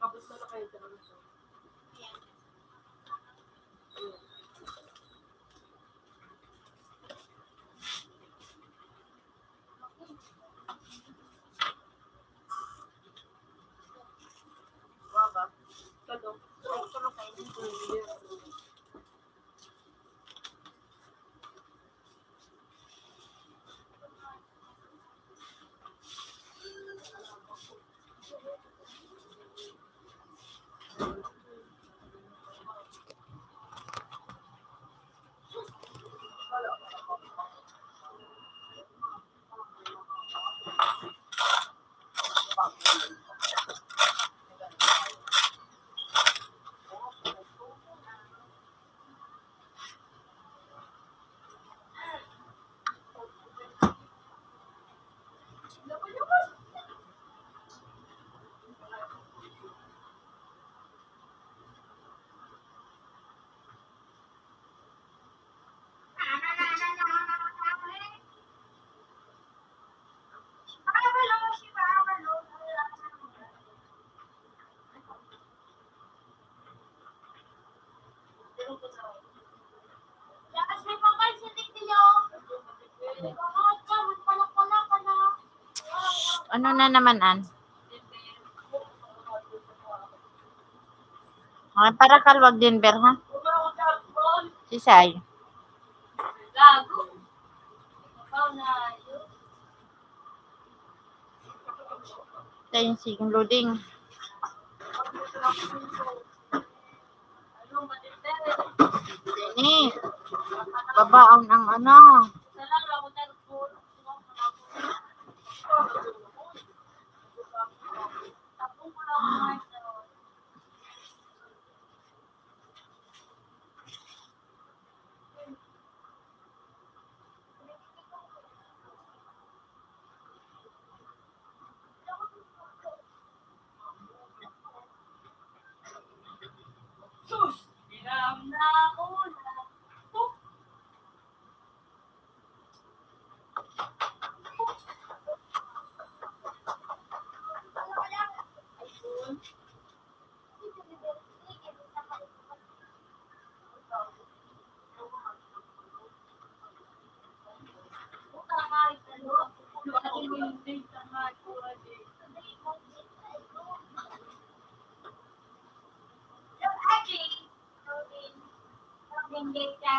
Speaker 7: Tapos na kayo talaga siya. Baba. Kado.
Speaker 8: Ano na naman, An? Para kalwag din, Ber, ha? Si Sai.
Speaker 4: Gago. Ikaw na yun.
Speaker 8: Ito yung sigong loading.
Speaker 4: Ano, matindi.
Speaker 8: Ini. Babaon ang ano.
Speaker 4: Salang ako tayo po. Tapos ko lang mga sus! Bilang na ulan. Gate ka.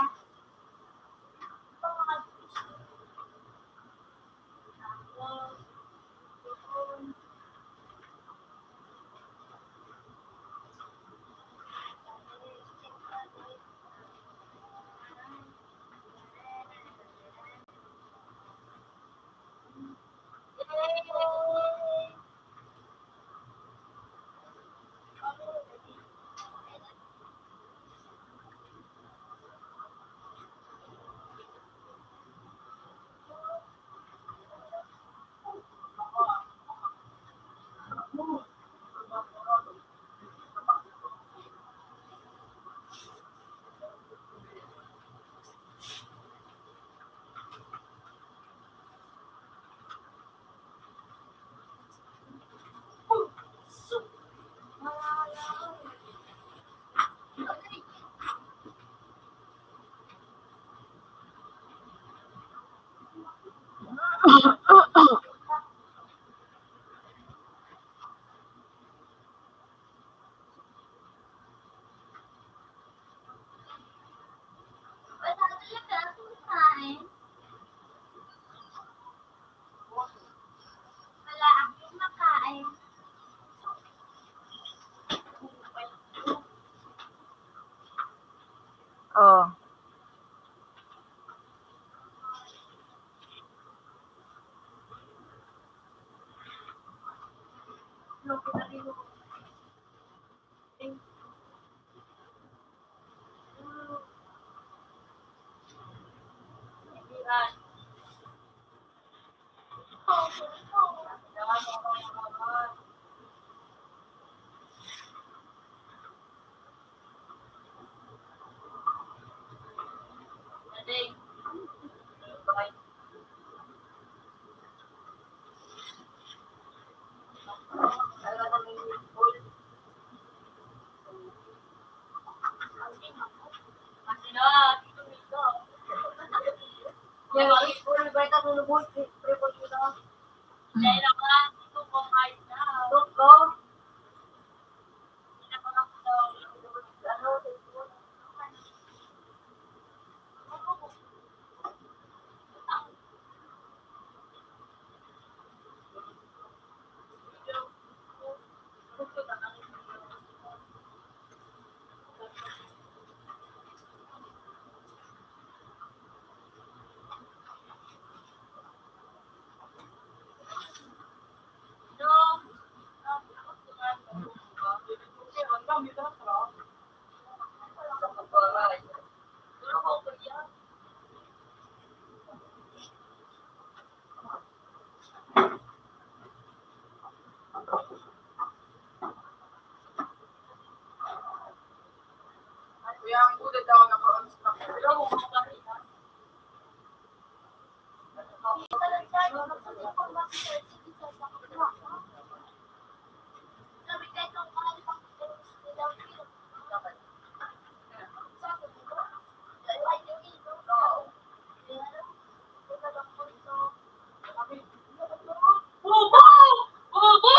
Speaker 4: Wala akong makain.
Speaker 8: Oh.
Speaker 7: Kaya ang gulat ako na ka-unstuck. Pero kung makakita. Bobo! Bobo!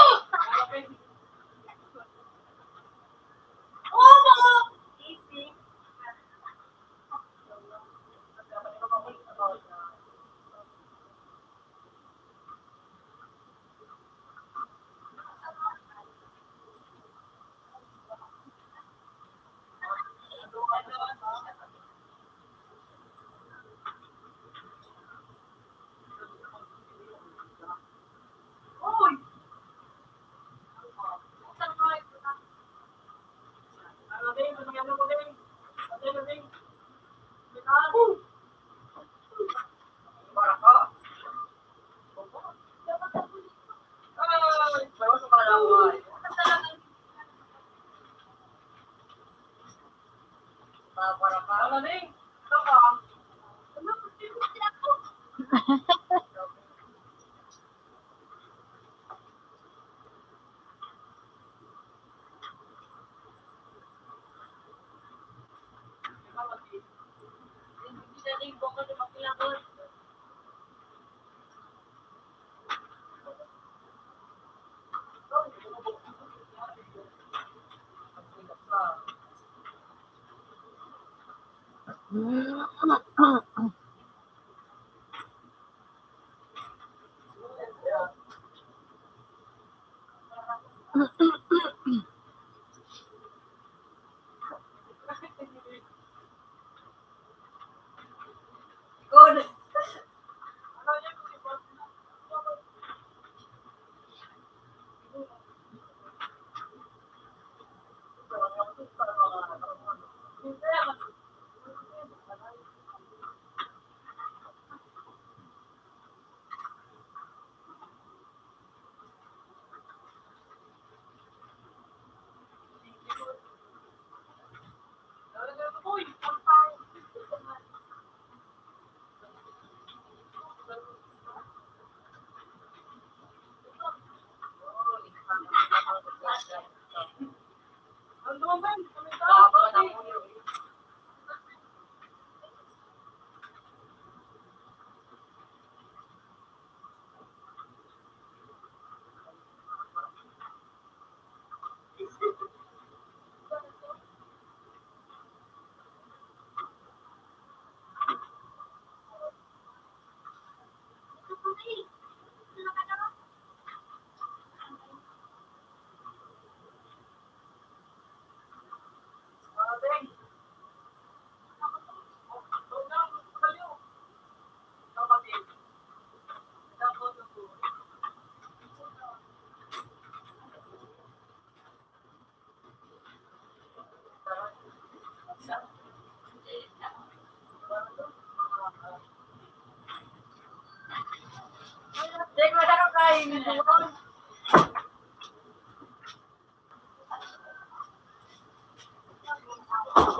Speaker 7: Good.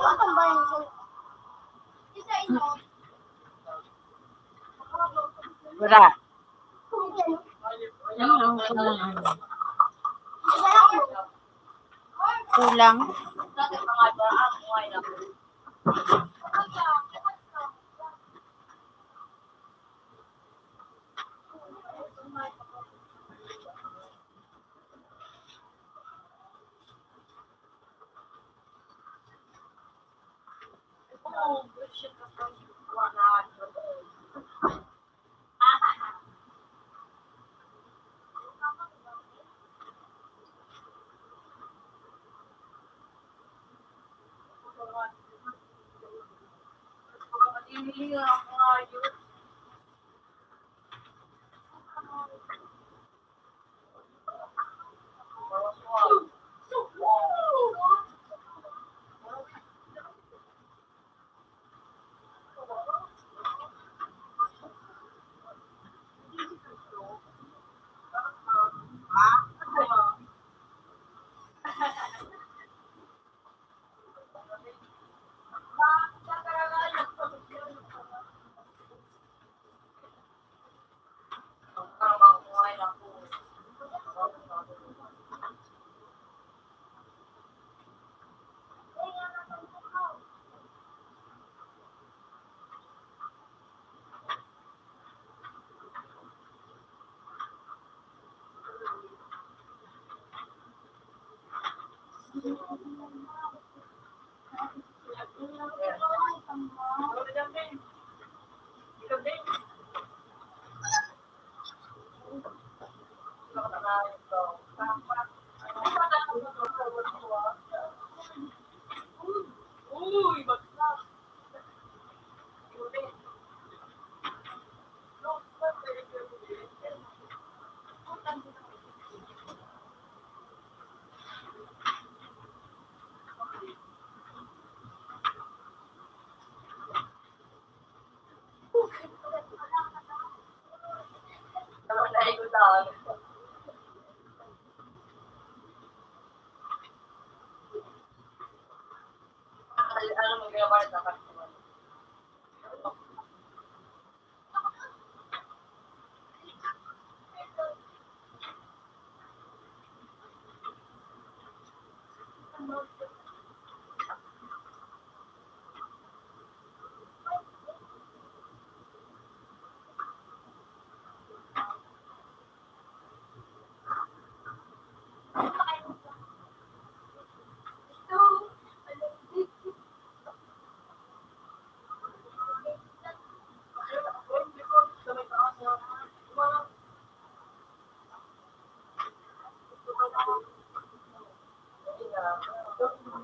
Speaker 3: Ano ba yung sa... Isa ino.
Speaker 8: Wala.
Speaker 3: Isa lang.
Speaker 8: Kulang.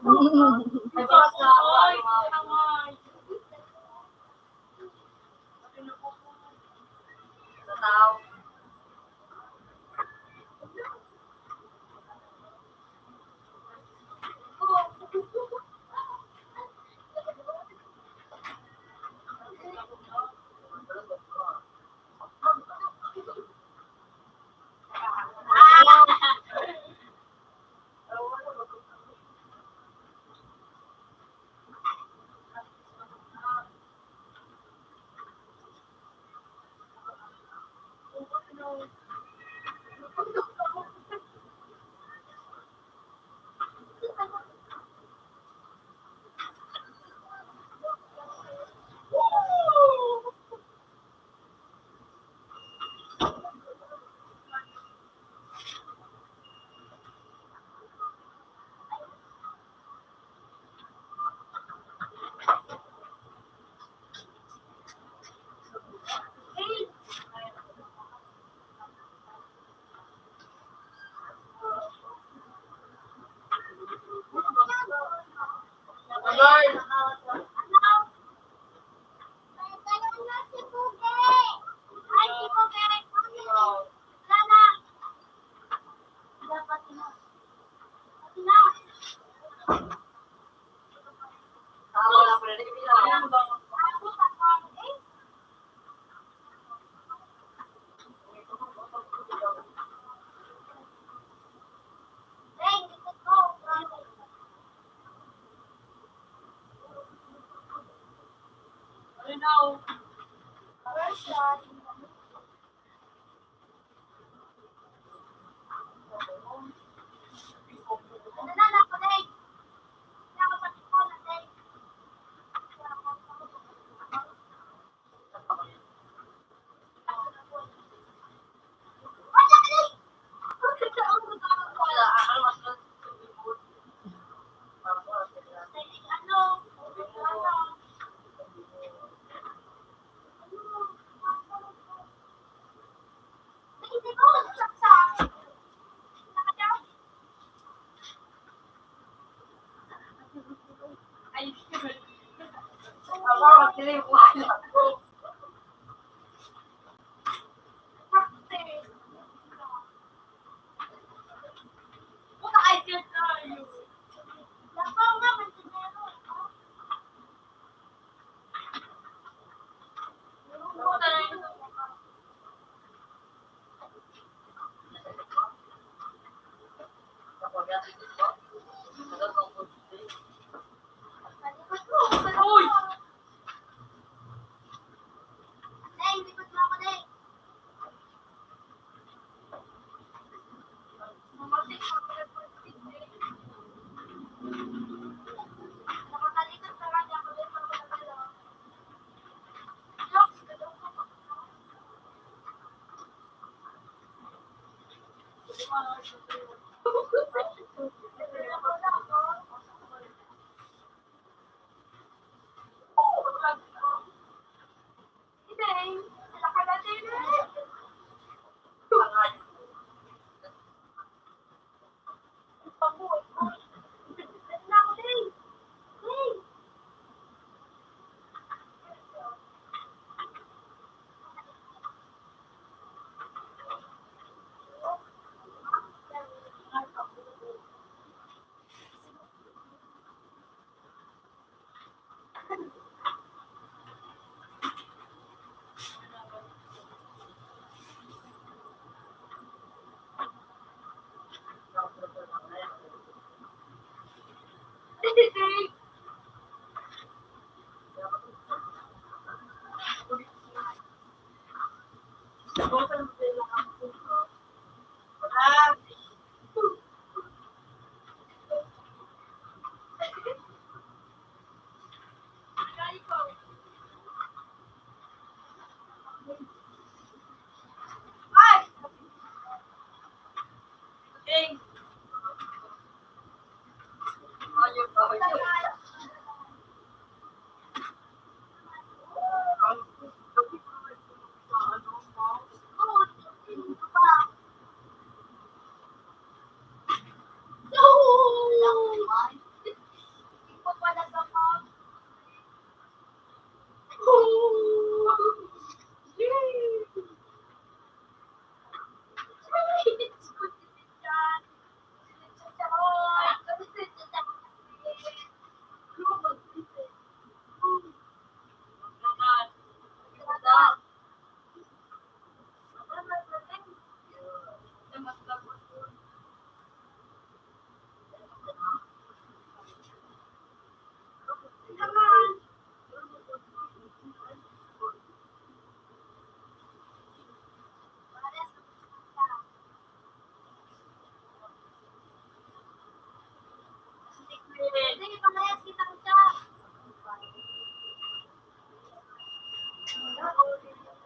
Speaker 7: Ay, baka sa ay, tangay.
Speaker 3: Tataw.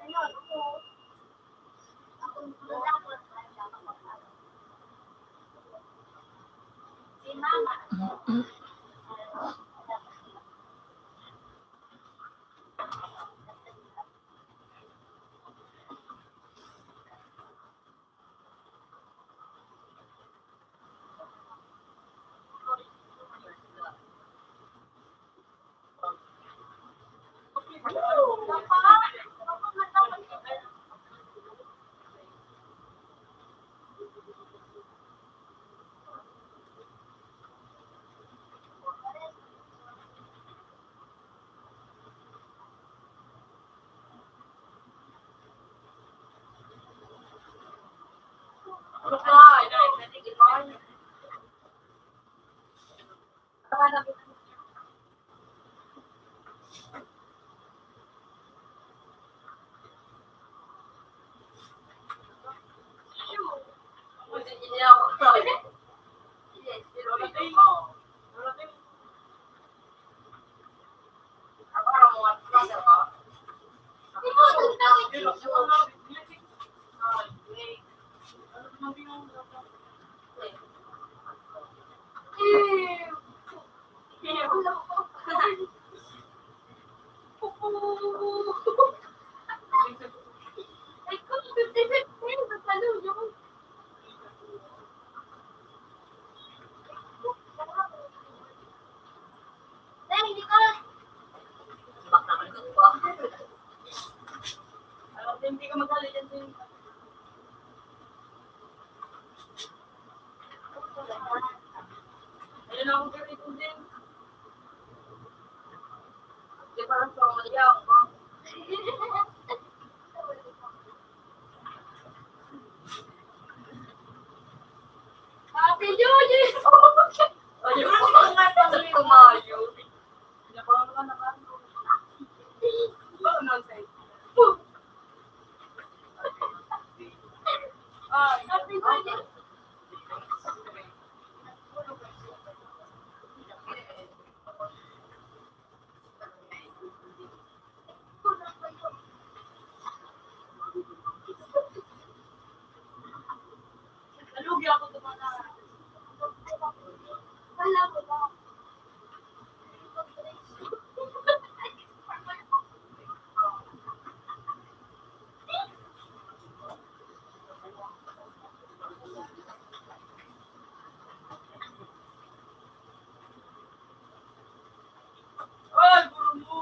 Speaker 3: Ayun, ako. Ako, dapat. Si mama.
Speaker 7: Hindi ka magalit yan din. Ayun ako ganito din. Di parang pamilya ako. Happy New Year! Ayun ko nga pang kumayo. Pinapalang ka naman. Ano nonsense? Happy New Year! Nalugi ako tumana.
Speaker 3: Wala ko ba?
Speaker 7: Ay, gulong mo!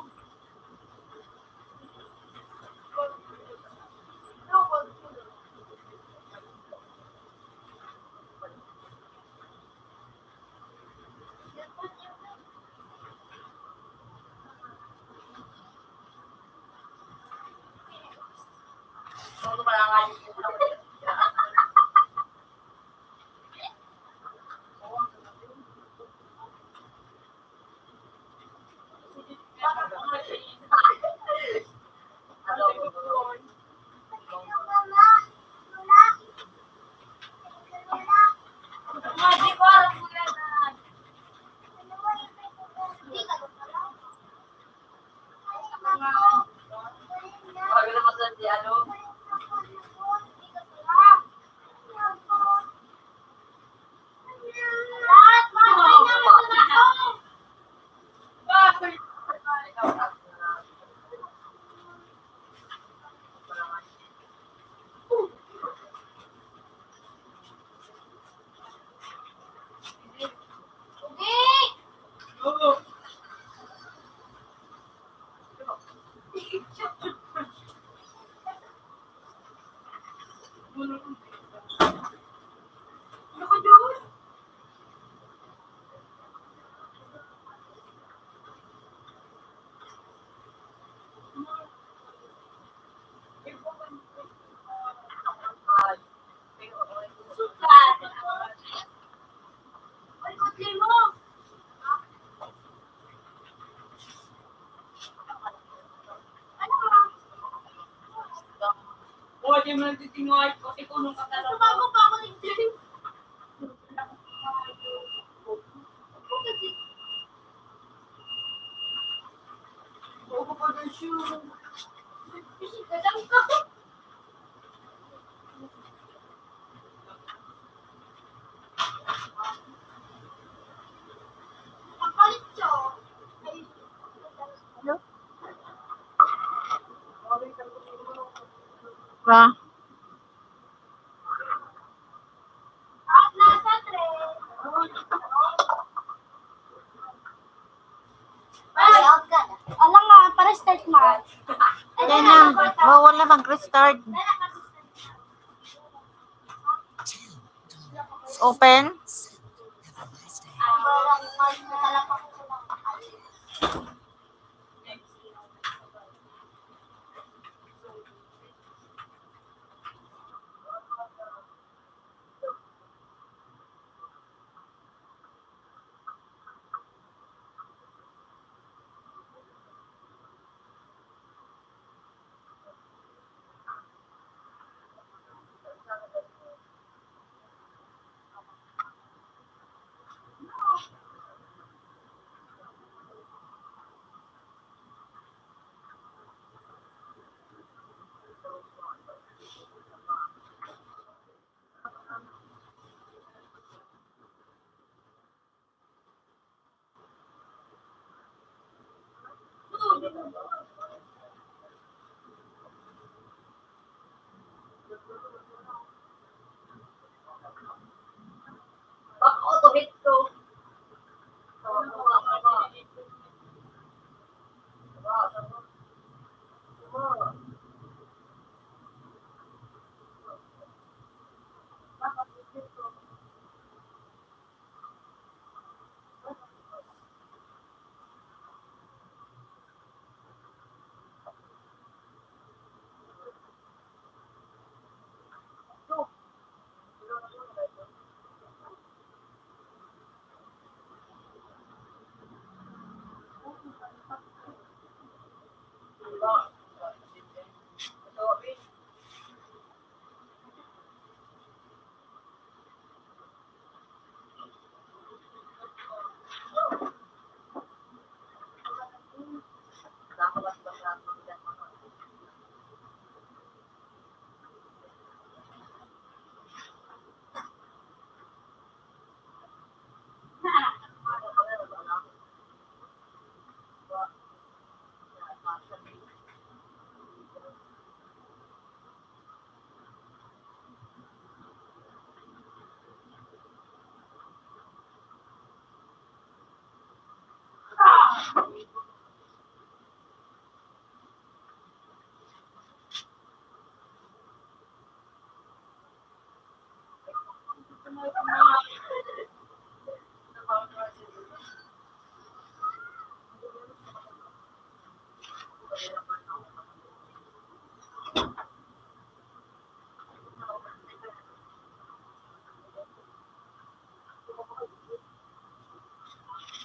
Speaker 7: Oh, di mo nagtitingay kasi kunong ka talaga.
Speaker 3: Bago pa ako nag-drink.
Speaker 7: Oo, pa din siya.
Speaker 3: Gadang ka. Kapalit siya. Ay,
Speaker 8: Hello? Ba?
Speaker 3: at nasa tres. Ay, alam nga, para start match.
Speaker 8: Yan na. Bawal na mag-restart. Open.
Speaker 5: Have a nice day.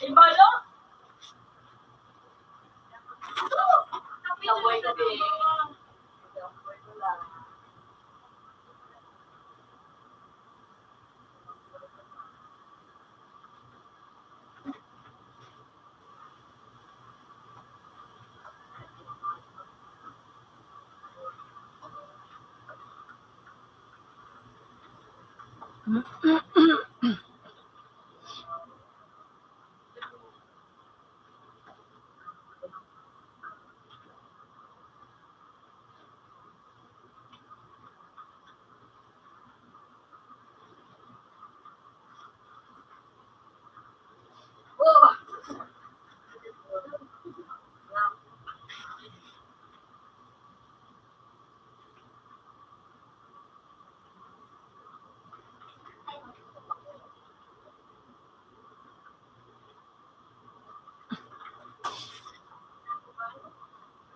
Speaker 7: Imbalo? Naway ka din.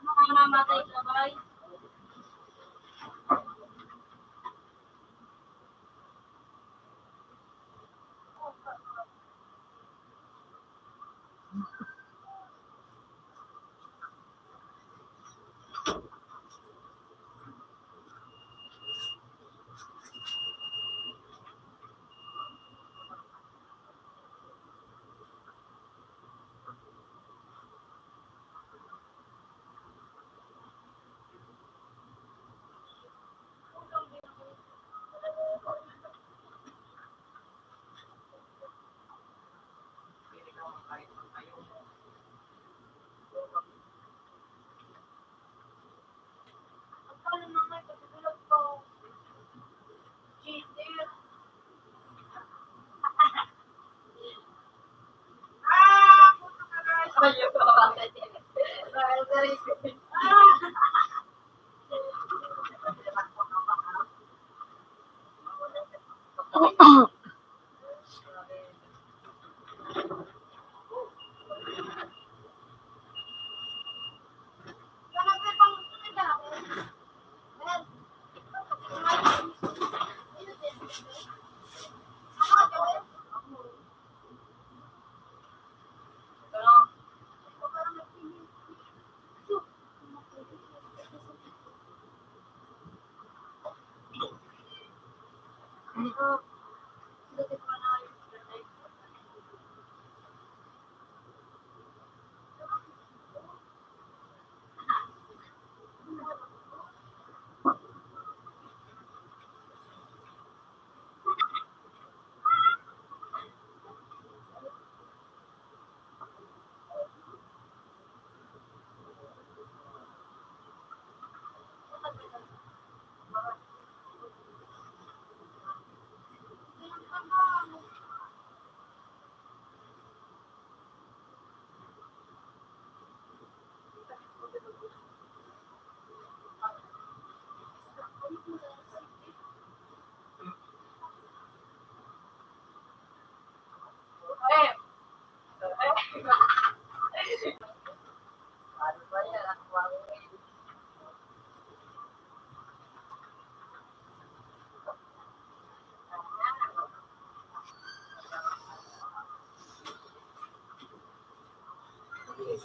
Speaker 4: Mamamatay ka ba?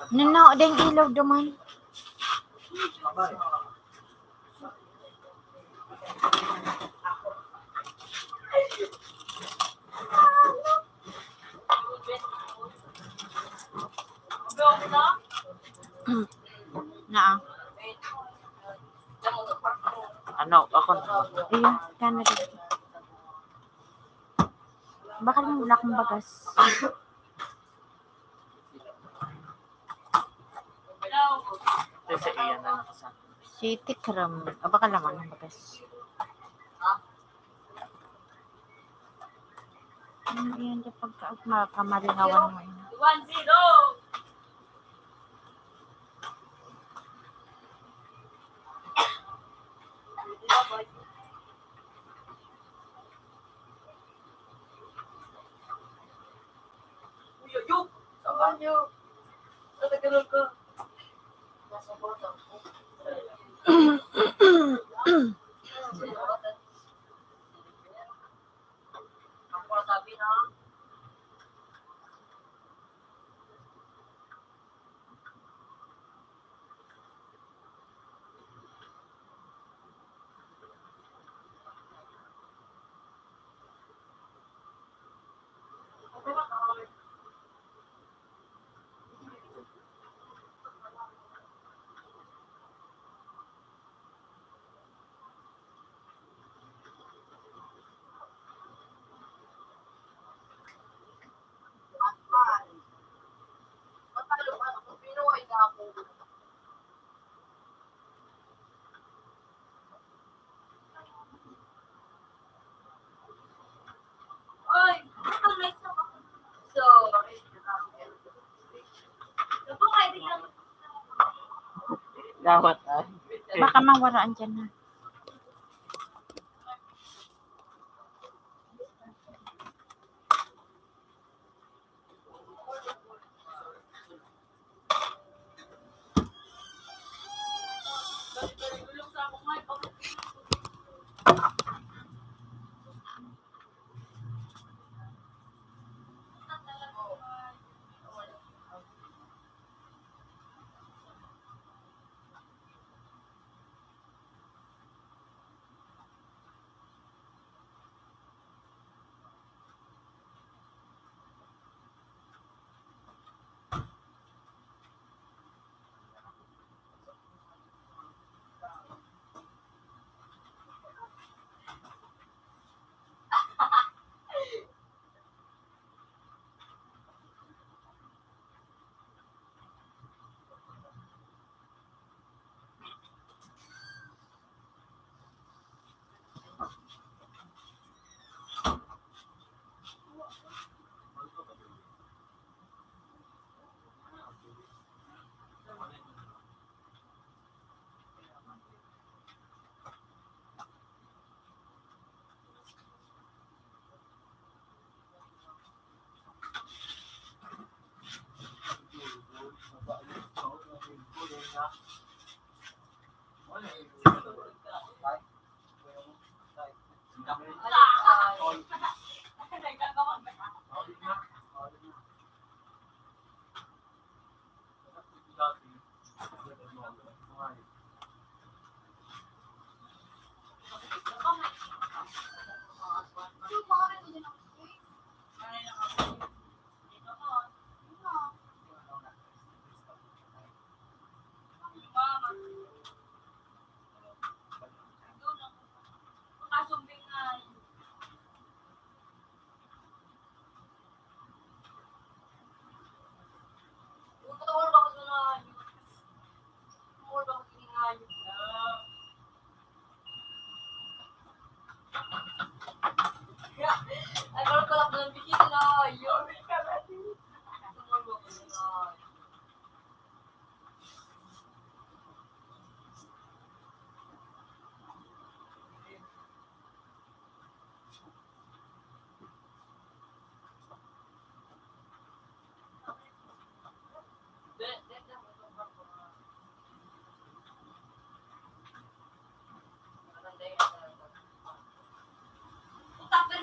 Speaker 8: Nanaw ding ilaw duman. Naa.
Speaker 1: Ano, ako na.
Speaker 8: Ayun, kana rin. Bakal mo wala kang bagas.
Speaker 1: Ito sa iyan na nakasama.
Speaker 8: City Kram. Aba ka naman ang bagas. Ano yan di pagka makamalingawan mo yun.
Speaker 7: 1-0!
Speaker 1: Gawat ah.
Speaker 8: Baka mawaraan dyan na.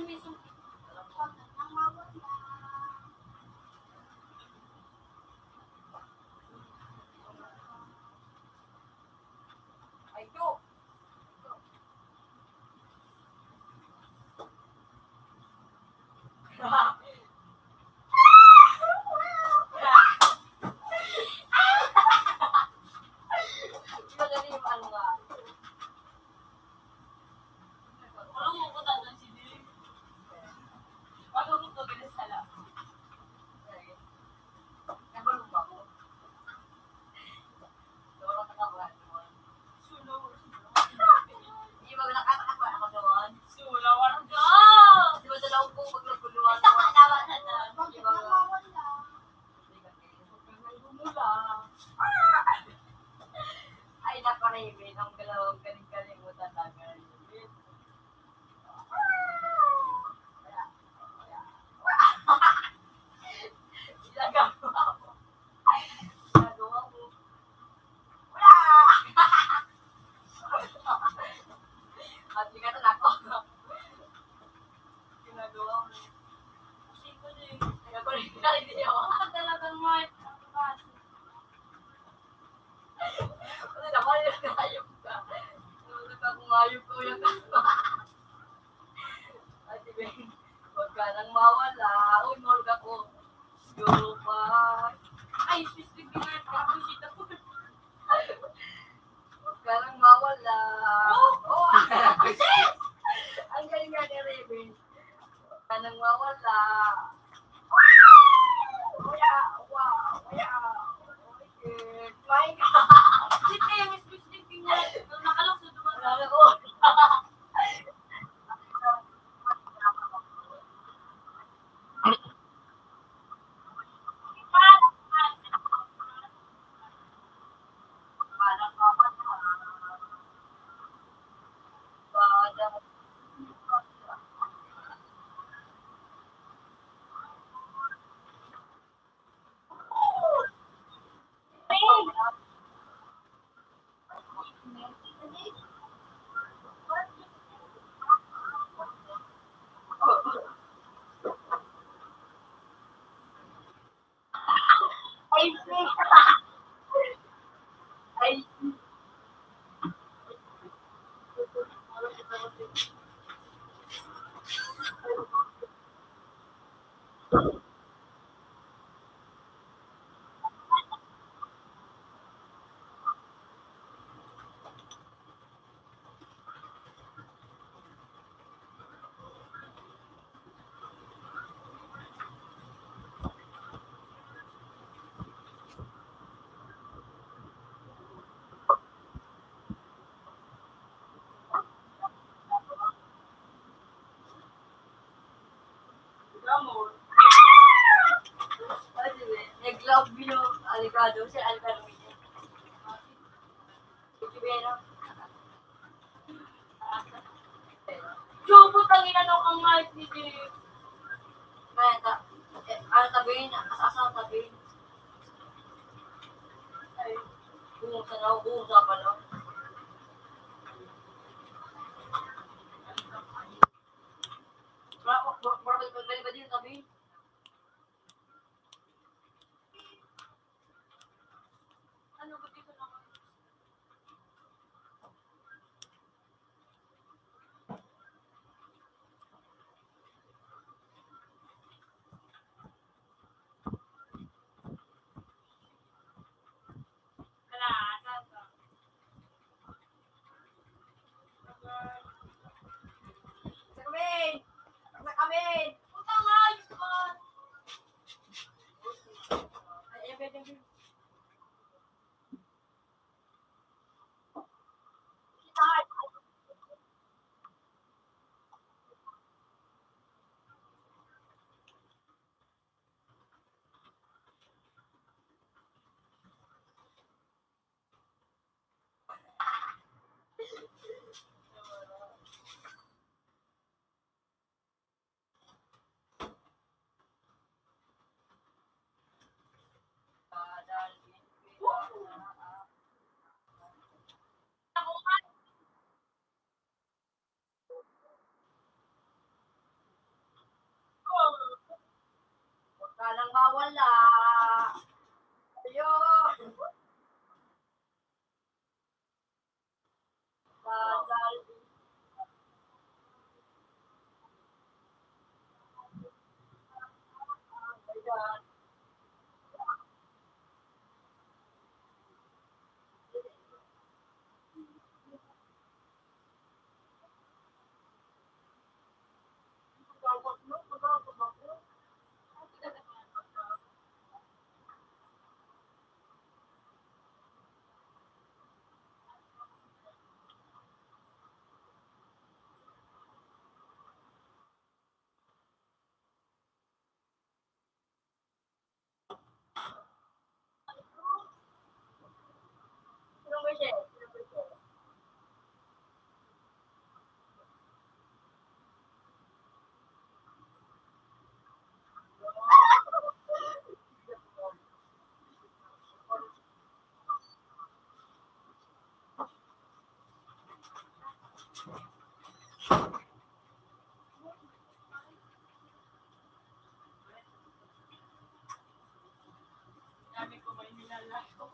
Speaker 4: may suki.
Speaker 3: Huwag ka nang mawala.
Speaker 7: Ay, go! Magaling yung ano nga.
Speaker 4: Alam mo ko talagang si Dili.
Speaker 7: Bago ko ito pinasala. Nabalong ba ako? Dorong nakakuha doon.
Speaker 4: Sulo.
Speaker 7: Hindi ba nakakakuha ako doon?
Speaker 4: Sulo. Walang go!
Speaker 7: Di ba sa loob ko pag nagpuluhan
Speaker 3: Basta
Speaker 7: ako?
Speaker 3: kalawa na na. Huwag ka nang mawala.
Speaker 7: Gumula. Ay, nako Raven. Ang galawang kaling-kalimutan lang. Raven. Ginagawa mo. Ginagawa mo. Wala! At tingnan ako. Ginagawa mo.
Speaker 4: Siko din.
Speaker 7: Ginagawa rin hindi ako.
Speaker 4: Ako talagang Mark. Ako kasi.
Speaker 7: Kasi naman yung hayop ka. Nung akong hayop ko yung At Ben, huwag ka nang mawala. Uy, morg ako. Go back.
Speaker 4: Ay, specific din Mark. Ako shit ako.
Speaker 7: Huwag ka nang mawala.
Speaker 4: Oh!
Speaker 7: Ang galing nga ni Raven. Huwag ka nang mawala. Wow! My God!
Speaker 4: Shit eh, may specific din niya. Nakalok sa duman.
Speaker 7: Wala ko. Ay, nag-love you, Alicado, si Alcaro. Ikibero.
Speaker 4: Subo, tangina no kang Mark ni Dili.
Speaker 7: Kaya ang tabihin, asa tabihin. Ay, kumusta na ako, kumusta pa na. Balik ba din tabihin?
Speaker 4: Ano ba dito na ako?
Speaker 7: Dami ko may nilalako.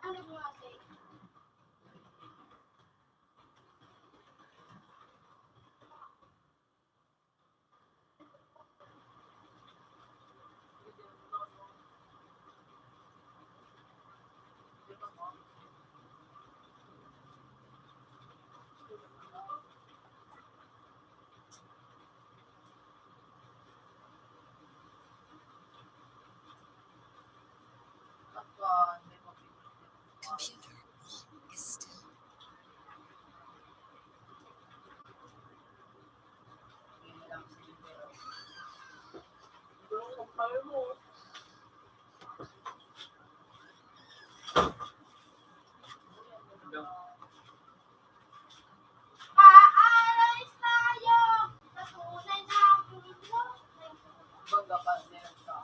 Speaker 3: Ano mo kasi?
Speaker 5: Computer one is still.
Speaker 3: Aalis tayo! Sa tunay na mundo.
Speaker 7: Bagapan nila sa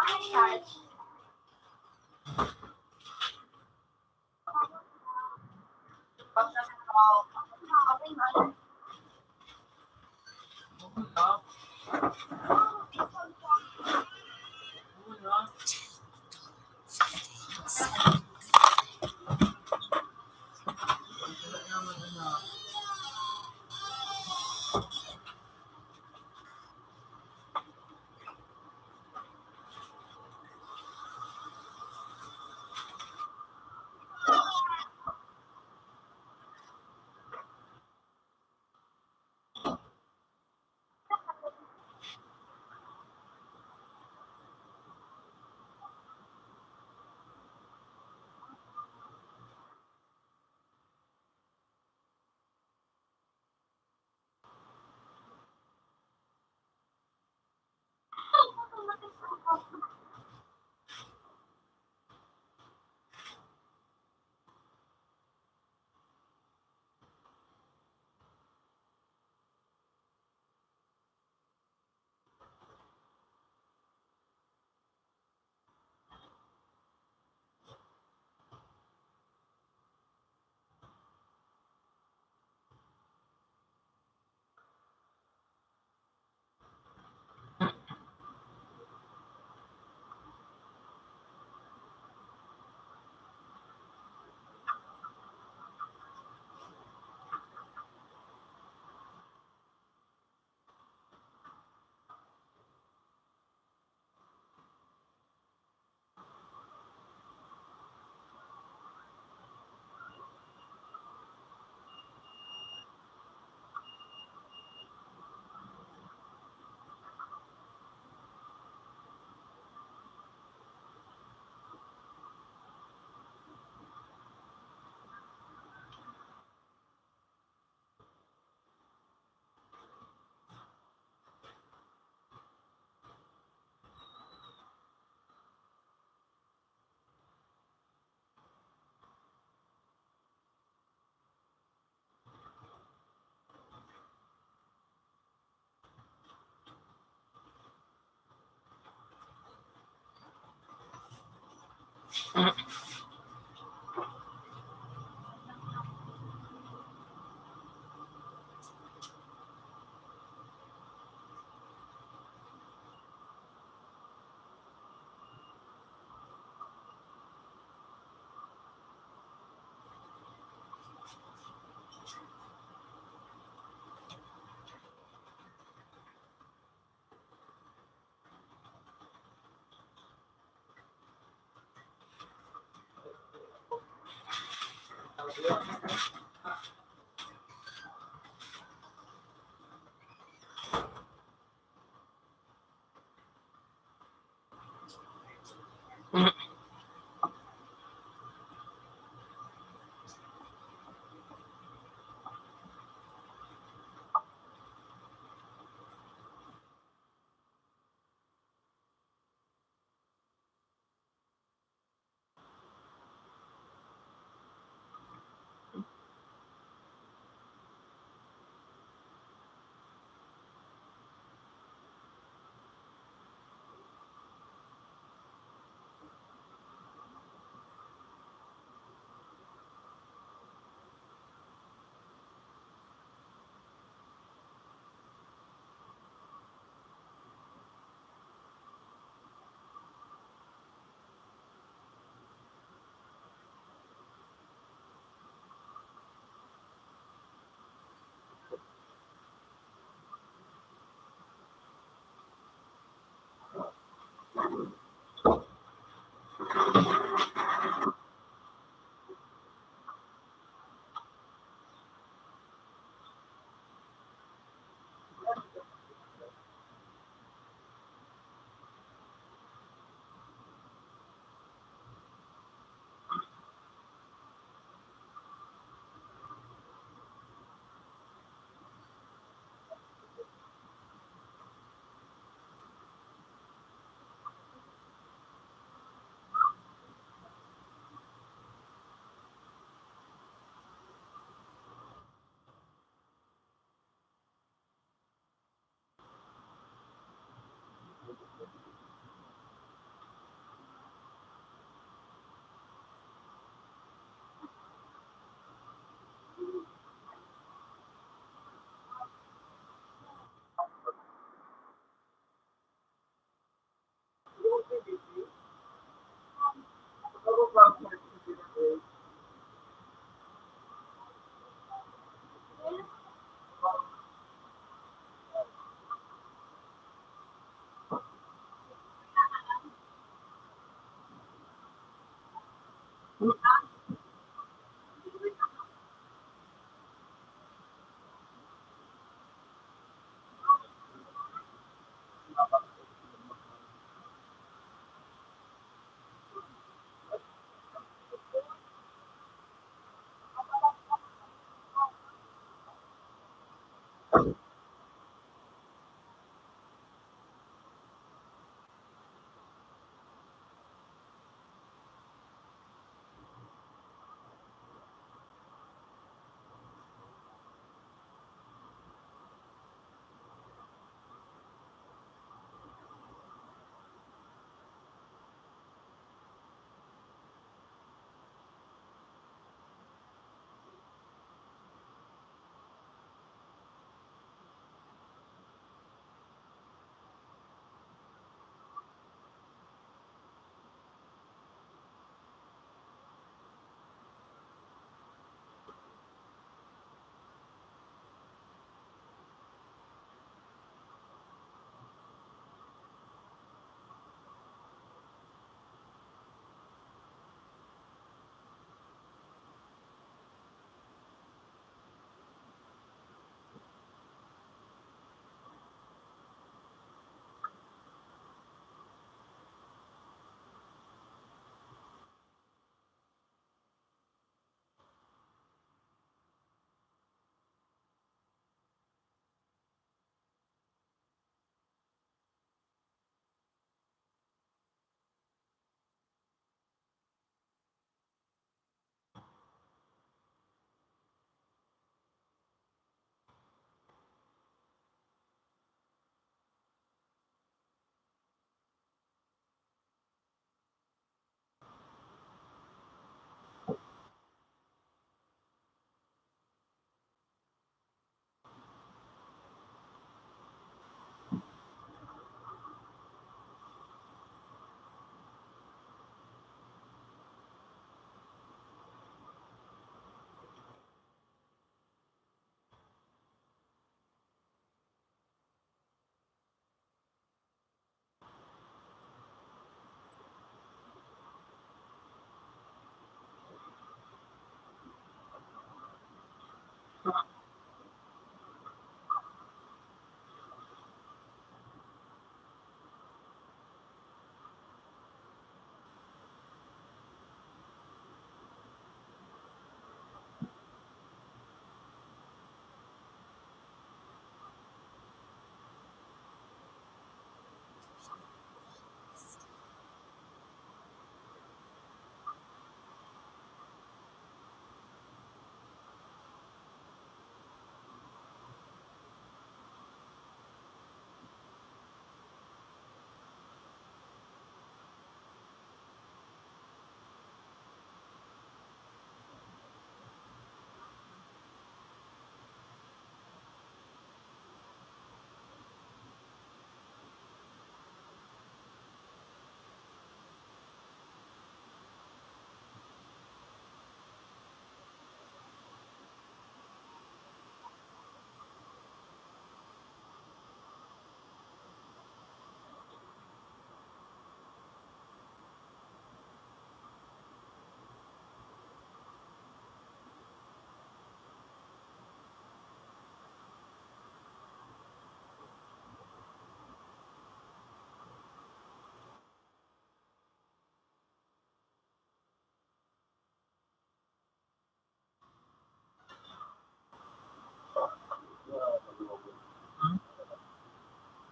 Speaker 3: Bakit charge? Pag sa tao, okay na.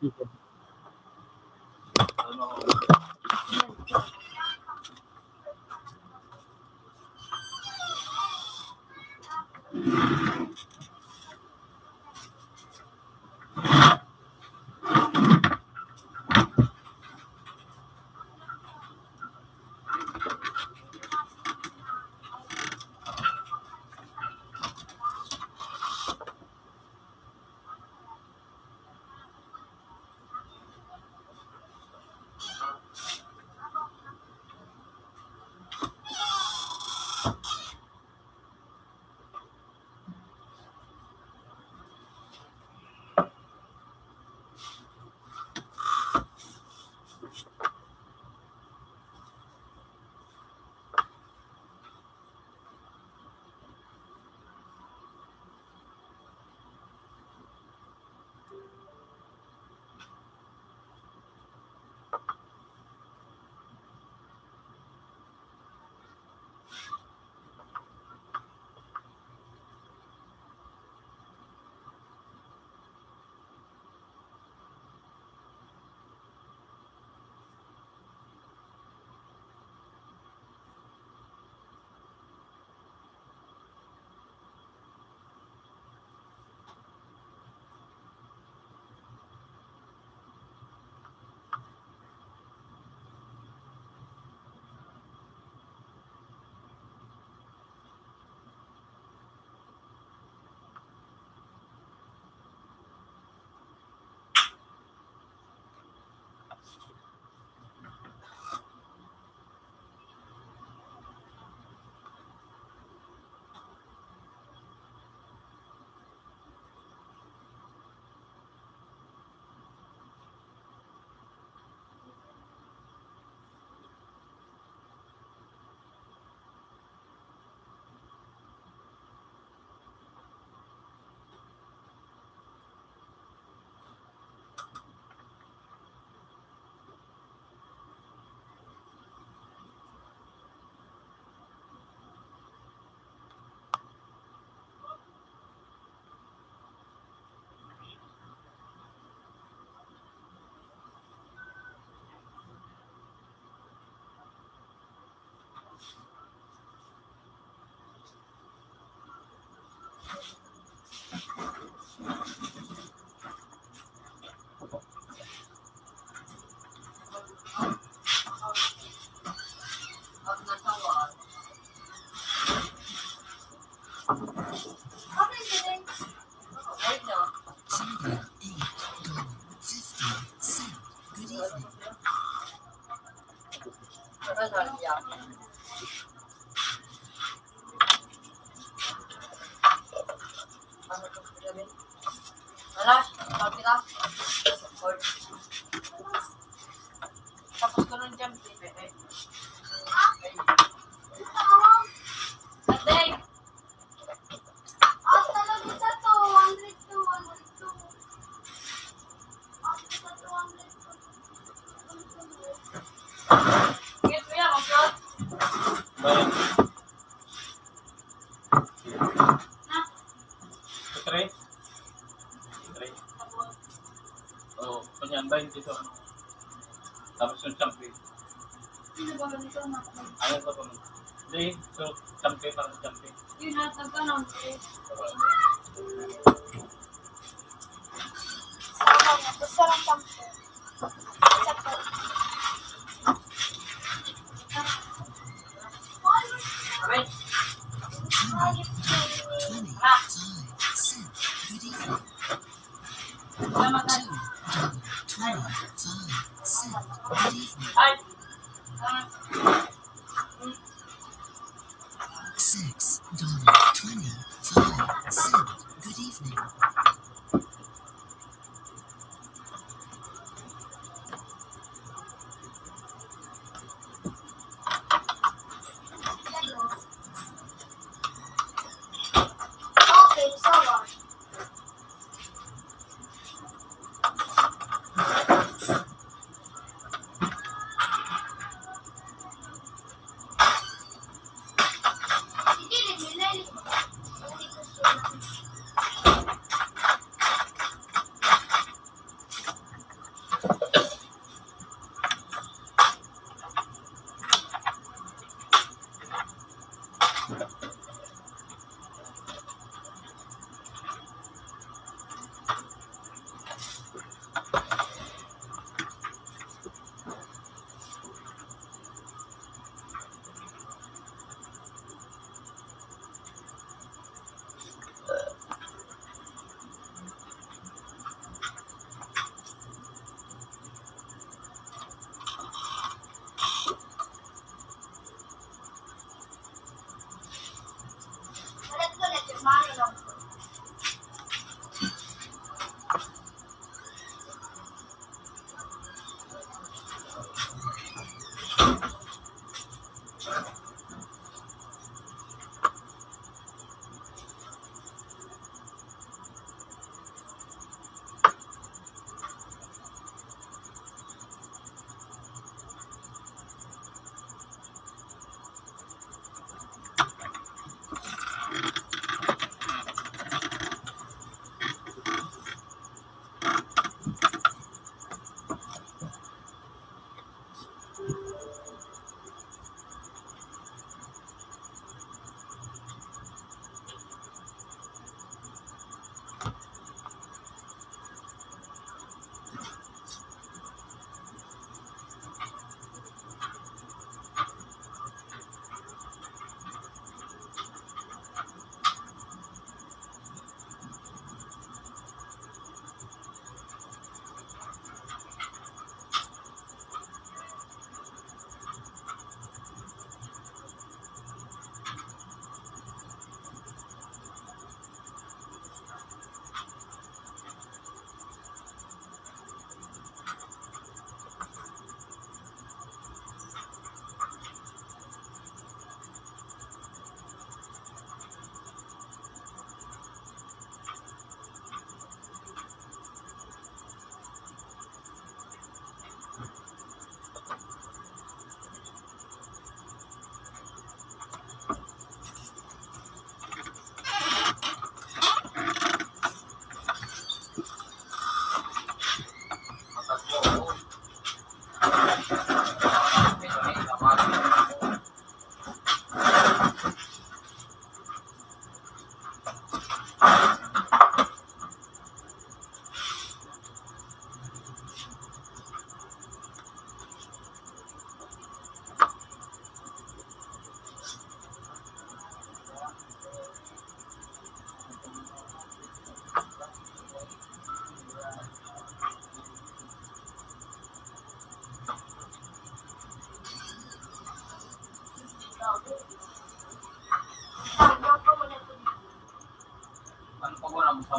Speaker 2: Ano ako?
Speaker 5: Zero 8 $50 cent. Good evening.
Speaker 7: Tapos ko nun dyan, Aday!
Speaker 3: Talaga sa to, 102, 102. Sa 200.
Speaker 7: Get mo yan, okay?
Speaker 2: Bayan. Tre? Tre? Oo, kanyan ba yung dito ano? Tapos yung champi.
Speaker 4: Sino ba ganito na?
Speaker 2: Ano ito po? Hindi, so champi parang champi.
Speaker 4: Yun, natag ka ng
Speaker 3: Gusto lang tampo.
Speaker 7: Aray!
Speaker 5: 25 cent. Good evening.
Speaker 7: Salamat na.
Speaker 5: $2.25 cent. Good evening.
Speaker 7: Ay!
Speaker 5: $6.25 cent. Good evening.
Speaker 3: Okay, so what? Hindi, nilay. Hindi ko sila.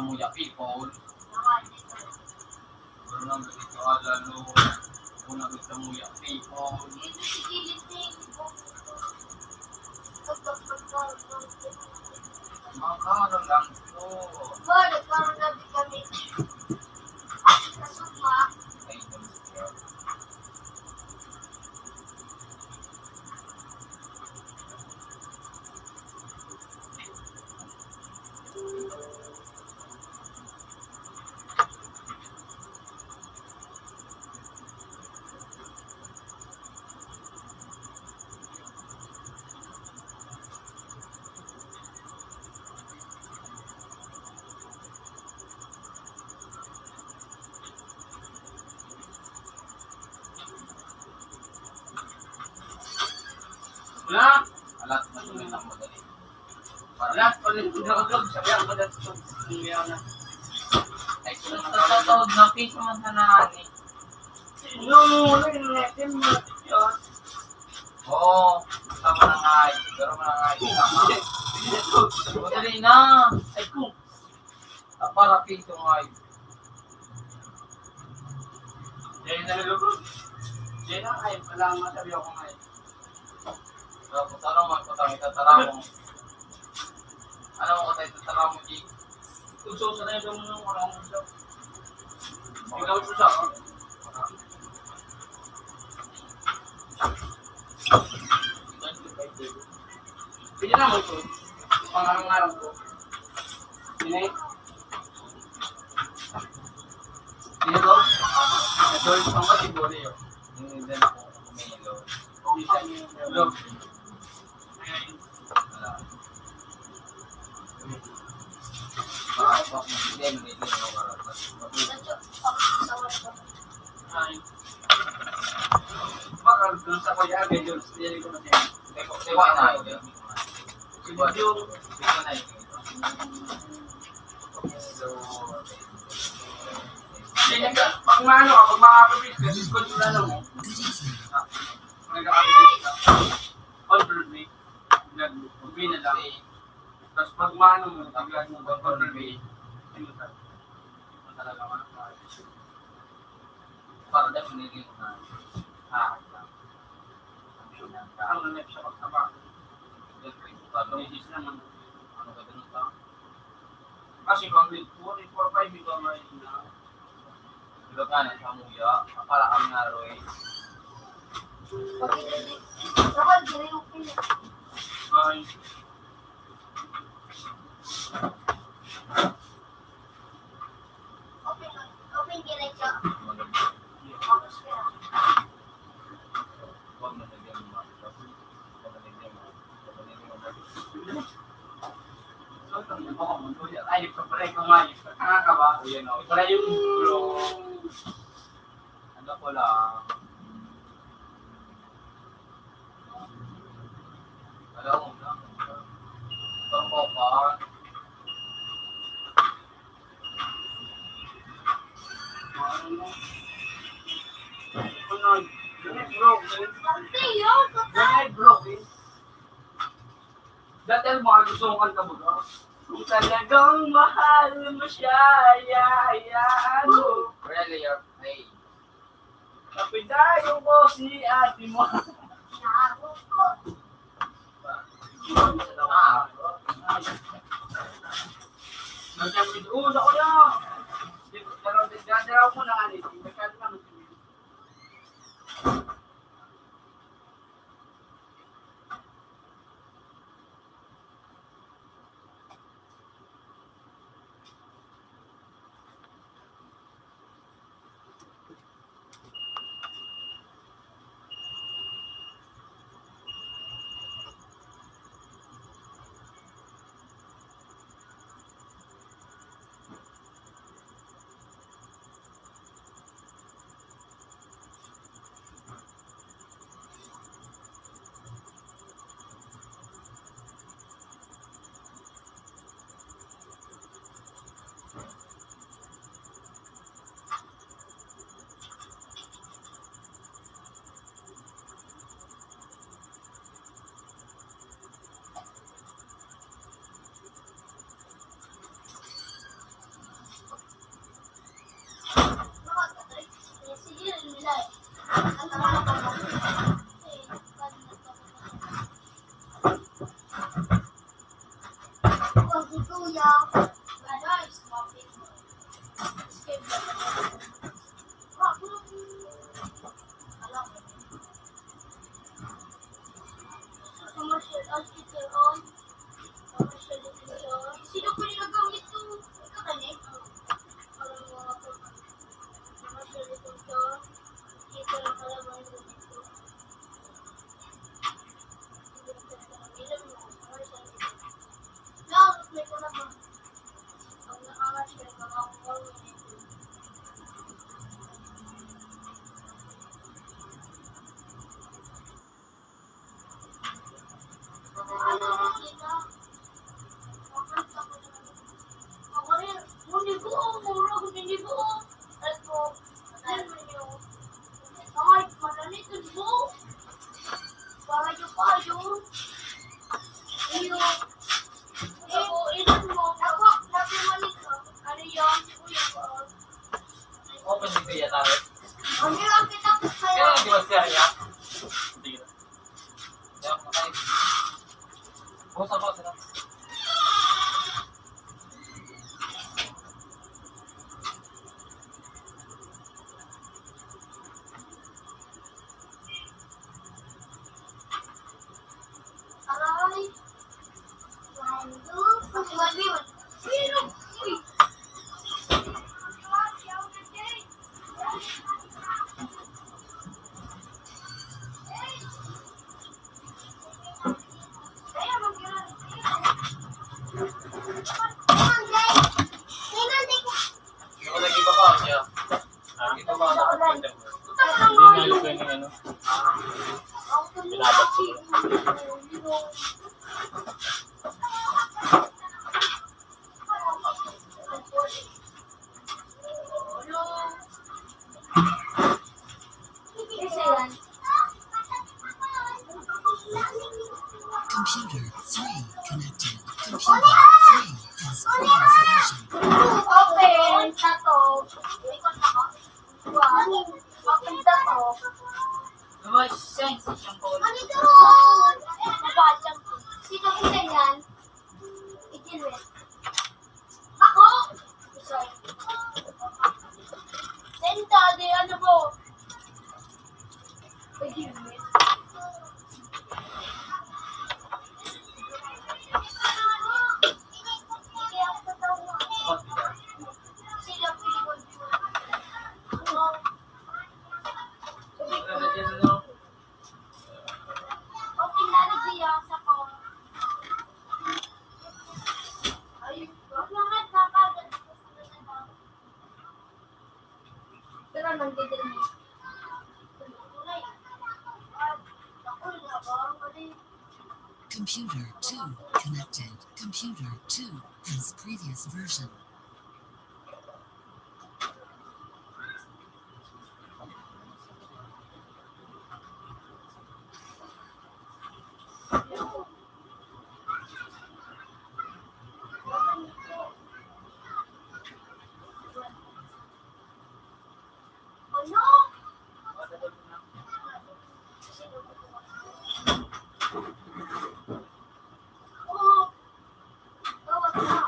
Speaker 6: kamuya people. Pero nang dito lalo kung nagkamuya people.
Speaker 3: Ito si Giliting.
Speaker 6: Makano lang to.
Speaker 3: Ba, nagkaroon natin kami. Kasuma.
Speaker 6: Ay,
Speaker 7: Wala.
Speaker 6: alat na tuloy lang madali.
Speaker 7: Wala. Ulit nakaklog. Sabi ako ba dito? Umiyaw na.
Speaker 6: Ay, kung naman
Speaker 1: Totoo na piso man sa nani.
Speaker 7: No, ano yung natin mo? Yun.
Speaker 6: oo, tama na nga. Pero na nga. Tama.
Speaker 1: Madali na.
Speaker 7: Ay kung.
Speaker 6: Para pito nga.
Speaker 7: Diyan na nalulog. Diyan na ay. Wala ang masabi ako ngayon.
Speaker 6: Tanong man ko tayo tatara mo. Ano mo ko tayo tatara mo, G?
Speaker 7: Uso sa na yung nung walang uso. Ikaw uso ako. Pwede na mo ito. Pangarang-arang ko. Pinay. Dito. Ito yung pangkatibori yun.
Speaker 6: Hindi din ako kumilo.
Speaker 7: Bisa niyo. Hello.
Speaker 6: Wala. Bakit mo din, hindi mo karatas.
Speaker 7: Ay. Bakal dun sa kuya medyo hindi ko na siya.
Speaker 6: Diba na yun?
Speaker 7: Si Bodyo.
Speaker 6: Diba na yun? So,
Speaker 7: Hindi ka pag maano ka, pag makakapit ka, discount na lang mo. Nagkakapit ka. Control me. Nag-ubi na lang. Tapos pag maano mo, tiglan mo, control me. Ano ka? Ano talaga ka?
Speaker 6: para na pinili ko na.
Speaker 7: Ang nangyay siya pagtaba.
Speaker 6: Ano
Speaker 7: Isis naman.
Speaker 6: ka ganun ka?
Speaker 7: Kasi kung grade 4, 4, 5, ikaw may na.
Speaker 6: Diba ka na sa muya, para kami naroy.
Speaker 3: Saka, dili yung pili.
Speaker 7: Ay,
Speaker 3: Open direct siya.
Speaker 6: Huwag na nagyan mo. Huwag na nagyan mo.
Speaker 7: so ito na ako mo. Ay, kapalay ko nga. Kaya ka ba?
Speaker 6: Kuya na,
Speaker 7: Wala yung ulo.
Speaker 6: ano ko lang. Alam mo na. Itong kokon.
Speaker 7: Ano? Ganit broke.
Speaker 3: Pati yun,
Speaker 7: Ganit broke eh. Dati ang mga gusto mong kanta mo, no? Kung talagang mahal mo siya, hayaan mo.
Speaker 6: Really, your play.
Speaker 7: Kapidayo mo si ate mo.
Speaker 3: naabot ko.
Speaker 7: Nagkamit, ako na. Pero dadaraw mo na nga nito. Magkano naman ito.
Speaker 1: Bukas ako, sila.
Speaker 3: Aray. Pag-iwan. Sino? Uy.
Speaker 1: Ako nag-iba pa siya. Ito mga nakapagpunta mo.
Speaker 2: Hindi na yung ano. Binabat ko.
Speaker 5: Computer 3 connected. Computer 3 has previous version.
Speaker 3: Open sa to. Ikot ako. Open sa to.
Speaker 4: Mas sense siyang ball.
Speaker 3: Ano ito? Nabasang. Sino ko yan? Ikinwit. Ako? Sorry. Senta, di ano mo? Ikinwit. Sila pilikod.
Speaker 1: Ano dyan, ano?
Speaker 3: Okay, lalo siya sa ko. Ay, wag lahat nakagad. Pero nagdidirmi.
Speaker 5: Computer 2 connected. Computer 2 has previous version.
Speaker 3: Ano? Oh, tawag na.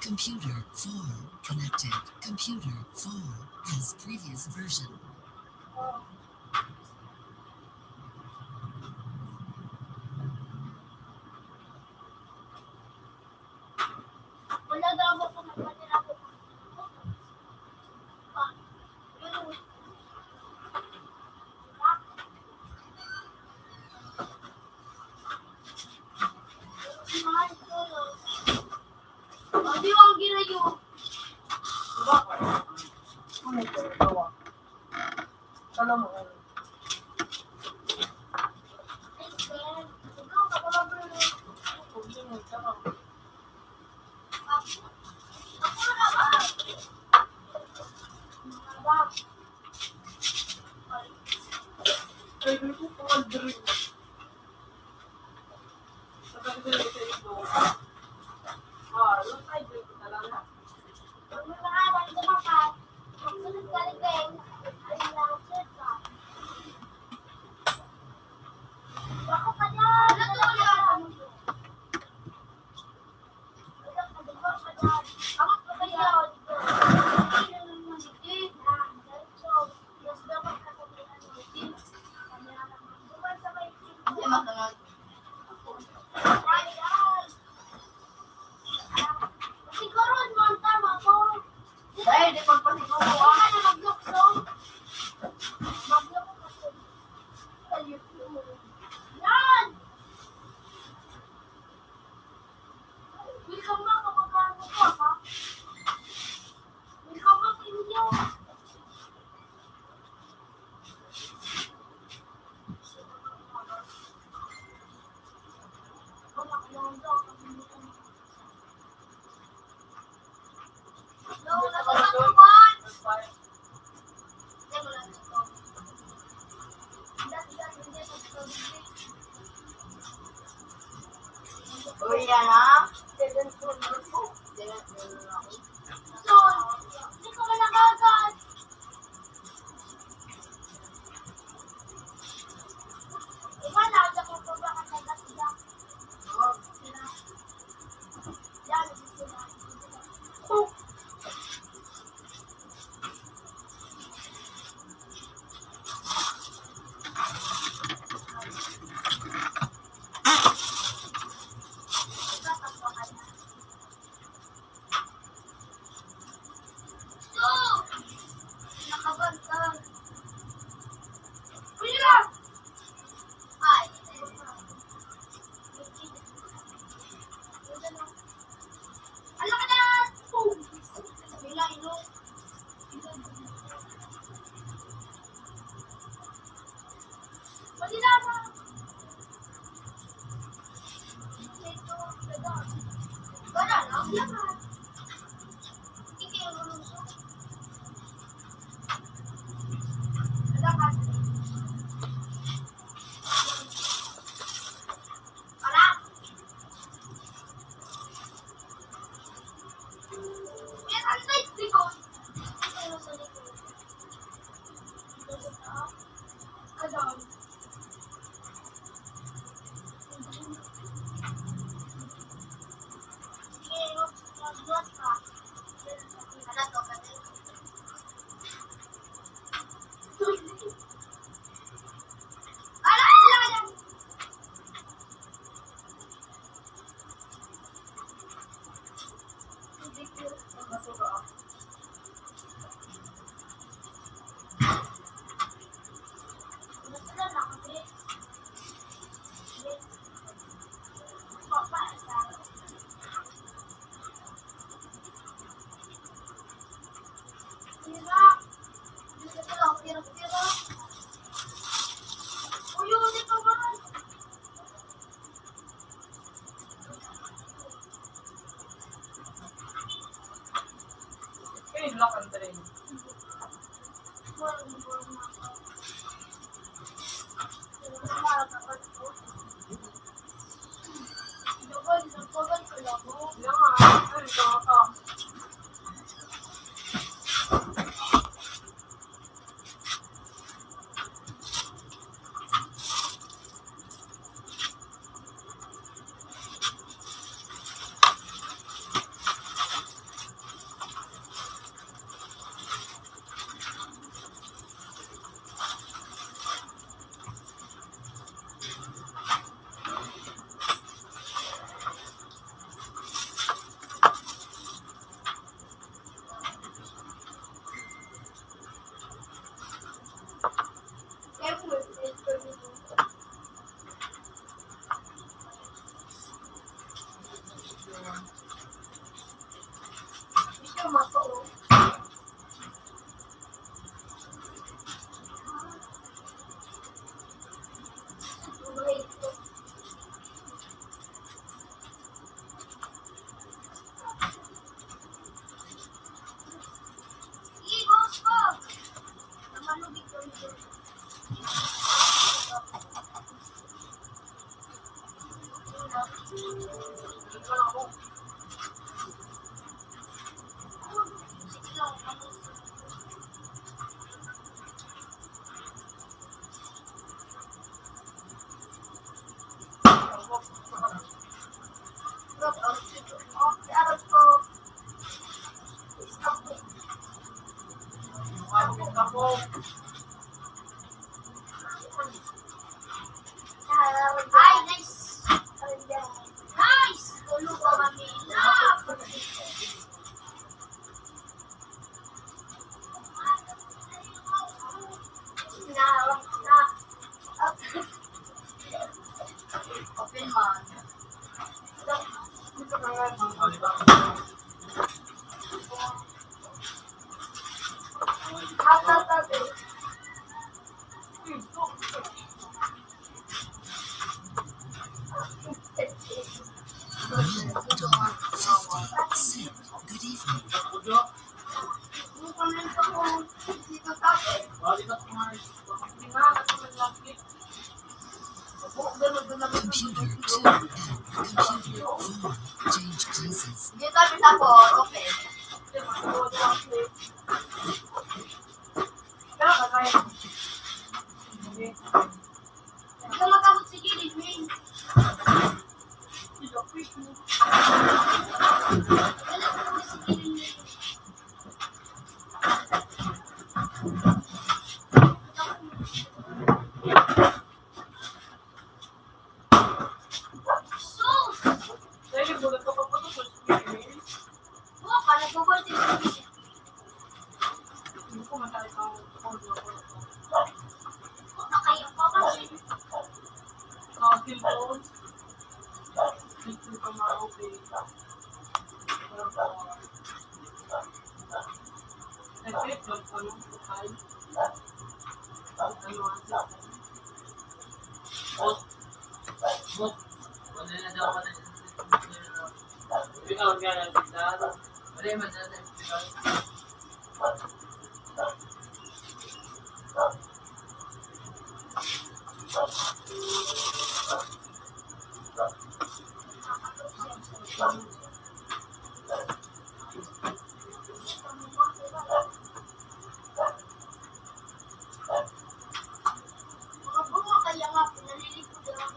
Speaker 5: Computer 4 connected. Computer 4 has previous version.
Speaker 3: Wala daw ako kung magpatira ko. Ah, yun. Mahal ko lang. Hindi ko ang ginayo.
Speaker 7: Ano ito? Gawa. Alam mo, ano?
Speaker 3: Ay, Ben. Ikaw, kapag
Speaker 7: Hindi mo, tsaka.
Speaker 3: ako na ba? Ba?
Speaker 7: Ay, hindi ko po al-drink. Sa kanila ito ito. Alam ay drink talaga.
Speaker 3: Pag nakakawan ka makat, magsunod ka rin, Ben. Ay, nakasad ka. Ako pa dyan. Natulog. Ako pa dyan. Siguro, ang tama ko.
Speaker 7: Dahil, di pagpasikaw ko.
Speaker 3: Huwag ka na mag-lukso. Mag-lukso kasi. Ayun. Yan! Welcome back kapag ano ko, ha? Welcome back inyo. No, nasa
Speaker 7: yung lock and train. Yan nga, ay, kaka.
Speaker 3: Ay, nice! Nice! Tulog ka kami. Open man.
Speaker 5: Dawn 50 said, good evening. Computer 2 and computer 4 change places.
Speaker 3: Dito bisa ko, open. Ikaw makamot si Gilid, Min. Sus!
Speaker 7: Dahil bulat ka pa po ito sa email.
Speaker 3: Buka ka, nag-google din.
Speaker 7: Hindi ko matalik ang call na ko.
Speaker 3: Buka kayo, papansin.
Speaker 7: Nakakill ko. Hindi ko ma-okay. Nag-trip lang ko yung profile. Ano ang
Speaker 1: Wala na daw ako na. Ikaw nga lang dito. Wala man natin.
Speaker 3: Buka kaya nga, pinalilipod lang.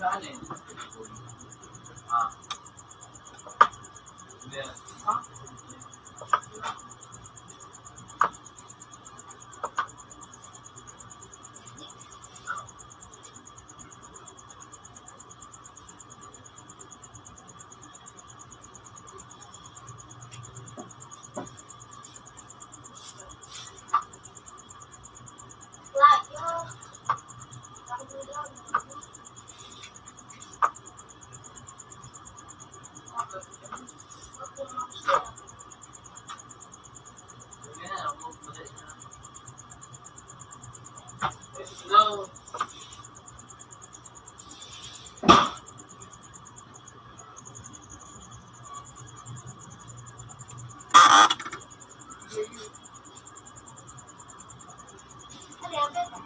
Speaker 6: Saan Ah. Hindi. Ha?
Speaker 3: Like, yun. Sabi ko lang. Okay, mag-share.
Speaker 6: Hello.
Speaker 3: Ano yan, beta?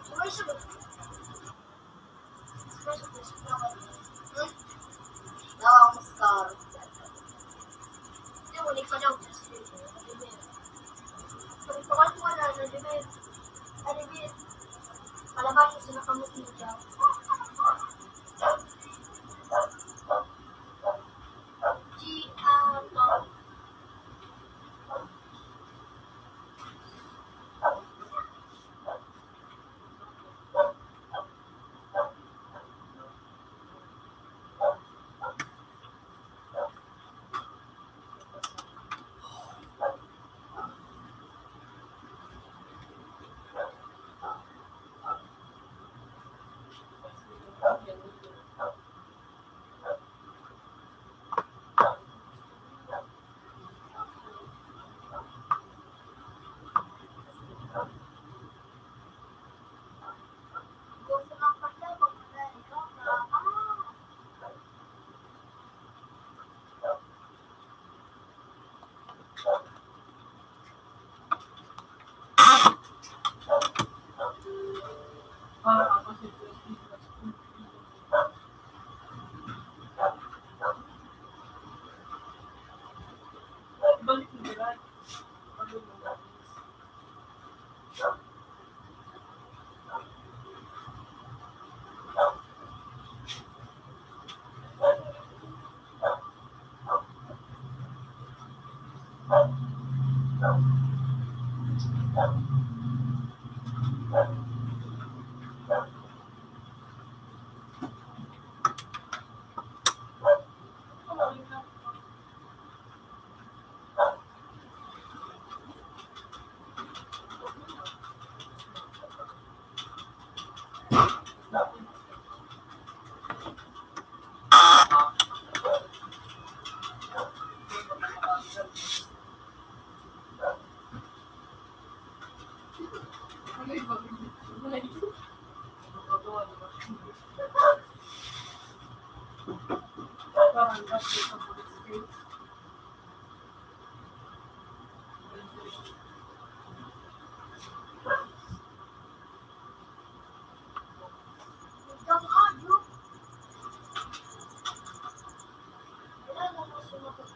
Speaker 3: Sumasagot. Hmm? Dalawang scar. Hindi, ulit pa daw. Pagpakal ko na, nadibid. Nadibid. Palabas yung sinakamot mo dyan. Tom. Gusto ng pagkaw, pag ikaw na,
Speaker 7: Ako si balik mo ba? Balik mo ba?
Speaker 3: ikaw ka, Drew. Wala na mo sumagot.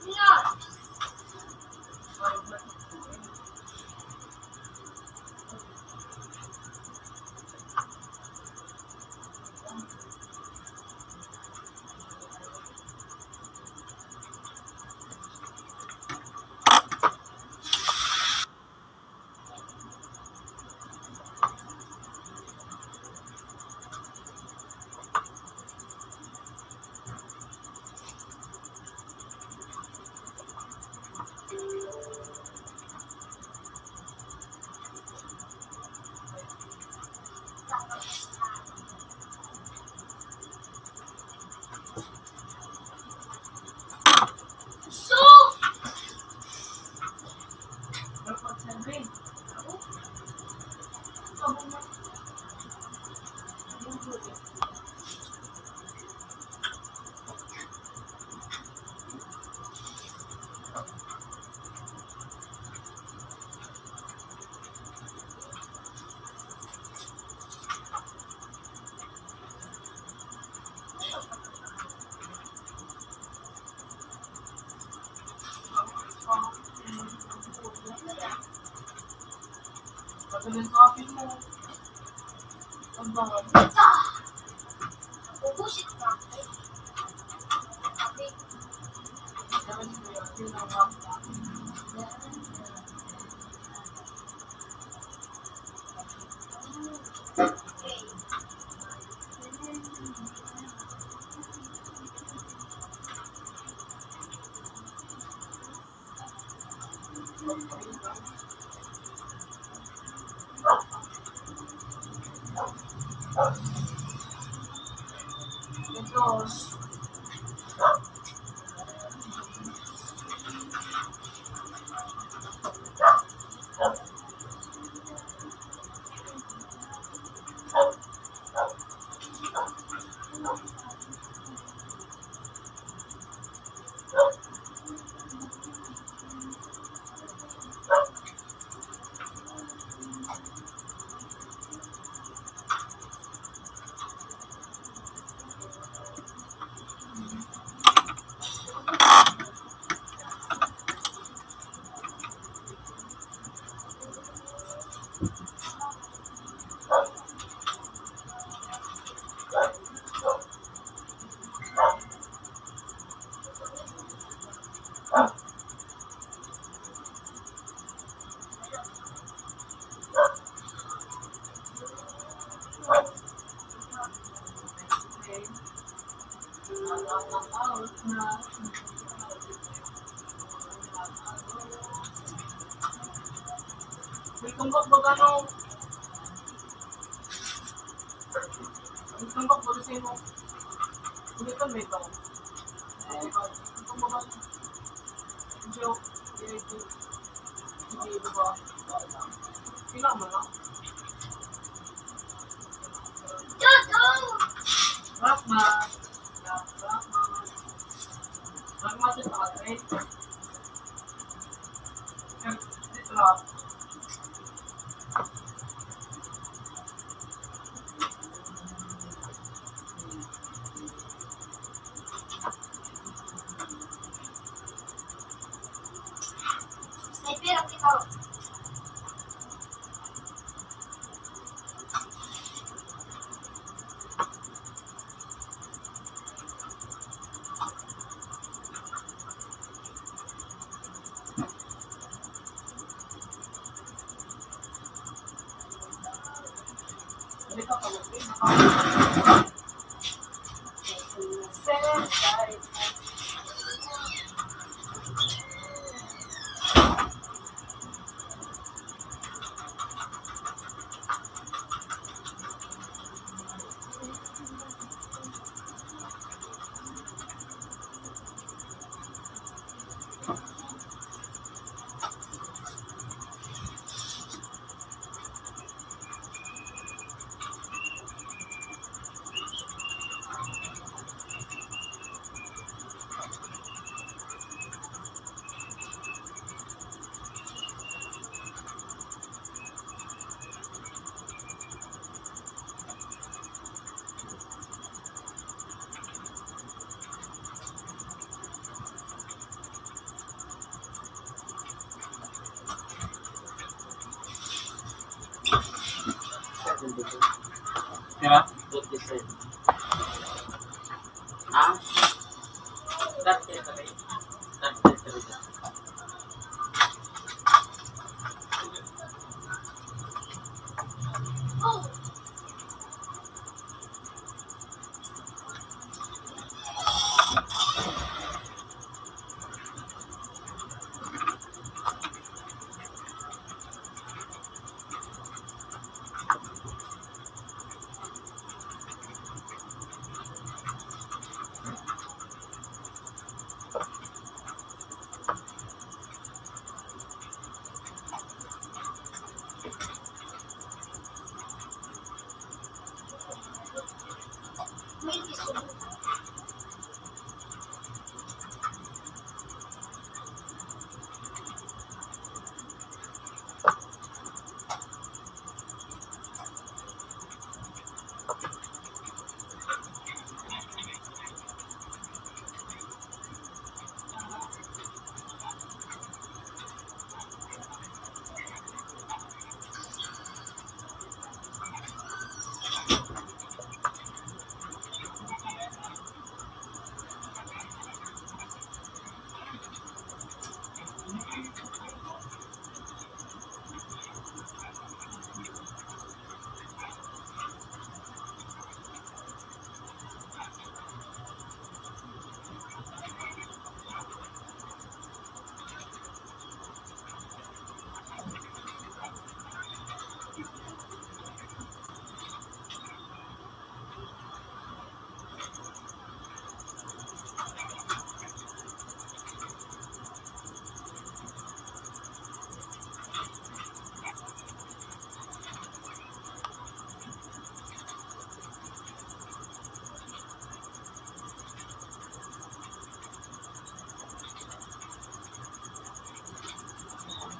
Speaker 3: Yeah.
Speaker 7: Tagalin sa akin mo. Ang bangan.
Speaker 3: Ubusit ka. Sabi,
Speaker 7: Sabi ko yan, yun ang hapta. Tapos, may tumbak ba gano'ng? May tumbak ba kasi mo? Hindi ka may ito. May tumbak ba? Joke. Hindi ba? Pinaka mo na? Rockman. Rockman sa takat, Dito lang.
Speaker 3: sniper ang ikaw.
Speaker 7: Hindi ka pala.
Speaker 2: Tira?
Speaker 1: Ah? That's it, okay. That's it.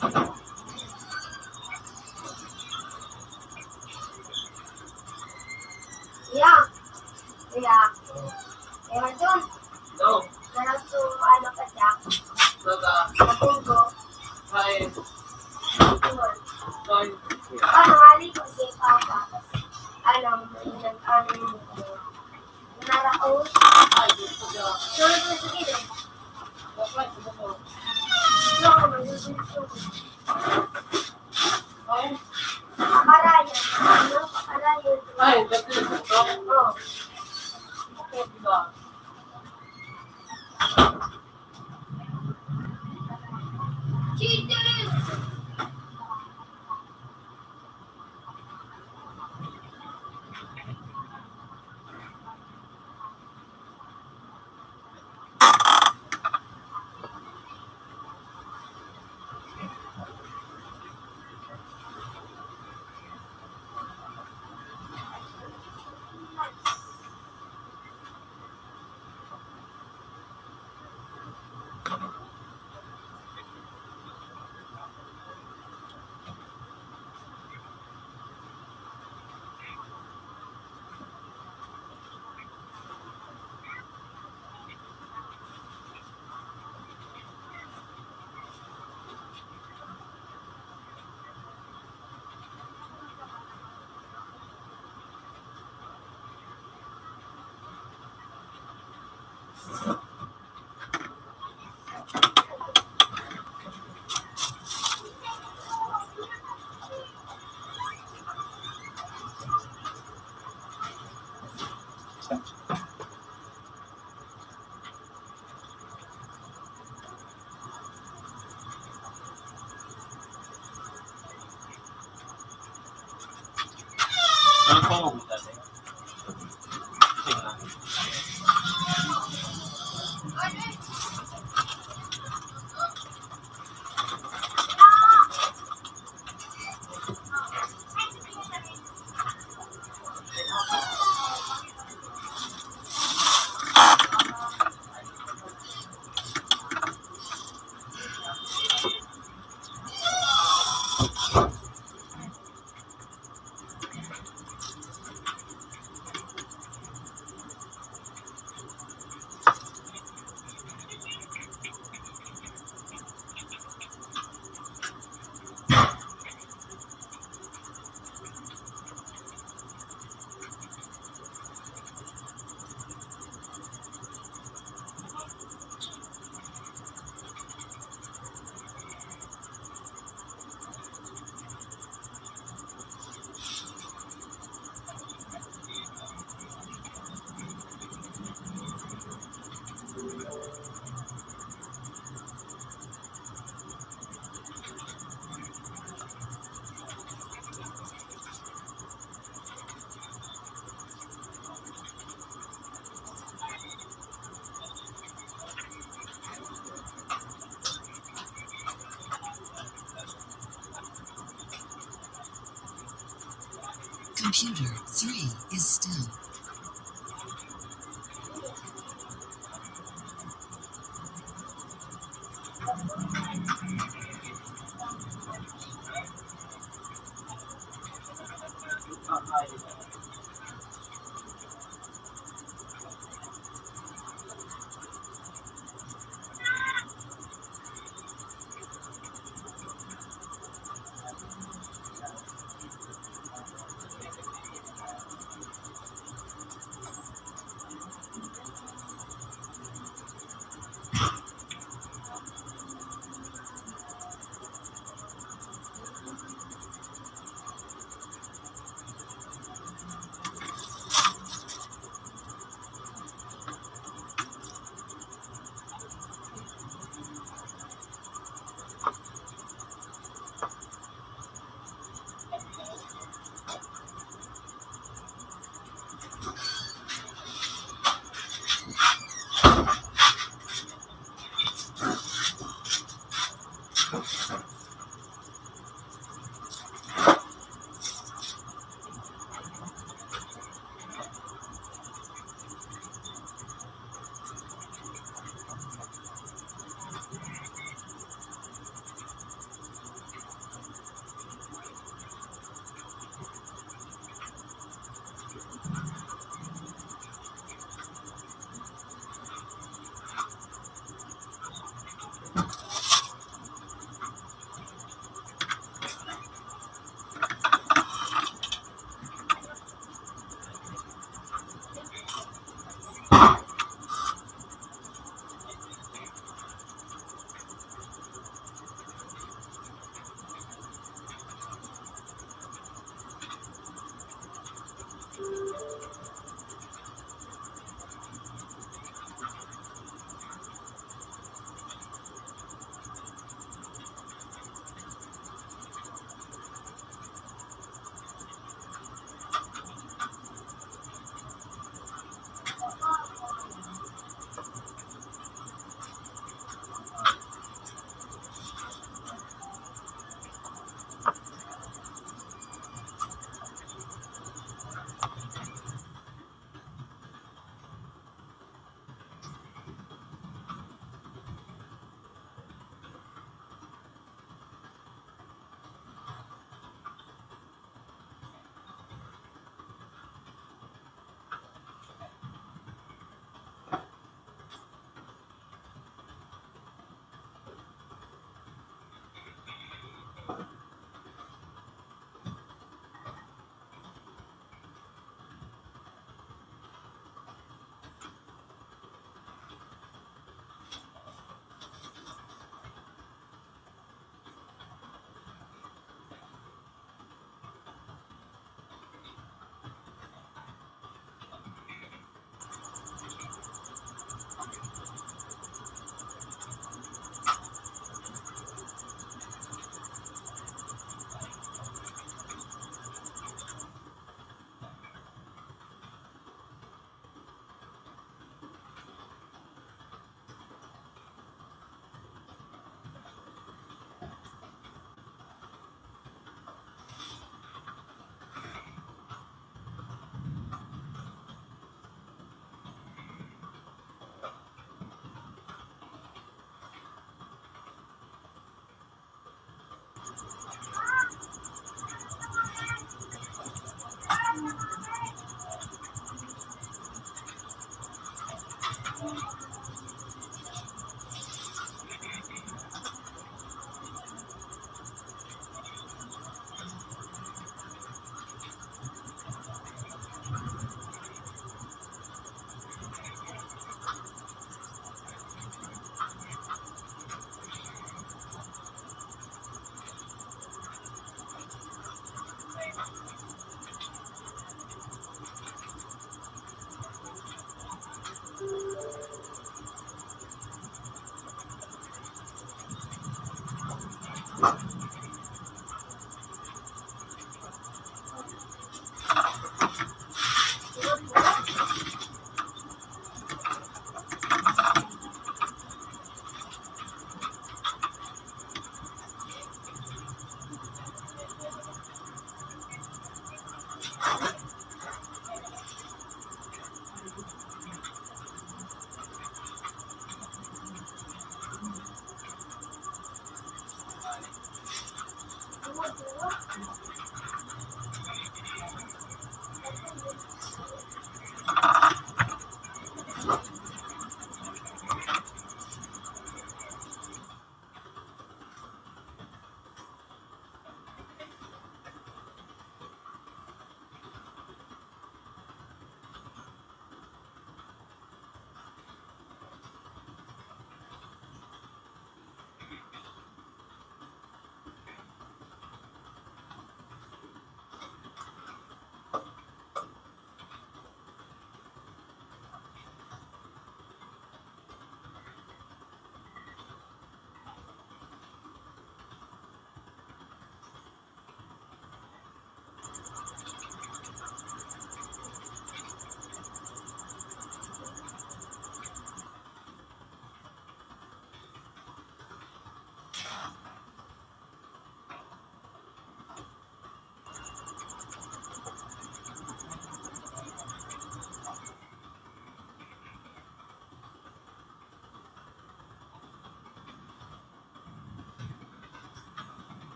Speaker 3: Yeah. Yeah. Ewan dun.
Speaker 7: No.
Speaker 3: Sarap to, ano ka dyan?
Speaker 7: Baga,
Speaker 3: Napunto.
Speaker 7: kain,
Speaker 3: Yun.
Speaker 7: kain.
Speaker 3: Ano, hali ko si Papa. Ano, narako.
Speaker 7: Ay, gusto ka.
Speaker 3: Sunod ko sa gilid.
Speaker 7: Bakit? Gusto ko.
Speaker 3: Ano ako, magsusunod.
Speaker 7: Ay,
Speaker 3: Pakarayan. Ano, pakarayan.
Speaker 7: ay, dati gusto ko.
Speaker 3: Oo.
Speaker 7: Okay, diba?
Speaker 3: Cheater!
Speaker 2: Ano po mo dati? Tingnan.
Speaker 5: Computer 3 is still.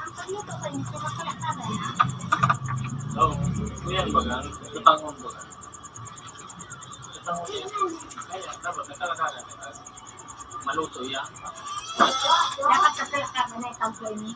Speaker 8: Ang pagluto ko nito, makalakaban na.
Speaker 6: Oo. Kuya, baga, lutangon ko. Lutangon yan. Kaya, dapat nagkalakalan. Maluto yan.
Speaker 8: Dapat kakalakaban na itang ni.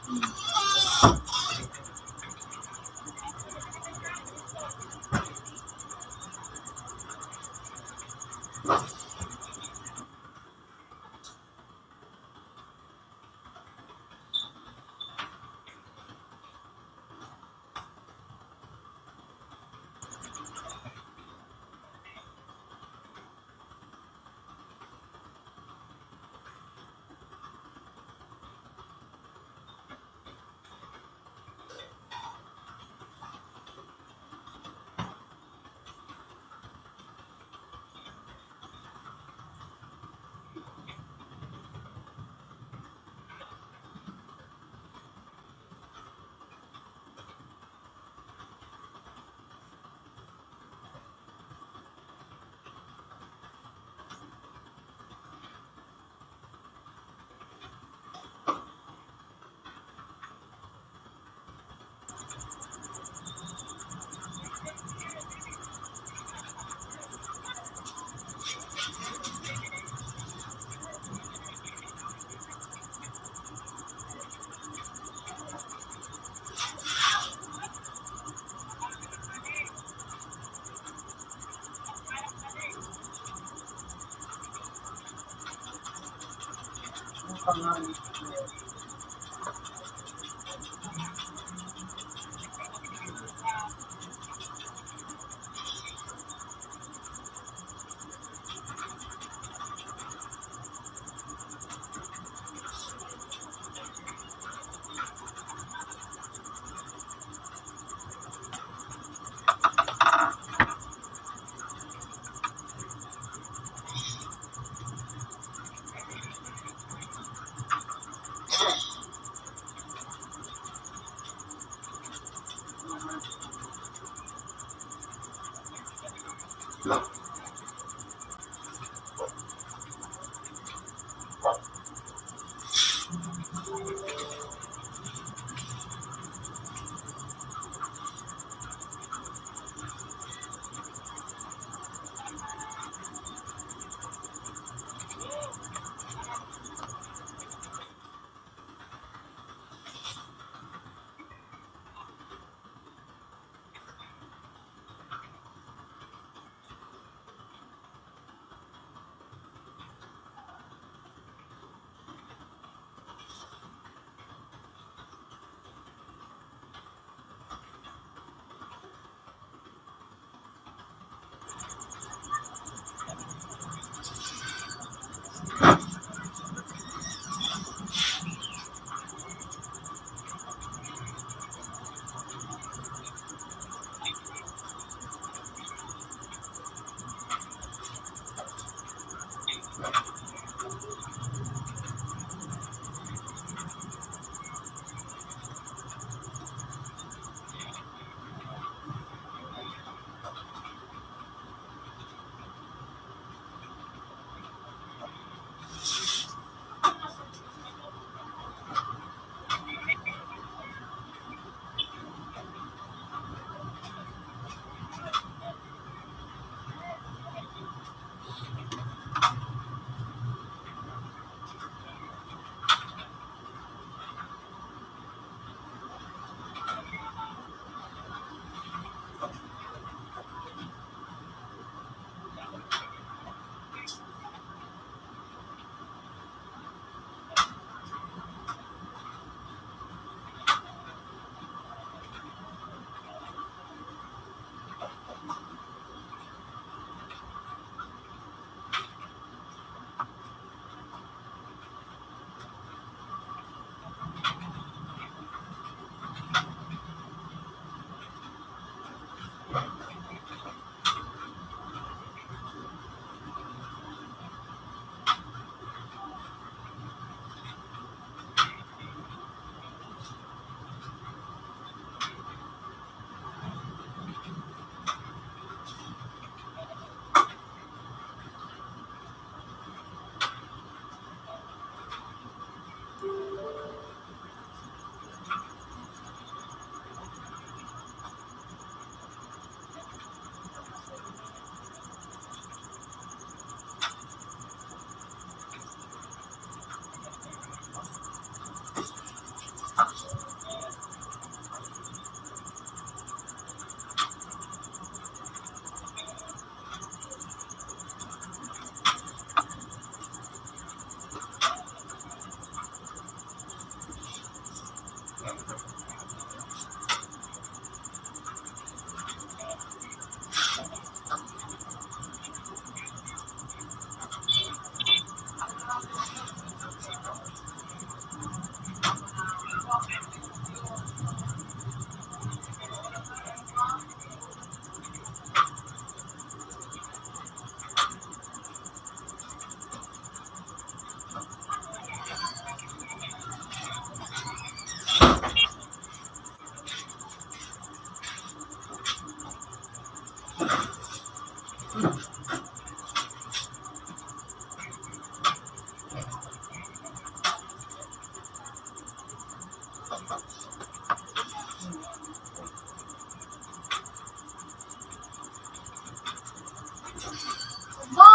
Speaker 3: Bo!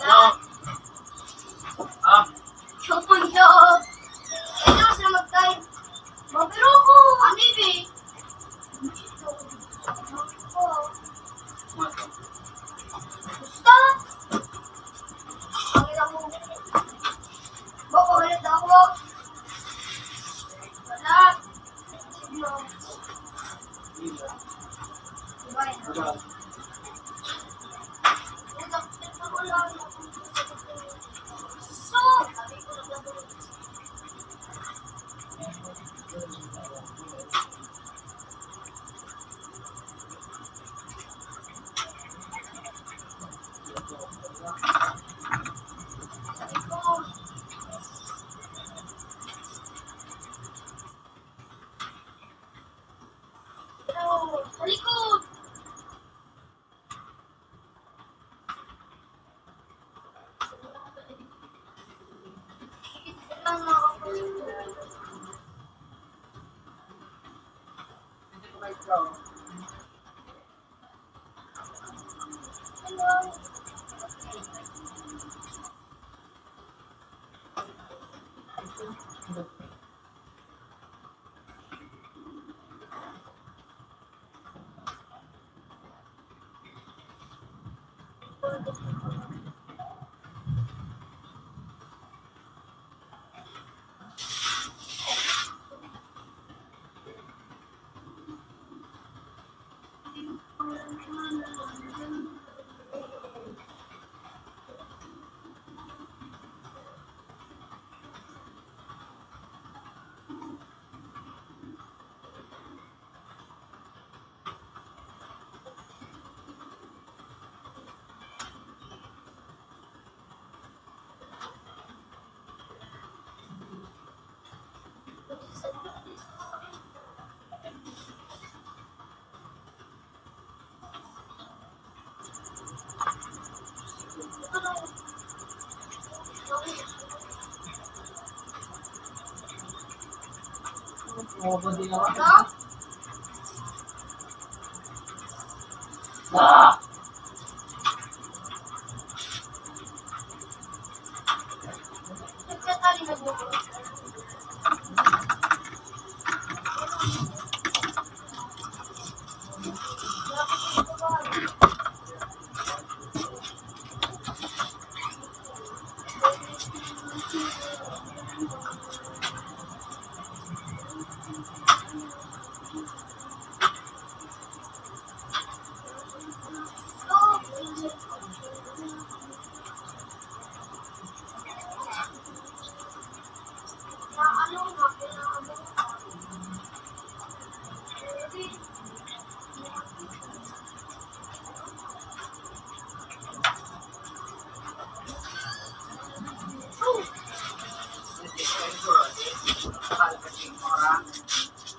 Speaker 1: Ano? Ah,
Speaker 3: Kapunta! Hindi ako sila mag-time. Pero ako, ano eh? Basta! Ang ina mo. Bo, pagalit na ako. Wala. Sige. Diba yun? So, sabi ko na sa likod.
Speaker 1: Umubo din ako.
Speaker 3: No?
Speaker 1: Ah!
Speaker 3: Nagkatali na buko.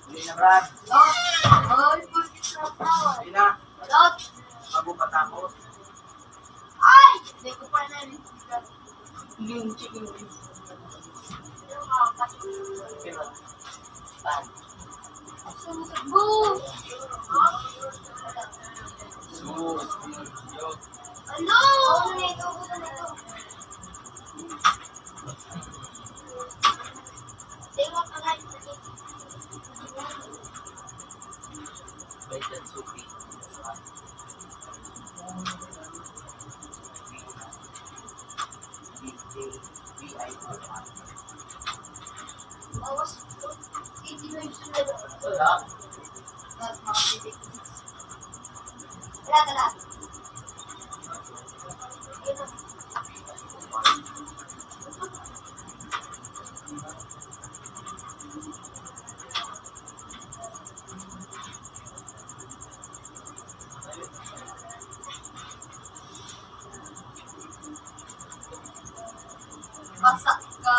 Speaker 1: Hindi na, Brad.
Speaker 3: Ay, bakit na tawag?
Speaker 1: Hindi na.
Speaker 3: Balot!
Speaker 1: Bago patapos.
Speaker 3: Ay! Hindi ko pa nalilitan.
Speaker 7: Yung chicken wings.
Speaker 3: Yung mga kapatid.
Speaker 1: Pero, pan.
Speaker 3: Boo!
Speaker 1: Smooth. Yun.
Speaker 3: Ano? Oo, nito. Buta nito. Dewa ka guys.
Speaker 1: Bait and soupy.
Speaker 3: Bawas. 89 sunod.
Speaker 1: Wala.
Speaker 3: Lahat mga bibig. Wala. Ayun na. Basak ka.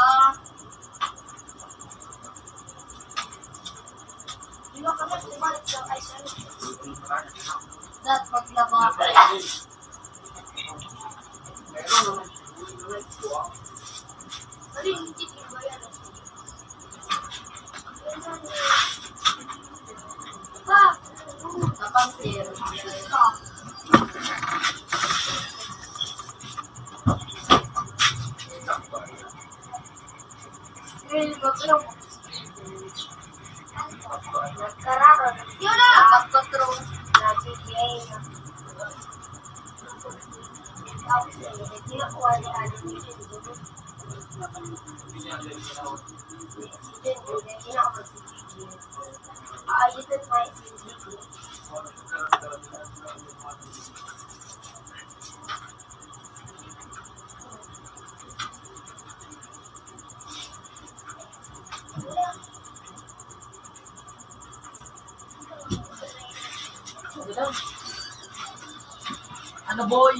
Speaker 3: Di ba kami bumalik sa ice cream? Dahil maglaba ka.
Speaker 1: Meron naman.
Speaker 3: Sorry, hindi ba yan? Ha? Tapang sir. Ha? Nagkaroon. Yun na! Nagkaroon. Nagigay. Tapos, hindi na kuha ni animation. Ayusin mo yung
Speaker 1: Ano boy?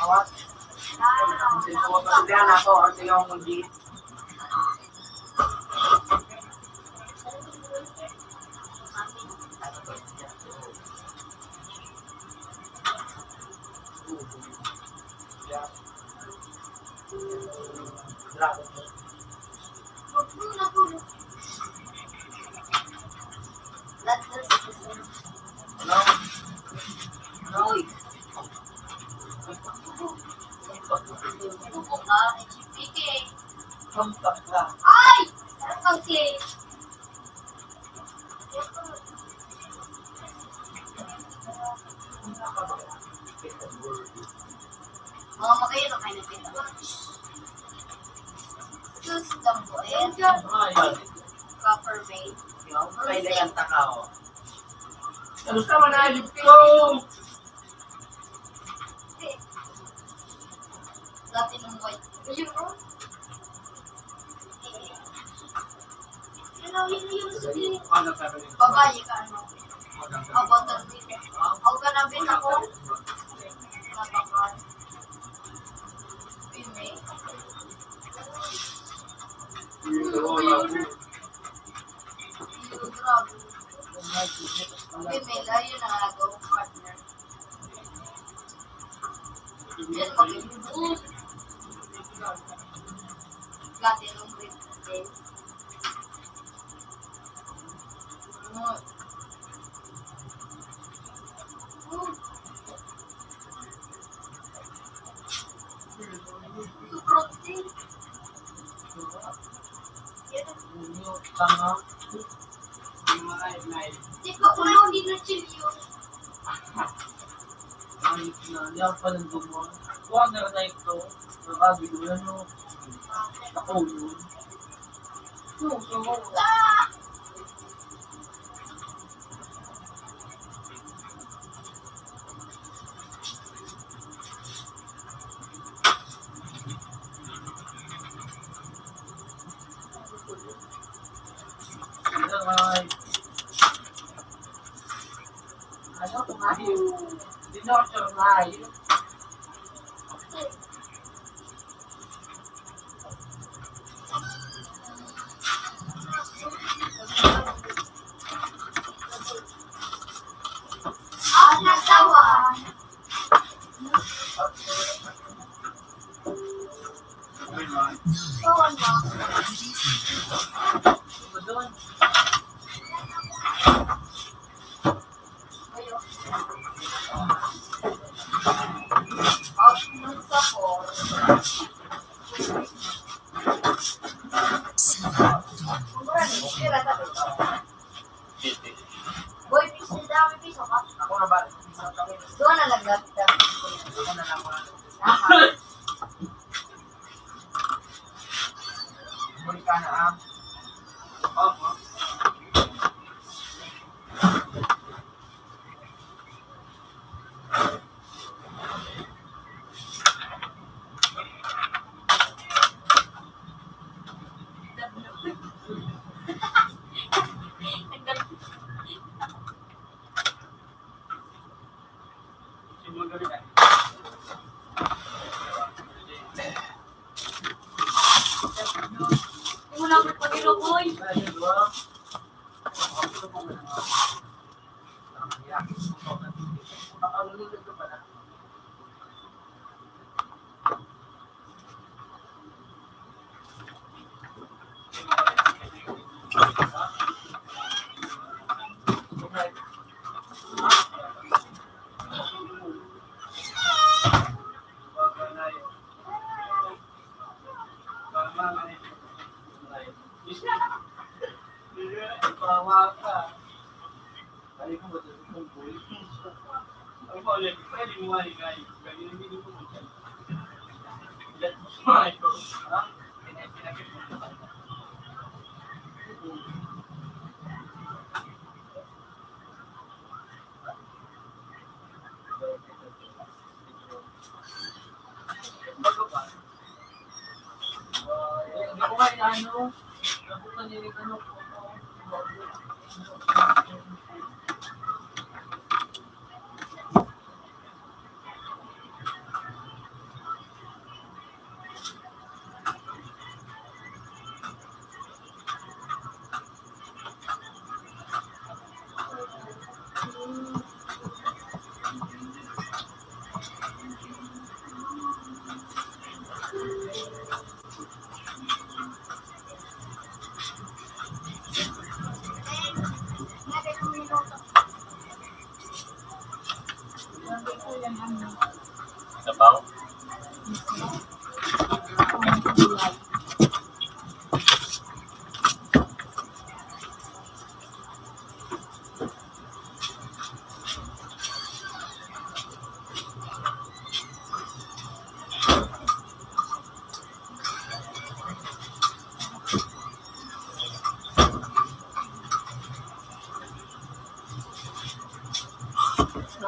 Speaker 1: Awat. Kasi ko pagdiyan ako ang tingong mundi.
Speaker 3: Uy! Buko ka, HPK.
Speaker 1: Kampak ka.
Speaker 3: Ay! Sarap ang cake. Okay, ito kayo nagpita. Choose dambuin,
Speaker 1: Ayun.
Speaker 3: copper vein,
Speaker 1: May naganta ka o.
Speaker 7: Ano ka manayip ko?
Speaker 3: platinum white. Ayun, oh. Yun, sige.
Speaker 6: Ano ka rin?
Speaker 3: Babae ka, ano? About the week. Ako ka nabit ako. Napakal. Female. Grabe. Female, ayun na nga daw, partner. Yan, mag-ibig. Platinum ring. Okay. Protein.
Speaker 1: Tanga.
Speaker 3: Di ba kung hindi na chill yun?
Speaker 1: Ayos na. Yan pa ng gumawa. Huwag na na ito. Nakabi ko yan o. Ako yun.
Speaker 3: Ah!
Speaker 1: Ay. Ano kumain? Dinosyo kumain.
Speaker 3: Nagtawa. Oo na.
Speaker 1: Doon.
Speaker 3: Ayun. Out ng sapor. Tira sa dito. Boy, piso dami piso ka.
Speaker 1: Ako na ba?
Speaker 3: Doon na lang gamit.
Speaker 1: Ako na lang. Muli ka na ah. Opo.
Speaker 3: Hindi mo namin pag-ilo, boy.
Speaker 2: Sabaw.
Speaker 8: Ha?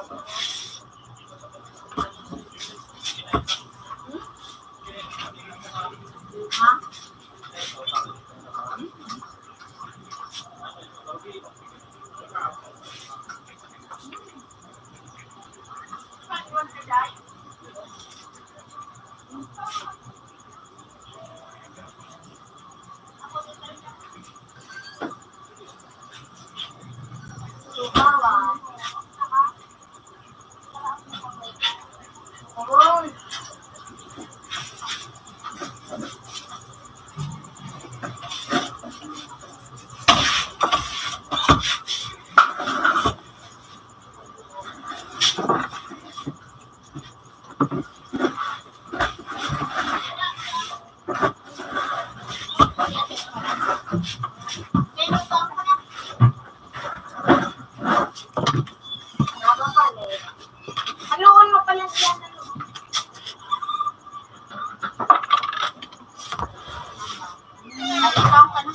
Speaker 8: Sukawa. Turun. Nakakapalit. Haluan mo pala siya. Halikaw ka na.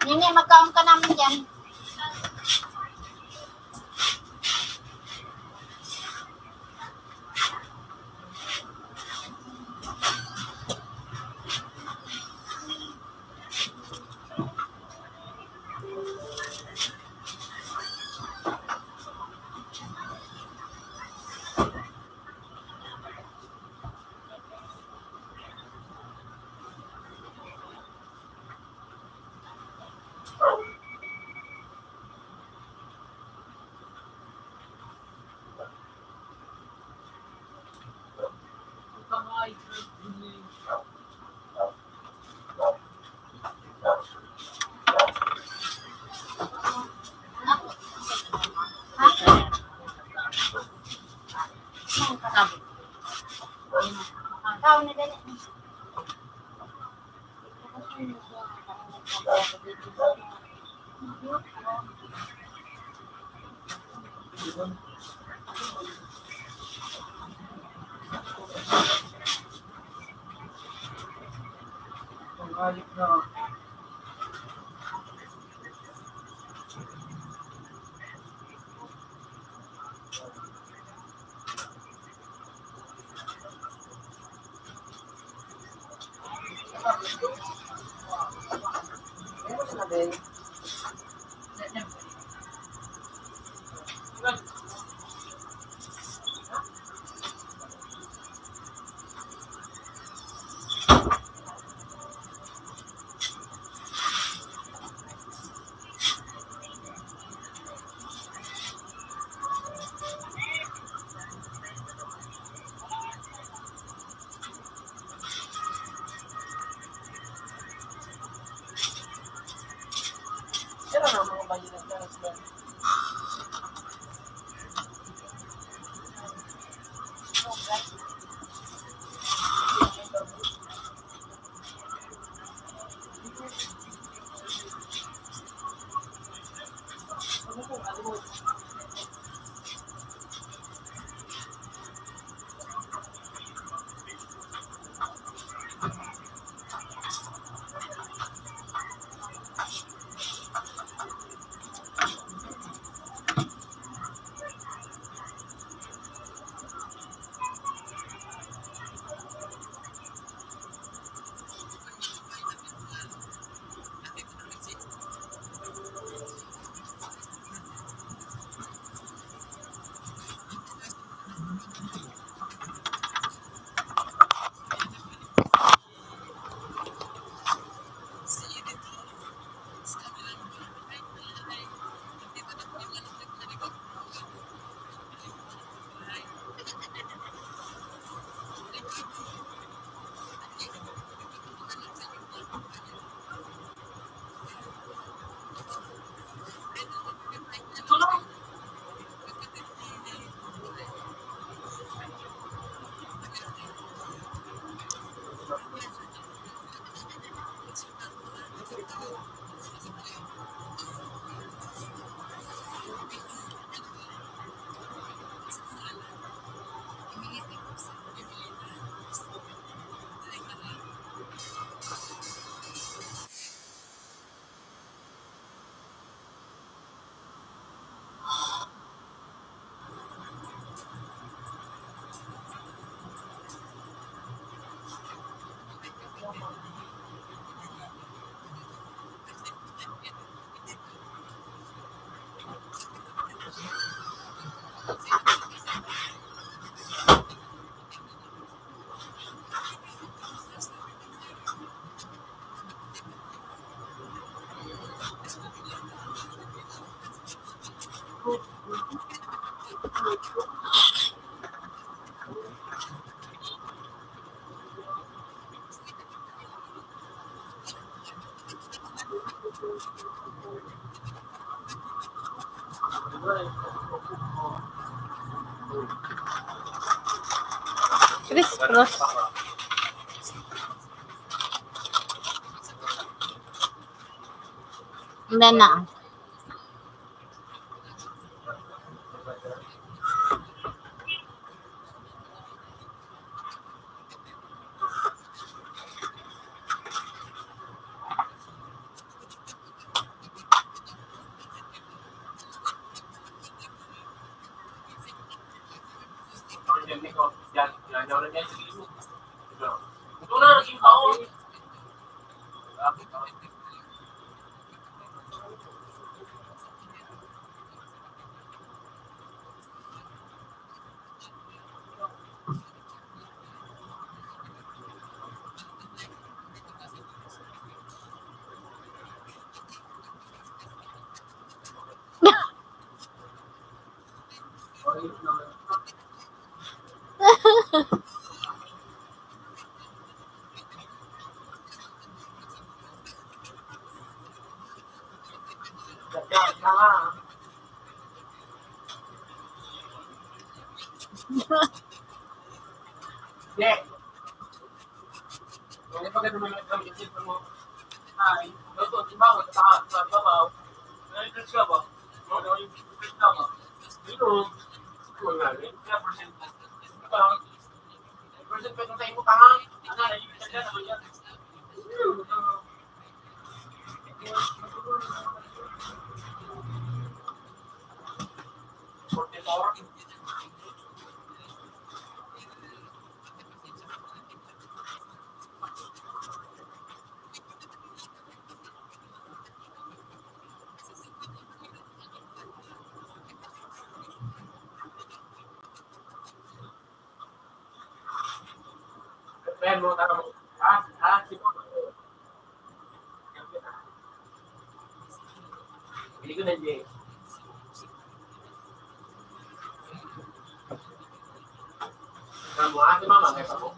Speaker 8: Nini, magkaon ka namin dyan. Ikaw na dali.
Speaker 7: Pangayip na. Sino na mga bayi ng Jonas ba?
Speaker 8: Chris Cross. Wala na.
Speaker 6: Ito na, naging taon. Yeah. Ano pa ganun yung gamitin mo? Ay, ito, timbango, sa babaw. Nai-press ka ba? Ano yung press ka ba? Dito, wala rin. Kaya percent na. Diba? Percent pa yung tayo mo tangang. Ano, nai-press ka na ba yan? Pen mo, tara mo. Sige. Hindi ko na, Jay. Kamu si mama, may pako.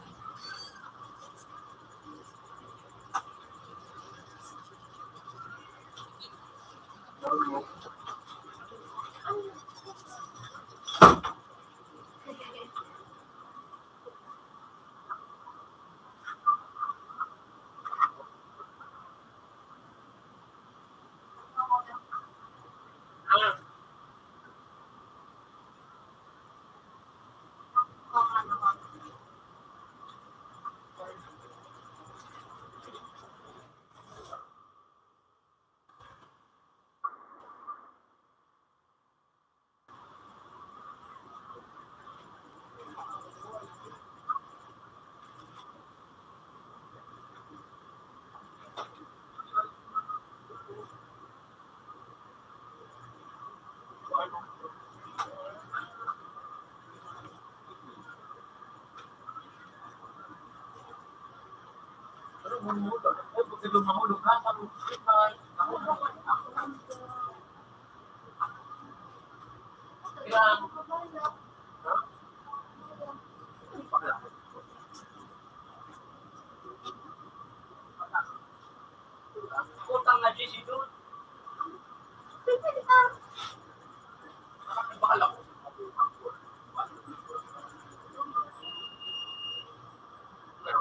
Speaker 6: Utang na GC doon. Bakala ko. Pero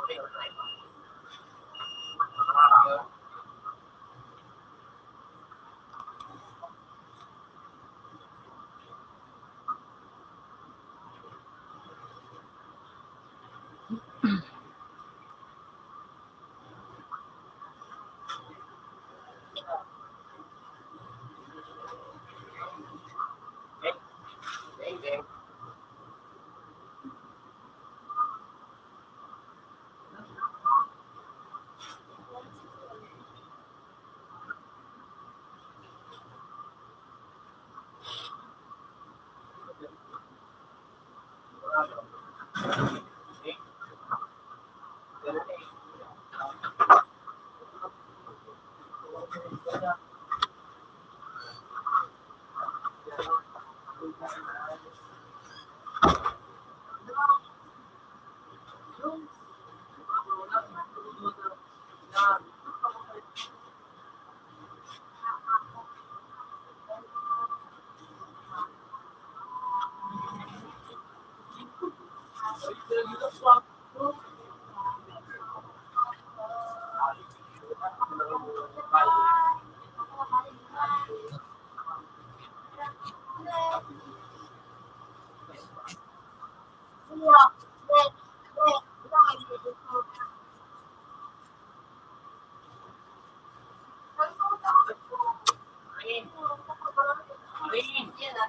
Speaker 3: Yan na.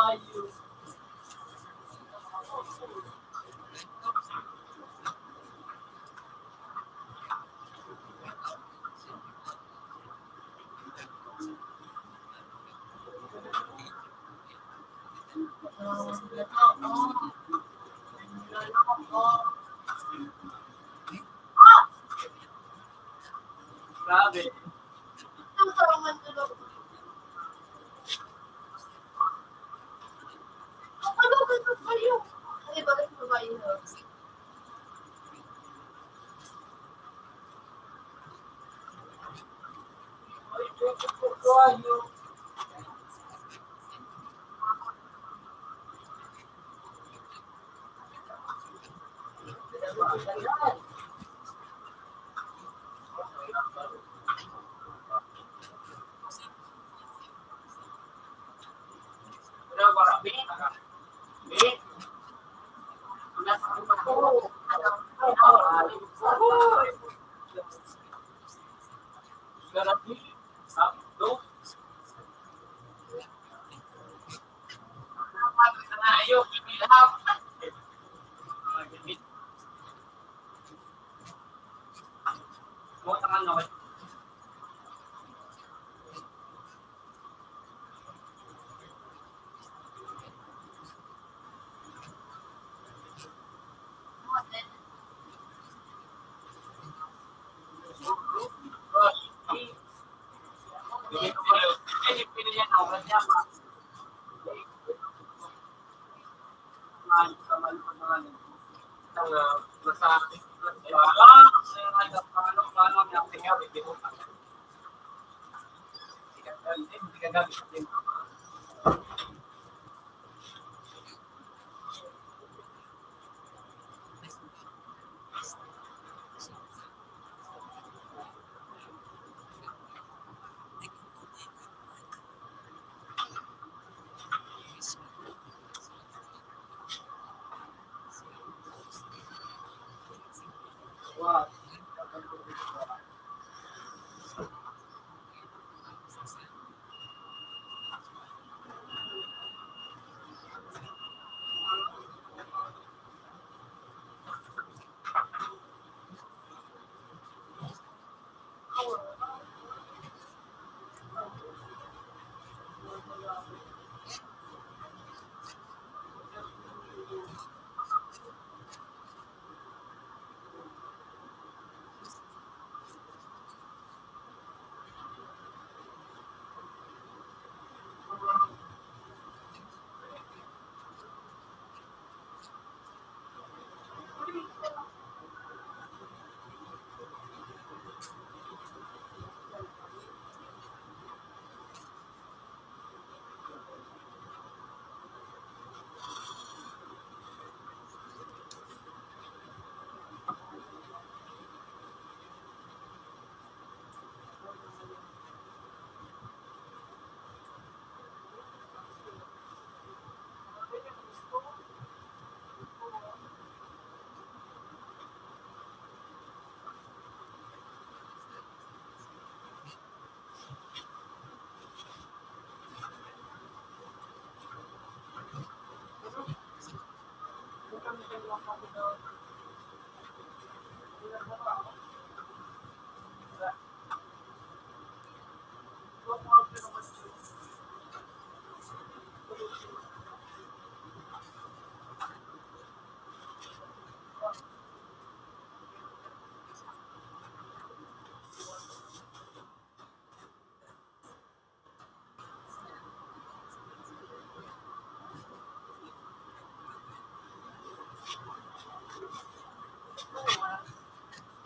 Speaker 3: Ayun.
Speaker 6: Grabe.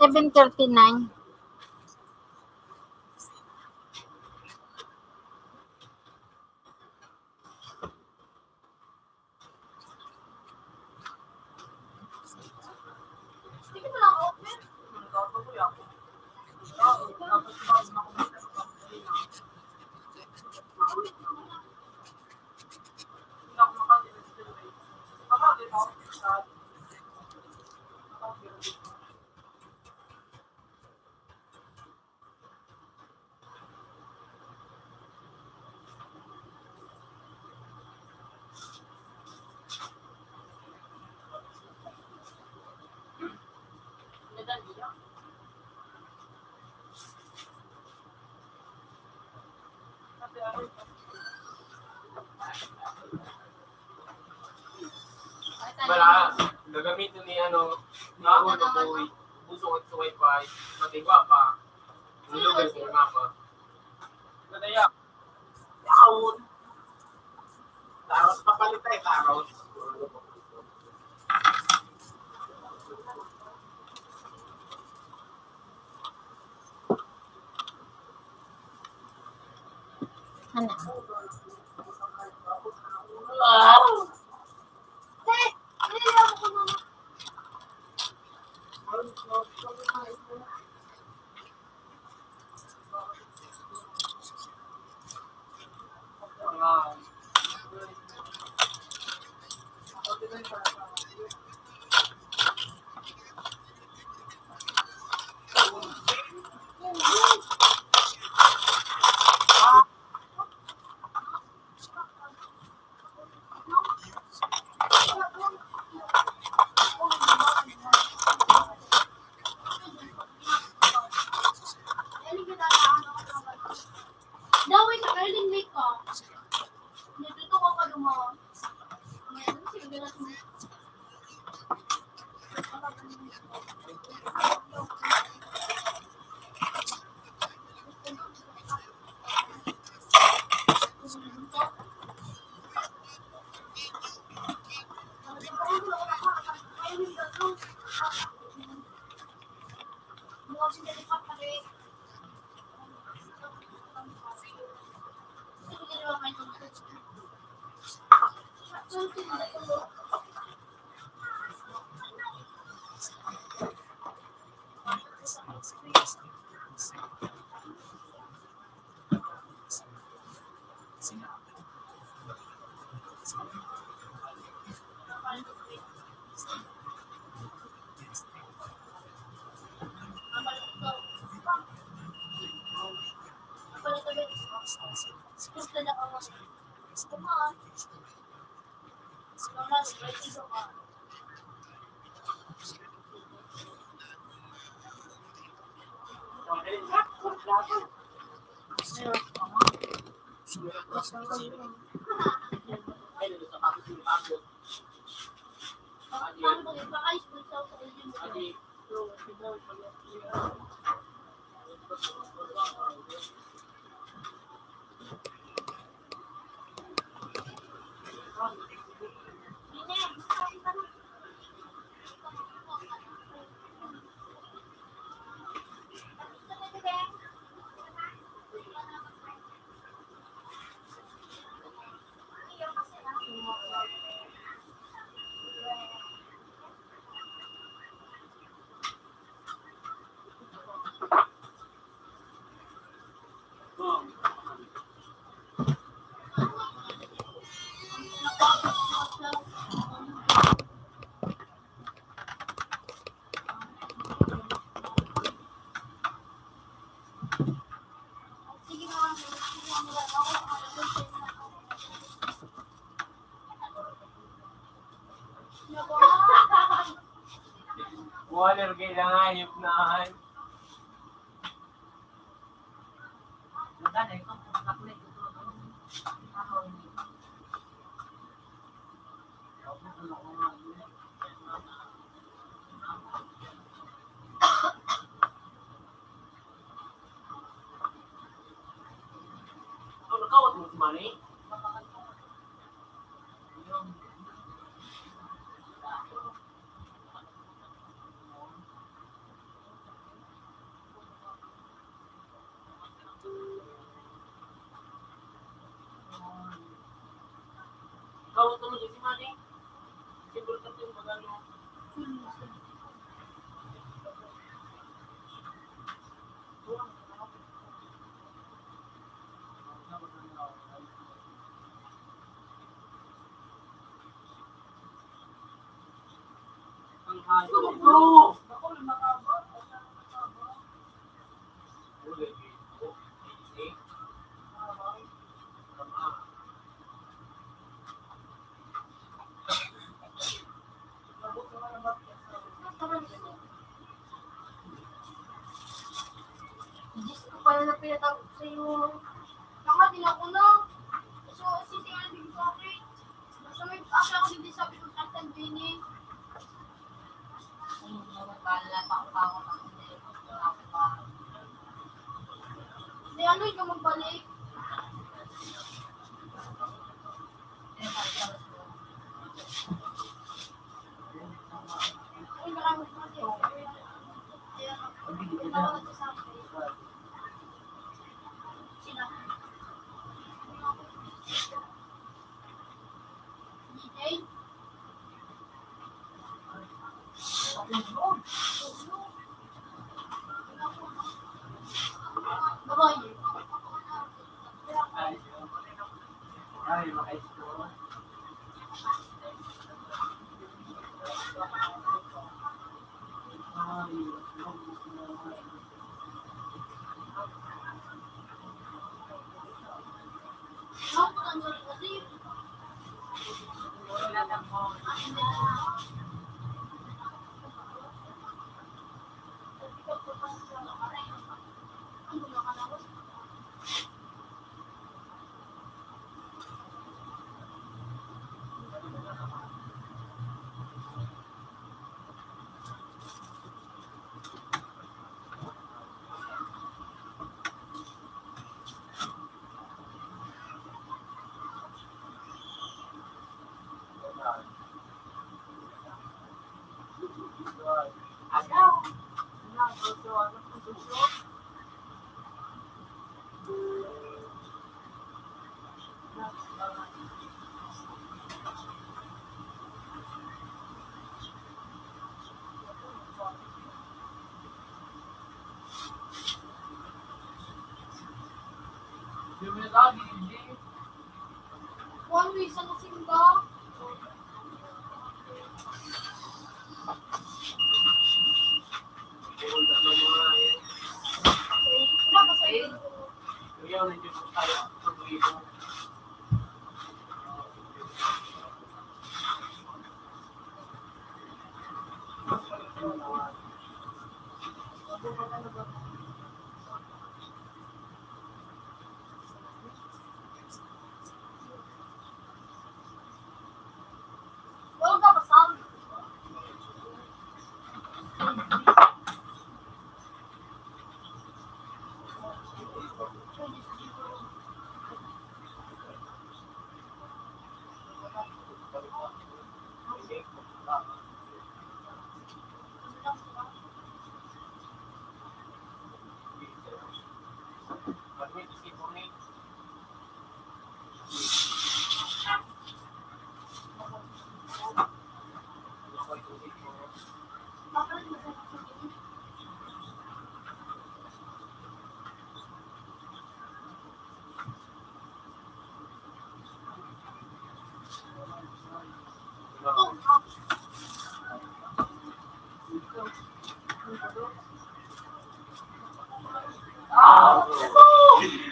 Speaker 8: 7:39.
Speaker 3: Hindi ko lang open.
Speaker 6: Mala, gagamitin ni ano, ni Uno Boy, busong at sa wifi, matigwa pa. Nilugay ko mapa. Nadaya. Yaon. Taros papalit tayo, taros.
Speaker 8: Ano?
Speaker 3: Nililang ko naman. Dawin ka, early make ka. Dito ko ka lumawa.
Speaker 6: Water kailangan hayop na. Ano kawat mo si Manny? Tawag tulog si Manny. Siguro ka yung magano. Ang hayo. Bro! Ako, lumakaba. Ulit.
Speaker 3: Diyos ko pala na pinatawag sa'yo. Baka din ako na. So, sisingalan din sa akin. Basta may asa ako din sabi ko tatang bini. Di ano yung magbalik? Ay, maraming pati. Ayan, pinatawag ko sa akin. Sina? DJ? Babae.
Speaker 6: Ay, makaisip ko.
Speaker 3: Ako ang sorry kasi.
Speaker 7: Agaw. Ano ang susunod?
Speaker 6: Yung mga lagi, hindi.
Speaker 3: One week sa nasimba.
Speaker 6: Puro na mga
Speaker 3: Wala ba sa'yo?
Speaker 6: Ayaw na dito tayo. Pag-ibo.
Speaker 3: Wala ka ba sa'yo?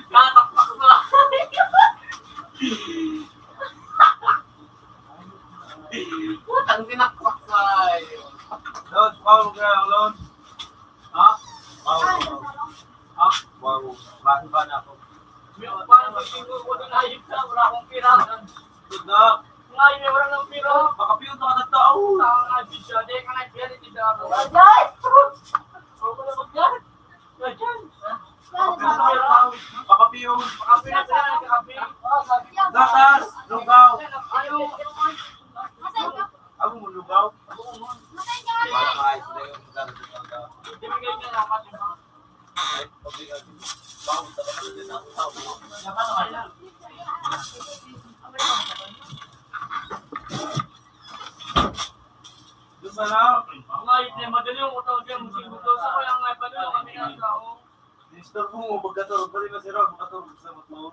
Speaker 6: Natakpak na! Putang tinakpak sa iyo.
Speaker 2: Lon, wow ka, Lon.
Speaker 6: Ha?
Speaker 2: Wow.
Speaker 6: Ha?
Speaker 2: Wow. Bakit ba na ako?
Speaker 6: Parang magsiguro ko na ayos na. Wala akong pira.
Speaker 2: Good na.
Speaker 6: Ngayon may wala ng pira.
Speaker 2: Baka piyon ka na tao.
Speaker 6: Tanga nga siya. Di ka nga siya. Di ka nga. Agay! Ako na mag-yan. Yan.
Speaker 2: Baka piyon.
Speaker 6: Kape na sila. Kape.
Speaker 2: Datas. Lugaw.
Speaker 6: Ayaw.
Speaker 2: Ako mo lugaw.
Speaker 3: Masay ka nga
Speaker 2: Para maayos na yung darating ng tao.
Speaker 6: Ibigay niya na ako.
Speaker 2: Ay, pabigat. Bawang sa kapatid na tao.
Speaker 6: Yaman na kaya. Doon ba na?
Speaker 7: Ang ayip niya, madali yung utang niya, musibo to. Sa kaya nga pa doon, kami na tao.
Speaker 6: Disturb mo, pagkatulog pa rin na si Ron, pagkatulog sa motor.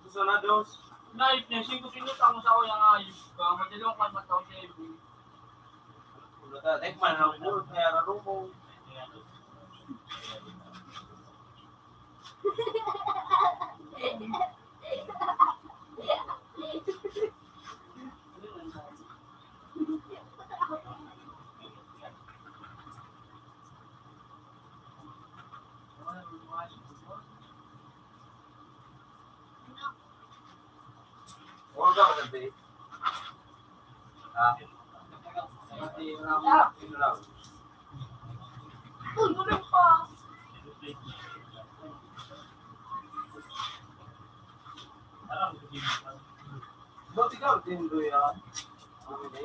Speaker 6: Gusto na, Dos?
Speaker 7: Naip niya, sinutang mo sa ako yung ayip ka. Madali yung kaya matao siya ibi.
Speaker 6: Ekman, ang bulot na yara mo. Huwag ka kasi. Ah. Hindi lang.
Speaker 3: Uy, gulit pa.
Speaker 6: Ba't ikaw, Tindo yan? Hindi.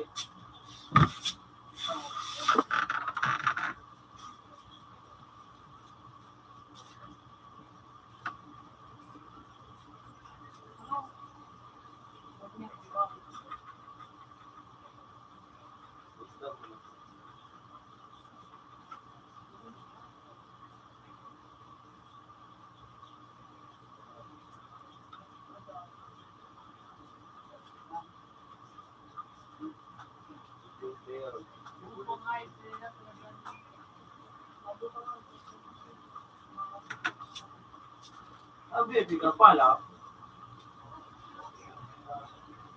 Speaker 6: Ah, baby ka pala.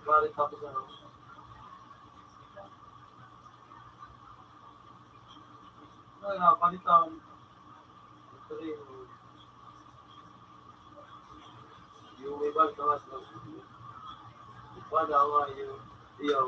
Speaker 6: Balik tapos ano. Wala, palitan. Ito rin. Yung ibang tawas na. Wala nga yung iyaw.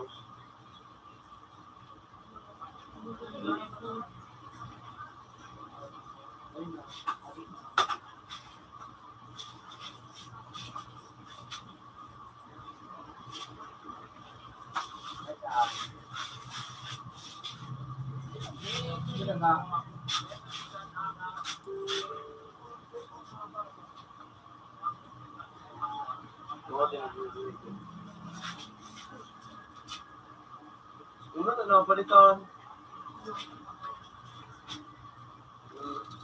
Speaker 6: Una na lang palitan.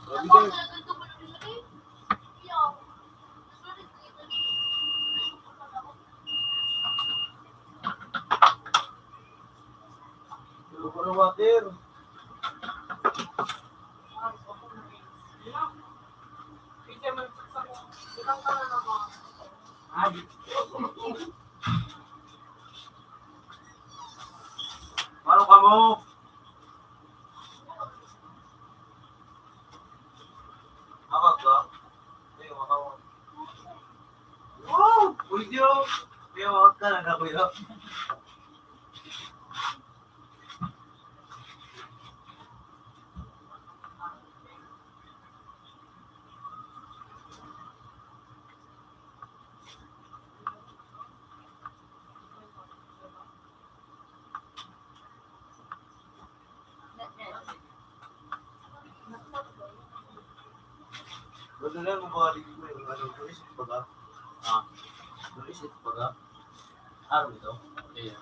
Speaker 3: Ako, talagang ito pa naman lagi. Iyo. Sulit ko ito ni.
Speaker 6: Lupa ng water.
Speaker 7: Kasi man sa ilang ka na naman.
Speaker 6: Paano ka mo? Akag ka? Ay, makaw. Wow! Uy, Diyo! Kaya makag ka na na, kuya. Madalan mo ba dito yung ano, tulisip pa ka?
Speaker 2: Ah,
Speaker 6: Tulisip pa ka?
Speaker 2: araw ito. Okay.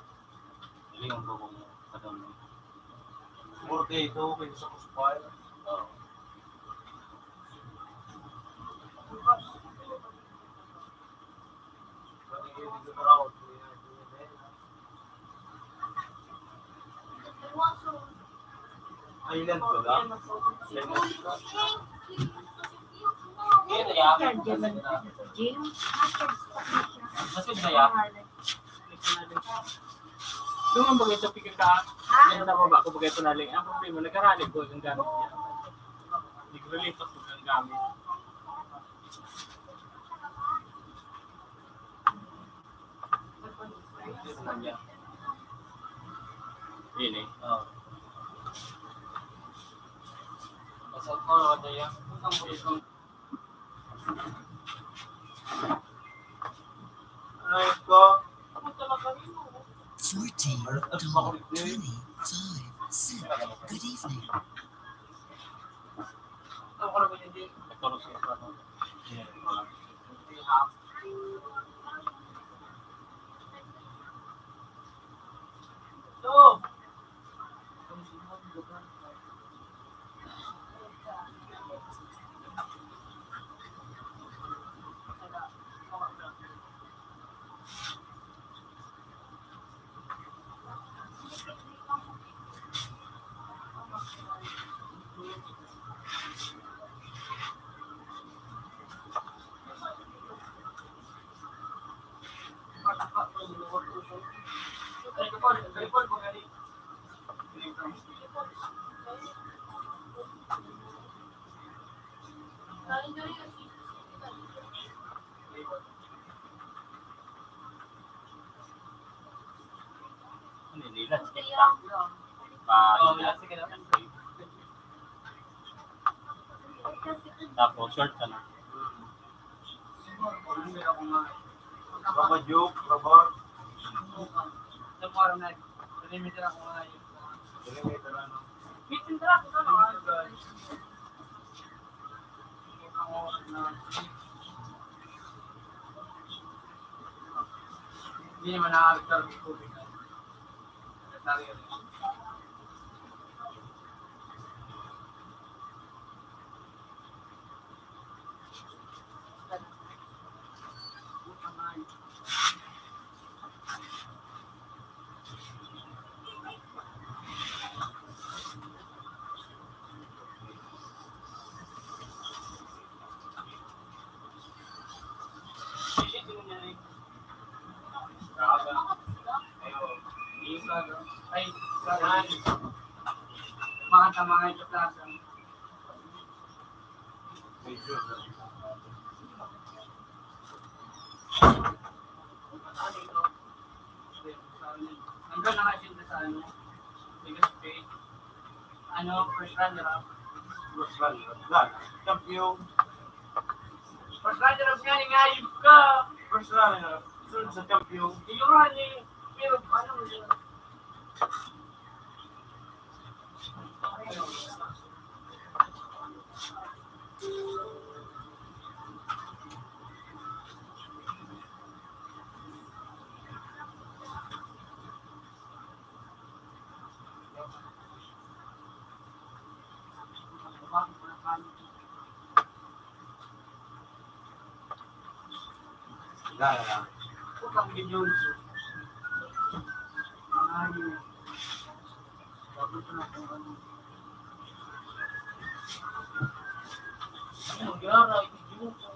Speaker 2: Ilingan ko kung kadang.
Speaker 6: Murte ito, pwede sa kuspay.
Speaker 2: Oo.
Speaker 6: Pwede kayo dito na raw. Island pa ka?
Speaker 2: Kaya ya. Masud na ya.
Speaker 7: Doon bagay sa pikir ka. Yan na ba ko bagay tunaling. Ang problema nagkaralig ko ang gamit niya. Hindi ko relief ko ang gamit.
Speaker 2: Ini.
Speaker 6: Oo.
Speaker 2: Pasal ko ada ya.
Speaker 6: Ay, ko.
Speaker 5: 14.25 cent. Good evening.
Speaker 7: Ako na ba hindi?
Speaker 2: Nagturo siya sa ano.
Speaker 6: Ito!
Speaker 2: Ano nila? Tapos short ka na.
Speaker 6: Baba joke, baba. Sa mga araw na, perimeter ako nga yun. Perimeter ano? Bitin tara ako ano? Hindi naman nakakita ng tubig. Ay, mga tamangay sa plaza. Nandun na nga siya sa ano, Vegas State. Ano, first runner-up. First runner-up? Champion. First runner-up nga ni Ngayib ka. First runner-up. Sunod sa champion. Yung nga ni, pero ano mo siya? Upang Johnson. Ayun. Bago ito na kung ano. Ano, gara, ito Johnson.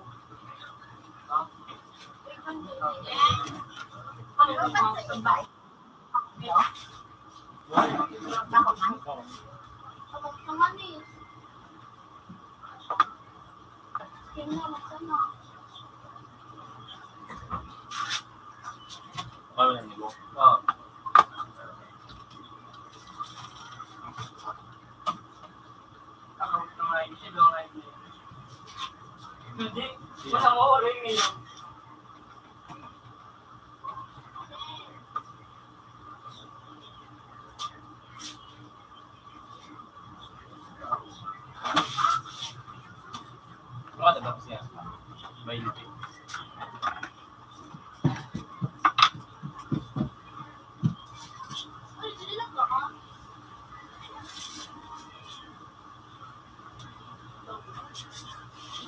Speaker 2: Ano na nilo?
Speaker 6: Hindi, wala mo ulit ngayon.
Speaker 2: Ano ka tapos yan? Bailite.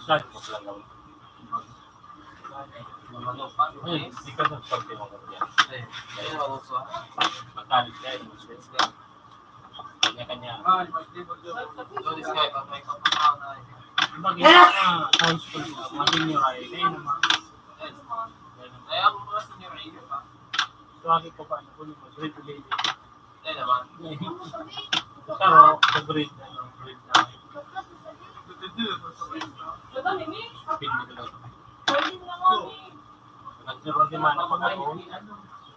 Speaker 2: Start mo lang gawin. Ay, di ka sa pagkain mo gawin yan. Matalit ka yun. Kanya-kanya. Bakit na high school ka? Mga senior ay kayo naman.
Speaker 6: Kaya ako mga senior ay pa.
Speaker 2: Lagi ko pa na kunin mo. Grade to lady.
Speaker 6: Kaya naman.
Speaker 2: Pero sa grade na. Grade na. Pindi ko lang. Nagsiroon din man ako na ako.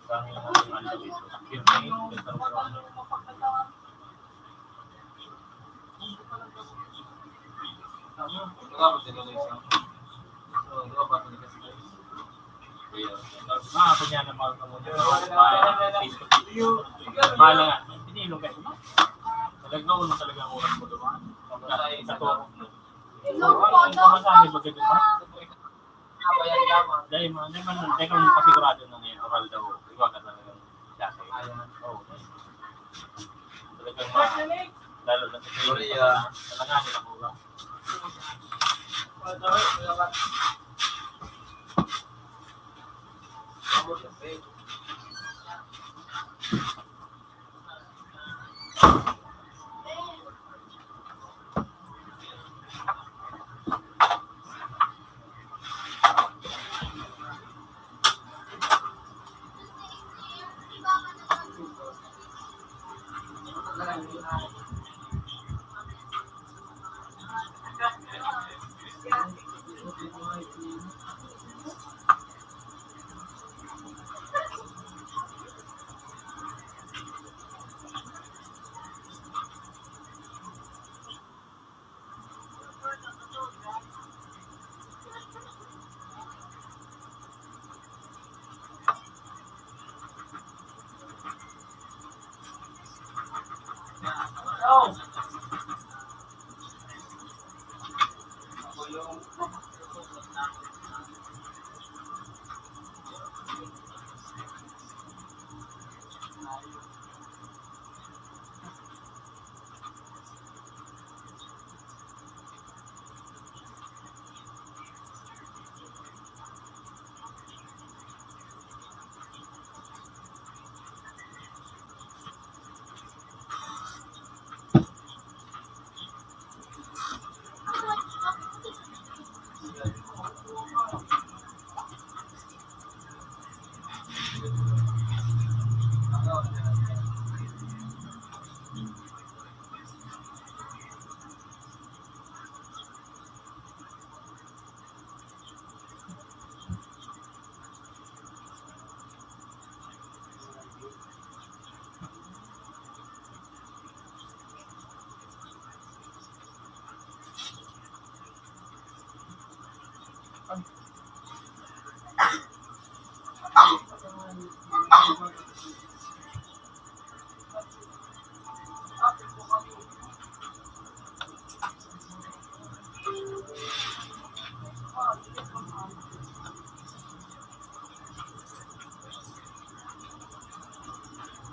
Speaker 2: Kami na ano dito. Pirmay. Ako niya na mahal ka muna. Facebook. Mahal nga. Pinilong kayo. Nagagawin mo talaga ang oras mo doon. Sa to. Ano masabi ba ganun ba? Dahil man, teka mo pasigurado na ngayon. Oral daw. Iba ka talaga. Oo. Talagang
Speaker 7: Martinik!
Speaker 2: lalo na sa
Speaker 6: Korea.
Speaker 2: Talanganin ako ba?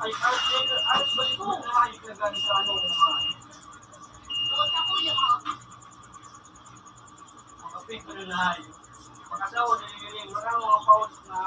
Speaker 7: Ay, ba ito? Ay, nagaling sa ano? Kapit ko na lahat. Pagkasawa, nililing. Wala mga pawis na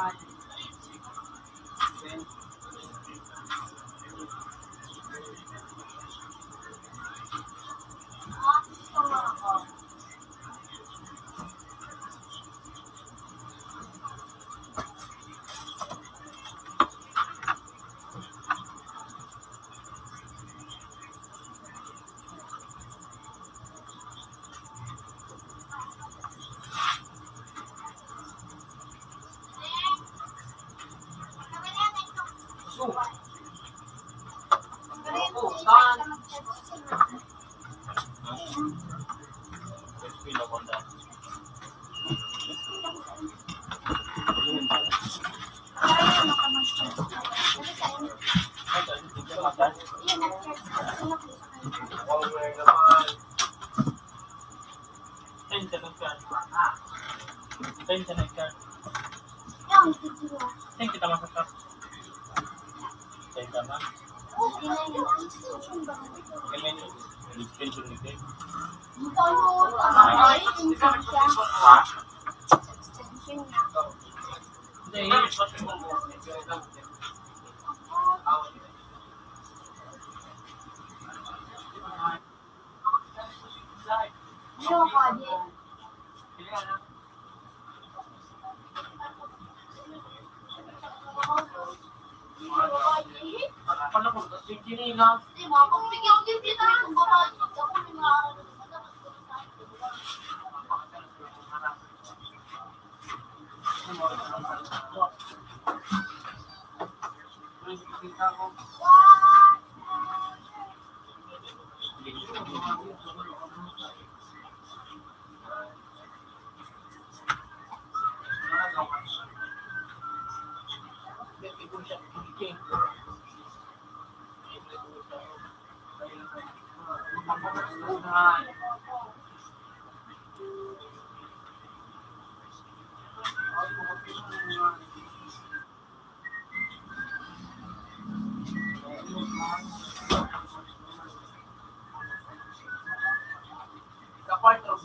Speaker 2: Kita masuk sama pension itu.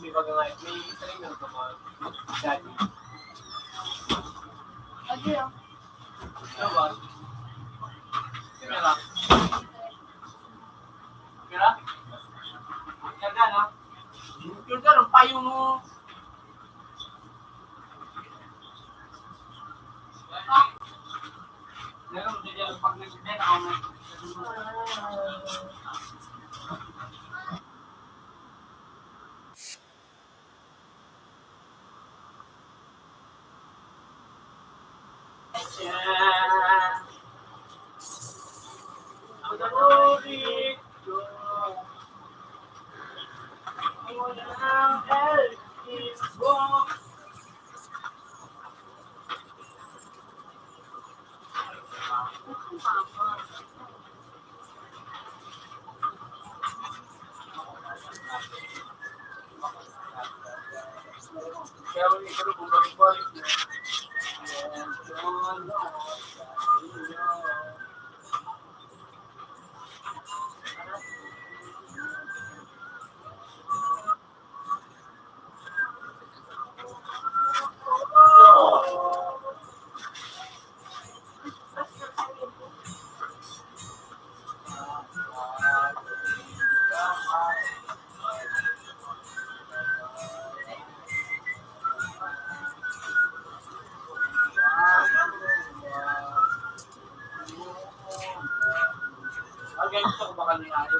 Speaker 6: may bagay, may isa rin meron ka mga daddy.
Speaker 3: Lagi ah.
Speaker 6: Ano ba? Kamera? Kamera? Ganda, no? Yung gano'n, payo mo. Meron, hindi dyan, pag nag-send ako na. Ang nanulit ko. Walang elfin ko. Kaya ulit ko kung balik-balik na. Again, gusto ko baka nangyari.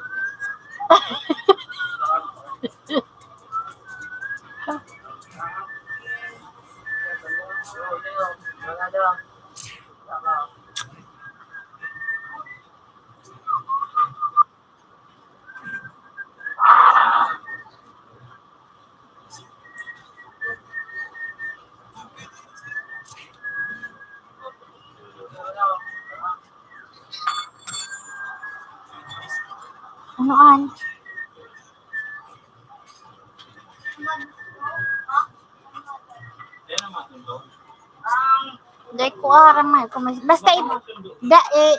Speaker 8: Anoan?
Speaker 6: Yan ang matundo.
Speaker 8: Dai ko aram na ko basta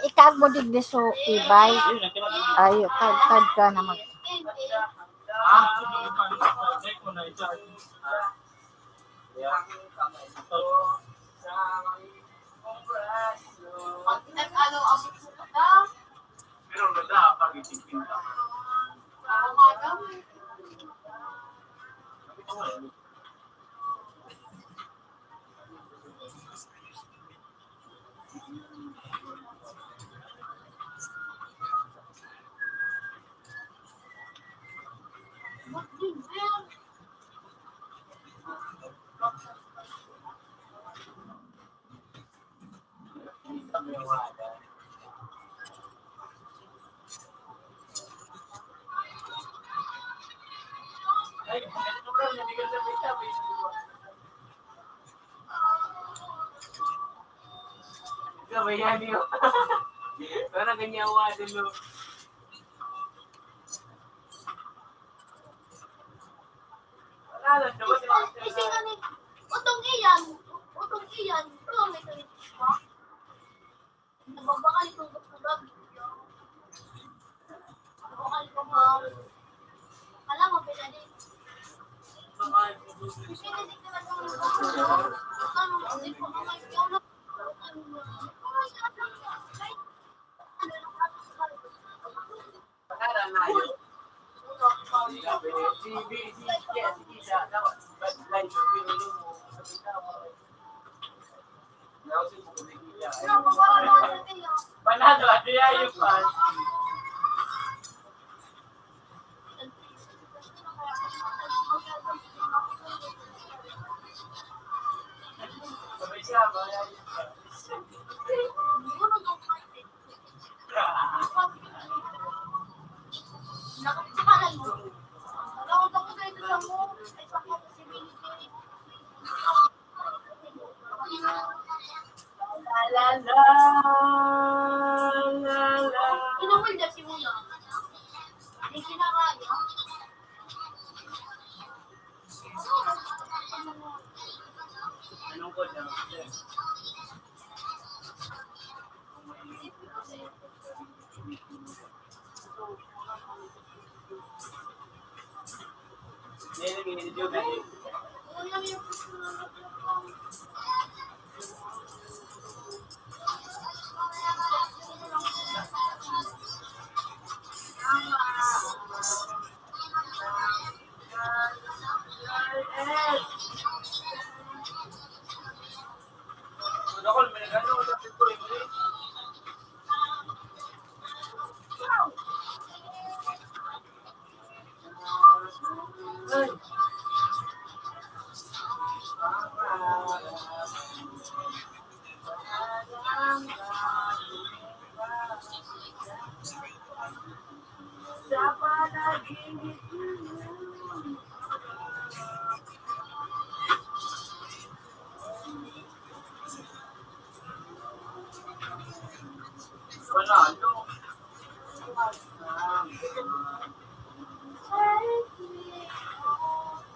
Speaker 8: ikag mo digdi so ibay. Ayo kad ka na mag
Speaker 6: Check mo na ito. Yeah.
Speaker 3: Ano, abot sa pata.
Speaker 6: Pero nada, pag-isipin ka. Ay, ito ka, hindi ka sabi. Ikaw, may yan yun. Parang ganyawa din mo. Wala lang, dapat
Speaker 3: Kasi kami, utong iyan. Ito may kalit pa. Nababakal itong gagawin. Nababakal ko ba? Alam mo, pinadik. Pinadik naman kung ano, hindi ko naman yung
Speaker 6: Panado, ada yang pas. Sabay siya,
Speaker 3: nakapakalan mo. Alam ko kayo sa mo, ay sa possibility.
Speaker 6: la la la la.
Speaker 3: Inuwil na si Muna. Hindi kinakaya.
Speaker 6: Anong ko dyan?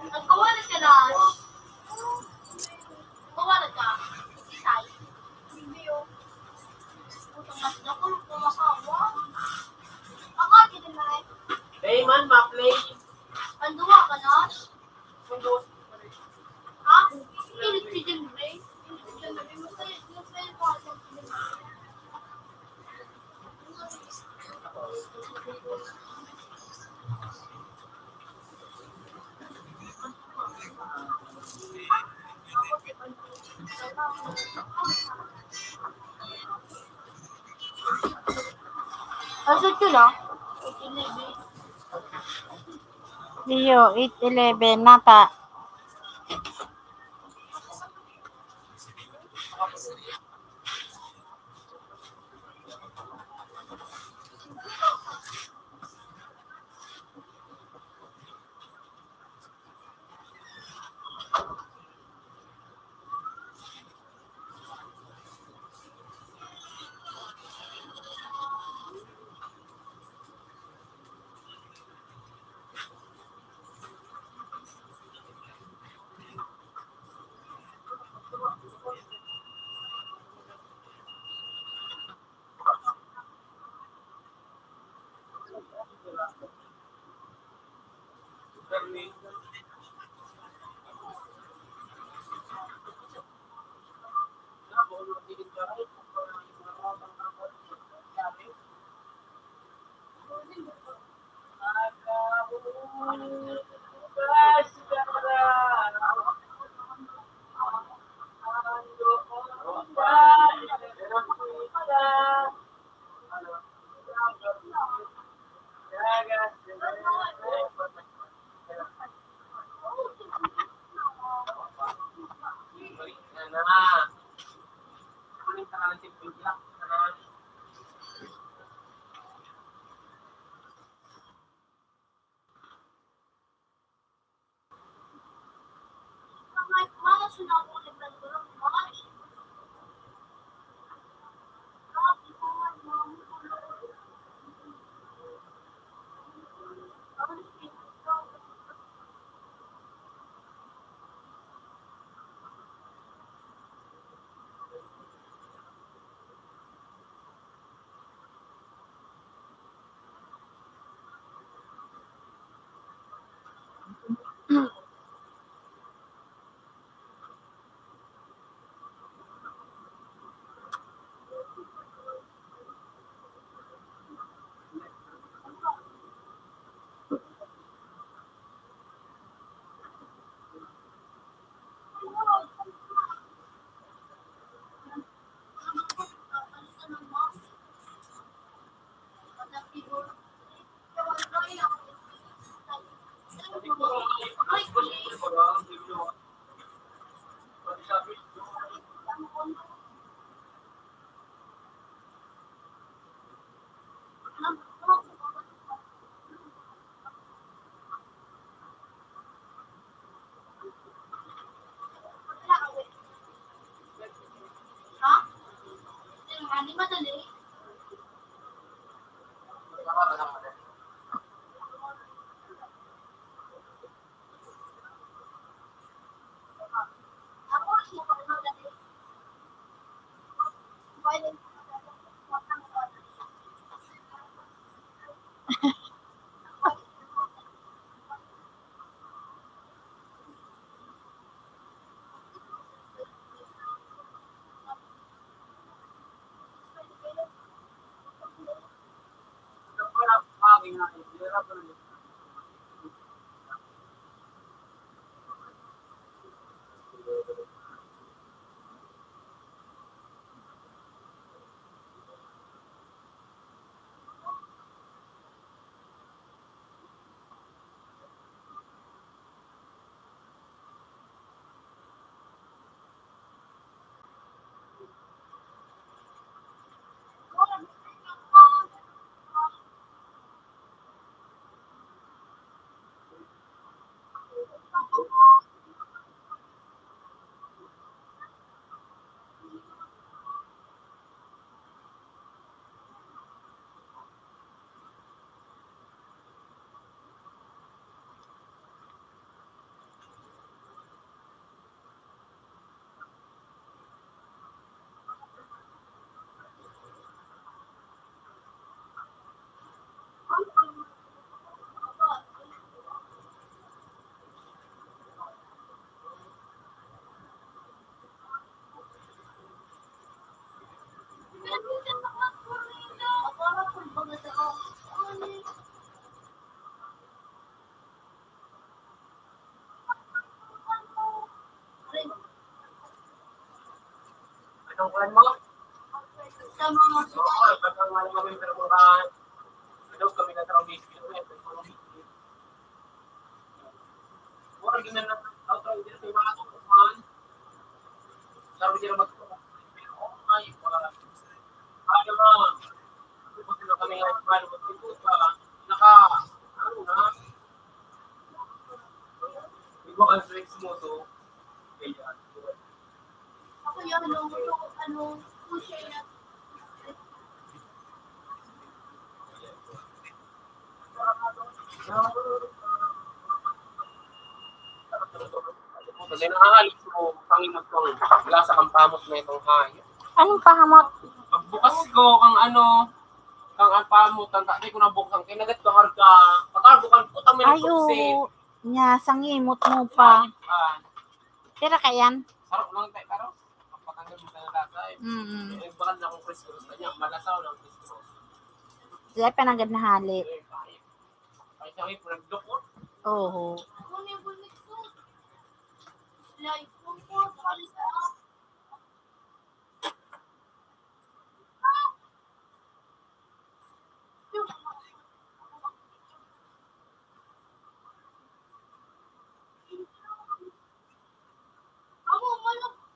Speaker 3: Nagkawalan ka na. Kawalan ka. Isay. Hindi yun. Putang mas na ko. Kumakawa. Ako, dito na rin.
Speaker 1: Hey man, ma-play.
Speaker 3: Panduwa ka na. Ha? Pilit si Jim Ray. Pilit si Jim Ray. Masaya ko ako. Asot ko na.
Speaker 8: Leo, 8:11 nata.
Speaker 3: Hindi madali. Ako, hindi ko madali. Pwede.
Speaker 6: Anong kuhan mo?
Speaker 3: Sa mga
Speaker 6: Oo, pagkang wala kami pero murahan. Ano kami na tarong biscuit mo, mura gina na auto dito sa mga kuhan. Laro dito magkuhan. Oo, ay, wala. Ano na, pupunta na kami ng paano magpupunta. Ano na, iba ang flex mo to. Kaya,
Speaker 3: ako yung pusher na
Speaker 6: kasi nakakalis mo, pangimot kong lasa kang pamot na itong hayop.
Speaker 8: Anong pahamot?
Speaker 6: Pagbukas ko, kang ang pamot, ang tatay ko nabuksan, kinagat ko harga, pagkabukan ko, tami
Speaker 8: Ay,
Speaker 6: ng tuksin.
Speaker 8: oo. Nya, sangimot mo pa. Tira ka yan?
Speaker 6: Sarap lang tayo, pero pagpatanggal mo sa lasa,
Speaker 8: Mm.
Speaker 6: bakal na akong Chris Cruz na niya, malasaw ng Chris Cruz.
Speaker 8: Sila panagad na hali.
Speaker 6: Ay, siya ay pinagdok ko.
Speaker 8: Oo.
Speaker 3: kunin bulik ko. Like, kung po, salita. Ako, wala ka?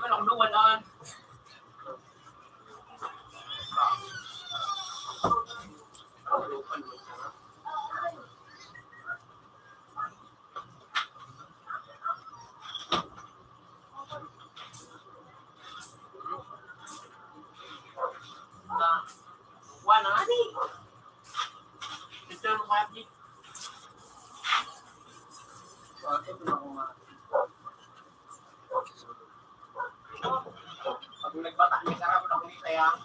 Speaker 6: Walang luwalaan. Wala nga di. Ito yung mga pag nagbata ni karamo na kumita yan.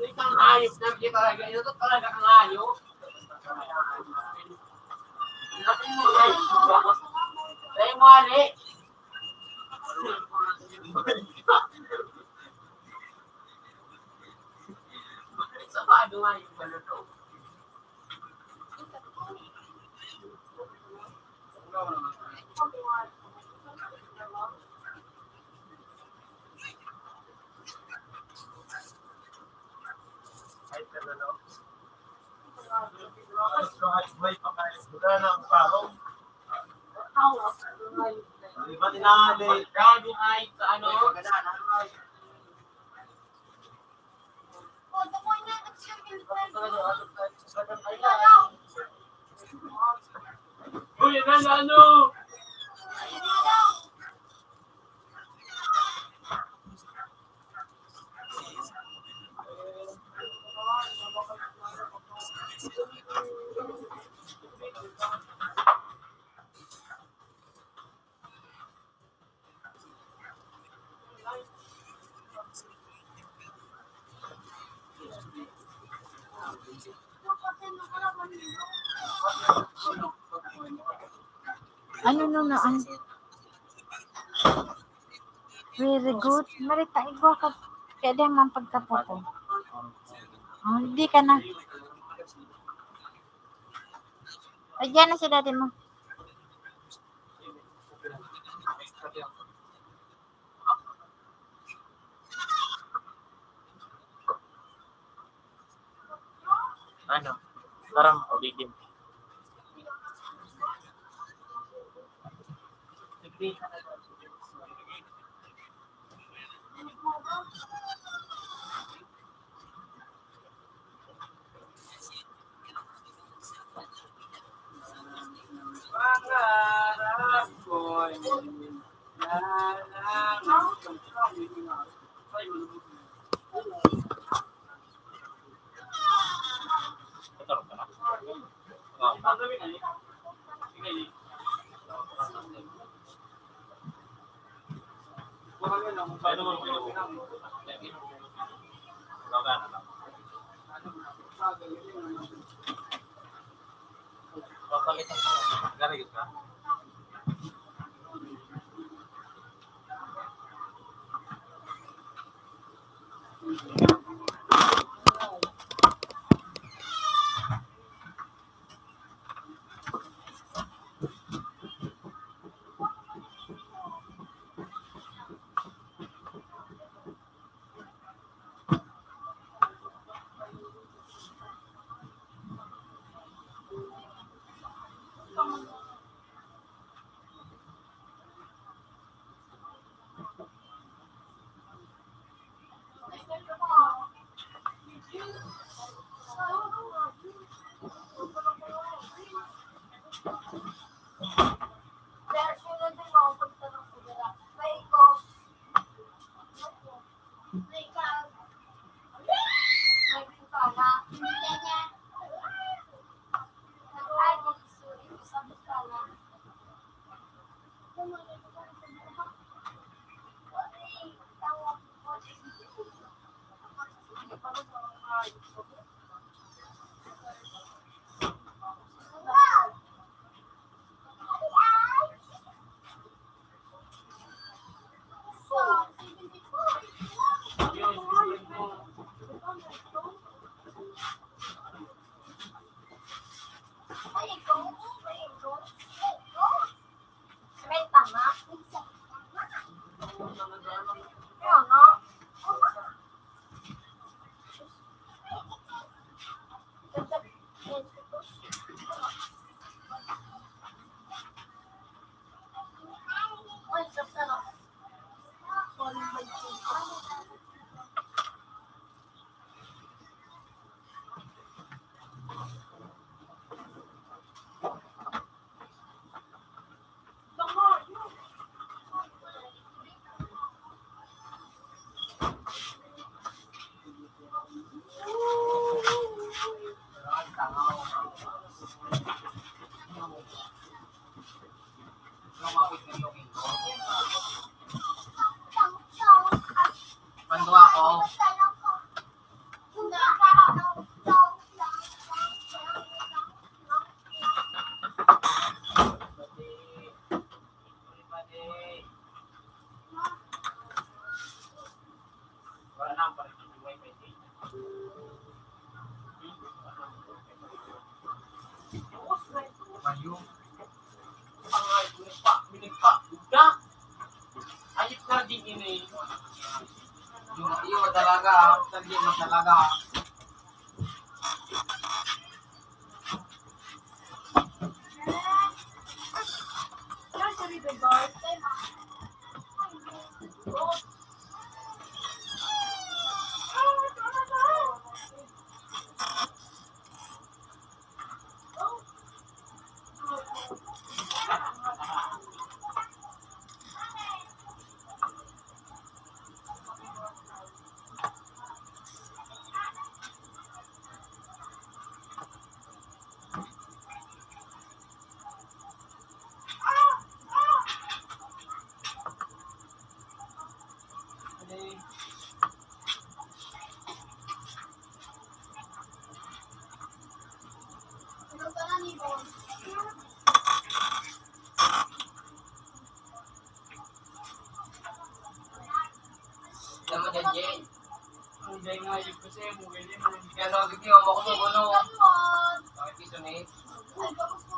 Speaker 6: Ikang ayos na kita talaga. Ito talaga ang ayos. Laki mo guys. Tayo mali. Sabado nga yung balito. May pakain na ng parong. Di ba tinali? Round yung ay sa ano? Uy, ano?
Speaker 8: Ano nung naan? Very good. Marita, igwa ka. Kaya din man pagkaputo. Oh, hindi ka na. Ayan na si dati mo.
Speaker 1: Ano? Parang ulitin.
Speaker 6: Pangarap ko'y
Speaker 2: Pataro ka na. Pwede mo Loga na lang.
Speaker 1: Papalitan ko.
Speaker 2: Garigit ka?
Speaker 6: Wala na, parang yung wifi data. Mayo. Ay, binigpa. Uda. Ayit na din yun eh. Yung talaga, tagyan mo talaga.
Speaker 3: Ano ka na ni Bon?
Speaker 1: Alam mo dyan, Jay?
Speaker 7: Hindi nga yung kasi mo ganyan mo.
Speaker 1: Kaya nabigyan mo ako sa ano.
Speaker 3: Ganon.
Speaker 1: Bakit ito na eh?
Speaker 3: Ay, tapos ko.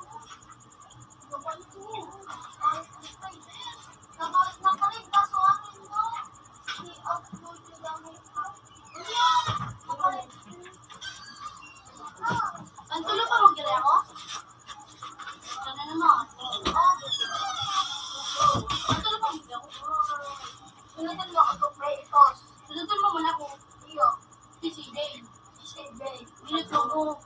Speaker 3: Babalik ko. Nabalik na pa rin. Kaso akin no. I-upload yung gamit ko. Ayan! Nabalik. Ang tulo pa mag-gire ako? Ano naman? Ang tulo pa mag-gire ako? Sunodin mo ako play ito. Sunodin mo muna ko. Iyo. Si CJ. Si CJ. Minute mo.